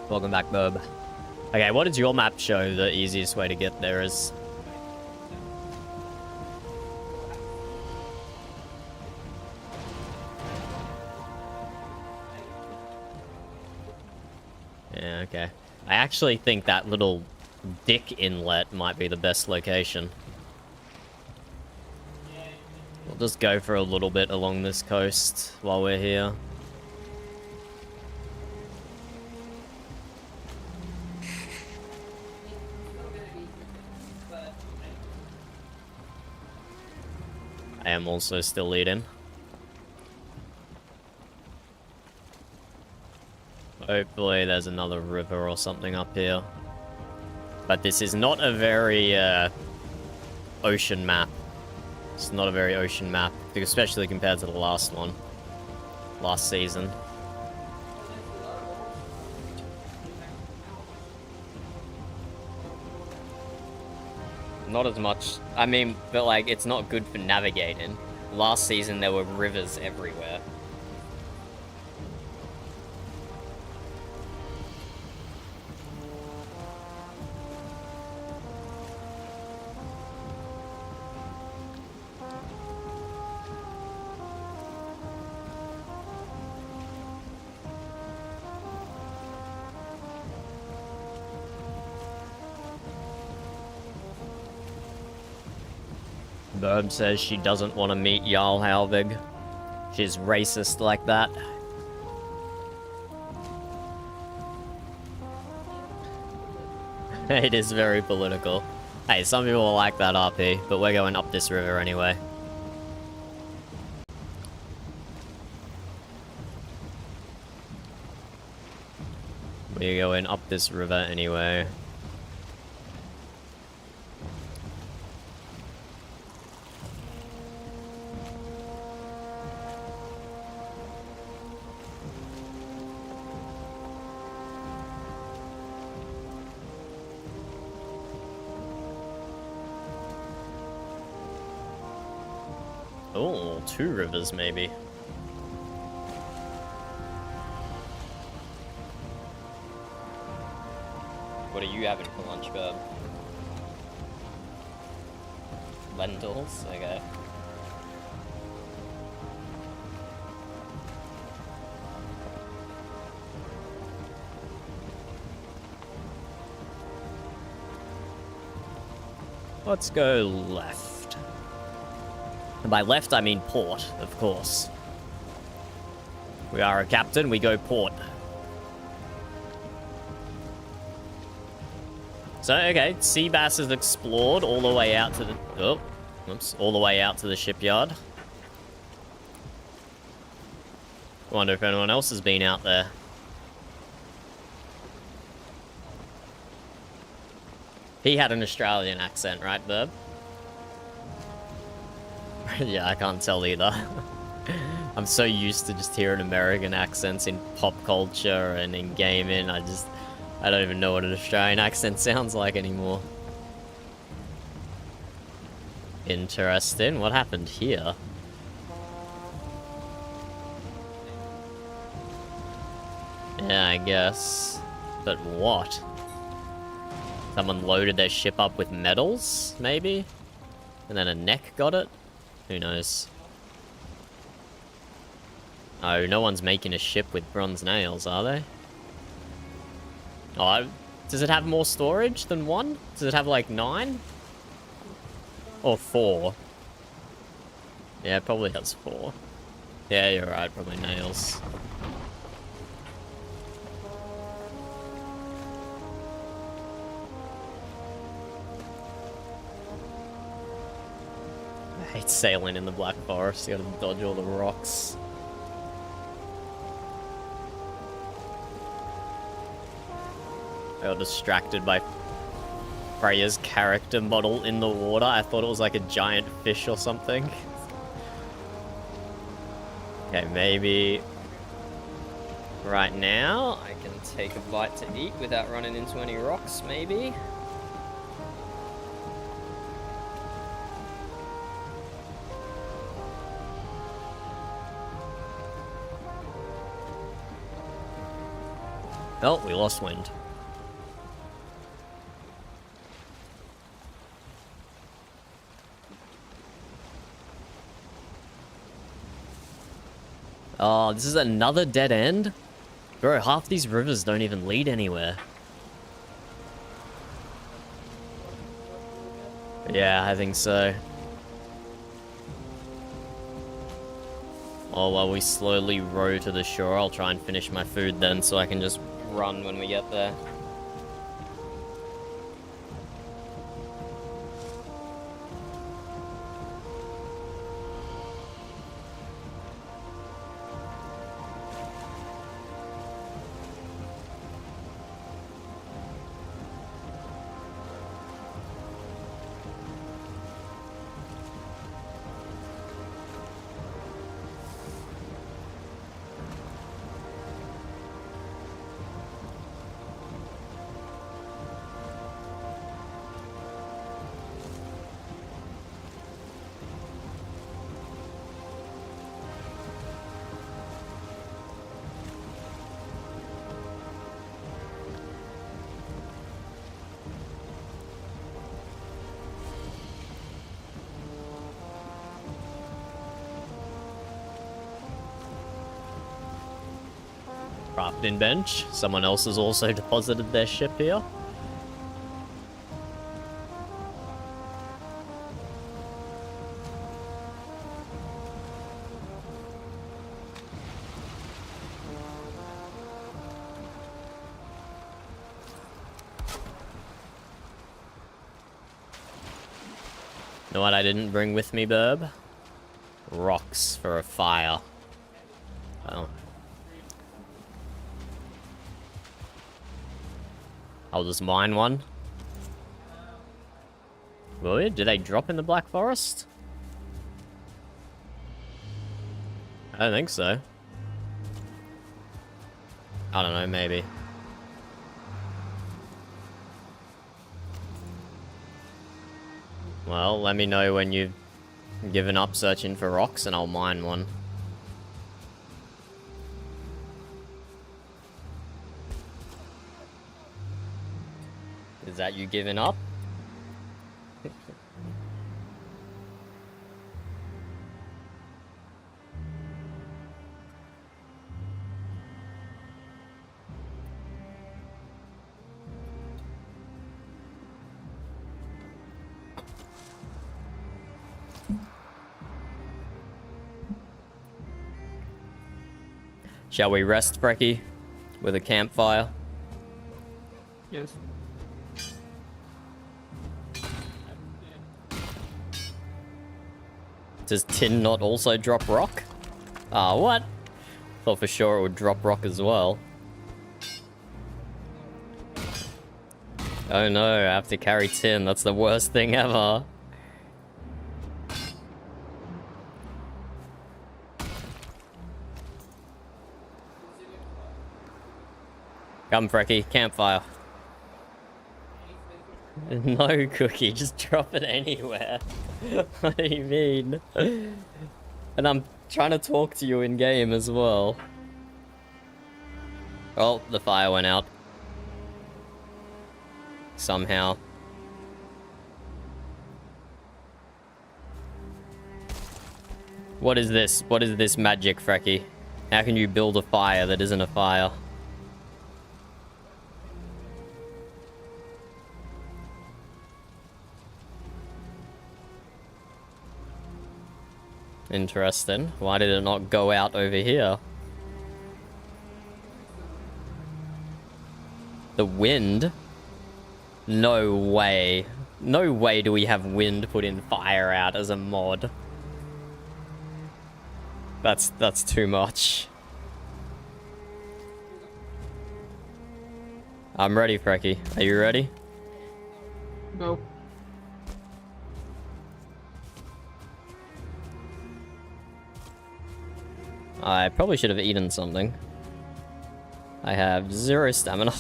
Welcome back, Bob. Okay, what does your map show the easiest way to get there is? Yeah, okay. I actually think that little dick inlet might be the best location. We'll just go for a little bit along this coast while we're here. I am also still leading. Hopefully there's another river or something up here. But this is not a very ocean map. It's not a very ocean map, especially compared to the last one. Last season. Not as much. I mean, but like, it's not good for navigating. Last season there were rivers everywhere. Burb says she doesn't want to meet Jarl Halvig. She's racist like that. It is very political. Hey, some people like that RP, but we're going up this river anyway. We're going up this river anyway. Oh, 2 rivers maybe. What are you having for lunch, Bub? Lentils? Okay. Let's go left. And by left, I mean port, of course. We are a captain, we go port. So, okay, sea bass is explored all the way out to the... Oh, oops, all the way out to the shipyard. Wonder if anyone else has been out there. He had an Australian accent, right, Burb? Yeah, I can't tell either. I'm so used to just hearing American accents in pop culture and in gaming. I don't even know what an Australian accent sounds like anymore. Interesting. What happened here? Yeah, I guess. But what? Someone loaded their ship up with metals, maybe? And then a neck got it? Who knows? Oh, no one's making a ship with bronze nails, are they? Oh, does it have more storage than one? Does it have like 9? Or 4? Yeah, it probably has 4. Yeah, you're right, probably nails. I hate sailing in the Black Forest, you gotta dodge all the rocks. I got distracted by Freya's character model in the water. I thought it was like a giant fish or something. Okay, maybe right now I can take a bite to eat without running into any rocks, maybe? Oh, we lost wind. Oh, this is another dead end? Bro, half these rivers don't even lead anywhere. Yeah, I think so. Oh, while we slowly row to the shore, I'll try and finish my food then so I can just run when we get there. Crafting bench. Someone else has also deposited their ship here. Know what I didn't bring with me, Burb? Rocks for a fire. Well. I'll just mine one. Really? Do they drop in the Black Forest? I don't think so. I don't know, maybe. Well, let me know when you've given up searching for rocks and I'll mine one. Is that you giving up? Shall we rest, Brecky, with a campfire? Yes. Does tin not also drop rock? Ah, what? Thought for sure it would drop rock as well. Oh no, I have to carry tin. That's the worst thing ever. Come, Frecky, campfire. No, Cookie, just drop it anywhere. What do you mean? And I'm trying to talk to you in game as well. Oh, the fire went out. Somehow. What is this? What is this magic, Frecky? How can you build a fire that isn't a fire? Interesting. Why did it not go out over here? The wind? No way. No way do we have wind put in fire out as a mod. That's too much. I'm ready, Frecky. Are you ready? Go. I probably should have eaten something. I have 0 stamina.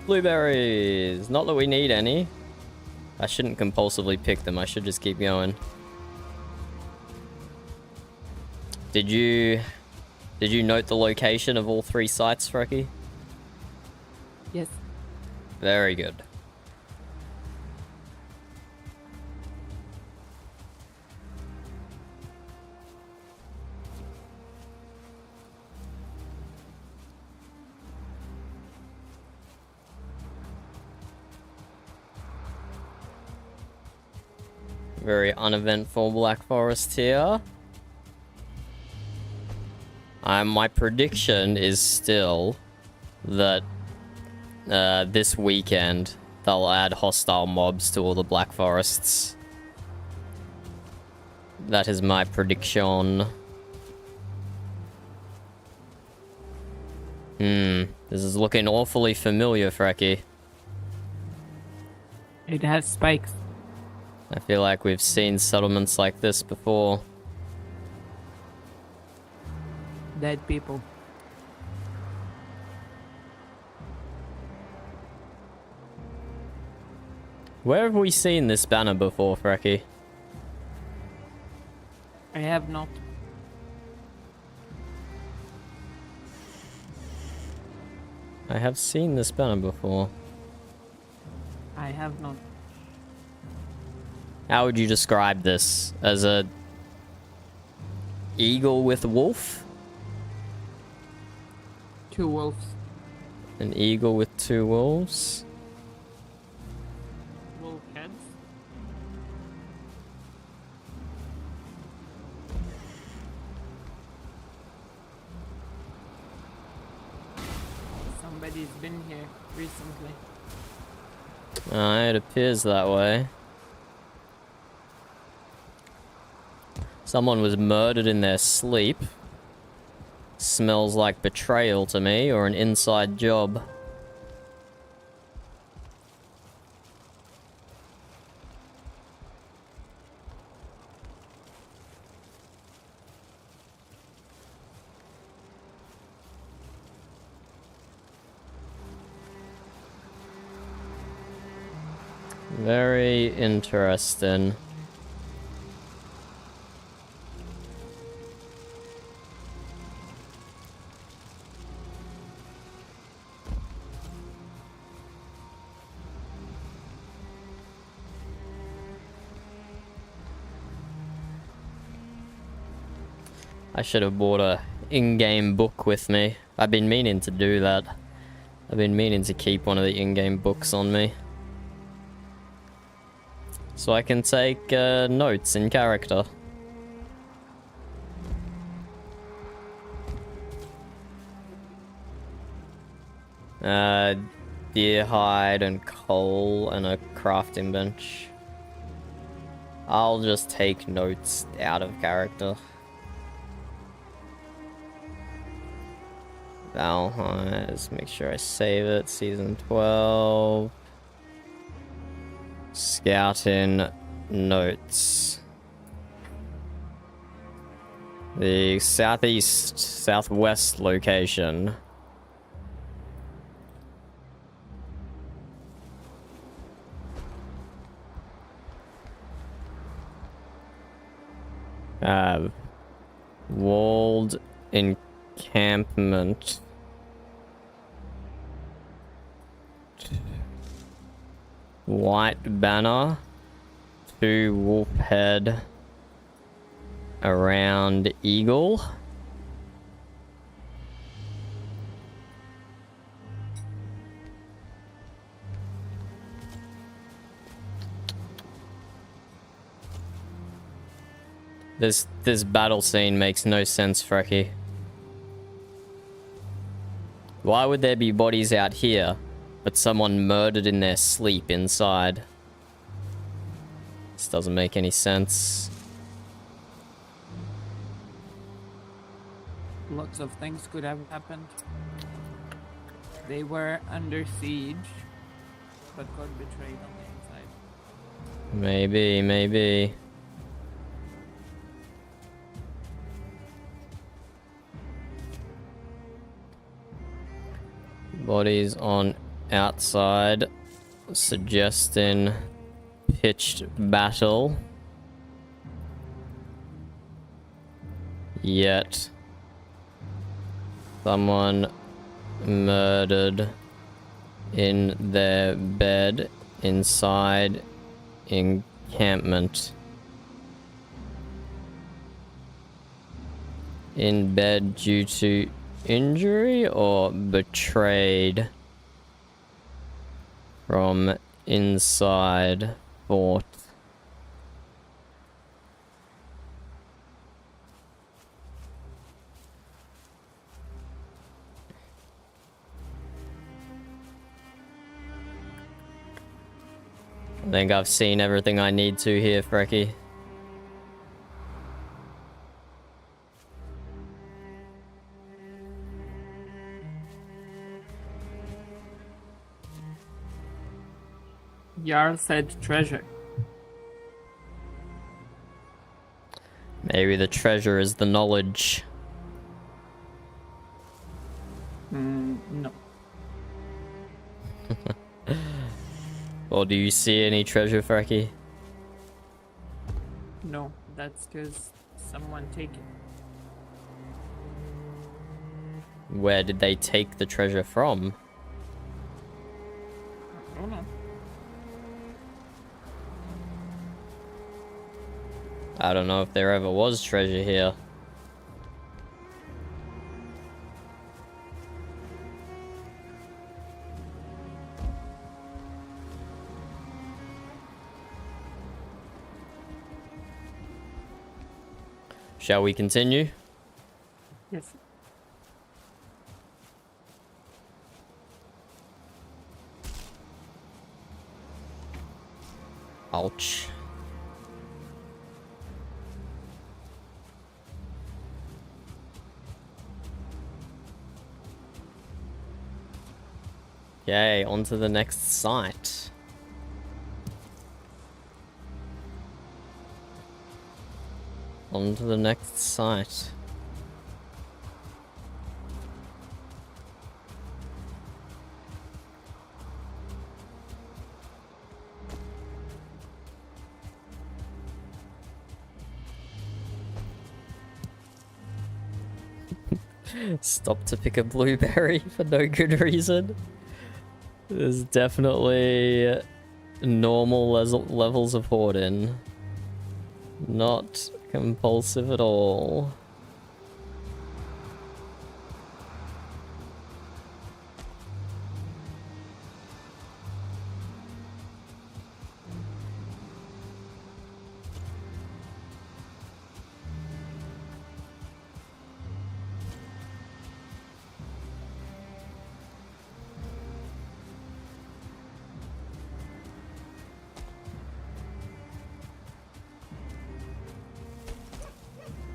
Blueberries! Not that we need any. I shouldn't compulsively pick them, I should just keep going. Did you note the location of all 3 sites, Frecky? Yes. Very good. Very uneventful Black Forest here. My prediction is still that this weekend they'll add hostile mobs to all the Black Forests. That is my prediction. This is looking awfully familiar, Frecky. It has spikes. I feel like we've seen settlements like this before. Dead people. Where have we seen this banner before, Frecky? I have not. I have seen this banner before. I have not. How would you describe this? As a eagle with a wolf? 2 wolves. An eagle with 2 wolves? Wolf heads. Somebody's been here recently. It appears that way. Someone was murdered in their sleep. Smells like betrayal to me, or an inside job. Very interesting. I should have bought a in-game book with me. I've been meaning to do that. I've been meaning to keep one of the in-game books on me. So I can take notes in character. Deer hide and coal and a crafting bench. I'll just take notes out of character. Valheim, let's make sure I save it. Season 12. Scouting notes. The southeast, southwest location. Walled encampment. White banner. 2 wolf head. Around eagle. This battle scene makes no sense, Frecky. Why would there be bodies out here, but someone murdered in their sleep inside? This doesn't make any sense. Lots of things could have happened. They were under siege, but got betrayed on the inside. Maybe. Bodies on outside, suggesting pitched battle. Yet someone murdered in their bed inside encampment. In bed due to injury or betrayed from inside fort. I think I've seen everything I need to here, Frecky. Jarl said treasure. Maybe the treasure is the knowledge. No. Or do you see any treasure, Frecky? No, that's because someone take it. Where did they take the treasure from? I don't know. I don't know if there ever was treasure here. Shall we continue? Yes. Ouch. Yay, on to the next site. On to the next site. Stop to pick a blueberry for no good reason. There's definitely normal levels of hoarding. Not compulsive at all.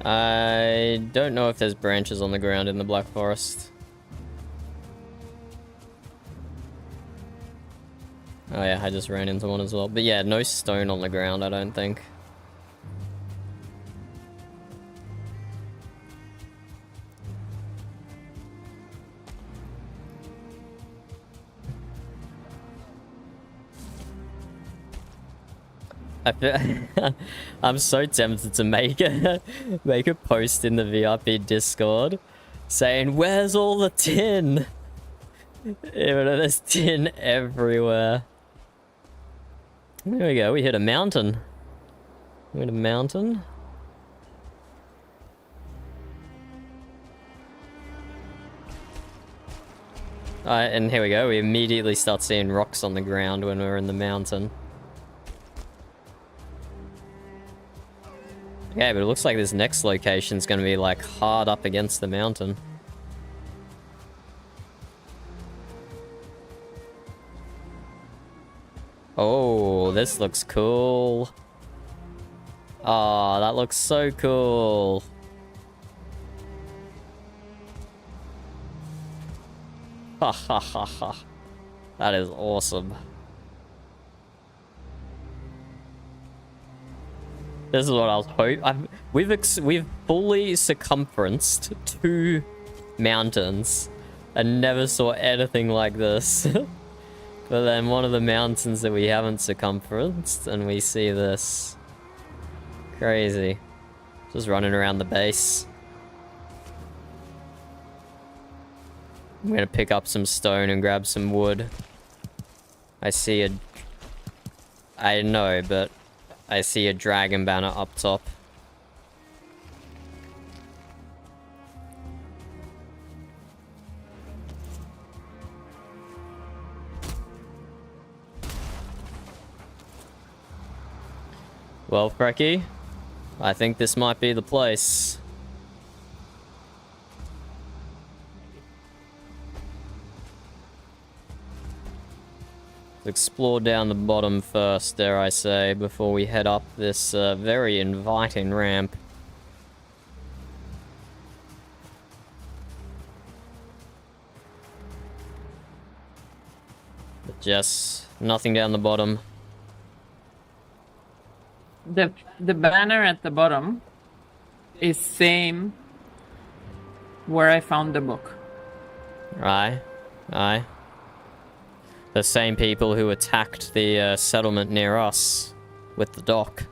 I don't know if there's branches on the ground in the Black Forest. Oh yeah, I just ran into one as well. But yeah, no stone on the ground, I don't think. I'm so tempted to make a post in the VRP Discord saying, "Where's all the tin?" Even though there's tin everywhere. There we go. We hit a mountain. We hit a mountain. And here we go. We immediately start seeing rocks on the ground when we're in the mountain. Yeah, but it looks like this next location's gonna be like hard up against the mountain. Oh, this looks cool. Oh, that looks so cool. Ha ha ha ha. That is awesome. This is what I was hoping. We've fully circumferenced 2 mountains and never saw anything like this. But then one of the mountains that we haven't circumferenced and we see this. Crazy. Just running around the base. I'm gonna pick up some stone and grab some wood. I know, but I see a dragon banner up top. Well, Frecky, I think this might be the place. Explore down the bottom first, dare I say, before we head up this very inviting ramp. But just nothing down the bottom. The banner at the bottom is same where I found the book. Aye. Aye. The same people who attacked the settlement near us with the dock.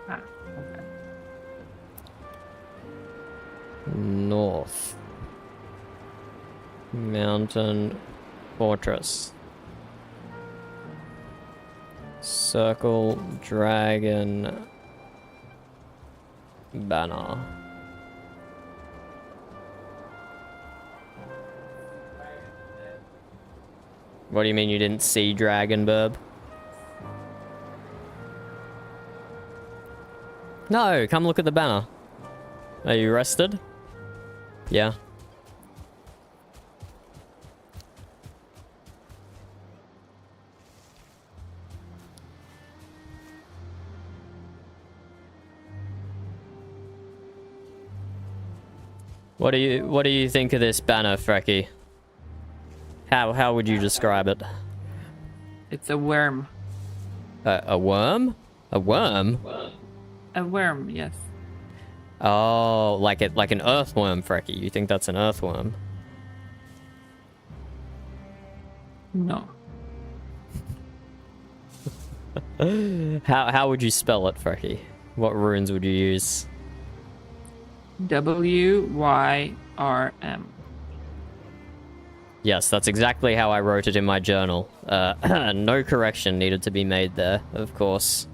Ah, okay. North. Mountain Fortress. Circle Dragon Banner. What do you mean you didn't see Dragon Burb? No, come look at the banner. Are you rested? Yeah. What do you think of this banner, Frecky? How would you describe it? It's a worm. A worm? A worm? A worm, yes. Oh, like an earthworm, Frecky. You think that's an earthworm? No. How would you spell it, Frecky? What runes would you use? WYRM. Yes, that's exactly how I wrote it in my journal. No correction needed to be made there, of course.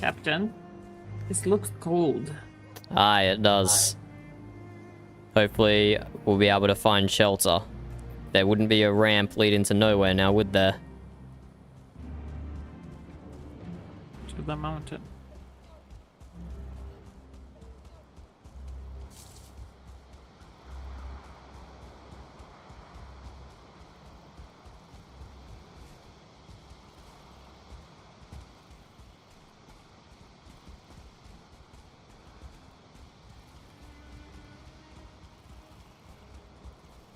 Captain, this looks cold. Aye, it does. Hopefully, we'll be able to find shelter. There wouldn't be a ramp leading to nowhere now, would there? To the mountain.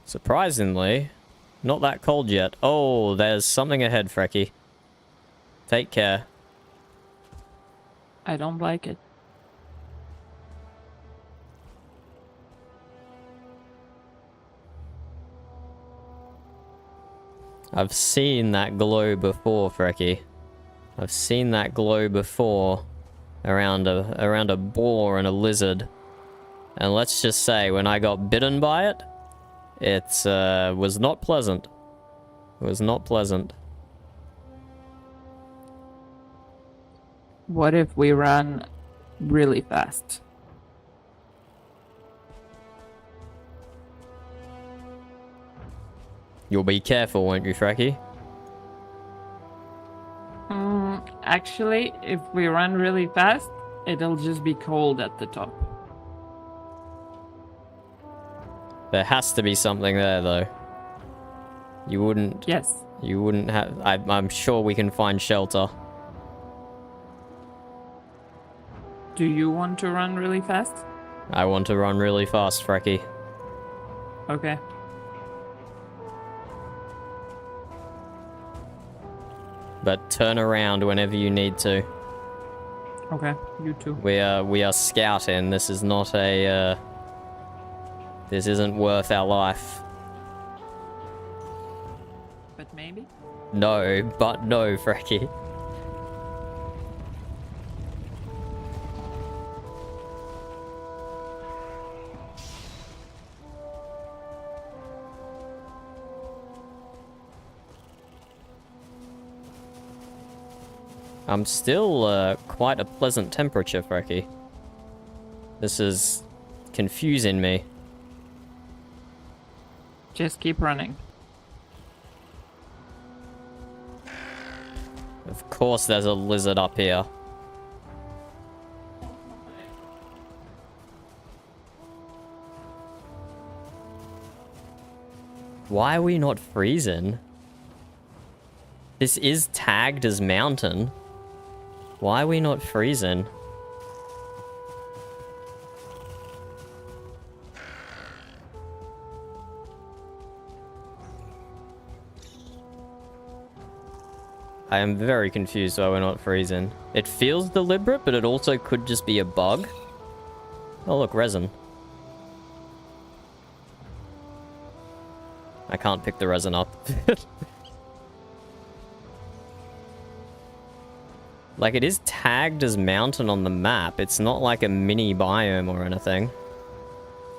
Surprisingly, not that cold yet. Oh, there's something ahead, Frecky. Take care. I don't like it. I've seen that glow before, Frecky. I've seen that glow before around a boar and a lizard. And let's just say, when I got bitten by it, it was not pleasant. It was not pleasant. What if we run really fast? You'll be careful, won't you, Frecky? Actually, if we run really fast, it'll just be cold at the top. There has to be something there, though. You wouldn't... Yes. You wouldn't have... I'm sure we can find shelter. Do you want to run really fast? I want to run really fast, Frecky. Okay. But turn around whenever you need to. Okay, you too. We are scouting. This is not a... This isn't worth our life. But maybe? No, but no, Frecky. I'm still quite a pleasant temperature, Frecky. This is confusing me. Just keep running. Of course there's a lizard up here. Why are we not freezing? This is tagged as mountain. Why are we not freezing? I am very confused why we're not freezing. It feels deliberate, but it also could just be a bug. Oh look, resin. I can't pick the resin up. Like, it is tagged as mountain on the map. It's not like a mini biome or anything.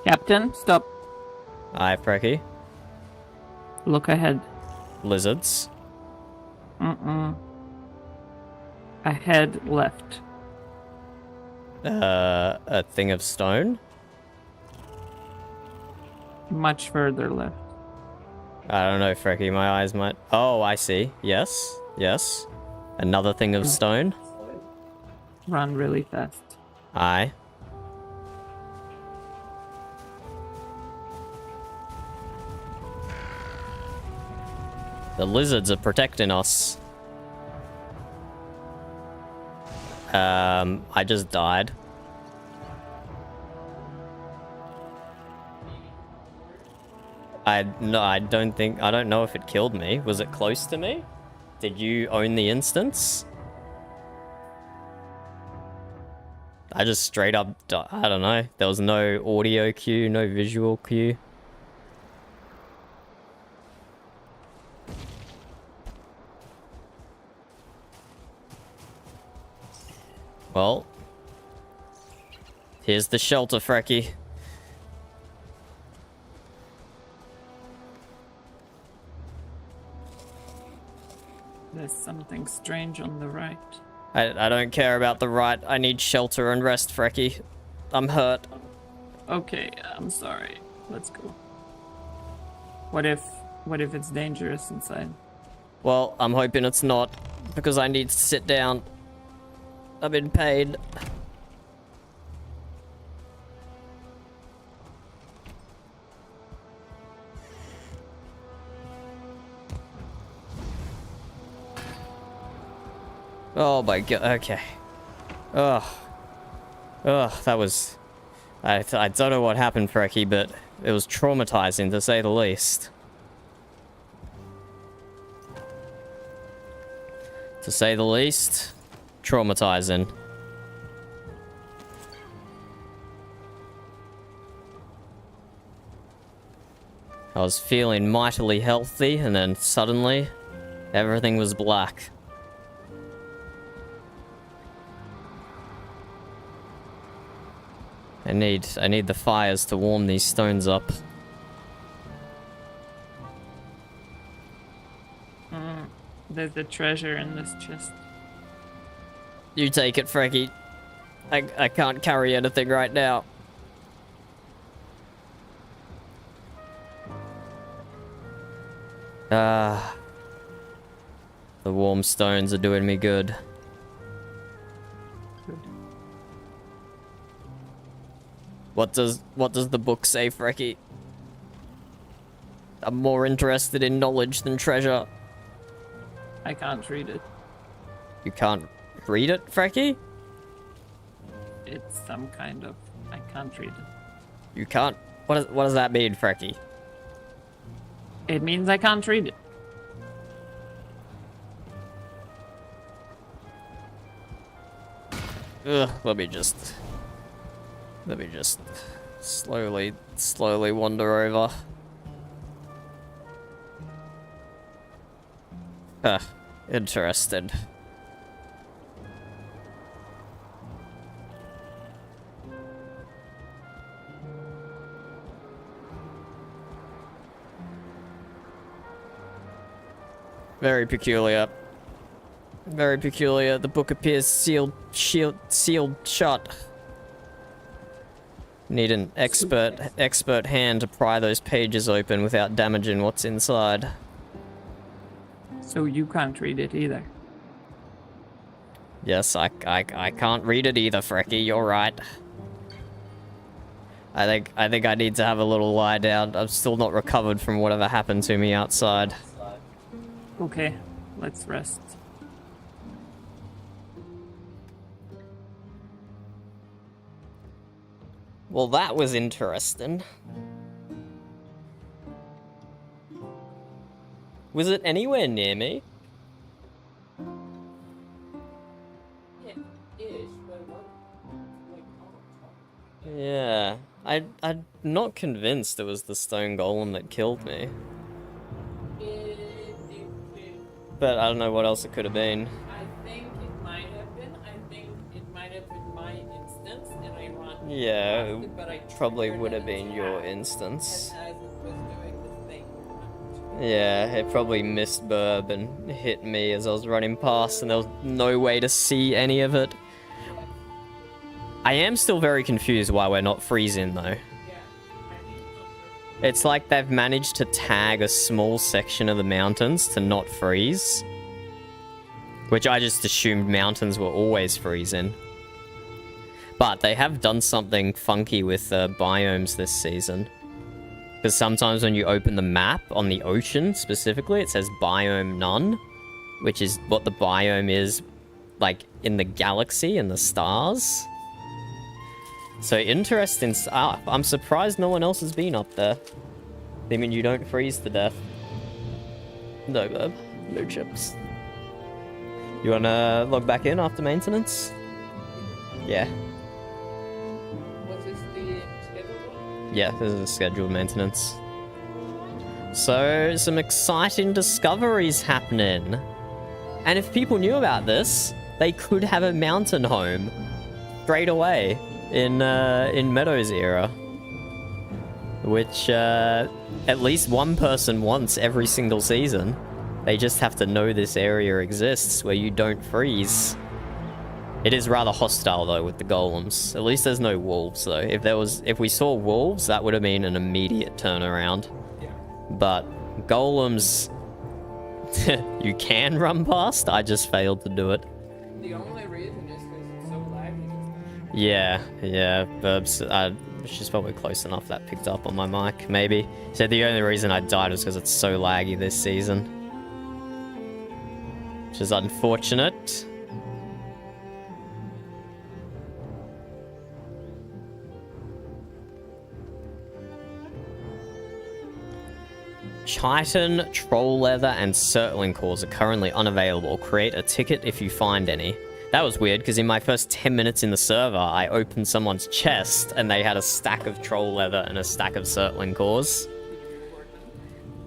Captain, stop. Aye, Frecky. Look ahead. Lizards. Ahead, left. A thing of stone? Much further left. I don't know, Frecky. My eyes might... Oh, I see. Yes. Yes. Another thing of stone? Run really fast. Aye. The lizards are protecting us. I just died. I don't know if it killed me. Was it close to me? Did you own the instance? I just straight up, I don't know. There was no audio cue, no visual cue. Well, here's the shelter, Frecky. There's something strange on the right. I don't care about the right. I need shelter and rest, Frecky. I'm hurt. Okay, I'm sorry. Let's go. What if it's dangerous inside? Well, I'm hoping it's not, because I need to sit down. I've been paid. Oh my god, okay. Ugh. Ugh, that was... I don't know what happened, Frecky, but it was traumatizing, to say the least. To say the least, traumatizing. I was feeling mightily healthy, and then suddenly, everything was black. I need the fires to warm these stones up. There's a treasure in this chest. You take it, Frecky. I can't carry anything right now. The warm stones are doing me good. What does the book say, Frecky? I'm more interested in knowledge than treasure. I can't read it. You can't read it, Frecky? It's some kind of... I can't read it. You can't? What does that mean, Frecky? It means I can't read it. Ugh, let me just slowly wander over. Interesting. Very peculiar. Very peculiar. The book appears sealed shut. Need an expert hand to pry those pages open without damaging what's inside. So you can't read it either. Yes, I can't read it either, Frecky. You're right. I think I need to have a little lie down. I'm still not recovered from whatever happened to me outside. Okay, let's rest. Well, that was interesting. Was it anywhere near me? Yeah, I'm not convinced it was the stone golem that killed me. But I don't know what else it could have been. I think it might have been. I think it might have been my instance, and I ran. Yeah, it probably would have been your instance. As it was doing the thing. Yeah, it probably missed Burb and hit me as I was running past, and there was no way to see any of it. I am still very confused why we're not freezing, though. It's like they've managed to tag a small section of the mountains to not freeze. Which I just assumed mountains were always freezing. But they have done something funky with biomes this season. Because sometimes when you open the map on the ocean specifically, it says biome none. Which is what the biome is, like, in the galaxy and the stars. So interesting stuff. I'm surprised no one else has been up there. I mean, you don't freeze to death. No, Burb. No chips. You wanna log back in after maintenance? Yeah. Was this the scheduled one? Yeah, this is a scheduled maintenance. So, some exciting discoveries happening. And if people knew about this, they could have a mountain home straight away in Meadows era. Which, at least one person wants every single season. They just have to know this area exists where you don't freeze. It is rather hostile though with the golems. At least there's no wolves though. If we saw wolves, that would have been an immediate turnaround. Yeah. But golems, you can run past. I just failed to do it. The only reason is because it's so laggy. Yeah, Burbs, she's probably close enough that picked up on my mic, maybe. Said the only reason I died was because it's so laggy this season. Which is unfortunate. Chitin, troll leather, and circling cores are currently unavailable. Create a ticket if you find any. That was weird, because in my first 10 minutes in the server, I opened someone's chest, and they had a stack of troll leather and a stack of circling cores.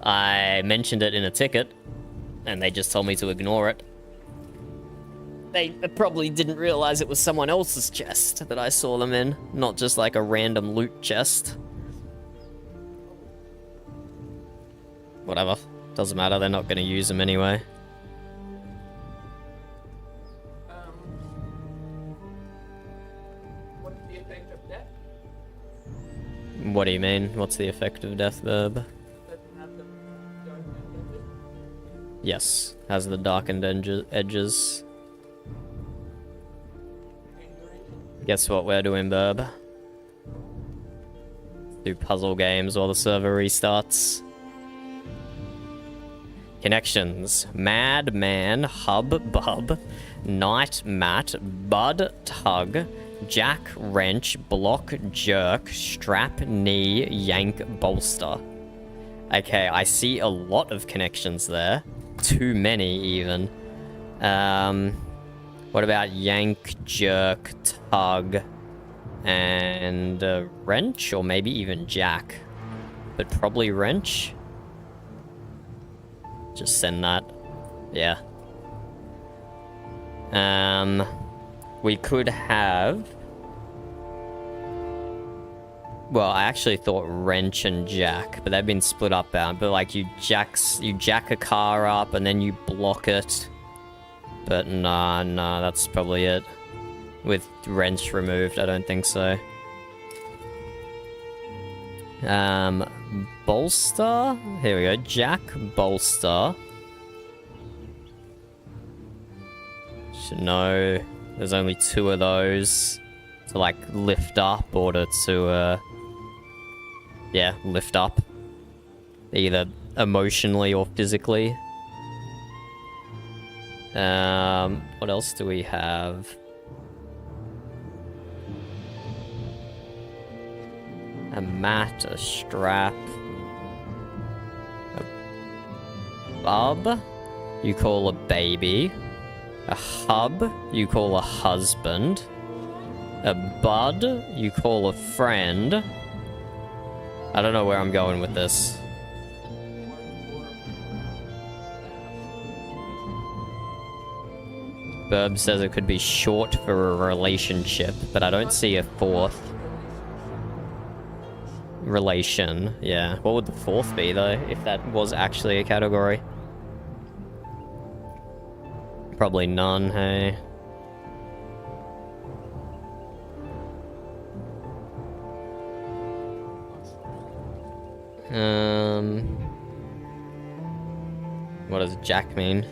I mentioned it in a ticket, and they just told me to ignore it. They probably didn't realize it was someone else's chest that I saw them in, not just like a random loot chest. Whatever. Doesn't matter, they're not going to use them anyway. What's the effect of death? What do you mean? What's the effect of death verb? Doesn't have the darkened edges? Yes, has the darkened edges. Guess what we're doing, Burb? Do puzzle games while the server restarts. Connections. Madman, Hub Bub, Night Mat, Bud Tug, Jack Wrench, Block Jerk, Strap Knee, Yank Bolster. Okay, I see a lot of connections there. Too many, even. What about Yank, Jerk, Tug, and Wrench? Or maybe even Jack. But probably Wrench. Just send that. Yeah. We could have... Well, I actually thought Wrench and Jack, but they've been split up out. But like you jack a car up and then you block it. But nah, that's probably it. With Wrench removed, I don't think so. Bolster? Here we go. Jack, Bolster. Should know there's only 2 of those to like lift up or to yeah, lift up. Either emotionally or physically. What else do we have? A mat, a strap, a bub, you call a baby, a hub, you call a husband, a bud, you call a friend. I don't know where I'm going with this. Burb says it could be short for a relationship, but I don't see a 4th. Relation, yeah. What would the 4th be, though, if that was actually a category? Probably none, hey? What does Jack mean?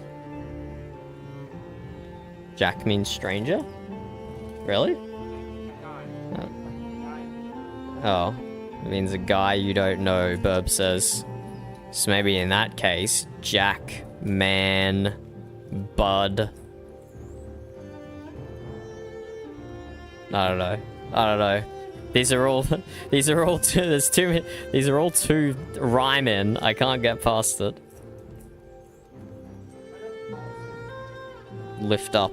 Jack means stranger? Really? Oh. It means a guy you don't know, Burb says. So maybe in that case, Jack, man, bud. I don't know. These are all too, there's too many, these are all too rhyming. I can't get past it. Lift up.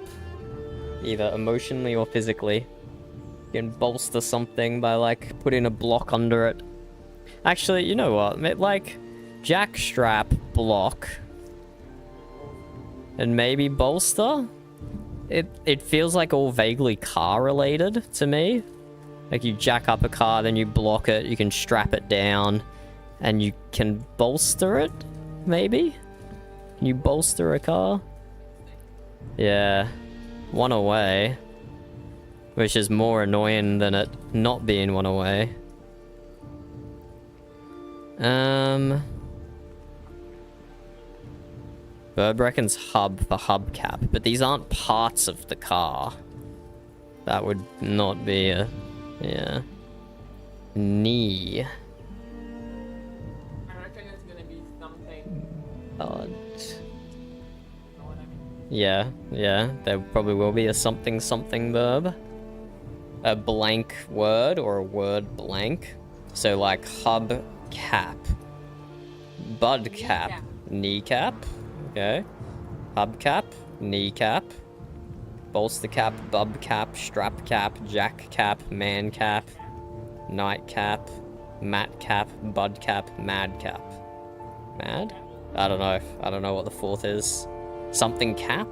Either emotionally or physically. You can bolster something by, like, putting a block under it. Actually, you know what? Like, jackstrap, block, and maybe bolster? It feels like all vaguely car-related to me. Like, you jack up a car, then you block it, you can strap it down, and you can bolster it, maybe? Can you bolster a car? Yeah. 1 away. Which is more annoying than it not being 1 away. Burb reckons hub for hubcap, but these aren't parts of the car. That would not be a... yeah. Knee. I reckon it's gonna be something. Bud. You know what I mean? Yeah, there probably will be a something verb. A blank word or a word blank. So like hub cap. Bud cap. Kneecap. Okay. Hubcap. Kneecap. Bolster cap. Bub cap. Strap cap. Jack cap. Man cap. Night cap. Mat cap. Bud cap. Mad cap. Mad? I don't know. I don't know what the fourth is. Something cap?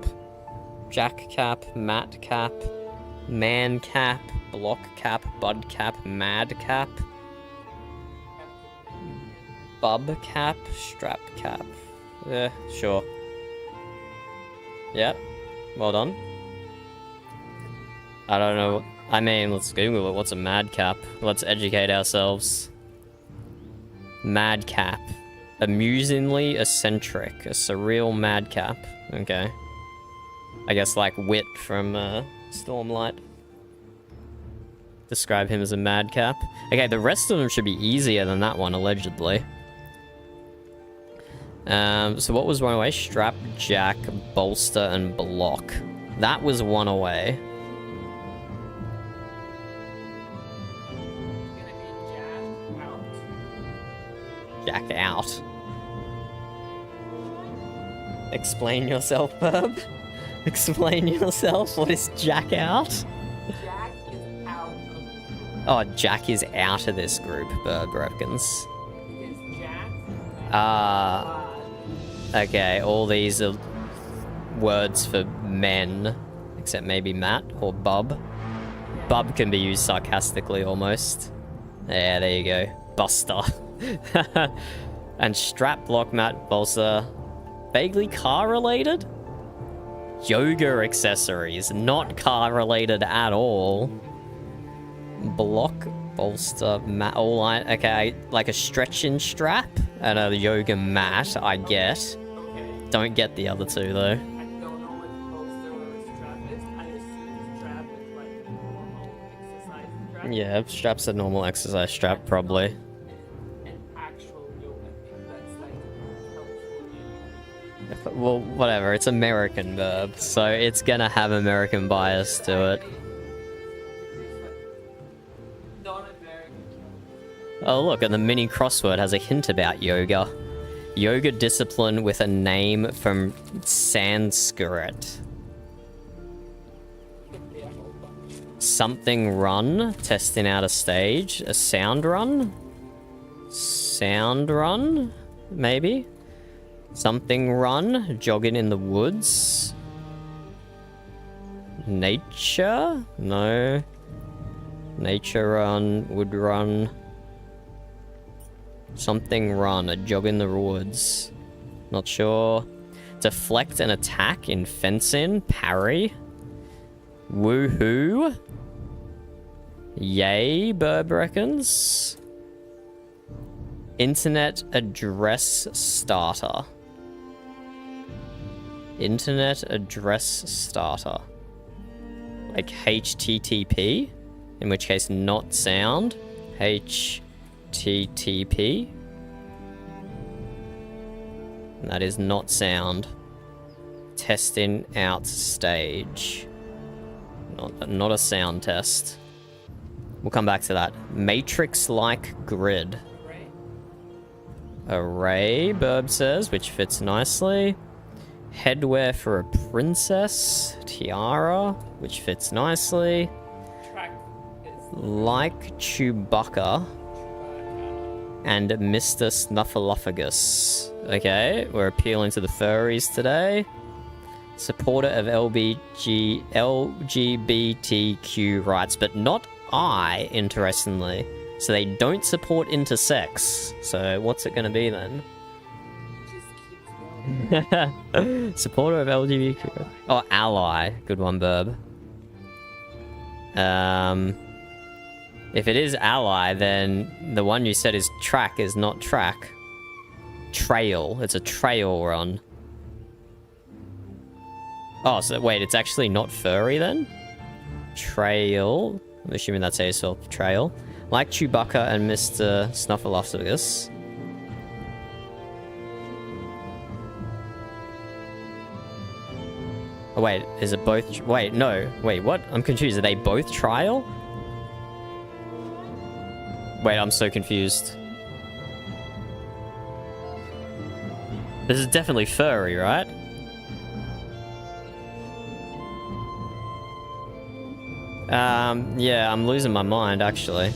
Jack cap, Matt cap, man cap, block cap, bud cap, mad cap, bub cap, strap cap. Sure. Yep. Well done. I don't know. I mean, let's Google it. What's a madcap? Let's educate ourselves. Madcap. Amusingly eccentric. A surreal madcap. Okay. I guess like Wit from Stormlight. Describe him as a madcap. Okay, the rest of them should be easier than that one, allegedly. So what was one away? Strap, jack, bolster, and block. That was one away. Jack out. Explain yourself, Herb. Explain yourself. What is Jack out? Jack is out of the group. Oh, Jack is out of this group, Burb reckons. Because Jack. Okay, all these are words for men, except maybe Matt or Bub. Bub can be used sarcastically almost. Yeah, there you go. Buster. And strap, block, mat, bolster. Vaguely car related? Yoga accessories, not car related at all. Block, bolster, mat, all line. Okay, like a stretching strap and a yoga mat, I get. Okay. Don't get the other two though. I don't know what bolster or strap is. I assume strap is like a normal exercise strap. Yeah, strap's a normal exercise strap, probably. An actual yoga thing that's like helpful. Well, whatever, it's American verb, so it's gonna have American bias to it. Non-American. Oh look, and the mini crossword has a hint about yoga. Yoga discipline with a name from Sanskrit. Something run, testing out a stage. A sound run? Sound run? Maybe? Something run, jogging in the woods. Nature? No. Nature run, wood run. Something run, a jog in the woods. Not sure. Deflect an attack in fencing, parry. Woohoo. Yay, Burb reckons. Internet address starter. Internet address starter. Like HTTP, in which case not sound. HTTP. And that is not sound. Testing out stage. Not a sound test. We'll come back to that. Matrix-like grid. Array, Burb says, which fits nicely. Headwear for a princess. Tiara, which fits nicely. Track is Like Chewbacca. And Mr. Snuffleupagus. Okay, we're appealing to the furries today. Supporter of LGBTQ rights, but not I, interestingly. So they don't support intersex. So what's it going to be then? just keeps going. Supporter of LGBTQ. Oh, ally. Good one, Burb. If it is ally, then the one you said is track is not track. Trail. It's a trail run. Oh, so wait, it's actually not furry then? Trail. I'm assuming that's how you spell trail. Like Chewbacca and Mr. Snuffleupagus. Oh, wait, is it both? Wait, no. Wait, what? I'm confused. Are they both trial? Wait, I'm so confused. This is definitely furry, right? Yeah, I'm losing my mind, actually.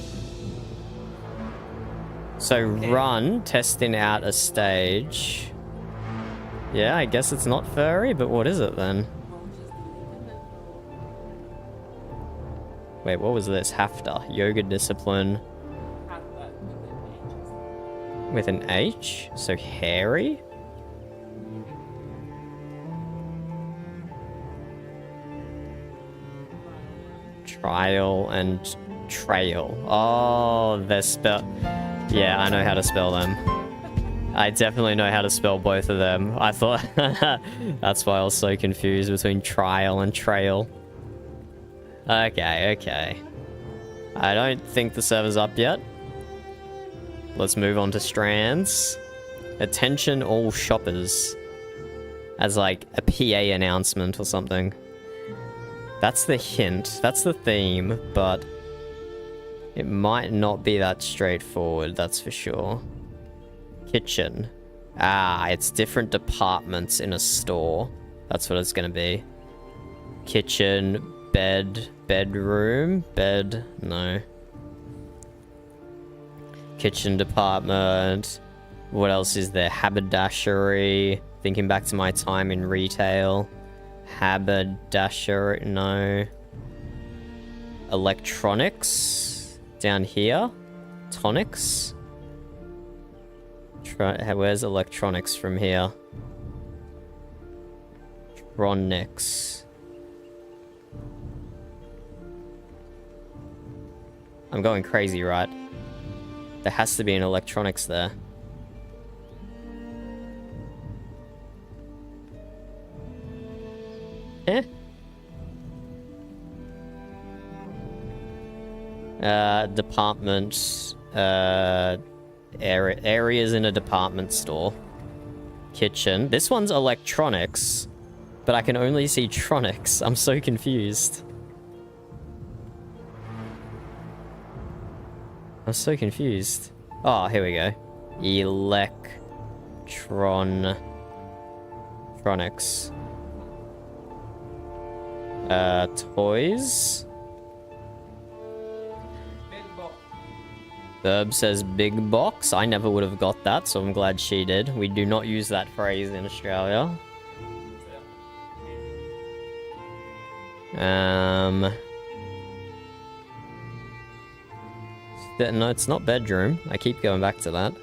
So Okay. run, testing out a stage. Yeah, I guess it's not furry, but what is it then? Wait, what was this? Hafta. Yoga discipline with an H? So hairy? Trial and trail. Oh, they're spell. Yeah, I know how to spell them. I definitely know how to spell both of them. I thought that's why I was so confused between trial and trail. Okay, okay. I don't think the server's up yet. Let's move on to strands. Attention all shoppers. As like a PA announcement or something. That's the hint. That's the theme, but it might not be that straightforward, that's for sure. Kitchen. Ah, it's different departments in a store. That's what it's gonna be. Kitchen, bed, bedroom, bed, no. Kitchen department. What else is there? Haberdashery. Thinking back to my time in retail. Haberdashery, no. Electronics. Down here. Tonics. Where's electronics from here? Tronics. I'm going crazy, right? There has to be an electronics there. Eh? Department, areas in a department store. Kitchen. This one's electronics, but I can only see tronics. I'm so confused. I'm so confused. Oh, here we go. Tronics. Toys. Burb says big box. I never would have got that, so I'm glad she did. We do not use that phrase in Australia. No, it's not bedroom. I keep going back to that.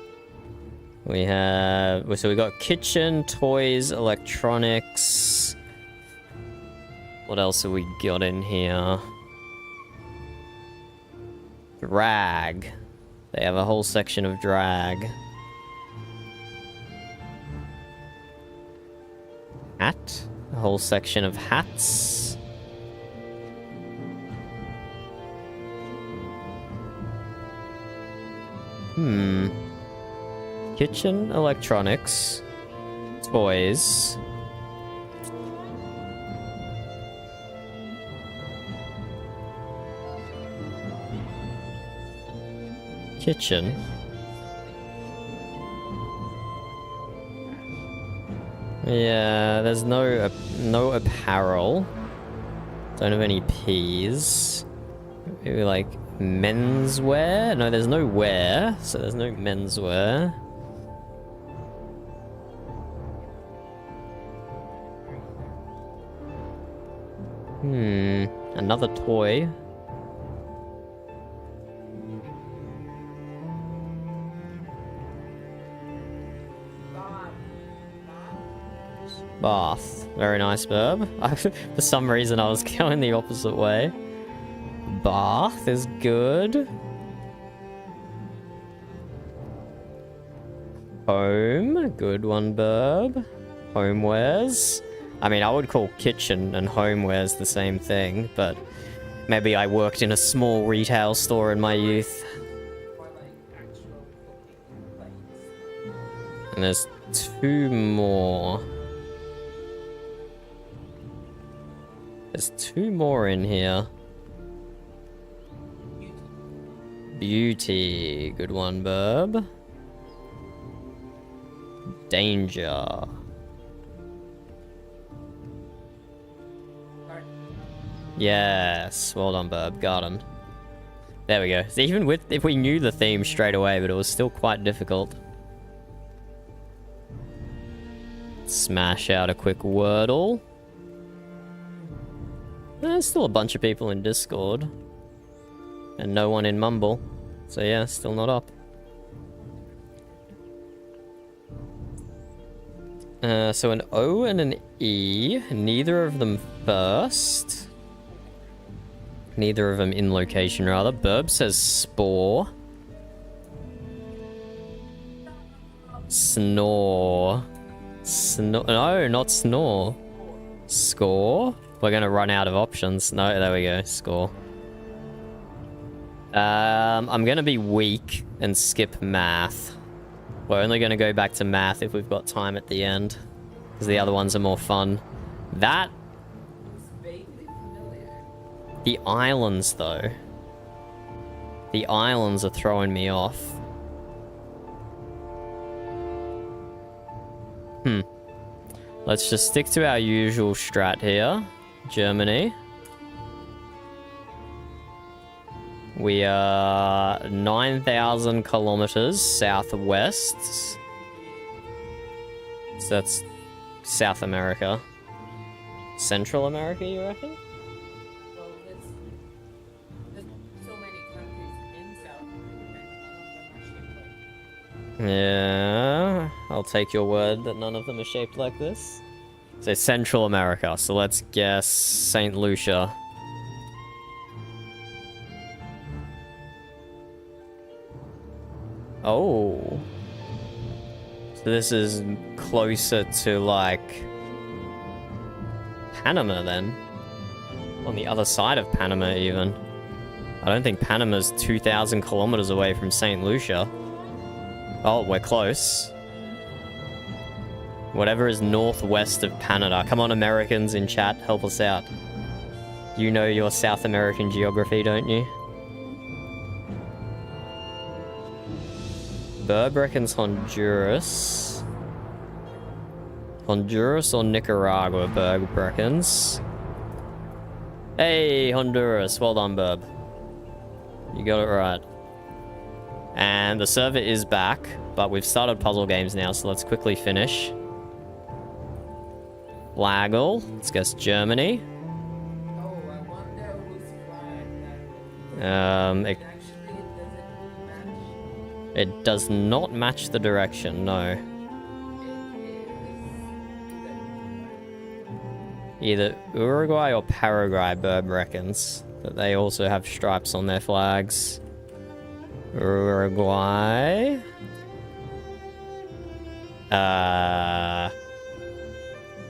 We have... So we got kitchen, toys, electronics. What else have we got in here? Drag. They have a whole section of drag. Hat. A whole section of hats. Kitchen, electronics, toys. Kitchen. Yeah, there's no apparel. Don't have any P's. Maybe like menswear? No, there's no wear, so there's no menswear. Another toy. Bath. Very nice, Burb. For some reason I was going the opposite way. Bath is good. Home. Good one, Burb. Homewares. I mean, I would call kitchen and homewares the same thing, but maybe I worked in a small retail store in my youth. And there's two more. There's two more in here. Beauty. Good one, Burb. Danger. Yes. Well done, Burb. Got him. There we go. So even if we knew the theme straight away, but it was still quite difficult. Smash out a quick Wordle. There's still a bunch of people in Discord. And no one in Mumble. So yeah, still not up. So an O and an E. Neither of them first. Neither of them in location, rather. Burb says spore. Snore. No, not snore. Score? We're gonna run out of options. No, there we go. Score. I'm gonna be weak and skip math. We're only gonna go back to math if we've got time at the end. Because the other ones are more fun. That... The islands, though. The islands are throwing me off. Let's just stick to our usual strat here. Germany. We are 9,000 kilometers southwest. So that's South America. Central America, you reckon? Well, there's so many countries in South America, and none of them are shaped like. Yeah, I'll take your word that none of them are shaped like this. So Central America, so let's guess St. Lucia. Oh. So this is closer to, like, Panama, then. On the other side of Panama, even. I don't think Panama's 2,000 kilometers away from St. Lucia. Oh, we're close. Whatever is northwest of Canada. Come on, Americans in chat, help us out. You know your South American geography, don't you? Burb reckons Honduras. Honduras or Nicaragua, Burb reckons. Hey, Honduras. Well done, Burb. You got it right. And the server is back, but we've started puzzle games now, so let's quickly finish. Flagel. Let's guess Germany. Oh, I wonder whose flag that is. Actually, it It does not match the direction, no. It Either Uruguay or Paraguay, Burb reckons. That they also have stripes on their flags. Uruguay.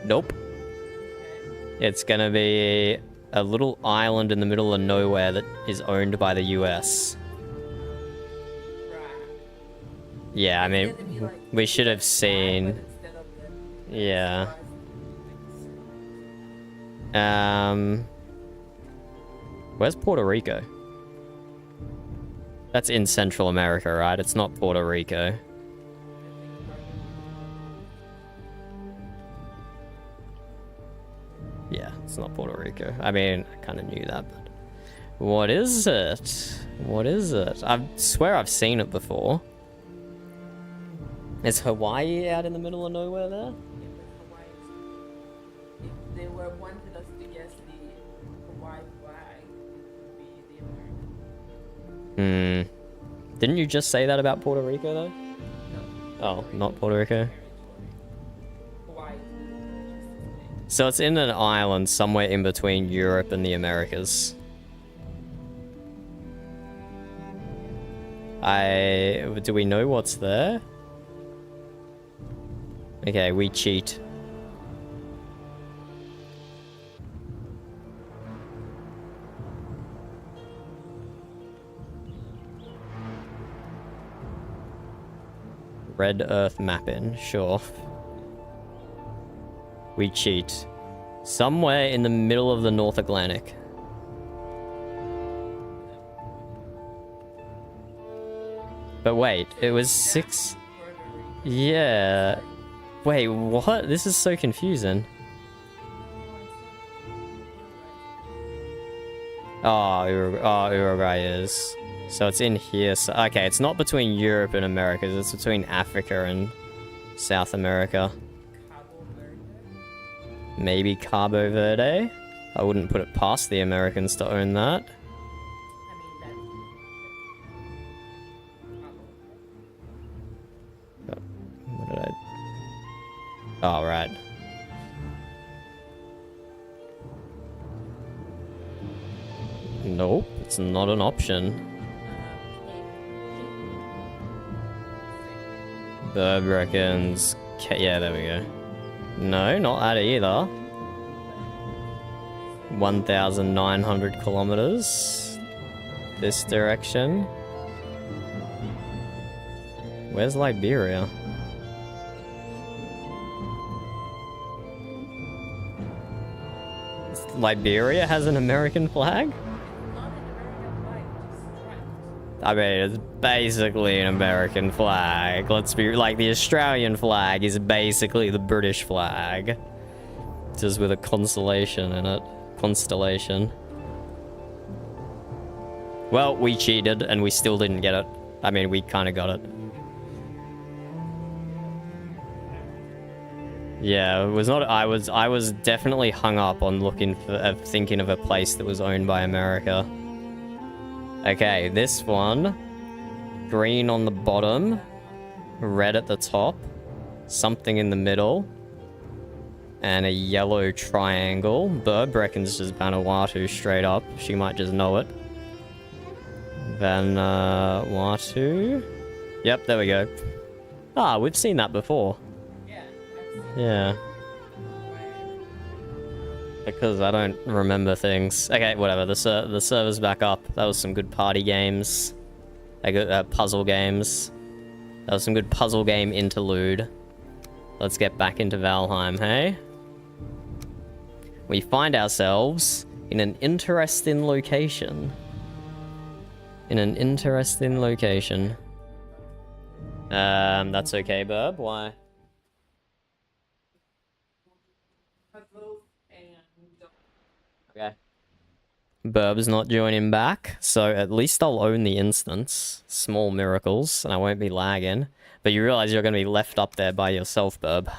Nope. It's gonna be a little island in the middle of nowhere that is owned by the US. Yeah, I mean, we should have seen. Yeah. Where's Puerto Rico? That's in Central America, right? It's not Puerto Rico. Yeah, it's not Puerto Rico. I mean, I kind of knew that, but... What is it? What is it? I swear I've seen it before. Is Hawaii out in the middle of nowhere there? If they were wanted us to guess the Hawaii flag, it would be the American. Didn't you just say that about Puerto Rico, though? No. Oh, not Puerto Rico. Hawaii. So it's in an island somewhere in between Europe and the Americas. Do we know what's there? Okay, we cheat. Red Earth mapping, sure. We cheat. Somewhere in the middle of the North Atlantic. But wait, it was 6... Yeah. Wait, what? This is so confusing. Oh, Uruguay is. So it's in here. So, okay, it's not between Europe and America. It's between Africa and South America. Maybe Cabo Verde? I wouldn't put it past the Americans to own that. What did I... Oh, right. Nope, it's not an option. Burb reckons... Yeah, there we go. No, not that either. 1,900 kilometers. This direction. Where's Liberia? Liberia has an American flag? I mean, it's basically an American flag. Let's be like, the Australian flag is basically the British flag. Just with a constellation in it. Constellation. Well, we cheated and we still didn't get it. I mean, we kind of got it. Yeah, it was not. I was definitely hung up on looking for, thinking of a place that was owned by America. Okay, this one. Green on the bottom. Red at the top. Something in the middle. And a yellow triangle. Burb reckons just Vanuatu straight up. She might just know it. Vanuatu. Yep, there we go. Ah, we've seen that before. Yeah. Because I don't remember things. Okay, whatever. The server's back up. That was some good party games. Puzzle games. That was some good puzzle game interlude. Let's get back into Valheim, hey? We find ourselves in an interesting location. That's okay, Burb. Why? Okay. Burb's not joining back, so at least I'll own the instance. Small miracles, and I won't be lagging. But you realize you're going to be left up there by yourself, Burb.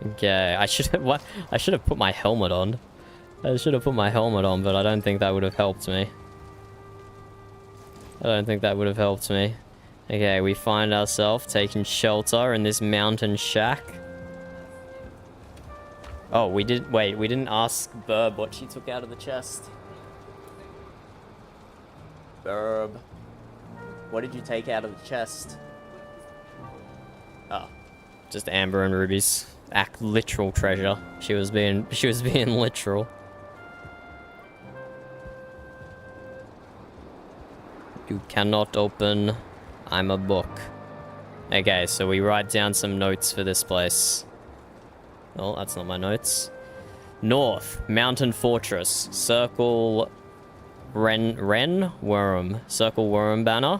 Okay, I should have put my helmet on. But I don't think that would have helped me. Okay, we find ourselves taking shelter in this mountain shack. Oh, we didn't ask Burb what she took out of the chest. Burb, what did you take out of the chest? Oh, just amber and rubies. Literal treasure. She was being literal. You cannot open. I'm a book. Okay, so we write down some notes for this place. Oh, that's not my notes. North, Mountain Fortress. Circle Worm. Circle Worm banner.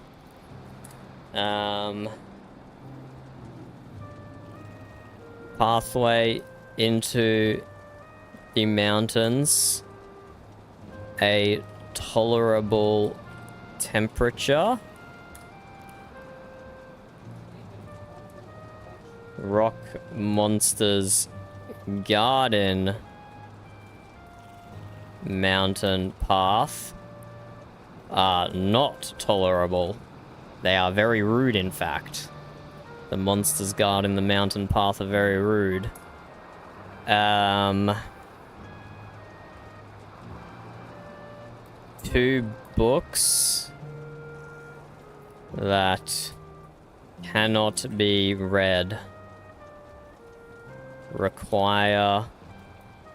Pathway into the mountains. A tolerable temperature. Rock Monsters Garden. Mountain path are not tolerable. They are very rude, in fact. The monsters guarding the mountain path are very rude. Two books that cannot be read. Require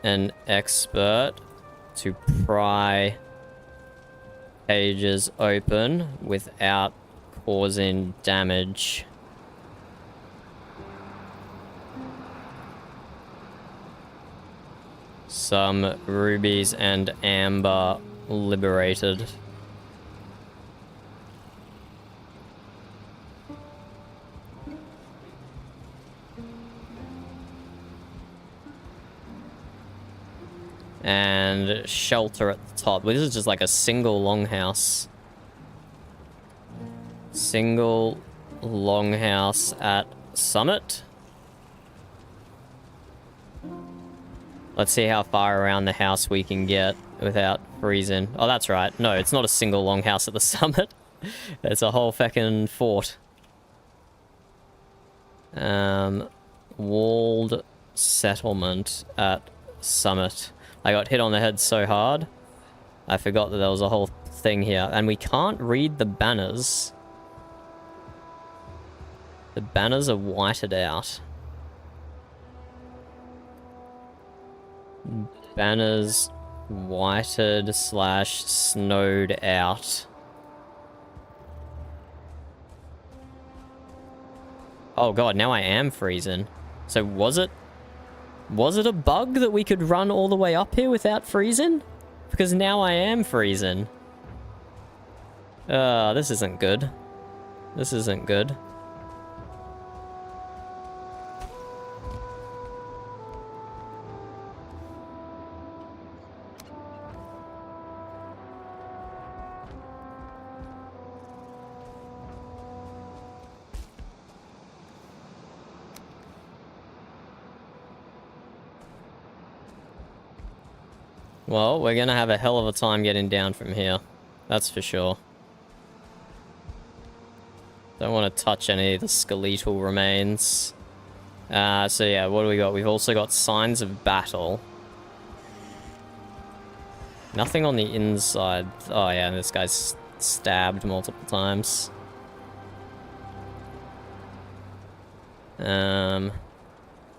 an expert to pry pages open without causing damage. Some rubies and amber liberated. And shelter at the top. This is just like a single longhouse. Single longhouse at summit. Let's see how far around the house we can get without freezing. Oh, that's right. No, it's not a single longhouse at the summit. It's a whole feckin' fort. Walled settlement at summit. I got hit on the head so hard, I forgot that there was a whole thing here. And we can't read the banners. The banners are whited out. Banners whited / snowed out. Oh god, now I am freezing. So was it a bug that we could run all the way up here without freezing? Because now I am freezing. This isn't good. This isn't good. Well, we're gonna have a hell of a time getting down from here. That's for sure. Don't want to touch any of the skeletal remains. So yeah, what do we got? We've also got signs of battle. Nothing on the inside. Oh yeah, this guy's stabbed multiple times.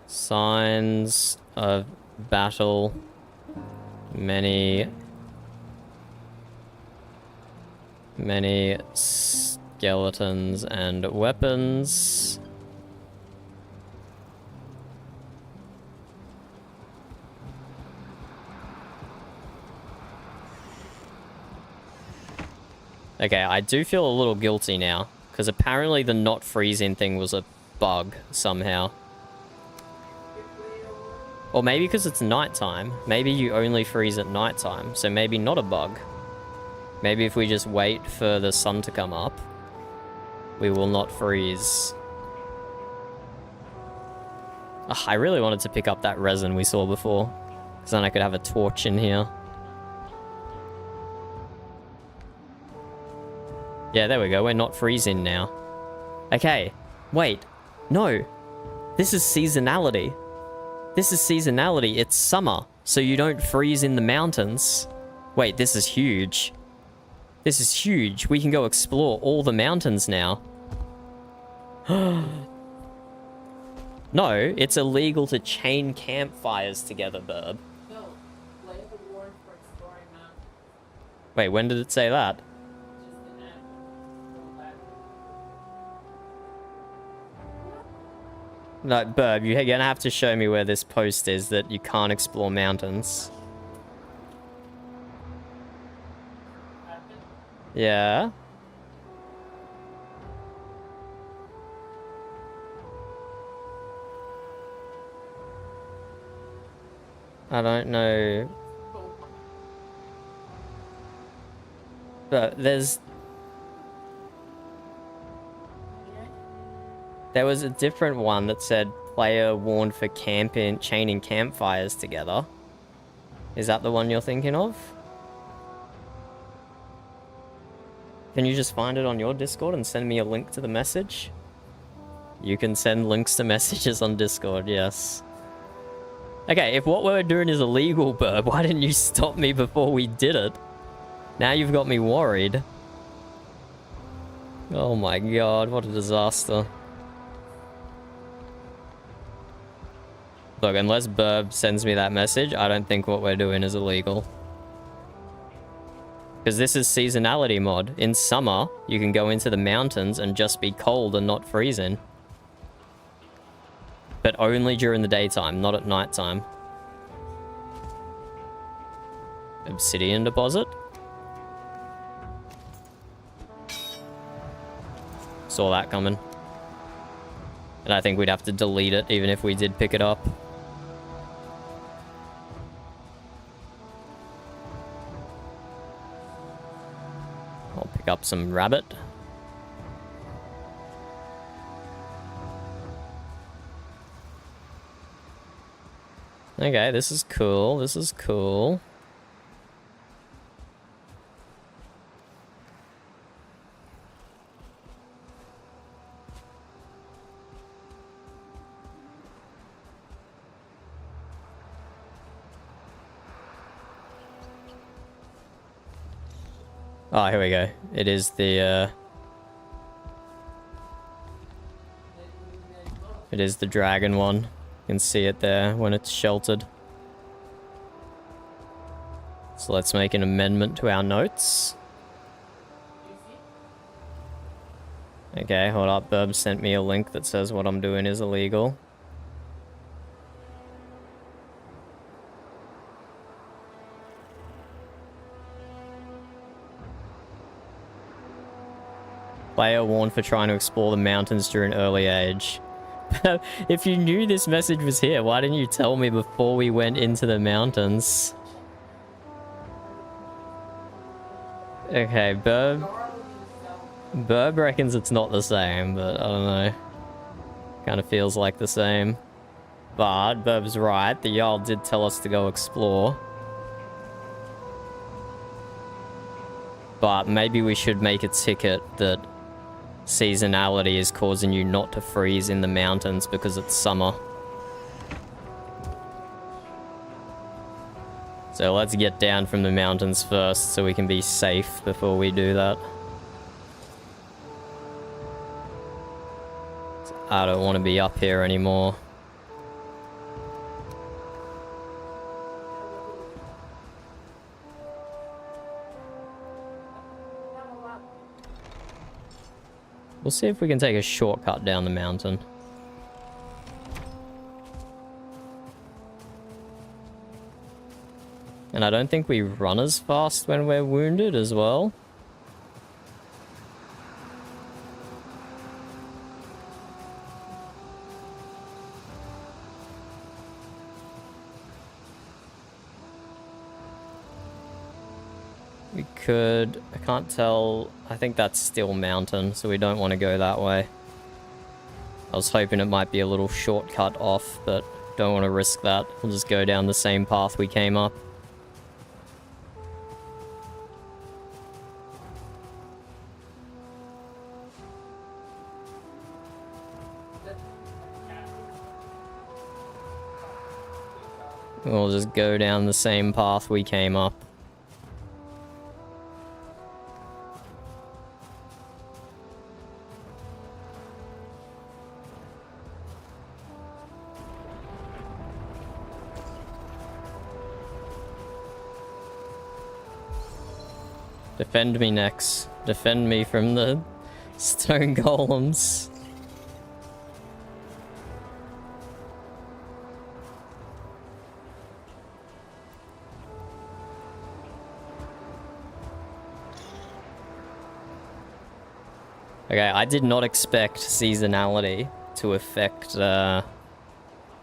Signs of battle. Many skeletons and weapons. Okay, I do feel a little guilty now, because apparently the not freezing thing was a bug somehow. Or maybe because it's nighttime. Maybe you only freeze at nighttime, so maybe not a bug. Maybe if we just wait for the sun to come up, we will not freeze. Ugh, I really wanted to pick up that resin we saw before, because then I could have a torch in here. Yeah, there we go. We're not freezing now. Okay, wait. No. This is seasonality. This is seasonality. It's summer, so you don't freeze in the mountains. Wait, this is huge. This is huge. We can go explore all the mountains now. No, it's illegal to chain campfires together, Burb. No, play the warrant for exploring mountains. Wait, when did it say that? Just an app. Go back. No, Burb, you're gonna have to show me where this post is that you can't explore mountains. Yeah? I don't know. But there was a different one that said player warned for chaining campfires together. Is that the one you're thinking of? Can you just find it on your Discord and send me a link to the message? You can send links to messages on Discord, yes. Okay, if what we're doing is illegal, Burb, why didn't you stop me before we did it? Now you've got me worried. Oh my god, what a disaster. Look, unless Burb sends me that message, I don't think what we're doing is illegal. Because this is seasonality mod. In summer, you can go into the mountains and just be cold and not freezing. But only during the daytime, not at nighttime. Obsidian deposit? Saw that coming. And I think we'd have to delete it even if we did pick it up. Pick up some rabbit. Okay, this is cool. This is cool. Oh, here we go. It is the, it is the dragon one. You can see it there when it's sheltered. So let's make an amendment to our notes. Okay, hold up. Burb sent me a link that says what I'm doing is illegal. Player warned for trying to explore the mountains during early age. If you knew this message was here, why didn't you tell me before we went into the mountains? Okay, Burb reckons it's not the same, but I don't know. Kind of feels like the same. But Burb's right, the Jarl did tell us to go explore. But maybe we should make a ticket that seasonality is causing you not to freeze in the mountains because it's summer. So let's get down from the mountains first so we can be safe before we do that. I don't want to be up here anymore. We'll see if we can take a shortcut down the mountain. And I don't think we run as fast when we're wounded as well. We could... I can't tell... I think that's still mountain, so we don't want to go that way. I was hoping it might be a little shortcut off, but don't want to risk that. We'll just go down the same path we came up. We'll just go down the same path we came up. Defend me, Nex. Defend me from the stone golems. Okay, I did not expect seasonality to affect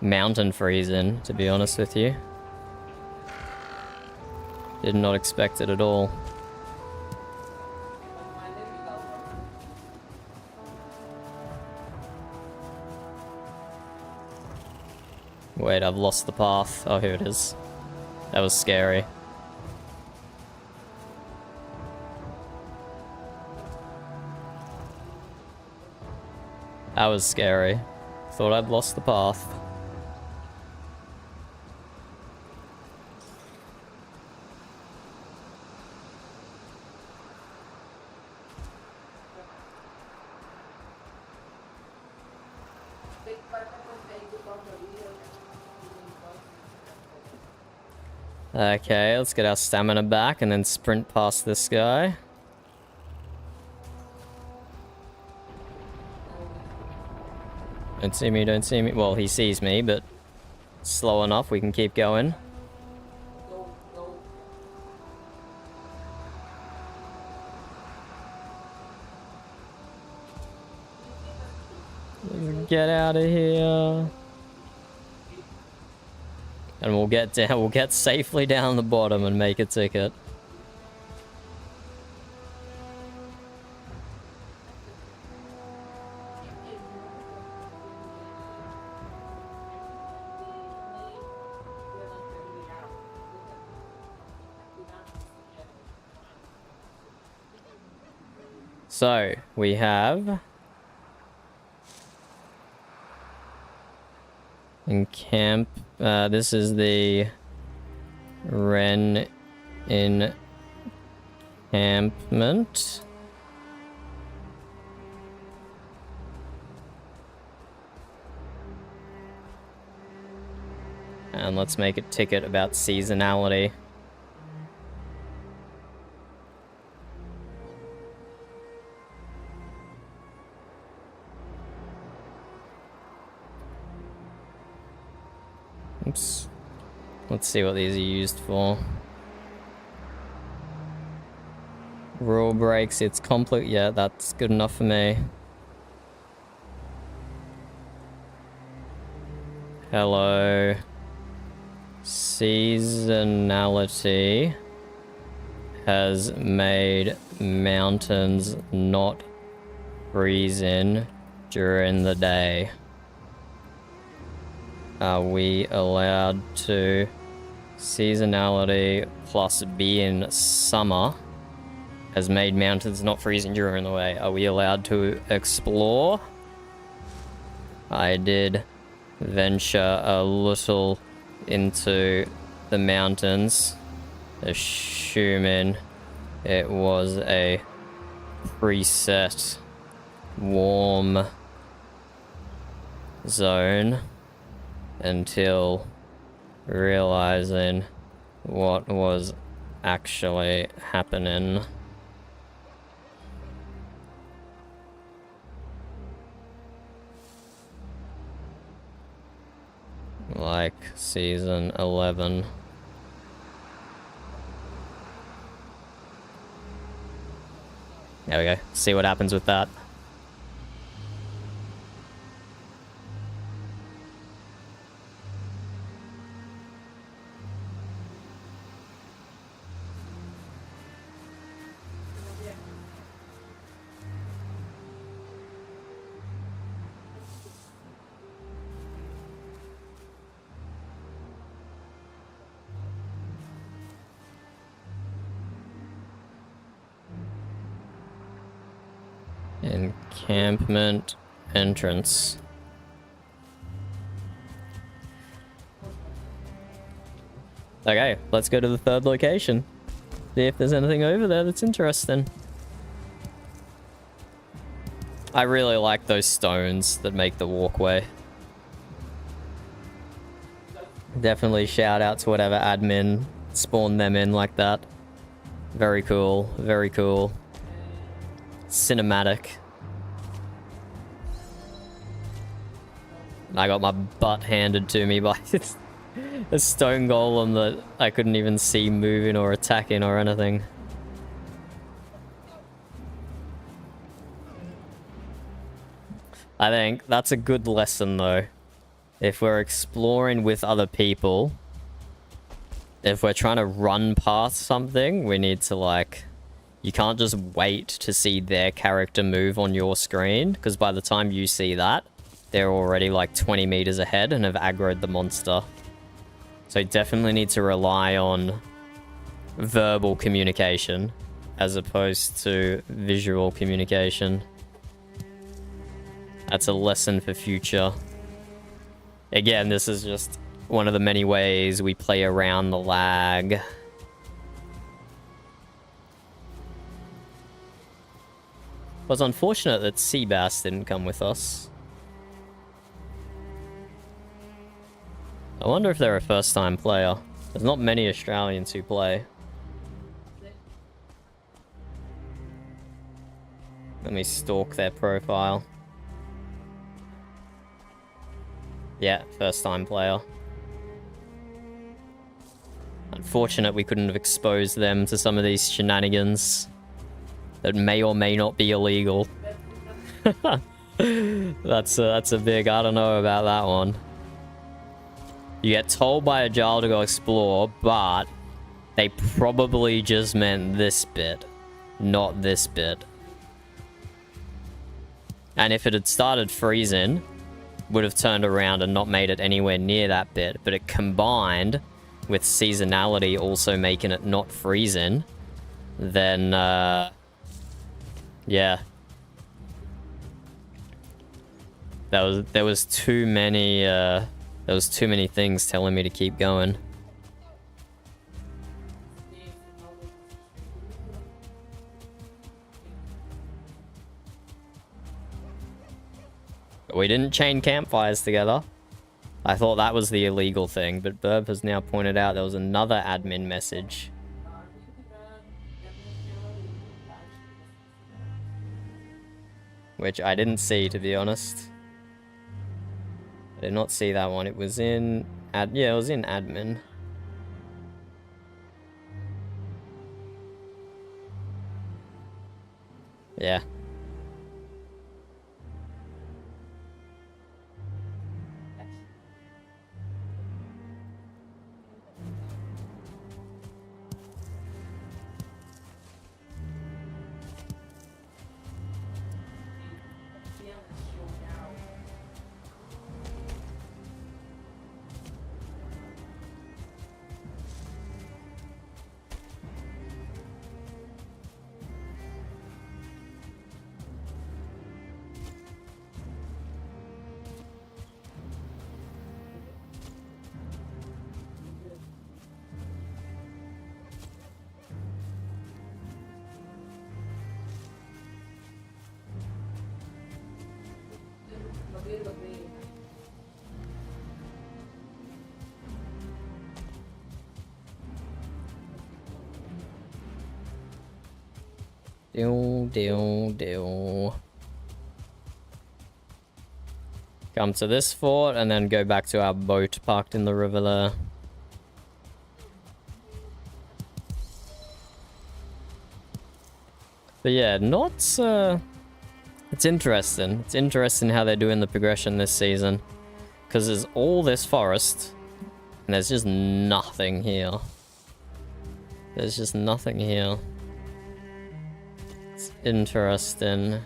mountain freezing, to be honest with you. Did not expect it at all. Wait, I've lost the path. Oh, here it is. That was scary. That was scary. Thought I'd lost the path. Okay, let's get our stamina back and then sprint past this guy. Don't see me, don't see me. Well, he sees me, but slow enough, we can keep going. Get out of here. And we'll get down, we'll get safely down the bottom and make a ticket. So, we have... Encamp... this is the... Ren... Encampment. And let's make a ticket about seasonality. Oops. Let's see what these are used for. Rule breaks, it's complete. Yeah, that's good enough for me. Hello. Seasonality has made mountains not freezing during the day. Are we allowed to... Seasonality plus being summer has made mountains not freezing during the day. Are we allowed to explore? I did venture a little into the mountains, assuming it was a preset warm zone, until realizing what was actually happening. Like season 11. There we go. See what happens with that. Encampment entrance. Okay, let's go to the third location. See if there's anything over there that's interesting. I really like those stones that make the walkway. Definitely shout out to whatever admin spawned them in like that. Very cool, very cool. Cinematic. I got my butt handed to me by a stone golem that I couldn't even see moving or attacking or anything. I think that's a good lesson though. If we're exploring with other people, if we're trying to run past something, we need to like... You can't just wait to see their character move on your screen, because by the time you see that, they're already like 20 meters ahead and have aggroed the monster. So definitely need to rely on verbal communication as opposed to visual communication. That's a lesson for future. Again, this is just one of the many ways we play around the lag. It was unfortunate that Seabass didn't come with us. I wonder if they're a first-time player. There's not many Australians who play. Let me stalk their profile. Yeah, first-time player. Unfortunate we couldn't have exposed them to some of these shenanigans that may or may not be illegal. That's a big I don't know about that one. You get told by a Jarl to go explore, but they probably just meant this bit, not this bit. And if it had started freezing, would have turned around and not made it anywhere near that bit, but it combined with seasonality also making it not freezing, then Yeah. There was too many things telling me to keep going. We didn't chain campfires together. I thought that was the illegal thing, but Burb has now pointed out there was another admin message. Which I didn't see, to be honest. I did not see that one. It was in yeah, it was in admin. Yeah. Deal. Come to this fort and then go back to our boat parked in the river there. But yeah, not it's interesting. It's interesting how they're doing the progression this season. Because there's all this forest and there's just nothing here. There's just nothing here. It's interesting.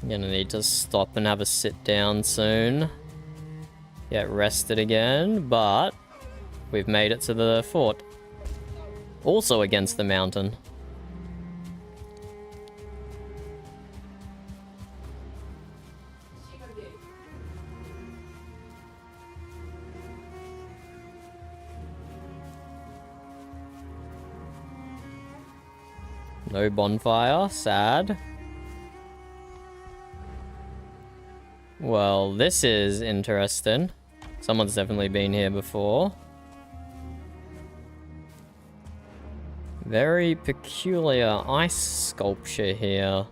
I'm gonna need to stop and have a sit down soon. Get rested again, but we've made it to the fort. Also against the mountain. No bonfire, sad. Well, this is interesting. Someone's definitely been here before. Very peculiar ice sculpture here.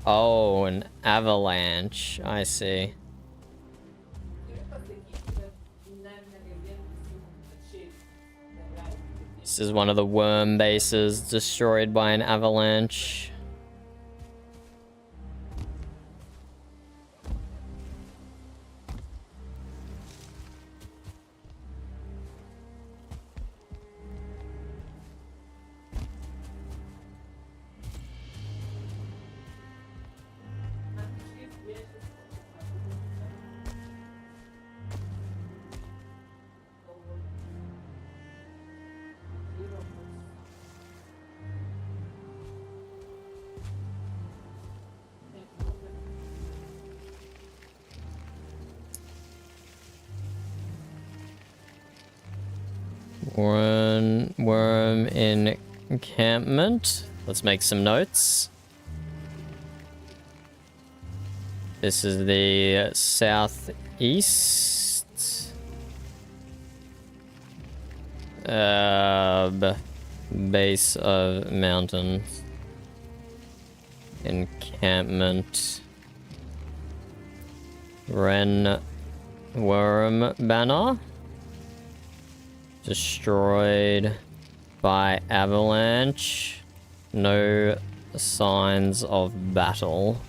Oh, an avalanche. I see. This is one of the worm bases destroyed by an avalanche. Worm in encampment. Let's make some notes. This is the southeast base of mountain encampment. Ren worm banner. Destroyed by avalanche. No signs of battle.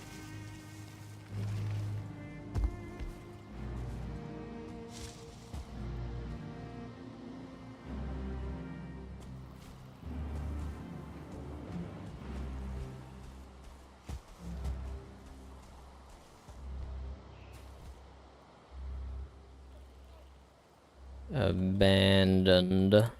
Abandoned.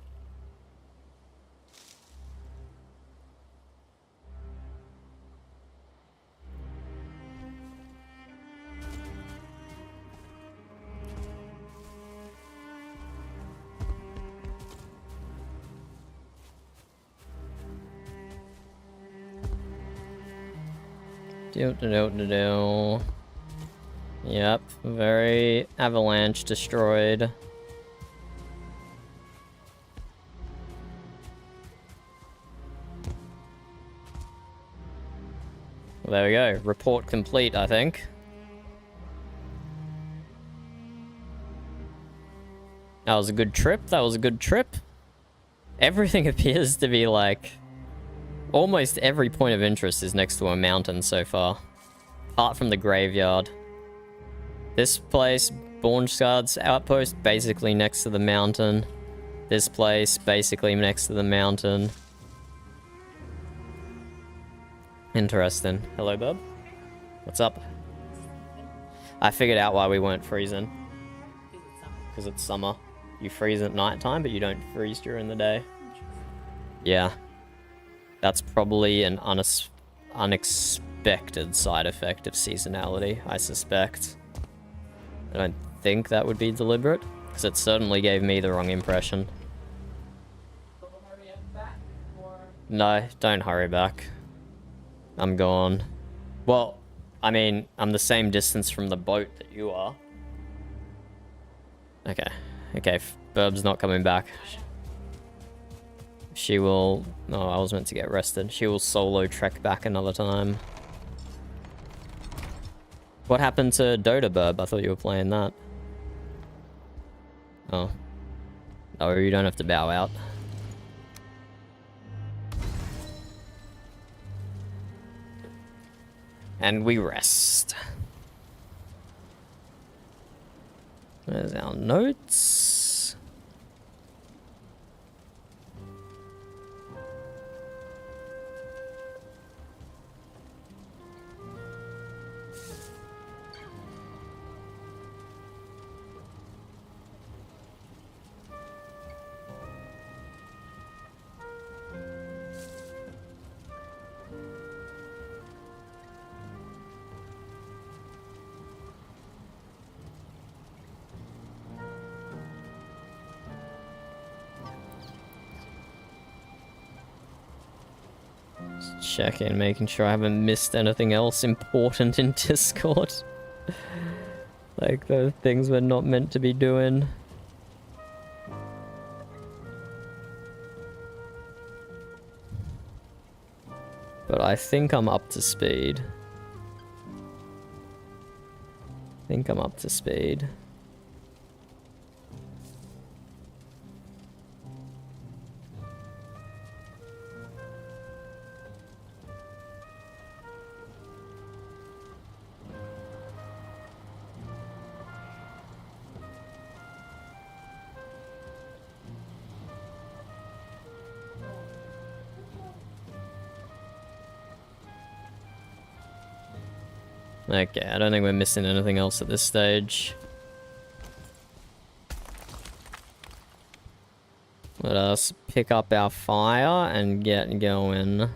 Do. Yep, very avalanche destroyed. Well, there we go. Report complete, I think. That was a good trip. That was a good trip. Everything appears to be like... Almost every point of interest is next to a mountain so far. Apart from the graveyard. This place, Bornskard's outpost, basically next to the mountain. This place, basically next to the mountain. Interesting. Hello, bub. What's up? I figured out why we weren't freezing. Because it's summer. You freeze at night time, but you don't freeze during the day. Yeah. That's probably an unexpected side effect of seasonality, I suspect. I don't think that would be deliberate, because it certainly gave me the wrong impression. No, don't hurry back. I'm gone. Well, I mean, I'm the same distance from the boat that you are. Okay. Okay, Burb's not coming back. She will... No, I was meant to get rested. She will solo trek back another time. What happened to Dota, Burb? I thought you were playing that. Oh. Oh, you don't have to bow out. And we rest. There's our notes. Check in, making sure I haven't missed anything else important in Discord. Like the things we're not meant to be doing. But I think I'm up to speed. Okay, I don't think we're missing anything else at this stage. Let us pick up our fire and get going.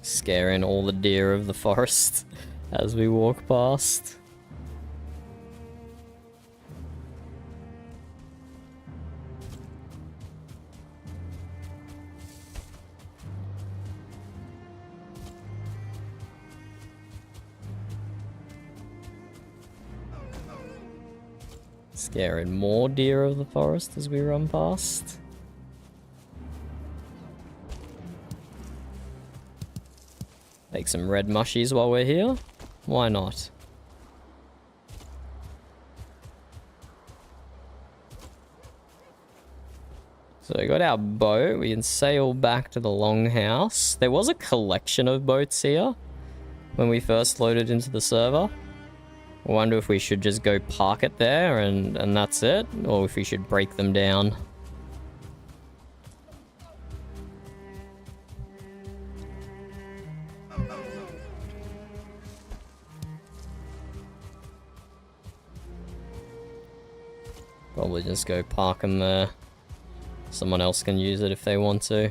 Scaring all the deer of the forest as we walk past. Scaring more deer of the forest as we run past. Take some red mushies while we're here. Why not? So So we got our boat. We can sail back to the longhouse. There was a collection of boats here when we first loaded into the server. I wonder if we should just go park it there and that's it, or if we should break them down. Probably just go park them there. Someone else can use it if they want to.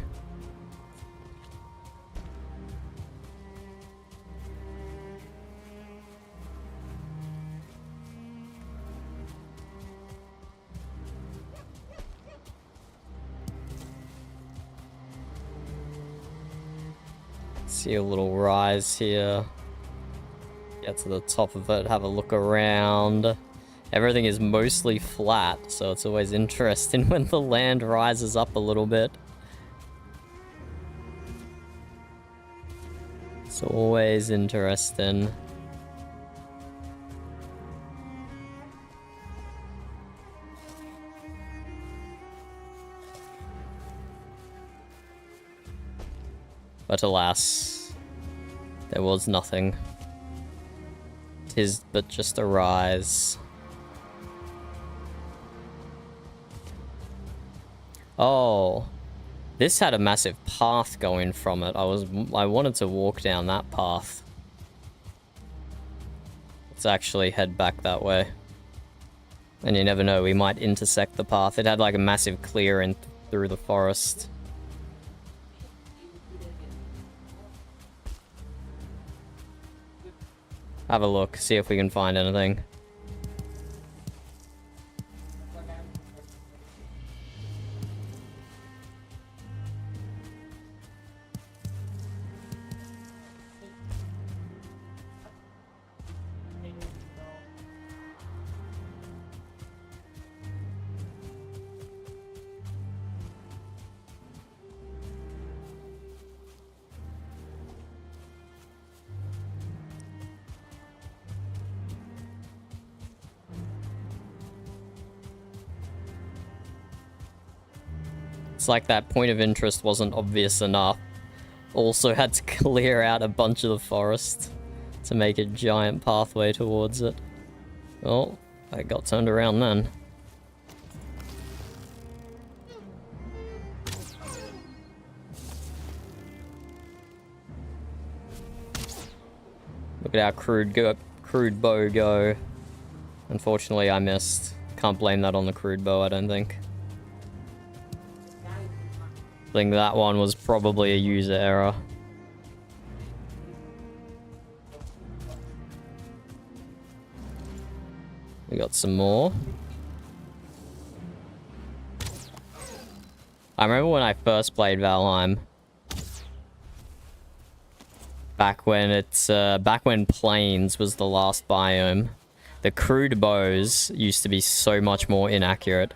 See a little rise here. Get to the top of it, have a look around. Everything is mostly flat, so it's always interesting when the land rises up a little bit. It's always interesting. But alas, there was nothing. 'Tis but just a rise. Oh, this had a massive path going from it. I wanted to walk down that path. Let's actually head back that way. And you never know, we might intersect the path. It had like a massive clearing through the forest. Have a look, see if we can find anything. It's like that point of interest wasn't obvious enough. Also had to clear out a bunch of the forest to make a giant pathway towards it. Oh, I got turned around then. Look at our crude bow go. Unfortunately, I missed. Can't blame that on the crude bow, I don't think. I think that one was probably a user error. We got some more. I remember when I first played Valheim. Back when Plains was the last biome. The crude bows used to be so much more inaccurate.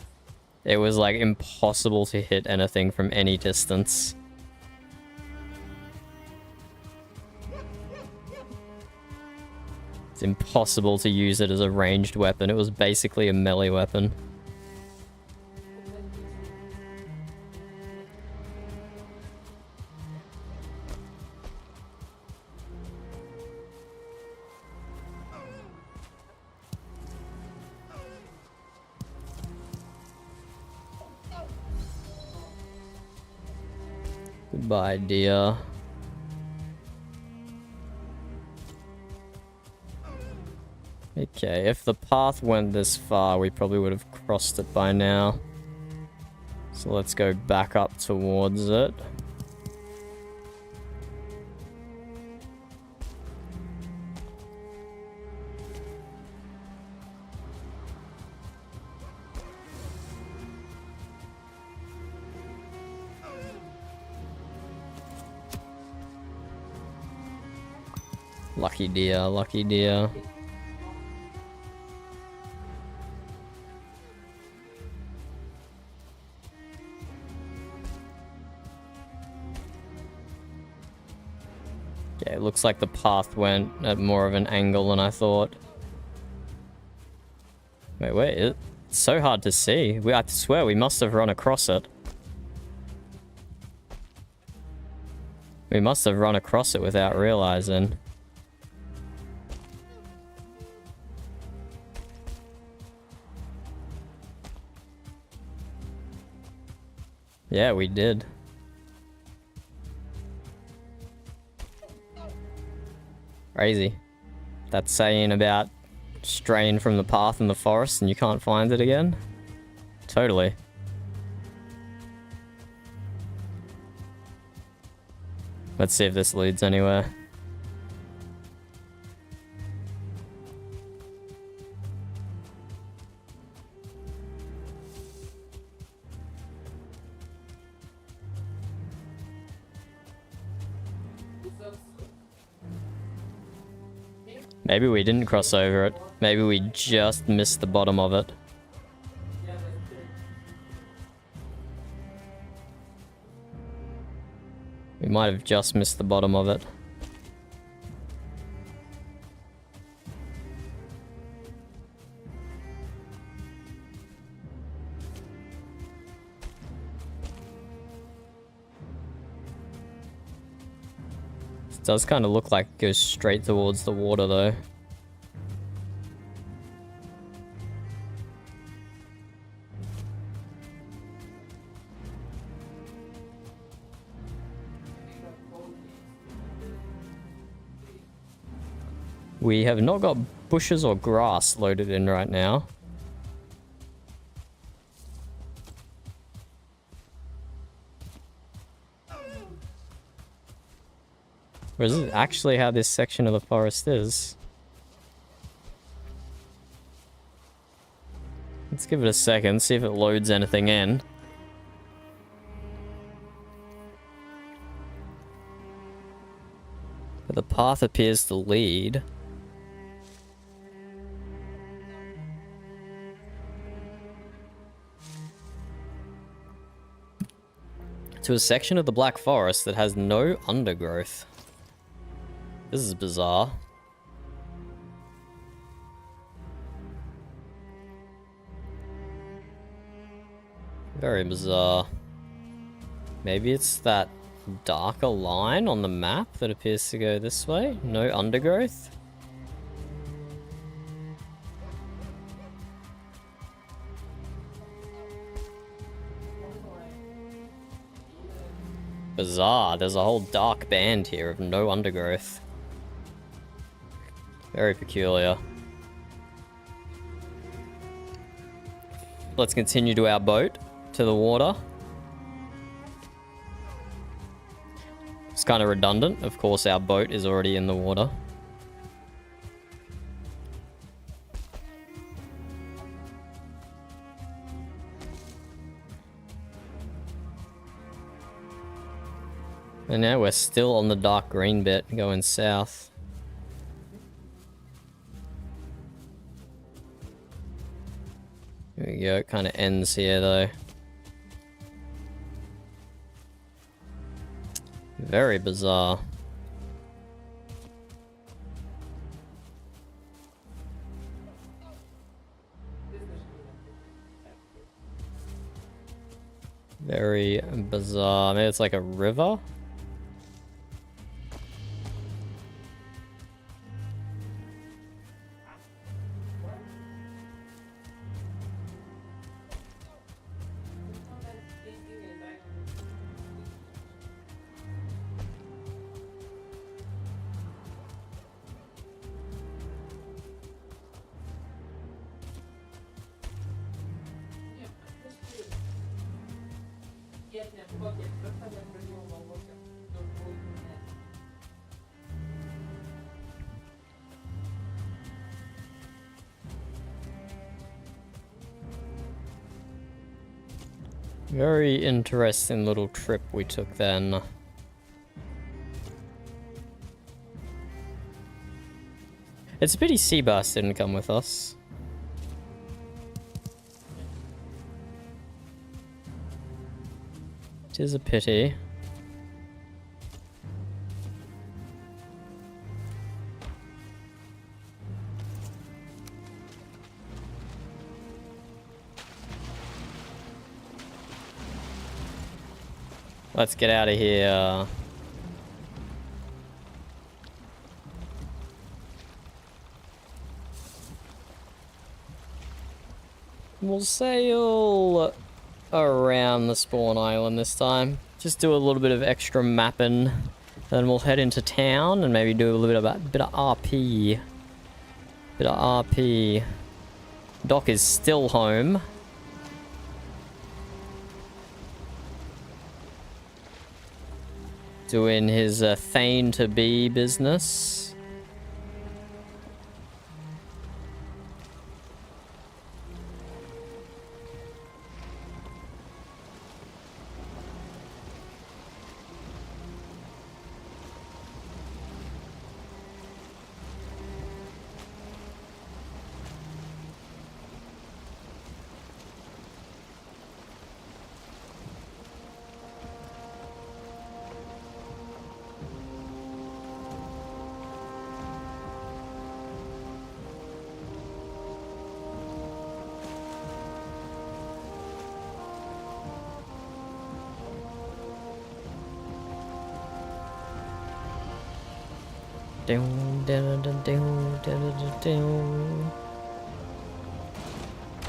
It was like impossible to hit anything from any distance. It's impossible to use it as a ranged weapon. It was basically a melee weapon. Goodbye, dear. Okay, if the path went this far, we probably would have crossed it by now. So let's go back up towards it. Lucky deer, lucky deer. Okay, it looks like the path went at more of an angle than I thought. Wait, it's so hard to see. I swear we must have run across it. We must have run across it without realizing. Yeah, we did. Crazy. That's saying about straying from the path in the forest and you can't find it again? Totally. Let's see if this leads anywhere. Maybe we didn't cross over it. Maybe we just missed the bottom of it. We might have just missed the bottom of it. It does kind of look like it goes straight towards the water though. We have not got bushes or grass loaded in right now. Or is it actually how this section of the forest is? Let's give it a second, see if it loads anything in. But the path appears to lead. To a section of the Black Forest that has no undergrowth. This is bizarre. Very bizarre. Maybe it's that darker line on the map that appears to go this way? No undergrowth? Bizarre, there's a whole dark band here of no undergrowth. Very peculiar. Let's continue to our boat, to the water. It's kind of redundant, of course our boat is already in the water. And now we're still on the dark green bit, going south. Here we go, it kind of ends here though. Very bizarre. Very bizarre. Maybe it's like a river? Very interesting little trip we took then. It's a pity Seabass didn't come with us. It is a pity. Let's get out of here. We'll sail around the spawn island this time. Just do a little bit of extra mapping. Then we'll head into town and maybe do a little bit of RP. Bit of RP. Doc is still home. Doing his Thane to be business.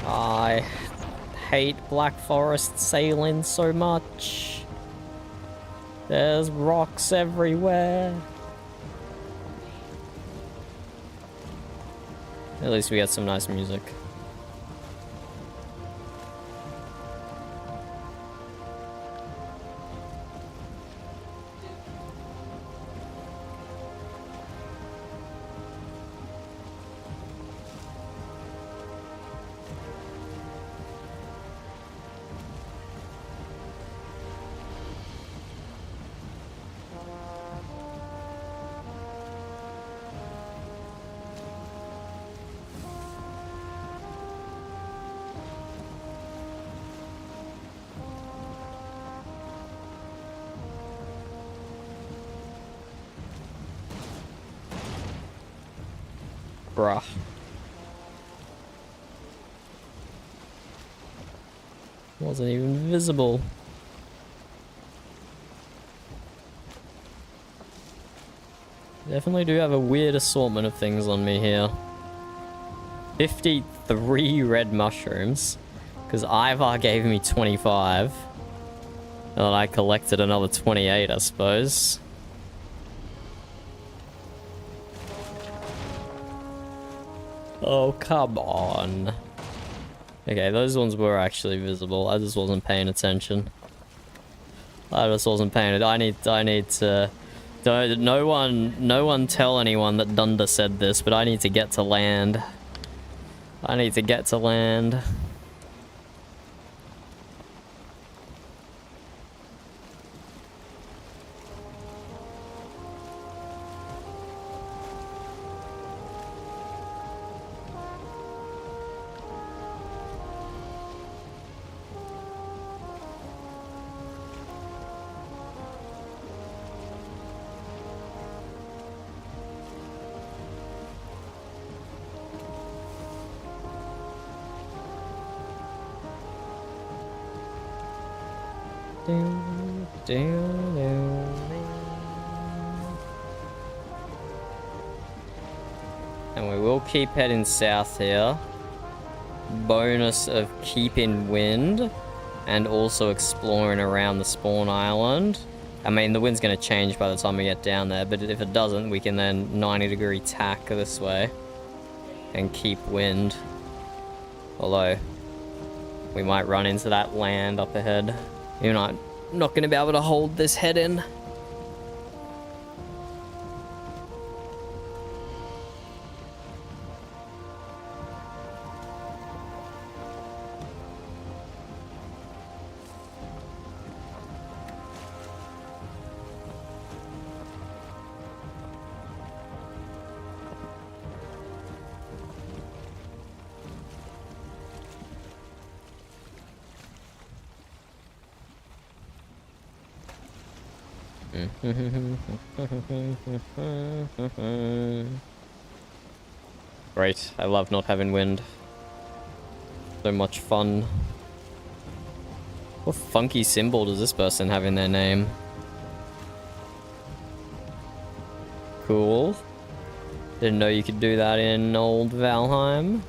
I hate Black Forest sailing so much. There's rocks everywhere. At least we got some nice music. Bruh. Wasn't even visible. Definitely do have a weird assortment of things on me here. 53 red mushrooms. Because Ivar gave me 25. And then I collected another 28, I suppose. Oh, come on. Okay, those ones were actually visible. I just wasn't paying attention. I just wasn't paying it. I need to... No one tell anyone that Dunder said this, but I need to get to land. I need to get to land. And we will keep heading south here. Bonus of keeping wind and also exploring around the spawn island. I mean, the wind's going to change by the time we get down there, but if it doesn't, we can then 90-degree tack this way and keep wind. Although, we might run into that land up ahead. You're not going to be able to hold this head in. Great, I love not having wind. So much fun. What funky symbol does this person have in their name? Cool. Didn't know you could do that in old Valheim.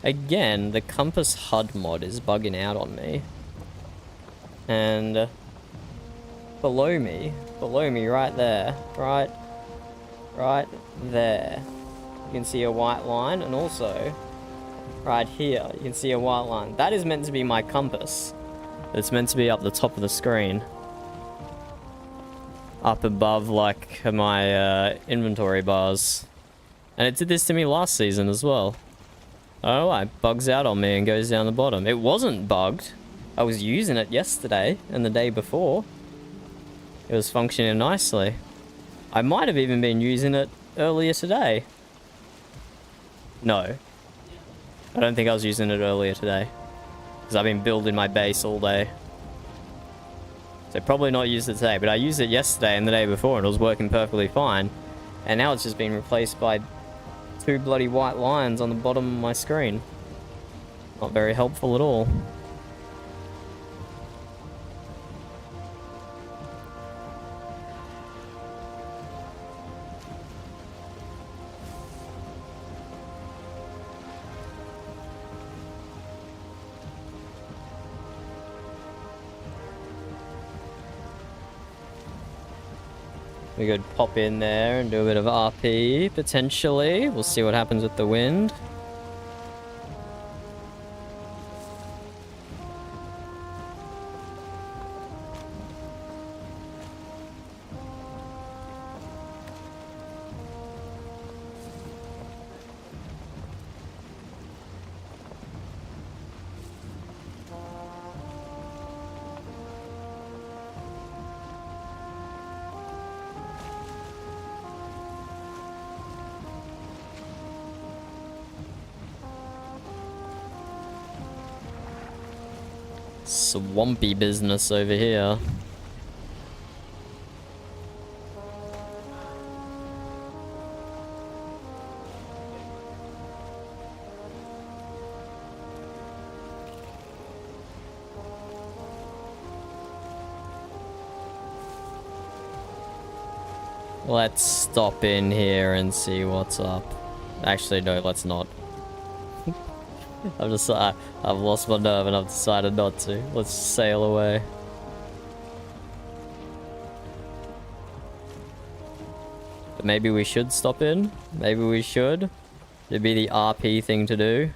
Again, the compass HUD mod is bugging out on me. And below me right there, right there, you can see a white line, and also right here, you can see a white line. That is meant to be my compass. It's meant to be up the top of the screen. Up above, like, my inventory bars. And it did this to me last season as well. I don't know why, it bugs out on me and goes down the bottom. It wasn't bugged. I was using it yesterday and the day before. It was functioning nicely. I might have even been using it earlier today. No. I don't think I was using it earlier today. Because I've been building my base all day. So probably not used it today, but I used it yesterday and the day before and it was working perfectly fine. And now it's just been replaced by 2 bloody white lines on the bottom of my screen. Not very helpful at all. We could pop in there and do a bit of RP, potentially. We'll see what happens with the wind. Swampy business over here. Let's stop in here and see what's up. Actually, no, let's not. I've lost my nerve and I've decided not to. Let's sail away. But maybe we should stop in. Maybe we should. It'd be the RP thing to do.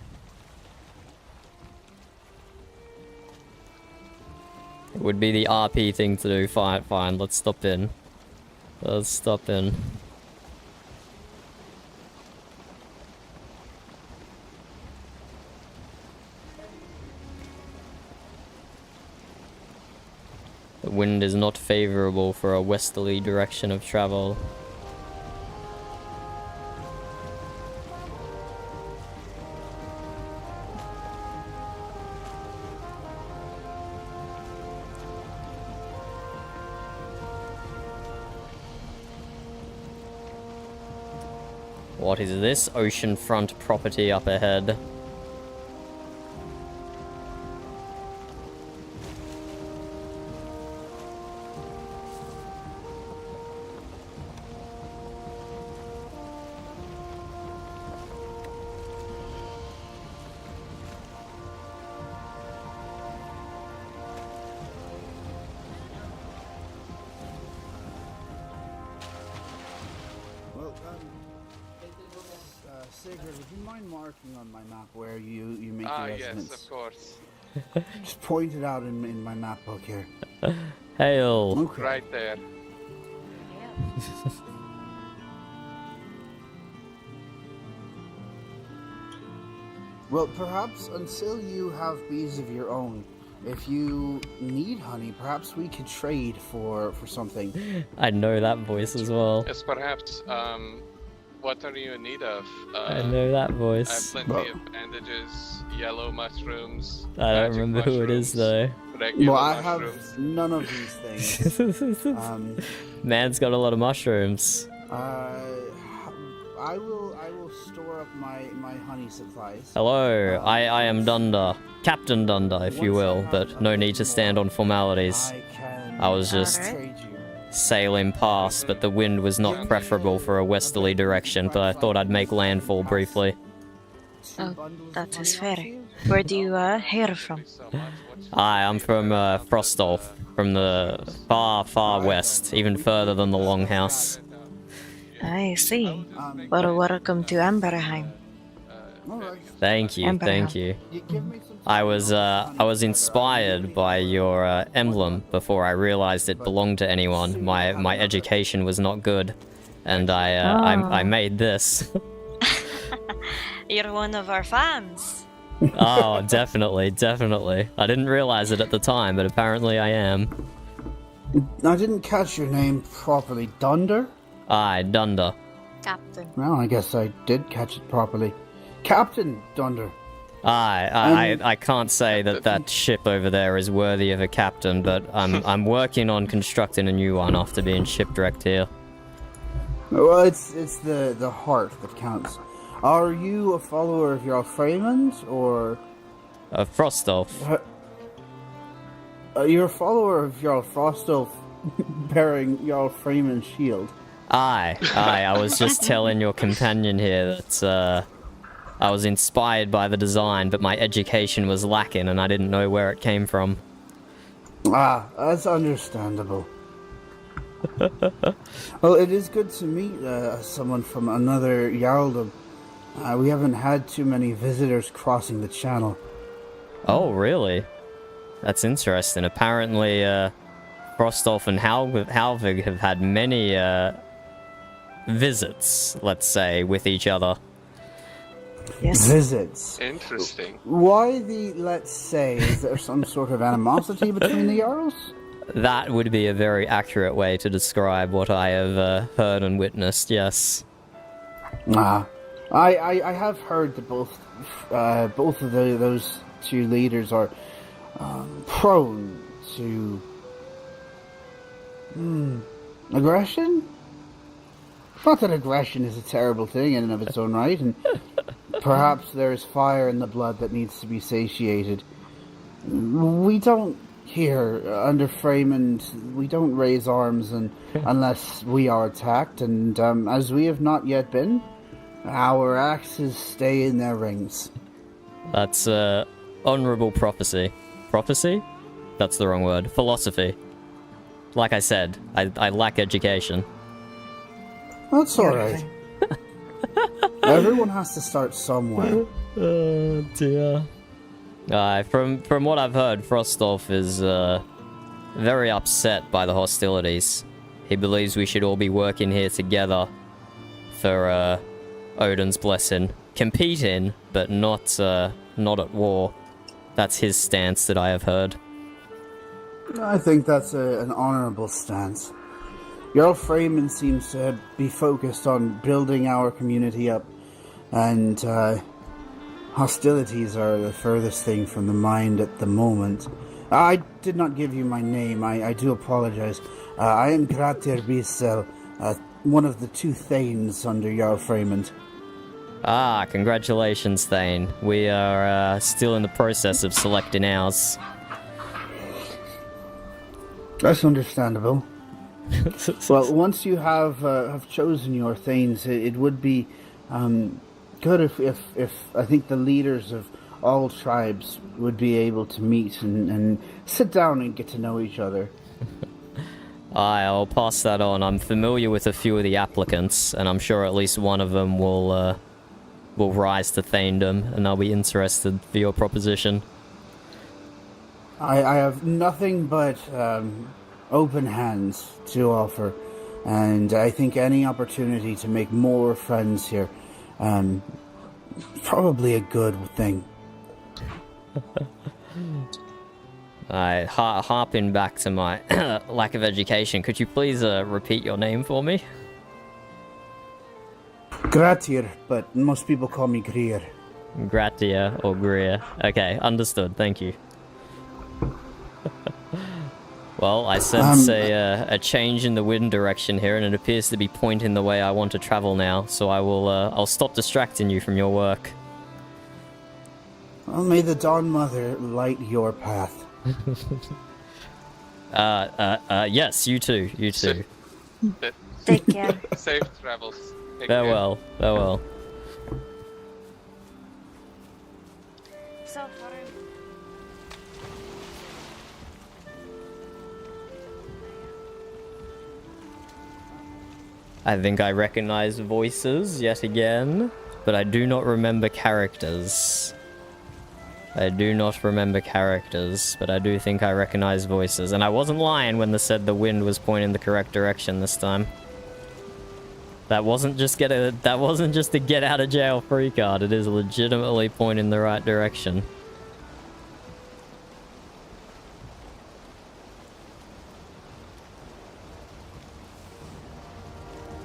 It would be the RP thing to do. Fine, fine. Let's stop in. Let's stop in. The wind is not favorable for a westerly direction of travel. What is this oceanfront property up ahead? Sigurd, would you mind marking on my map where you make your residence? Yes, of course. Just point it out in my map book here. Hail. Okay. Right there. Well, perhaps until you have bees of your own, if you need honey, perhaps we could trade for something. I know that voice as well. Yes, perhaps. What are you in need of? I know that I have voice. plenty of bandages, yellow mushrooms. I don't magic remember who it is mushrooms, though. Regular Well, I mushrooms. have none of these things. Man's got a lot of mushrooms. I will store up my honey supplies. Hello, I am Dunder. Captain Dunder, if you will, but no need to stand on formalities. I was just trade you. sailing past, but the wind was not preferable for a westerly direction, but I thought I'd make landfall briefly. Oh, that is fair. Where do you hail from? Hi, I'm from Frostolf, from the far, far west, even further than the Longhouse. I see. Well, welcome to Amberheim. Thank you, thank you. I was inspired by your emblem before I realized it belonged to anyone. My education was not good, and I made this. You're one of our fans. Oh, definitely, definitely. I didn't realize it at the time, but apparently I am. I didn't catch your name properly. Dunder? Aye, Dunder. Captain. Well, I guess I did catch it properly. Captain Dunder. Aye, I can't say that ship over there is worthy of a captain, but I'm working on constructing a new one after being shipwrecked here. Well, it's the heart that counts. Are you a follower of Jarl Freymond, or... Frostolf. You're a follower of Jarl Frostolf bearing Jarl Freymond's shield. Aye, I was just telling your companion here that I was inspired by the design, but my education was lacking and I didn't know where it came from. Ah, that's understandable. Well, it is good to meet someone from another Jarldom. We haven't had too many visitors crossing the channel. Oh, really? That's interesting. Apparently, Frostolf and Halvig have had many visits, let's say, with each other. Yes. Visits. Interesting. Why the let's say? Is there some sort of animosity between the Jarls? That would be a very accurate way to describe what I have heard and witnessed, yes. Ah, I have heard that both of those two leaders are prone to aggression. Not that aggression is a terrible thing in and of its own right, and perhaps there is fire in the blood that needs to be satiated. We don't here under Freymond, we don't raise arms unless we are attacked, and as we have not yet been, our axes stay in their rings. That's honorable prophecy. Prophecy? That's the wrong word. Philosophy. Like I said, I lack education. That's alright. Everyone has to start somewhere. Oh dear. From what I've heard, Frostolf is very upset by the hostilities. He believes we should all be working here together for Odin's blessing. Competing, but not at war. That's his stance that I have heard. I think that's an honorable stance. Jarl Freymond seems to be focused on building our community up, and hostilities are the furthest thing from the mind at the moment. I did not give you my name. I do apologize. I am Gratir Bissel, one of the two Thanes under Jarl Freymond. Ah, congratulations, Thane. We are still in the process of selecting ours. That's understandable. Well, once you have chosen your Thanes, it would be good if I think the leaders of all tribes would be able to meet and sit down and get to know each other. I'll pass that on. I'm familiar with a few of the applicants, and I'm sure at least one of them will rise to Thanedom, and I'll be interested for your proposition. I have nothing but open hands to offer, and I think any opportunity to make more friends here, probably a good thing. Harping back to my lack of education, could you please repeat your name for me? Gratir, but most people call me Greer. Gratia or Greer. Okay, understood. Thank you. Well, I sense a change in the wind direction here, and it appears to be pointing the way I want to travel now. So I'll stop distracting you from your work. Well, may the Dawn Mother light your path. Yes, you too. You too. Take care. Safe travels. Take care. Farewell. Farewell. So far. I think I recognize voices yet again, but I do not remember characters. I do not remember characters, but I do think I recognize voices. And I wasn't lying when they said the wind was pointing the correct direction this time. That wasn't just a get out of jail free card. It is legitimately pointing the right direction.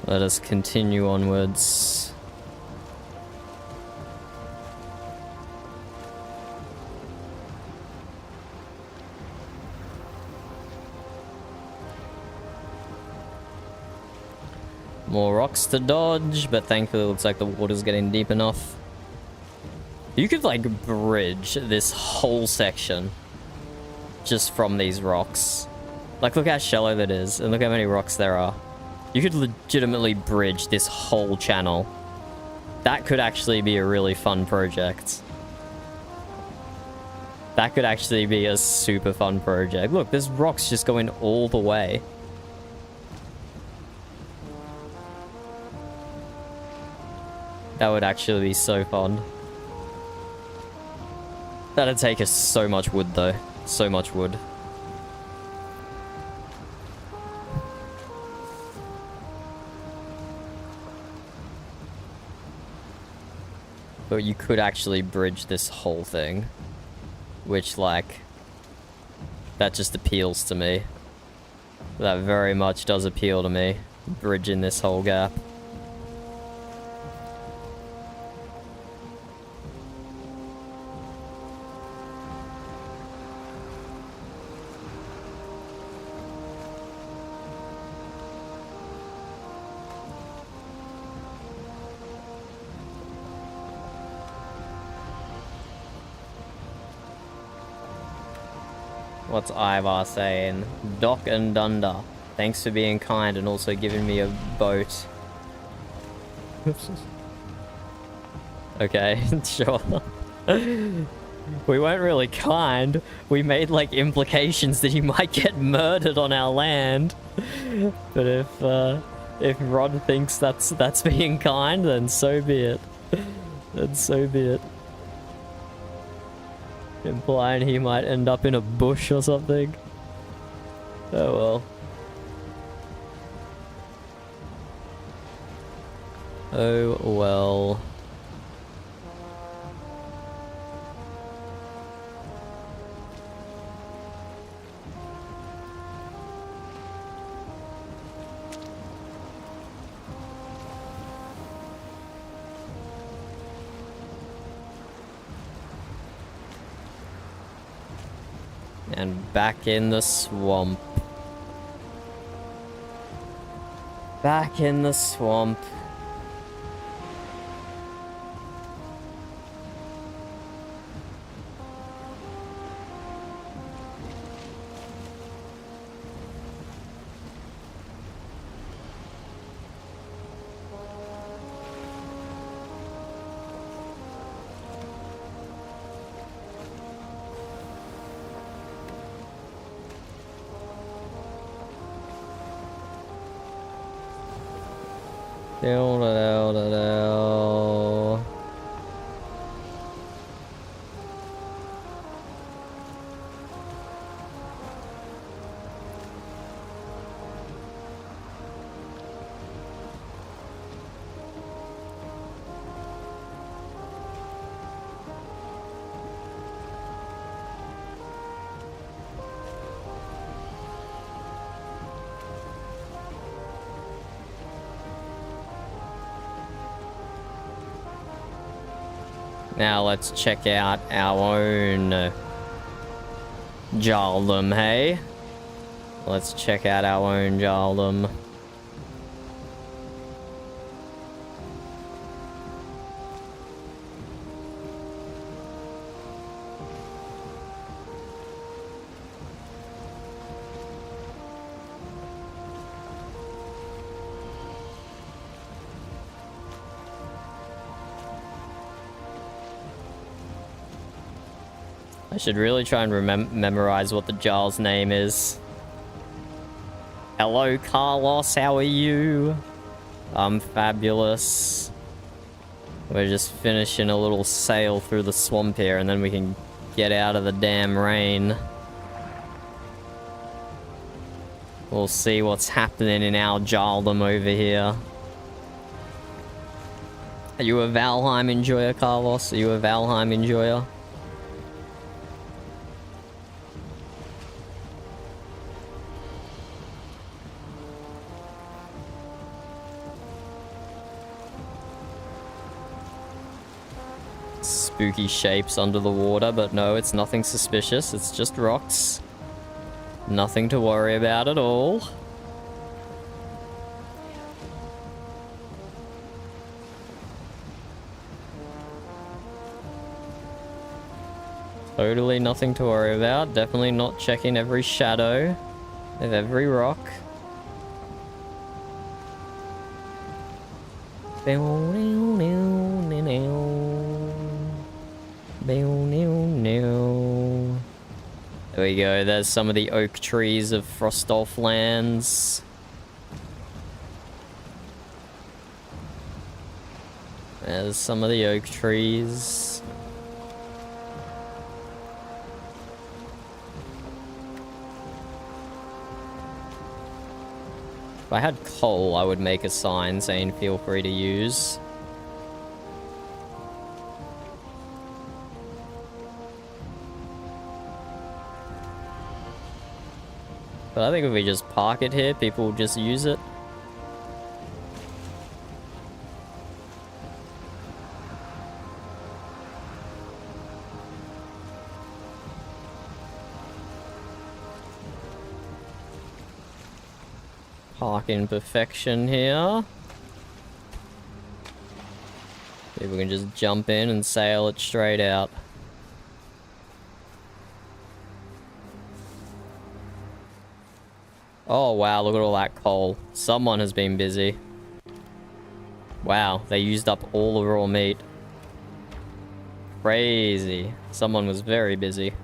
Let us continue onwards. More rocks to dodge, but thankfully it looks like the water's getting deep enough. You could, like, bridge this whole section just from these rocks. Like, look how shallow that is, and look how many rocks there are. You could legitimately bridge this whole channel. That could actually be a really fun project. That could actually be a super fun project. Look, there's rocks just going all the way. That would actually be so fun. That'd take us so much wood, though. So much wood. But you could actually bridge this whole thing. Which, like... that just appeals to me. That very much does appeal to me. Bridging this whole gap. What's Ivar saying? Doc and Dunder. Thanks for being kind and also giving me a boat. Okay, sure. We weren't really kind. We made, like, implications that you might get murdered on our land. But if Rod thinks that's being kind, then so be it. Then so be it. Implying he might end up in a bush or something. Oh well. Oh well. And back in the swamp. Back in the swamp. Now let's check out our own Jarldom, hey? Let's check out our own Jarldom. I should really try and memorize what the Jarl's name is. Hello, Carlos, how are you? I'm fabulous. We're just finishing a little sail through the swamp here, and then we can get out of the damn rain. We'll see what's happening in our Jarldom over here. Are you a Valheim enjoyer, Carlos? Are you a Valheim enjoyer? Spooky shapes under the water, but no, it's nothing suspicious. It's just rocks. Nothing to worry about at all. Totally nothing to worry about. Definitely not checking every shadow of every rock. There we go, there's some of the oak trees of Frostolf lands. There's some of the oak trees. If I had coal, I would make a sign saying feel free to use. But I think if we just park it here, people will just use it. Park in perfection here. People can just jump in and sail it straight out. Oh wow, look at all that coal. Someone has been busy. Wow, they used up all the raw meat. Crazy. Someone was very busy.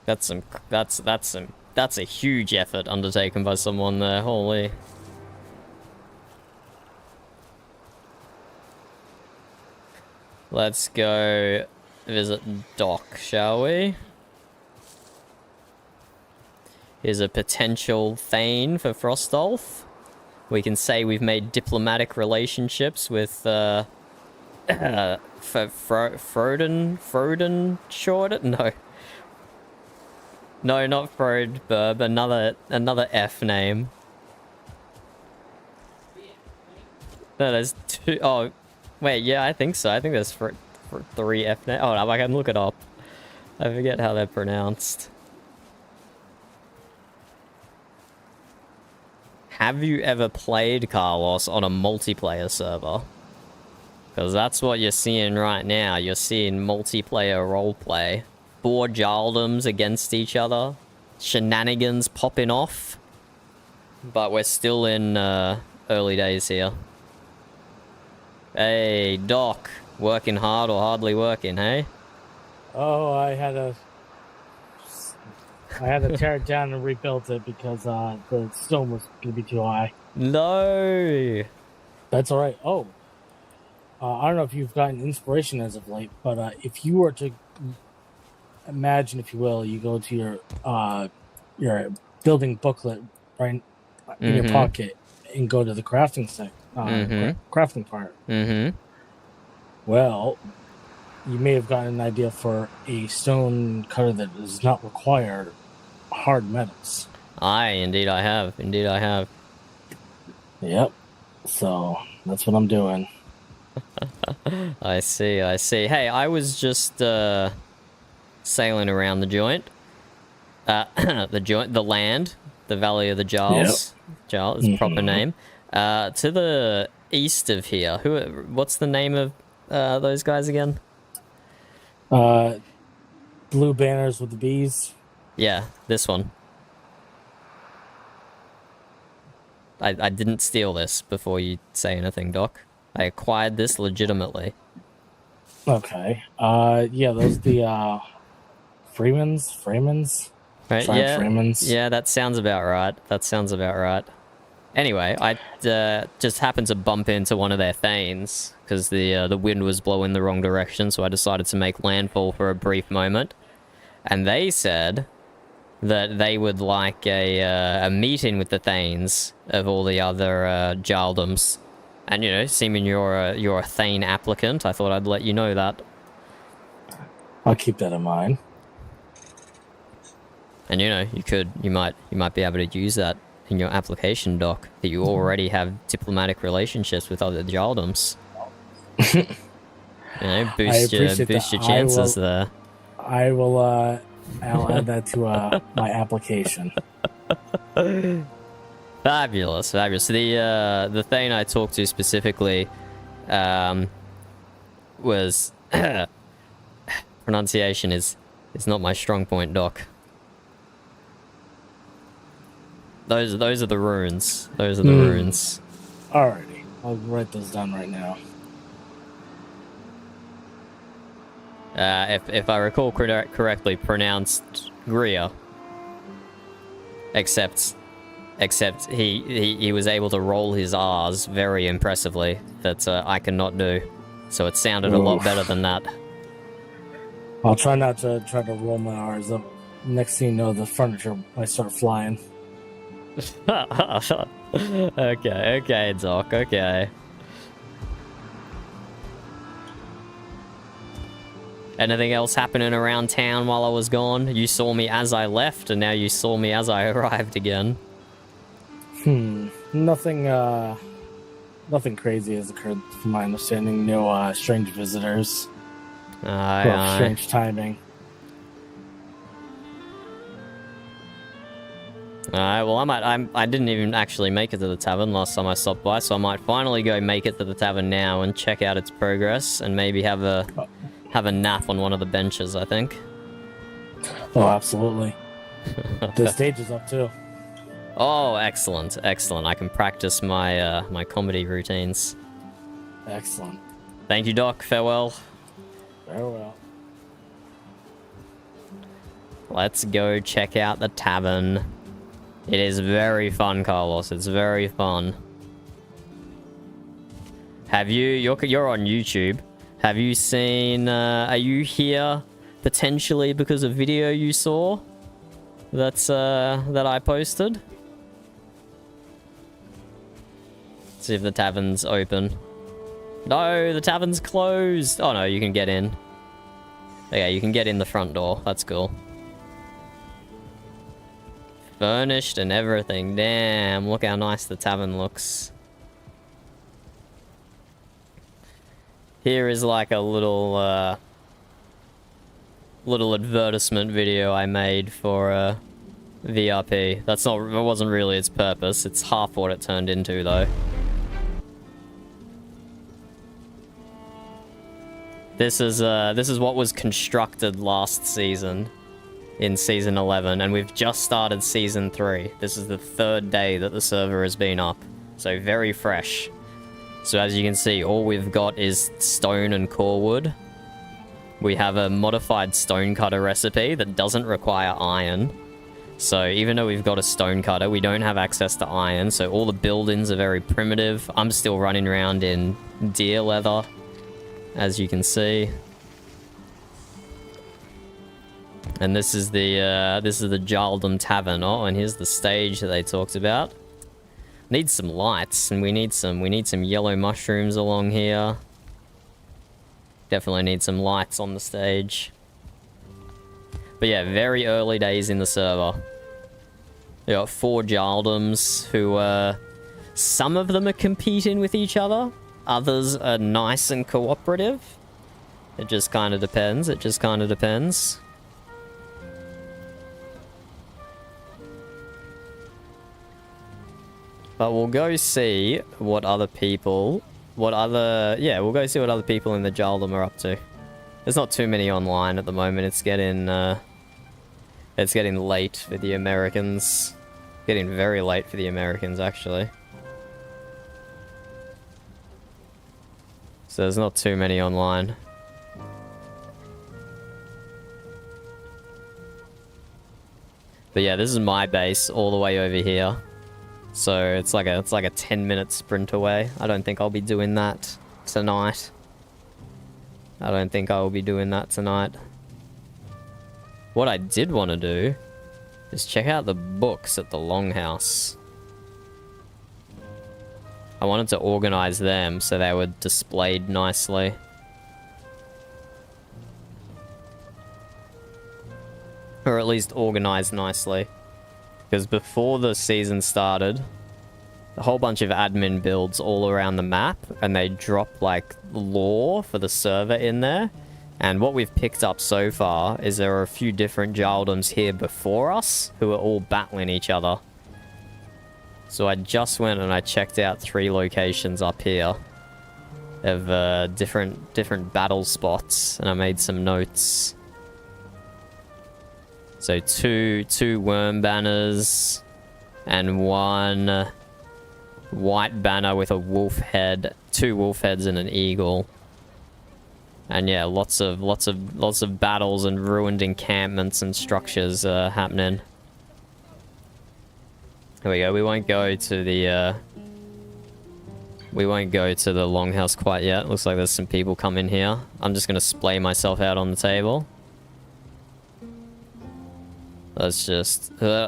That's a huge effort undertaken by someone there, holy. Let's go visit Doc, shall we? Here's a potential Thane for Frostolf. We can say we've made diplomatic relationships with Froden Shorted? No. No, not Frodburb, another F name. No, there's two. Oh, wait, yeah, I think so. I think there's three F names. Oh, I can look it up. I forget how they're pronounced. Have you ever played Carlos on a multiplayer server? Because that's what you're seeing right now. You're seeing multiplayer roleplay. 4 Jarldoms against each other. Shenanigans popping off. But we're still in early days here. Hey, Doc. Working hard or hardly working, hey? Oh, I had to tear it down and rebuild it because the stone was going to be too high. No! That's alright. Oh. I don't know if you've gotten inspiration as of late, but if you were to imagine, if you will, you go to your building booklet right in your pocket and go to the crafting crafting part. Mm-hmm. Well, you may have gotten an idea for a stone cutter that does not require hard metals. Aye, indeed I have. Indeed I have. Yep. So that's what I'm doing. I see, I see. Hey, I was just sailing around the joint. The land, the Valley of the Jarls. Yep. Jarl is proper name. To the east of here. What's the name of those guys again? Blue banners with the bees. Yeah, this one. I didn't steal this before you say anything, Doc. I acquired this legitimately. Okay. Yeah, those the Freemans. Right, yeah. Freemans. Yeah, that sounds about right. That sounds about right. Anyway, I just happened to bump into one of their thanes because the wind was blowing the wrong direction, so I decided to make landfall for a brief moment. And they said that they would like a meeting with the thanes of all the other jarldoms. And, you know, seeming you're a thane applicant, I thought I'd let you know that. I'll keep that in mind. And, you know, you might be able to use that in your application, Doc, that you already have diplomatic relationships with other jarldoms. You know, boost your chances there. I will, I'll add that to my application. Fabulous, fabulous. The thing I talked to specifically was pronunciation is not my strong point, Doc. Those are the runes. Those are the runes. Alrighty, I'll write those down right now. If I recall correctly, pronounced Gria. Except he was able to roll his R's very impressively that I cannot do. So it sounded a lot better than that. I'll try not to roll my R's up. Next thing you know, the furniture might start flying. Okay, Doc, okay. Anything else happening around town while I was gone? You saw me as I left, and now you saw me as I arrived again. Nothing crazy has occurred from my understanding. No strange visitors. Strange timing. Alright, well I didn't even actually make it to the tavern last time I stopped by, so I might finally go make it to the tavern now and check out its progress and maybe have a nap on one of the benches, I think. Oh, absolutely. The stage is up too. Oh, excellent, excellent. I can practice my my comedy routines. Excellent. Thank you, Doc. Farewell. Farewell. Let's go check out the tavern. It is very fun, Carlos. It's very fun. You're on YouTube. Have you seen, are you here potentially because of video you saw that I posted? Let's see if the tavern's open. No, the tavern's closed. Oh no, you can get in. Okay, you can get in the front door. That's cool. Furnished and everything. Damn, look how nice the tavern looks. Here is like a little little advertisement video I made for VRP. That wasn't really its purpose. It's half what it turned into though. This is what was constructed last season in season 11, and we've just started season 3. This is the 3rd day that the server has been up, so very fresh. So as you can see, all we've got is stone and core wood. We have a modified stone cutter recipe that doesn't require iron. So even though we've got a stone cutter, we don't have access to iron, so all the buildings are very primitive. I'm still running around in deer leather, as you can see. And this is the Jarldom Tavern. Oh, and here's the stage that they talked about. Need some lights, and we need some yellow mushrooms along here. Definitely need some lights on the stage. But yeah, very early days in the server. We got 4 Jarldoms who, some of them are competing with each other. Others are nice and cooperative. It just kind of depends. It just kind of depends. But we'll go see what other people... Yeah, we'll go see what other people in the Jarldom are up to. There's not too many online at the moment. It's getting late for the Americans. Getting very late for the Americans, actually. So there's not too many online. But yeah, this is my base all the way over here. So it's like a 10-minute sprint away. I don't think I'll be doing that tonight. What I did want to do is check out the books at the Longhouse. I wanted to organize them so they were displayed nicely. Or at least organized nicely. Because before the season started, a whole bunch of admin builds all around the map, and they drop like lore for the server in there. And what we've picked up so far is there are a few different Jarldoms here before us who are all battling each other. So I just went and I checked out 3 locations up here of different battle spots, and I made some notes. So two worm banners and 1 white banner with a wolf head, 2 wolf heads and an eagle. And yeah, lots of battles and ruined encampments and structures happening. Here we go. We won't go to the Longhouse quite yet. Looks like there's some people coming here. I'm just gonna splay myself out on the table. Let's just I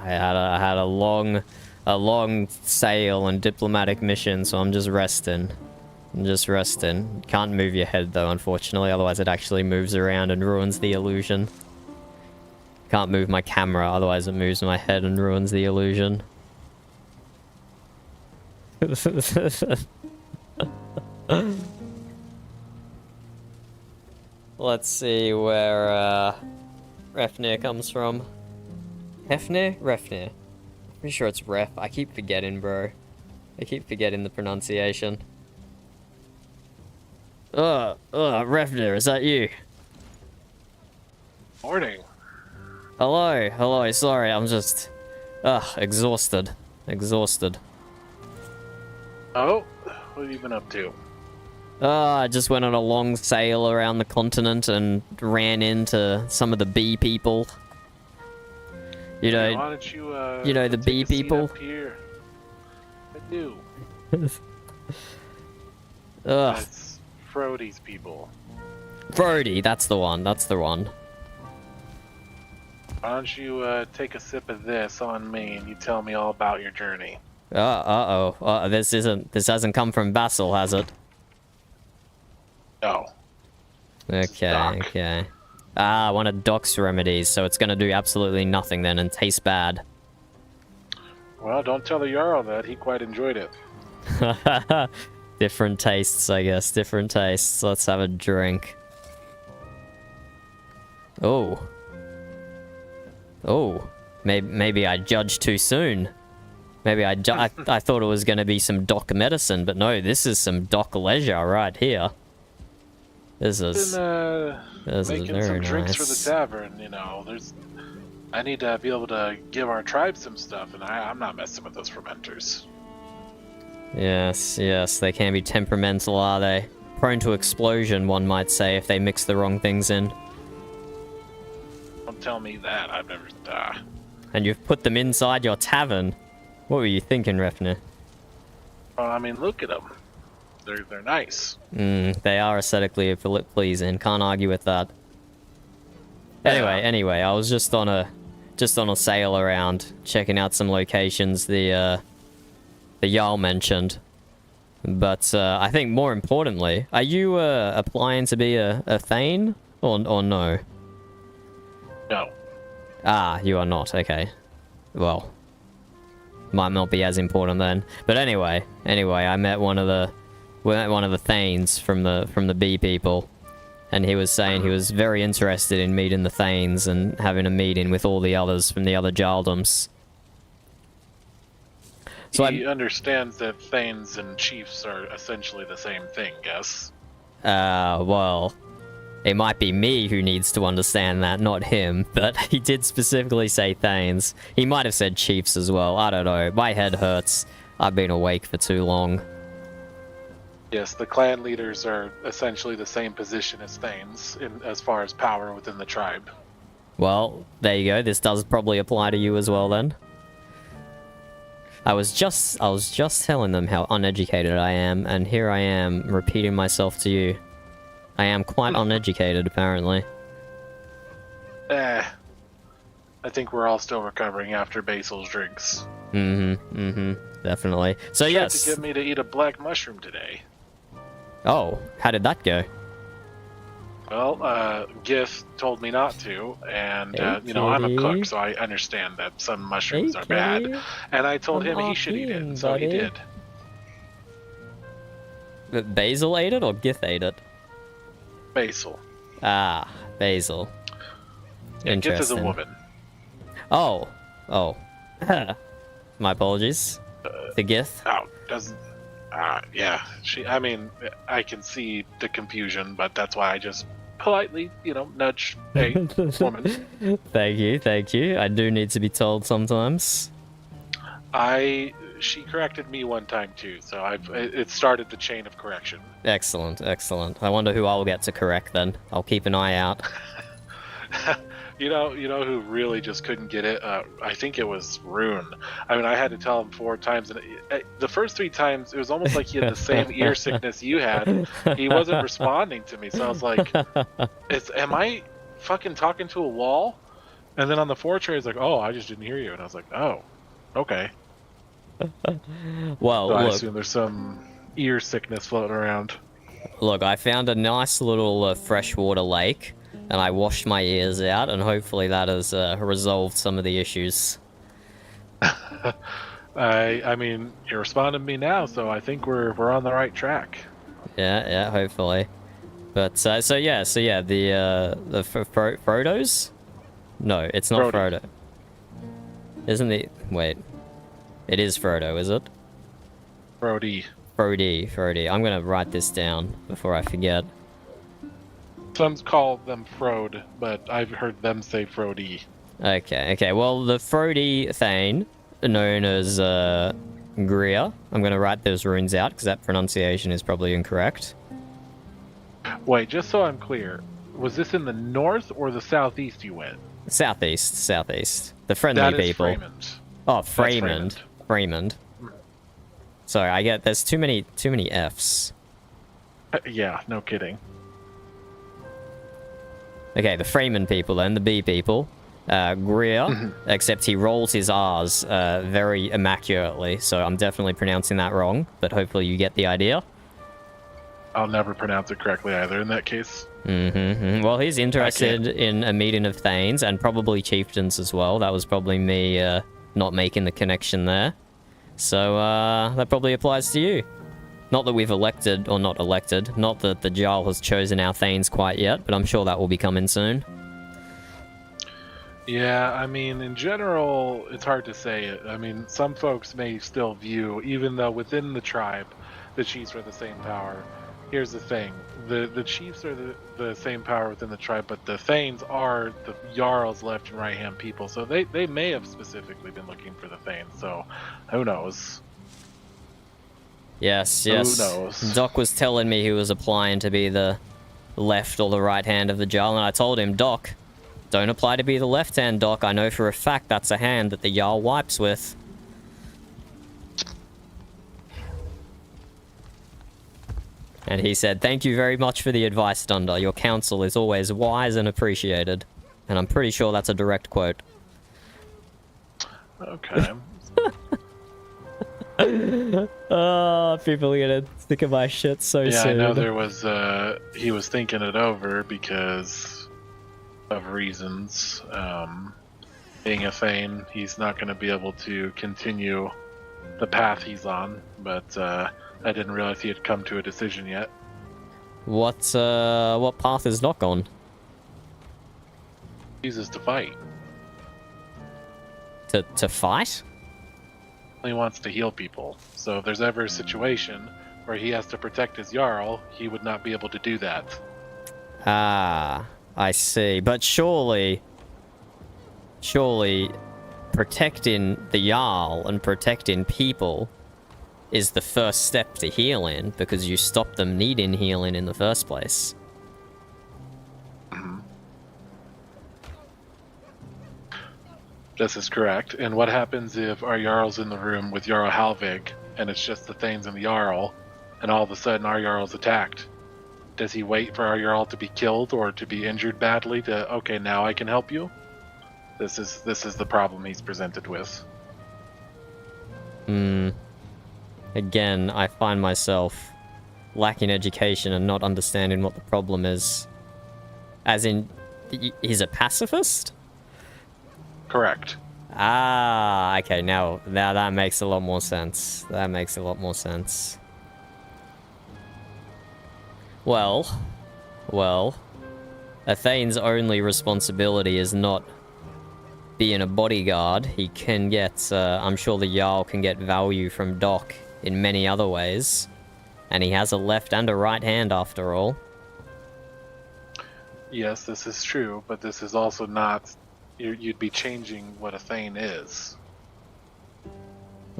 had a long sail and diplomatic mission, so I'm just resting. Can't move your head though, unfortunately, otherwise it actually moves around and ruins the illusion. Can't move my camera, otherwise it moves my head and ruins the illusion. Let's see where Refnir comes from. Hefnir? Refnir. Pretty sure it's Ref. I keep forgetting, bro. I keep forgetting the pronunciation. Refnir, is that you? Morning. Hello, sorry, I'm just... exhausted. Oh, what have you been up to? I just went on a long sail around the continent and ran into some of the bee people. You know, why don't you know the bee people? Up here? I do. That's Frody's people. Frody, that's the one. Why don't you take a sip of this on me and you tell me all about your journey? This hasn't come from Basil, has it? No. Okay. One of Doc's remedies, so it's gonna do absolutely nothing then and taste bad. Well, don't tell the Jarl that. He quite enjoyed it. Different tastes, I guess. Different tastes. Let's have a drink. Oh. Maybe I judged too soon. Maybe I thought it was gonna be some Doc medicine, but no, this is some Doc leisure right here. This is making very some drinks nice. for the tavern, you know. I need to be able to give our tribe some stuff, and I'm not messing with those fermenters. Yes, they can be temperamental, are they? Prone to explosion, one might say, if they mix the wrong things in. Don't tell me that. I've never... And you've put them inside your tavern. What were you thinking, Refnir? Well, I mean, look at them. They're nice. They are aesthetically pleasing. Can't argue with that. Anyway, I was just on a sail around, checking out some locations the Jarl mentioned. But I think more importantly, are you applying to be a Thane or no? No. Ah, you are not. Okay. Well, might not be as important then. But anyway, I met one of the Thanes from the bee people, and he was saying he was very interested in meeting the Thanes and having a meeting with all the others from the other Jarldoms. So he understands that Thanes and Chiefs are essentially the same thing, yes? Well, it might be me who needs to understand that, not him, but he did specifically say Thanes. He might have said Chiefs as well, I don't know. My head hurts. I've been awake for too long. Yes, the clan leaders are essentially the same position as Thanes as far as power within the tribe. Well, there you go. This does probably apply to you as well then. I was just telling them how uneducated I am, and here I am repeating myself to you. I am quite uneducated, apparently. I think we're all still recovering after Basil's drinks. Definitely. So Tried yes. to get me to eat a black mushroom today. Oh, how did that go? Well, Gith told me not to, and, you know, I'm a cook, so I understand that some mushrooms are bad. And I told him he should eat it, and so he did. But Basil ate it, or Gith ate it? Basil. Ah, Basil. Yeah, Gith is a Interesting. woman. Oh. My apologies. The Gith? Oh, doesn't... yeah. I mean, I can see the confusion, but that's why I just politely, you know, nudge, hey, woman. Thank you. I do need to be told sometimes. She corrected me one time too, so it started the chain of correction. Excellent. I wonder who I'll get to correct then. I'll keep an eye out. You know who really just couldn't get it? I think it was Rune. I mean, I had to tell him 4 times, and the first 3 times, it was almost like he had the same ear sickness you had. He wasn't responding to me, so I was like, am I fucking talking to a wall? And then on the 4 tray, he's like, oh, I just didn't hear you. And I was like, oh, okay. Well, so I look, assume there's some ear sickness floating around. Look, I found a nice little freshwater lake, and I washed my ears out, and hopefully that has resolved some of the issues. I mean, you're responding to me now, so I think we're on the right track. Yeah, hopefully. But so yeah, the Frodo's? No, it's not Frodo. Isn't it? Wait, it is Frodo, is it? Frody. I'm gonna write this down before I forget. Some call them Frode, but I've heard them say Frody. Okay. Well, the Frody Thane, known as Greer. I'm gonna write those runes out because that pronunciation is probably incorrect. Wait, just so I'm clear, was this in the north or the southeast you went? Southeast. The friendly that is people. Freymond. Oh, Freymond. Sorry, I get there's too many F's. Yeah, no kidding. Okay, the Freymond people then, the bee people. Greer, except he rolls his R's very immaculately, so I'm definitely pronouncing that wrong, but hopefully you get the idea. I'll never pronounce it correctly either in that case. Well, he's interested in a meeting of Thanes, and probably chieftains as well. That was probably me not making the connection there. So, that probably applies to you. Not that we've elected, or not elected, not that the Jarl has chosen our Thanes quite yet, but I'm sure that will be coming soon. Yeah, I mean, in general, it's hard to say it. I mean, some folks may still view, even though within the tribe, the chiefs are the same power. Here's the thing. The chiefs are the same power within the tribe, but the Thanes are the Jarl's left and right hand people, so they may have specifically been looking for the Thanes, so who knows? Yes. Who knows? Doc was telling me he was applying to be the left or the right hand of the Jarl, and I told him, Doc, don't apply to be the left hand, Doc. I know for a fact that's a hand that the Jarl wipes with. And he said, thank you very much for the advice, Dunder. Your counsel is always wise and appreciated. And I'm pretty sure that's a direct quote. Okay. Oh, people are gonna think of my shit so Yeah, soon. I know there was, he was thinking it over because of reasons. Being a Thane, he's not going to be able to continue the path he's on, but I didn't realize he had come to a decision yet. What path is Doc on? He chooses to fight. To fight? He wants to heal people, so if there's ever a situation where he has to protect his Jarl, he would not be able to do that. Ah, I see. But surely protecting the Jarl and protecting people is the first step to healing, because you stop them needing healing in the first place. This is correct. And what happens if our Jarl's in the room with Jarl Halvig, and it's just the Thanes and the Jarl, and all of a sudden our Jarl's attacked? Does he wait for our Jarl to be killed or to be injured badly to, okay, now I can help you? This is the problem he's presented with. Again, I find myself lacking education and not understanding what the problem is. As in, he's a pacifist? Correct. Ah, okay, now that makes a lot more sense. That makes a lot more sense. Well, a Thane's only responsibility is not being a bodyguard. He can get, I'm sure the Jarl can get value from Doc in many other ways. And he has a left and a right hand after all. Yes, this is true, but this is also not... You'd be changing what a Thane is.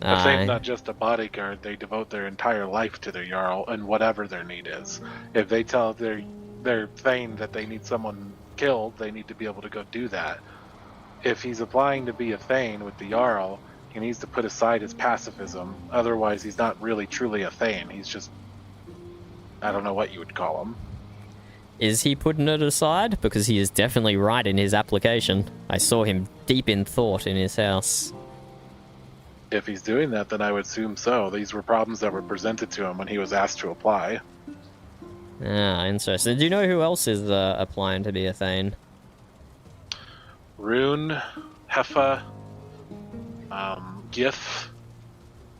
A Thane's not just a bodyguard, they devote their entire life to their Jarl and whatever their need is. If they tell their Thane that they need someone killed, they need to be able to go do that. If he's applying to be a Thane with the Jarl, he needs to put aside his pacifism. Otherwise, he's not really truly a Thane. He's just... I don't know what you would call him. Is he putting it aside? Because he is definitely right in his application. I saw him deep in thought in his house. If he's doing that, then I would assume so. These were problems that were presented to him when he was asked to apply. Ah, interesting. Do you know who else is applying to be a Thane? Rune, Heffa, Gith,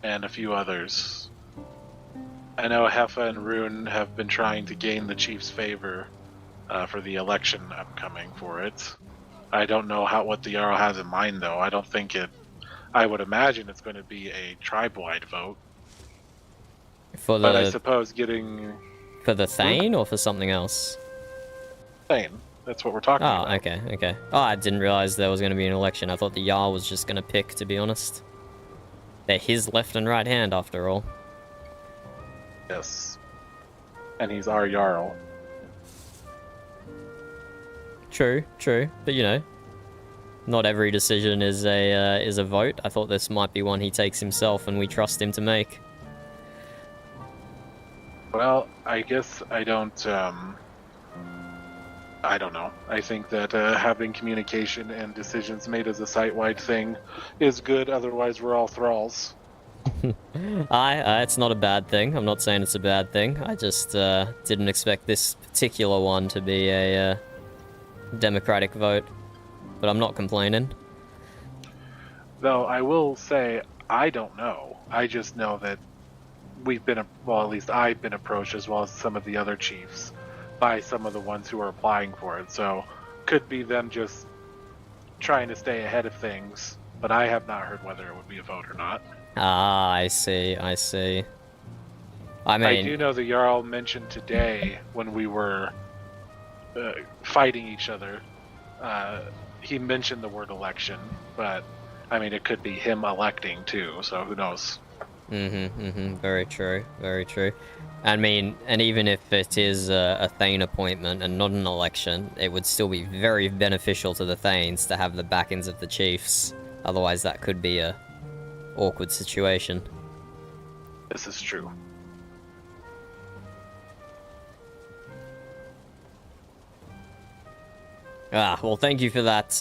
and a few others. I know Heffa and Rune have been trying to gain the chief's favor for the election upcoming for it. I don't know what the Jarl has in mind, though. I don't think it... I would imagine it's going to be a tribe-wide vote. For the... But I suppose getting... For the Thane or for something else? Thane. That's what we're talking about. Oh, okay. Oh, I didn't realize there was going to be an election. I thought the Jarl was just going to pick, to be honest. They're his left and right hand, after all. Yes. And he's our Jarl. True. But you know, not every decision is a vote. I thought this might be one he takes himself and we trust him to make. Well, I guess I don't know. I think that having communication and decisions made as a site-wide thing is good, otherwise we're all thralls. It's not a bad thing. I'm not saying it's a bad thing. I just didn't expect this particular one to be a democratic vote. But I'm not complaining. Though I will say, I don't know. I just know that we've been, well, at least I've been approached, as well as some of the other chiefs, by some of the ones who are applying for it. So, could be them just trying to stay ahead of things. But I have not heard whether it would be a vote or not. Ah, I see. I mean... I do know the Jarl mentioned today, when we were fighting each other, he mentioned the word election, but, I mean, it could be him electing, too, so who knows? Very true. I mean, and even if it is a Thane appointment and not an election, it would still be very beneficial to the Thanes to have the backings of the chiefs. Otherwise, that could be a awkward situation. This is true. Ah, well, thank you for that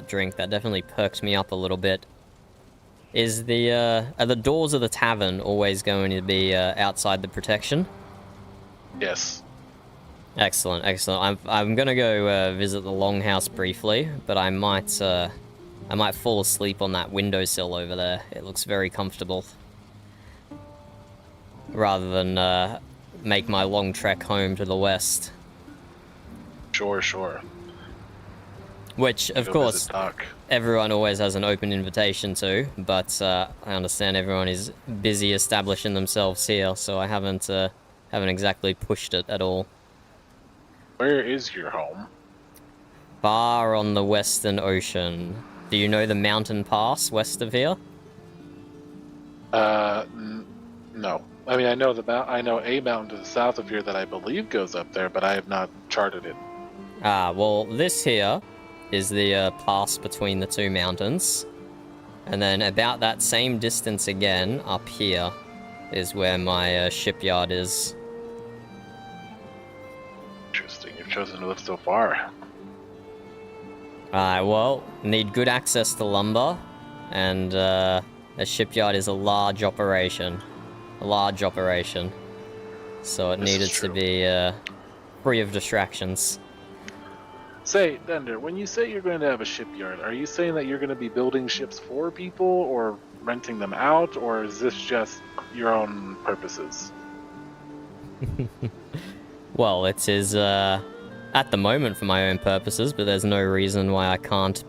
drink. That definitely perked me up a little bit. Is are the doors of the tavern always going to be outside the protection? Yes. Excellent, excellent. I'm gonna go visit the longhouse briefly, but I might fall asleep on that windowsill over there. It looks very comfortable. Rather than make my long trek home to the west. Sure, sure. Which, of Go course, visit Doc. everyone always has an open invitation to, but I understand everyone is busy establishing themselves here, so I haven't exactly pushed it at all. Where is your home? Far on the Western Ocean. Do you know the mountain pass west of here? No. I mean, I know a mountain to the south of here that I believe goes up there, but I have not charted it. Well, this here is the pass between the two mountains. And then about that same distance again, up here, is where my shipyard is. Interesting. You've chosen to live so far. Well, need good access to lumber, and a shipyard is a large operation. So it needed to be free of distractions. Say, Dender, when you say you're going to have a shipyard, are you saying that you're going to be building ships for people, or renting them out, or is this just your own purposes? Well, it is at the moment for my own purposes, but there's no reason why I can't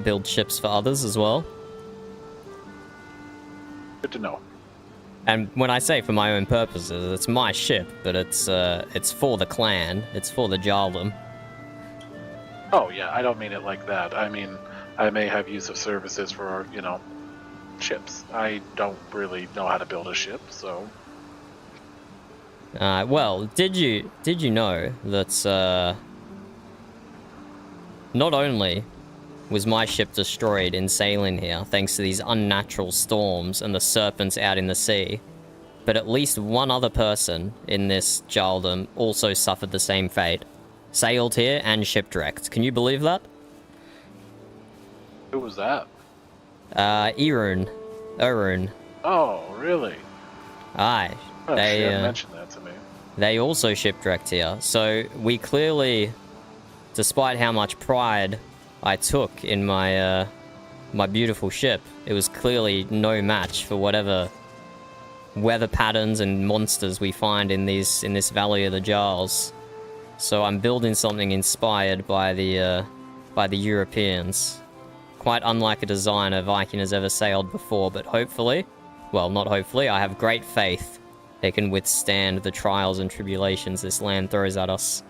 build ships for others as well. Good to know. And when I say for my own purposes, it's my ship, but it's for the clan, it's for the Jarldom. Oh, yeah, I don't mean it like that. I mean, I may have use of services for, ships. I don't really know how to build a ship, so... Well, did you know that, not only was my ship destroyed in sailing here, thanks to these unnatural storms and the serpents out in the sea, but at least one other person in this Jarldom also suffered the same fate. Sailed here and shipwrecked. Can you believe that? Who was that? Erun. Oh, really? Aye. Oh, she hadn't mentioned that to me. They also shipwrecked here, so we clearly, despite how much pride I took in my my beautiful ship, it was clearly no match for whatever weather patterns and monsters we find in this Valley of the Jarls. So I'm building something inspired by the Europeans. Quite unlike a design a Viking has ever sailed before, but hopefully, well, not hopefully, I have great faith they can withstand the trials and tribulations this land throws at us.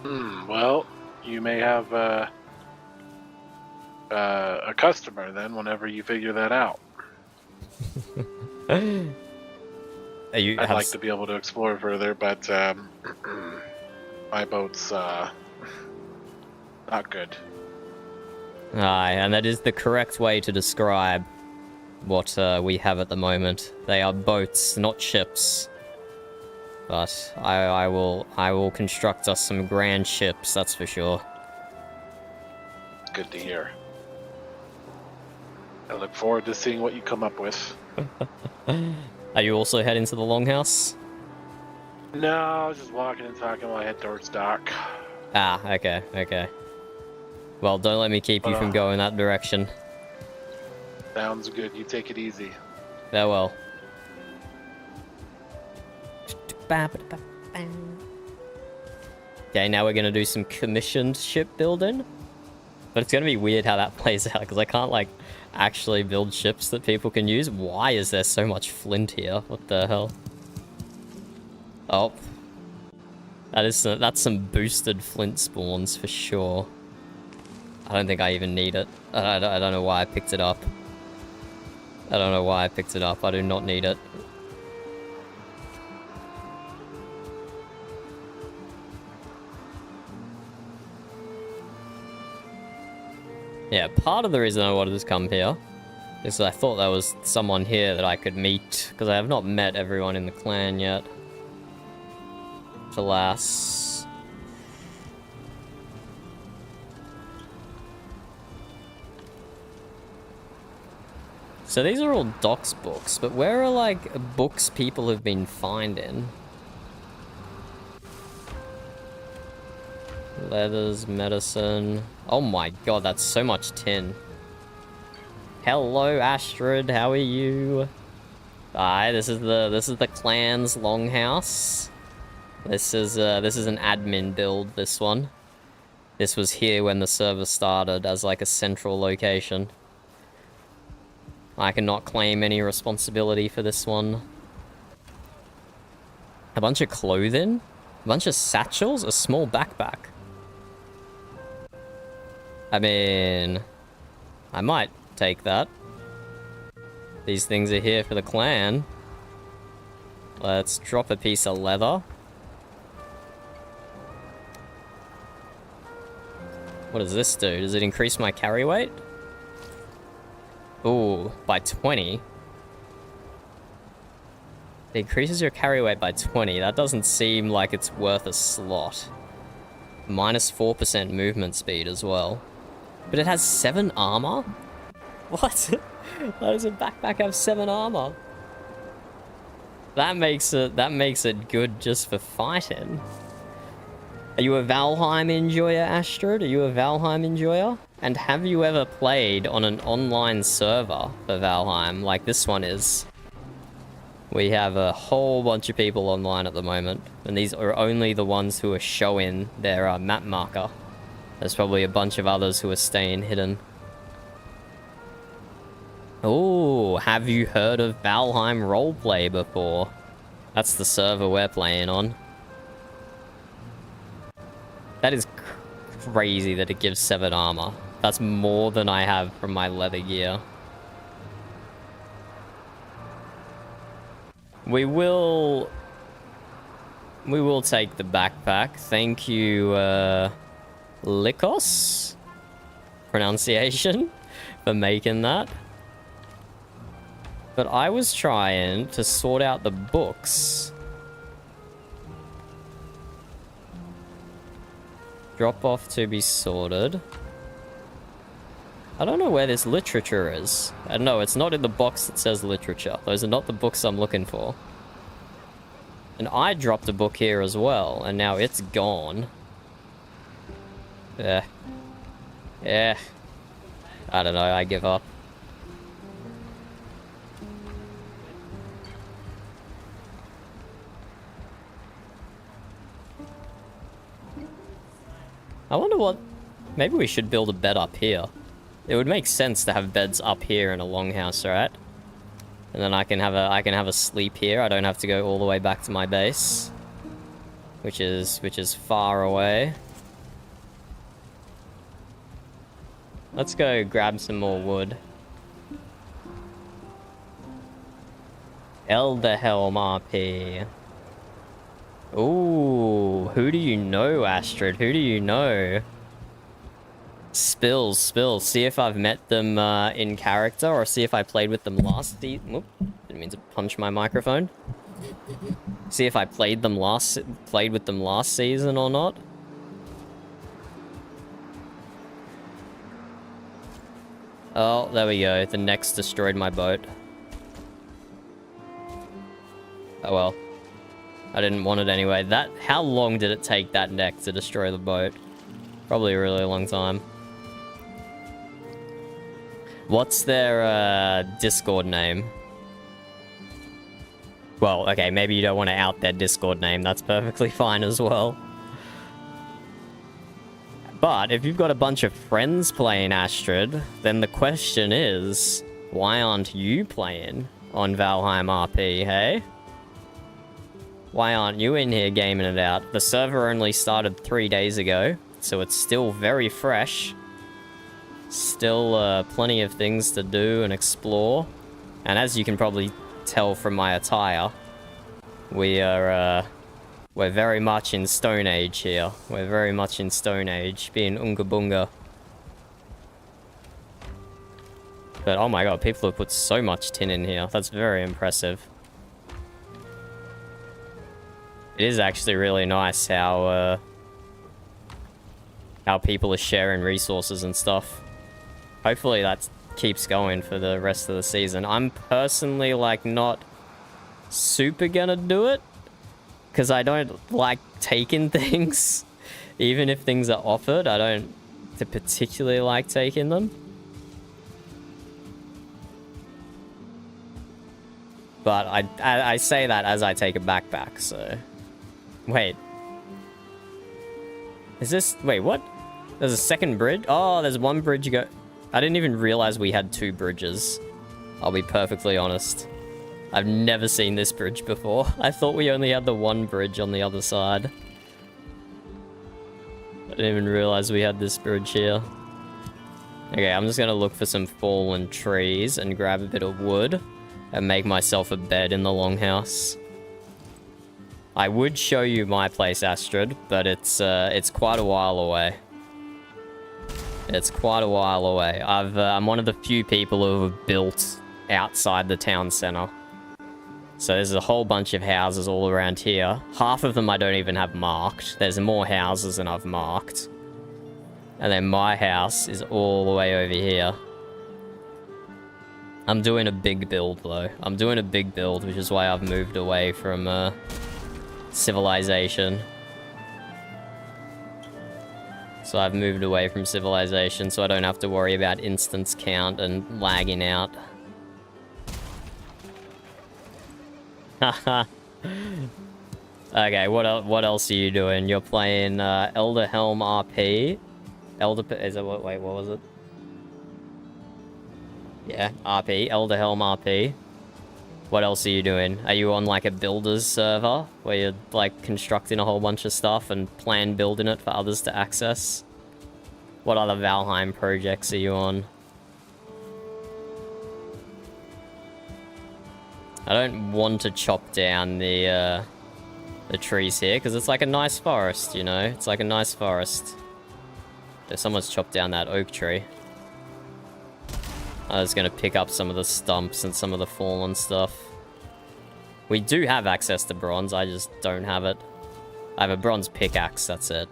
Well, you may have a customer then whenever you figure that out. I'd like to be able to explore further, but my boat's not good. Aye, and that is the correct way to describe what we have at the moment. They are boats, not ships. But I will construct us some grand ships, that's for sure. Good to hear. I look forward to seeing what you come up with. Are you also heading to the longhouse? No, I was just walking and talking while I head towards Doc. Ah, okay. Well, don't let me keep you from going that direction. Sounds good. You take it easy. Farewell. Okay, now we're gonna do some commissioned shipbuilding. But it's gonna be weird how that plays out, because I can't, like, actually build ships that people can use. Why is there so much flint here? What the hell? Oh. That's some boosted flint spawns for sure. I don't think I even need it. I don't know why I picked it up. I do not need it. Yeah, part of the reason I wanted to come here is I thought there was someone here that I could meet, because I have not met everyone in the clan yet. Alas. So these are all docs books, but where are, like, books people have been finding? Leathers, medicine. Oh my god, that's so much tin. Hello, Astrid, how are you? Hi, this is the clan's longhouse. This is an admin build, this one. This was here when the server started as like a central location. I cannot claim any responsibility for this one. A bunch of clothing? A bunch of satchels? A small backpack? I mean, I might take that. These things are here for the clan. Let's drop a piece of leather. What does this do? Does it increase my carry weight? Ooh, by 20. It increases your carry weight by 20. That doesn't seem like it's worth a slot. Minus 4% movement speed as well. But it has 7 armor? What? Why does a backpack have 7 armor? That makes it good just for fighting. Are you a Valheim enjoyer, Astrid? Are you a Valheim enjoyer? And have you ever played on an online server for Valheim, like this one is? We have a whole bunch of people online at the moment, and these are only the ones who are showing their map marker. There's probably a bunch of others who are staying hidden. Oh, have you heard of Valheim Roleplay before? That's the server we're playing on. That is crazy that it gives 7 armor. That's more than I have from my leather gear. We will take the backpack. Thank you, Likos? Pronunciation? For making that. But I was trying to sort out the books. Drop off to be sorted. I don't know where this literature is. No, it's not in the box that says literature. Those are not the books I'm looking for. And I dropped a book here as well, and now it's gone. Yeah. I don't know, I give up. I wonder what... Maybe we should build a bed up here. It would make sense to have beds up here in a longhouse, right? And then I can have a sleep here. I don't have to go all the way back to my base, which is far away. Let's go grab some more wood. Elderhelm RP. Ooh, who do you know, Astrid? Who do you know? Spills. See if I've met them in character, or see if I played with them last season. Whoop, didn't mean to punch my microphone. See if I played with them last season or not. Oh, there we go. The Nex destroyed my boat. Oh well. I didn't want it anyway. How long did it take that Nex to destroy the boat? Probably a really long time. What's their Discord name? Well, okay, maybe you don't want to out their Discord name. That's perfectly fine as well. But if you've got a bunch of friends playing Astrid, then the question is, why aren't you playing on Valheim RP, hey? Why aren't you in here gaming it out? The server only started 3 days ago, so it's still very fresh. Still plenty of things to do and explore. And as you can probably tell from my attire, we're very much in Stone Age here. We're very much in Stone Age, being Unga Bunga. But oh my god, people have put so much tin in here. That's very impressive. It is actually really nice how people are sharing resources and stuff. Hopefully keeps going for the rest of the season. I'm personally, like, not super gonna do it, because I don't like taking things. Even if things are offered, I don't particularly like taking them. But I say that as I take a backpack, so... Wait. Is this... Wait, what? There's a second bridge? Oh, there's one bridge you go... I didn't even realize we had 2 bridges. I'll be perfectly honest. I've never seen this bridge before. I thought we only had the one bridge on the other side. I didn't even realize we had this bridge here. Okay, I'm just gonna look for some fallen trees and grab a bit of wood and make myself a bed in the longhouse. I would show you my place, Astrid, but it's quite a while away. It's quite a while away. I'm one of the few people who have built outside the town center. So there's a whole bunch of houses all around here. Half of them I don't even have marked. There's more houses than I've marked. And then my house is all the way over here. I'm doing a big build, though. I'm doing a big build, which is why I've moved away from civilization. So I've moved away from civilization, so I don't have to worry about instance count and lagging out. Haha. Okay, what else are you doing? You're playing Elderhelm RP. Is it what? Wait, what was it? Yeah, RP. Elderhelm RP. What else are you doing? Are you on like a builders server where you're like constructing a whole bunch of stuff and plan building it for others to access? What other Valheim projects are you on? I don't want to chop down the trees here because it's like a nice forest, you know? It's like a nice forest. If someone's chopped down that oak tree. I was gonna pick up some of the stumps and some of the fallen stuff. We do have access to bronze, I just don't have it. I have a bronze pickaxe, that's it.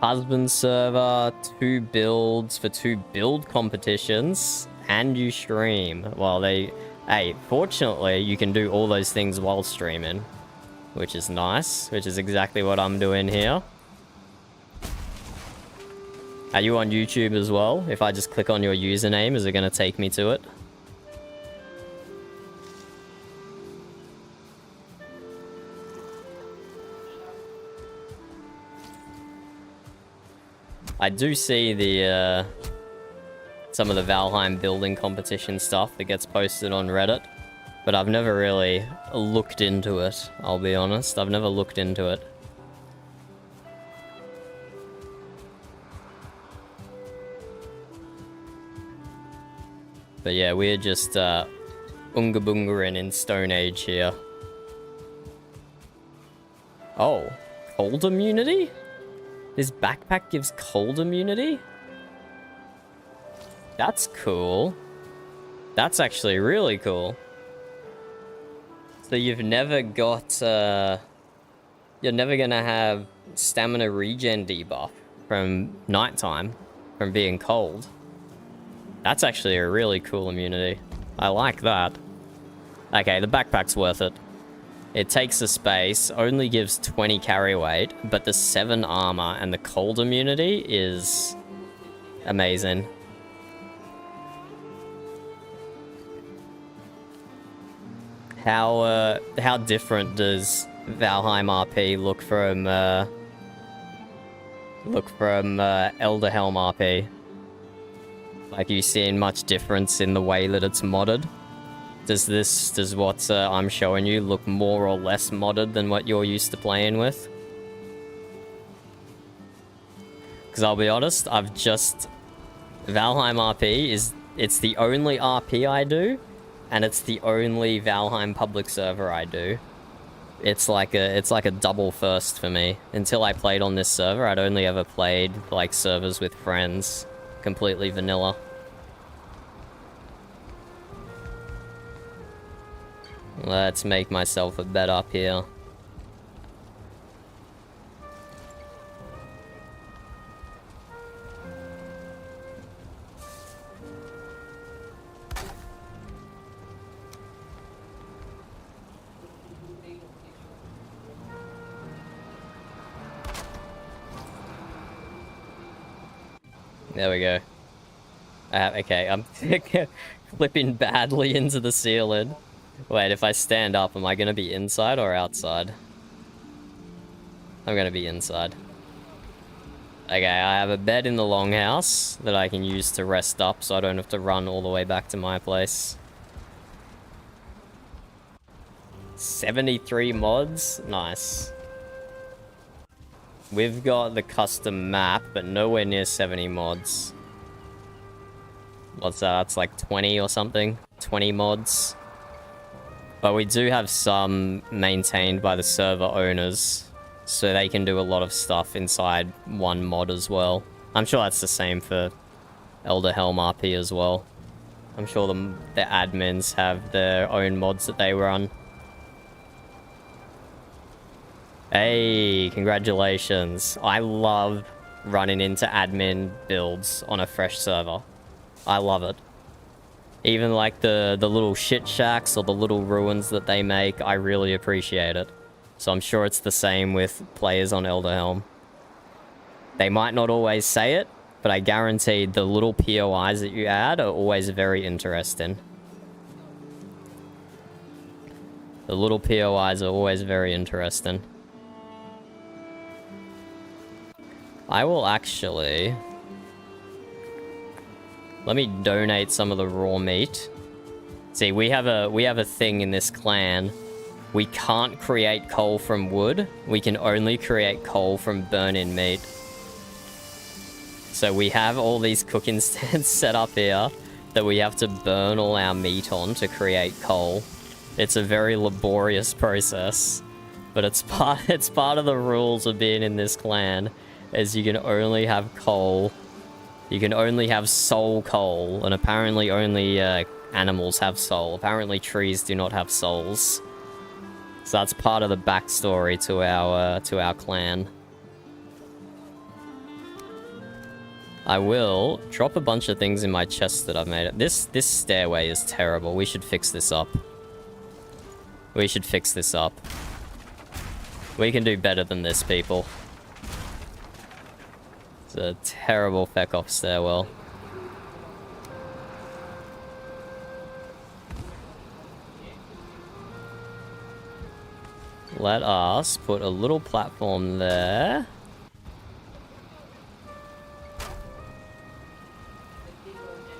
Husband server, 2 builds for 2 build competitions, and you stream. Well, hey, fortunately, you can do all those things while streaming, which is nice, which is exactly what I'm doing here. Are you on YouTube as well? If I just click on your username, is it going to take me to it? I do see the, some of the Valheim building competition stuff that gets posted on Reddit, but I've never really looked into it, I'll be honest. I've never looked into it. But yeah, we're just, Ungabungarin in Stone Age here. Oh, cold immunity? This backpack gives cold immunity? That's cool. That's actually really cool. So you've never got, you're never gonna have stamina regen debuff from nighttime, from being cold. That's actually a really cool immunity. I like that. Okay, the backpack's worth it. It takes the space, only gives 20 carry weight, but the 7 armor and the cold immunity is amazing. How different does Valheim RP look from Elderhelm RP? Like, you seeing much difference in the way that it's modded? Does what I'm showing you look more or less modded than what you're used to playing with? Because I'll be honest, Valheim RP it's the only RP I do, and it's the only Valheim public server I do. It's like a double first for me. Until I played on this server, I'd only ever played like servers with friends, completely vanilla. Let's make myself a bed up here. There we go. Okay, I'm flipping badly into the ceiling. Wait, if I stand up, am I going to be inside or outside? I'm going to be inside. Okay, I have a bed in the longhouse that I can use to rest up so I don't have to run all the way back to my place. 73 mods? Nice. We've got the custom map, but nowhere near 70 mods. What's that? That's like 20 or something? 20 mods. But we do have some maintained by the server owners, so they can do a lot of stuff inside one mod as well. I'm sure that's the same for Elder Helm RP as well. I'm sure the admins have their own mods that they run. Hey, congratulations. I love running into admin builds on a fresh server. I love it. Even like the little shit shacks or the little ruins that they make, I really appreciate it. So I'm sure it's the same with players on Elder Helm. They might not always say it, but I guarantee the little POIs that you add are always very interesting. The little POIs are always very interesting. I will actually... Let me donate some of the raw meat. See, we have a thing in this clan. We can't create coal from wood. We can only create coal from burn-in meat. So we have all these cooking stands set up here that we have to burn all our meat on to create coal. It's a very laborious process, but it's part of the rules of being in this clan, is you can only have coal. You can only have soul coal, and apparently only animals have soul. Apparently trees do not have souls. So that's part of the backstory to our clan. I will drop a bunch of things in my chest that I've made. This stairway is terrible. We should fix this up. We should fix this up. We can do better than this, people. It's a terrible feck-off stairwell. Let us put a little platform there.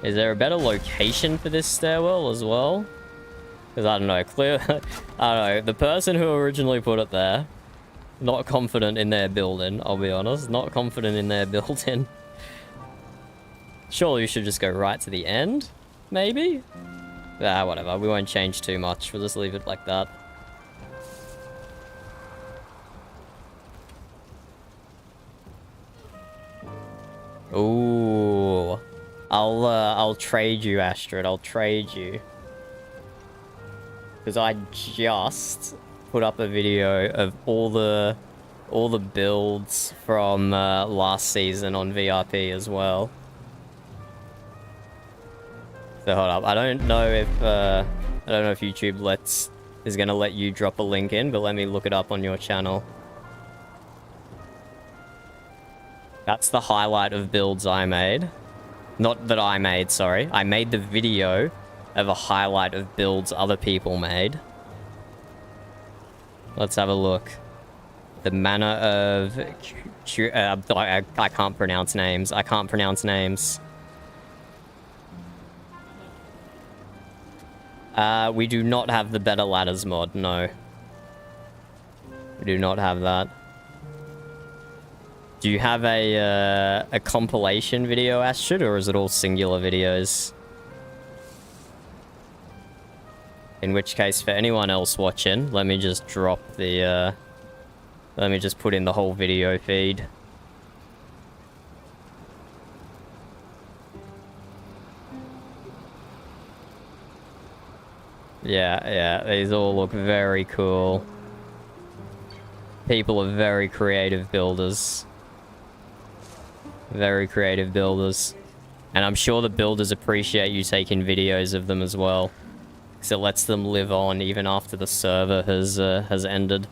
Is there a better location for this stairwell as well? Because I don't know, I don't know, the person who originally put it there, not confident in their building, I'll be honest. Not confident in their building. Surely we should just go right to the end? Maybe? Ah, whatever. We won't change too much. We'll just leave it like that. Ooh. I'll trade you, Astrid. I'll trade you. Because I just put up a video of all the builds from last season on VRP as well. So hold up, I don't know if YouTube is gonna let you drop a link in, but let me look it up on your channel. That's the highlight of builds I made. Not that I made, sorry. I made the video of a highlight of builds other people made. Let's have a look. The manner of... I can't pronounce names. I can't pronounce names. We do not have the better ladders mod, no. We do not have that. Do you have a compilation video, Astrid, or is it all singular videos? In which case, for anyone else watching, let me just drop the, let me just put in the whole video feed. Yeah, these all look very cool. People are very creative builders. Very creative builders. And I'm sure the builders appreciate you taking videos of them as well. Because it lets them live on even after the server has ended.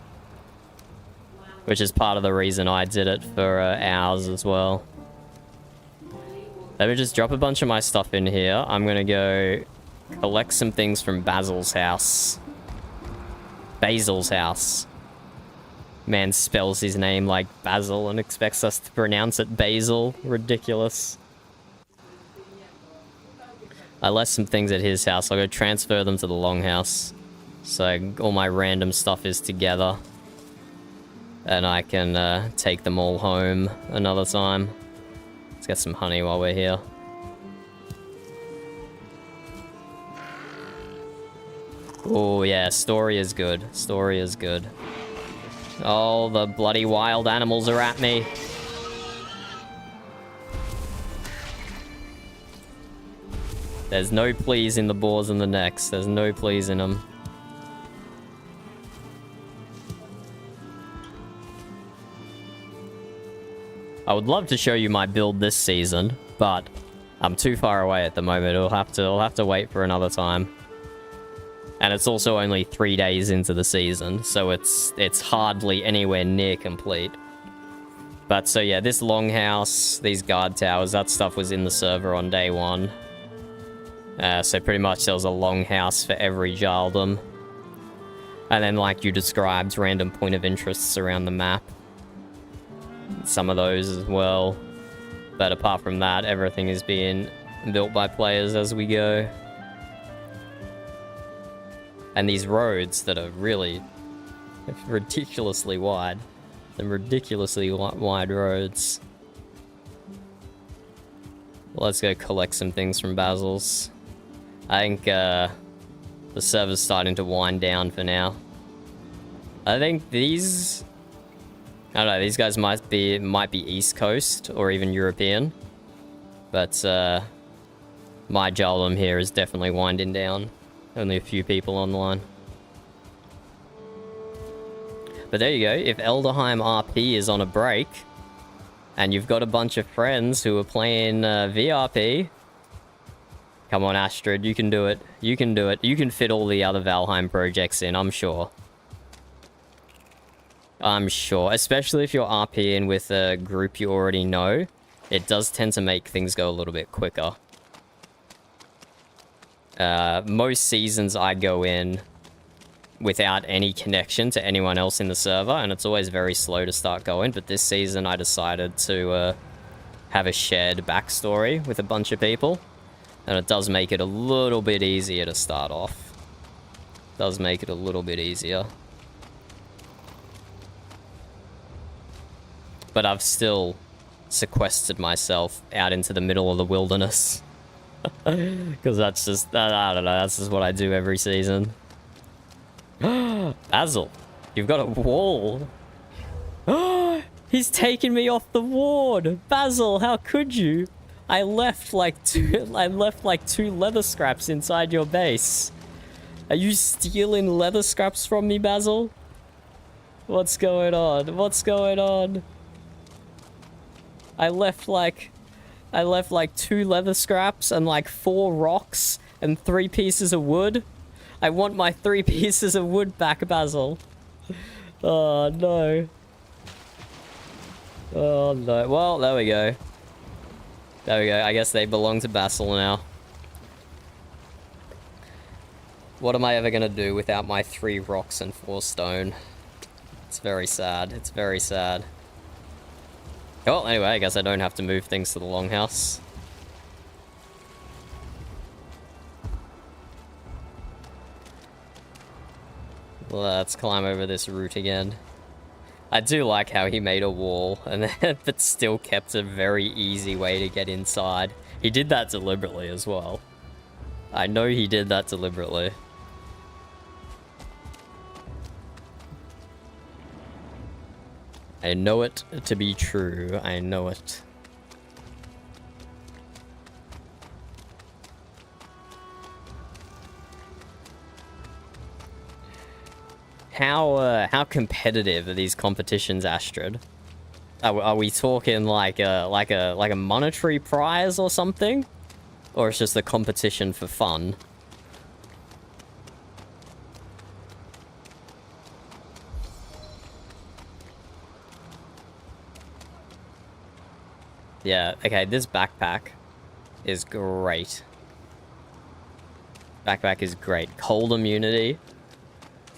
Which is part of the reason I did it for ours as well. Let me just drop a bunch of my stuff in here. I'm gonna go collect some things from Basil's house. Basil's house. Man spells his name like Basil and expects us to pronounce it Basil. Ridiculous. I left some things at his house. I'll go transfer them to the longhouse. So all my random stuff is together. And I can take them all home another time. Let's get some honey while we're here. Oh yeah, story is good. Story is good. Oh, the bloody wild animals are at me. There's no please in the boars and the necks. There's no please in them. I would love to show you my build this season, but I'm too far away at the moment. I'll have to wait for another time. And it's also only 3 days into the season, so it's hardly anywhere near complete. But so yeah, this longhouse, these guard towers, that stuff was in the server on day 1. So pretty much there was a longhouse for every Jarldom. And then like you described, random point of interests around the map. Some of those as well. But apart from that, everything is being built by players as we go. And these roads that are really ridiculously wide. Some ridiculously wide roads. Let's go collect some things from Basil's. I think the server's starting to wind down for now. I think these... I don't know, these guys might be East Coast or even European. But my Jarldom here is definitely winding down. Only a few people online. But there you go. If Elderheim RP is on a break, and you've got a bunch of friends who are playing VRP, come on, Astrid, you can do it. You can do it. You can fit all the other Valheim projects in, I'm sure. I'm sure. Especially if you're RPing with a group you already know, it does tend to make things go a little bit quicker. Most seasons I go in without any connection to anyone else in the server, and it's always very slow to start going, but this season I decided to have a shared backstory with a bunch of people, and it does make it a little bit easier to start off. Does make it a little bit easier. But I've still sequestered myself out into the middle of the wilderness. Because that's just, I don't know, that's just what I do every season. Basil, you've got a wall. He's taken me off the ward. Basil, how could you? I left like two leather scraps inside your base. Are you stealing leather scraps from me, Basil? What's going on? What's going on? I left like 2 leather scraps and like 4 rocks and 3 pieces of wood. I want my 3 pieces of wood back, Basil. Oh, no. Oh, no. Well, there we go. There we go. I guess they belong to Basil now. What am I ever going to do without my 3 rocks and 4 stone? It's very sad. It's very sad. Well, anyway, I guess I don't have to move things to the longhouse. Let's climb over this route again. I do like how he made a wall, and but still kept a very easy way to get inside. He did that deliberately as well. I know he did that deliberately. I know it to be true. I know it. How competitive are these competitions, Astrid? Are we talking like a monetary prize or something, or it's just a competition for fun? Yeah, okay, this backpack. is great. Backpack is great. Cold immunity.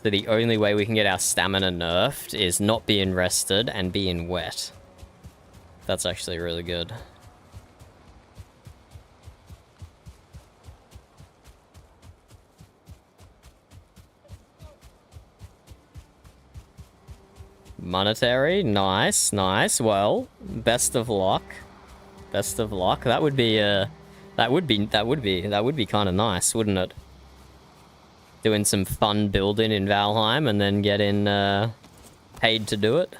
So the only way we can get our stamina nerfed is not being rested and being wet. That's actually really good. Monetary, nice, nice. Well, best of luck. Best of luck. That would be that would be kind of nice, wouldn't it? Doing some fun building in Valheim and then getting paid to do it.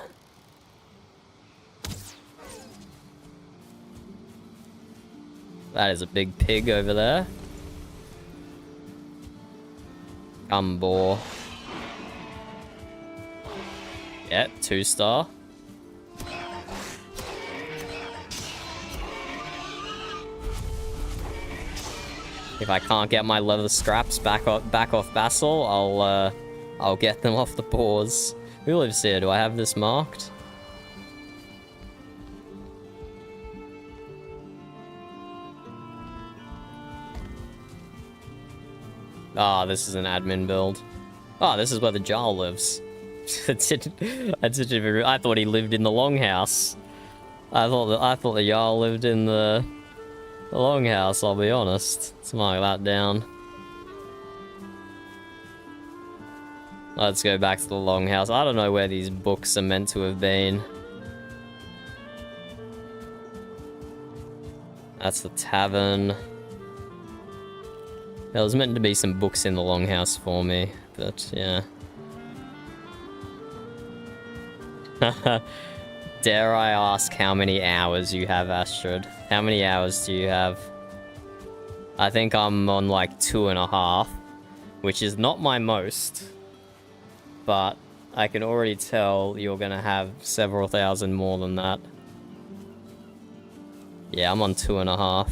That is a big pig over there. Boar. Yeah, 2-star. If I can't get my leather scraps back off Basil, I'll get them off the boars. Who lives here? Do I have this marked? Ah, this is an admin build. Ah, this is where the Jarl lives. I thought he lived in the longhouse. I thought the Jarl lived in the longhouse, I'll be honest. Let's mark that down. Let's go back to the longhouse. I don't know where these books are meant to have been. That's the tavern. There was meant to be some books in the longhouse for me, but yeah. Dare I ask how many hours you have, Astrid? How many hours do you have? I think I'm on like 2.5, which is not my most, but I can already tell you're gonna have several thousand more than that. Yeah, I'm on 2.5.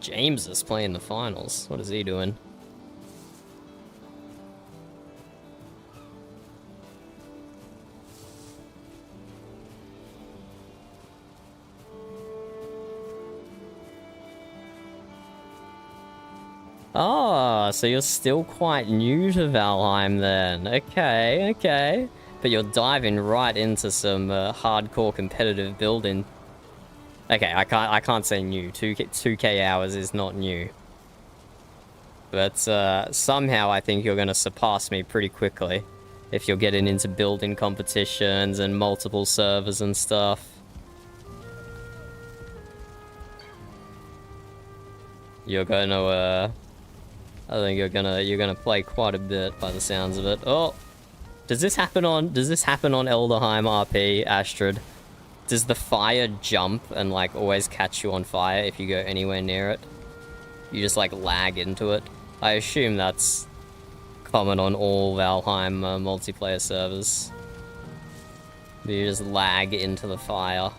James is playing the finals. What is he doing? Oh, so you're still quite new to Valheim then. Okay, okay. But you're diving right into some hardcore competitive building. Okay, I can't say new. 2k hours is not new. But somehow I think you're going to surpass me pretty quickly if you're getting into building competitions and multiple servers and stuff. You're going to I think you're gonna play quite a bit by the sounds of it. Oh, does this happen on Elderheim RP, Astrid? Does the fire jump and like always catch you on fire if you go anywhere near it? You just like lag into it. I assume that's common on all Valheim multiplayer servers. You just lag into the fire.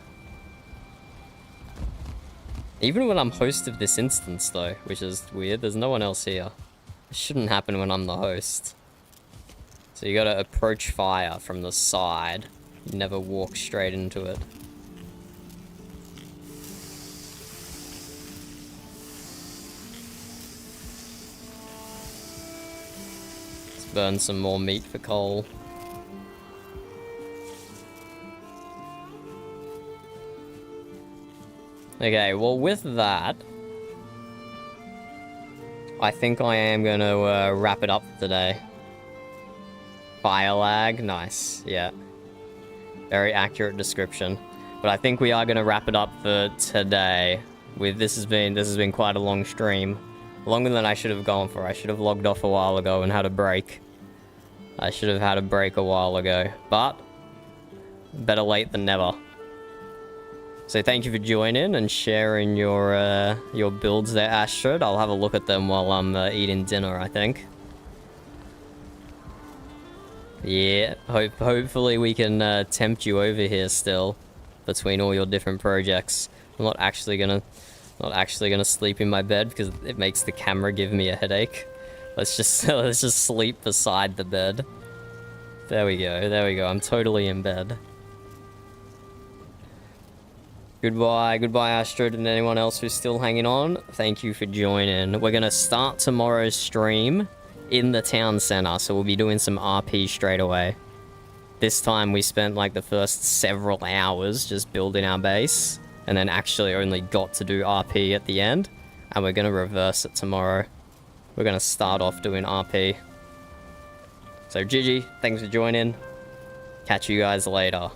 Even when I'm host of this instance though, which is weird, there's no one else here. It shouldn't happen when I'm the host. So you gotta approach fire from the side. You never walk straight into it. Let's burn some more meat for coal. Okay, well with that, I think I am going to wrap it up today. Fire lag, nice, yeah. Very accurate description. But I think we are going to wrap it up for today. This has been quite a long stream. Longer than I should have gone for. I should have logged off a while ago and had a break. I should have had a break a while ago. But, better late than never. So thank you for joining and sharing your builds there, Astrid. I'll have a look at them while I'm eating dinner, I think. Yeah, hopefully we can tempt you over here still, between all your different projects. I'm not actually gonna sleep in my bed because it makes the camera give me a headache. Let's just sleep beside the bed. There we go. I'm totally in bed. Goodbye, Astrid, and anyone else who's still hanging on. Thank you for joining. We're gonna start tomorrow's stream in the town center, so we'll be doing some RP straight away. This time we spent like the first several hours just building our base, and then actually only got to do RP at the end, and we're gonna reverse it tomorrow. We're gonna start off doing RP. So Gigi, thanks for joining. Catch you guys later.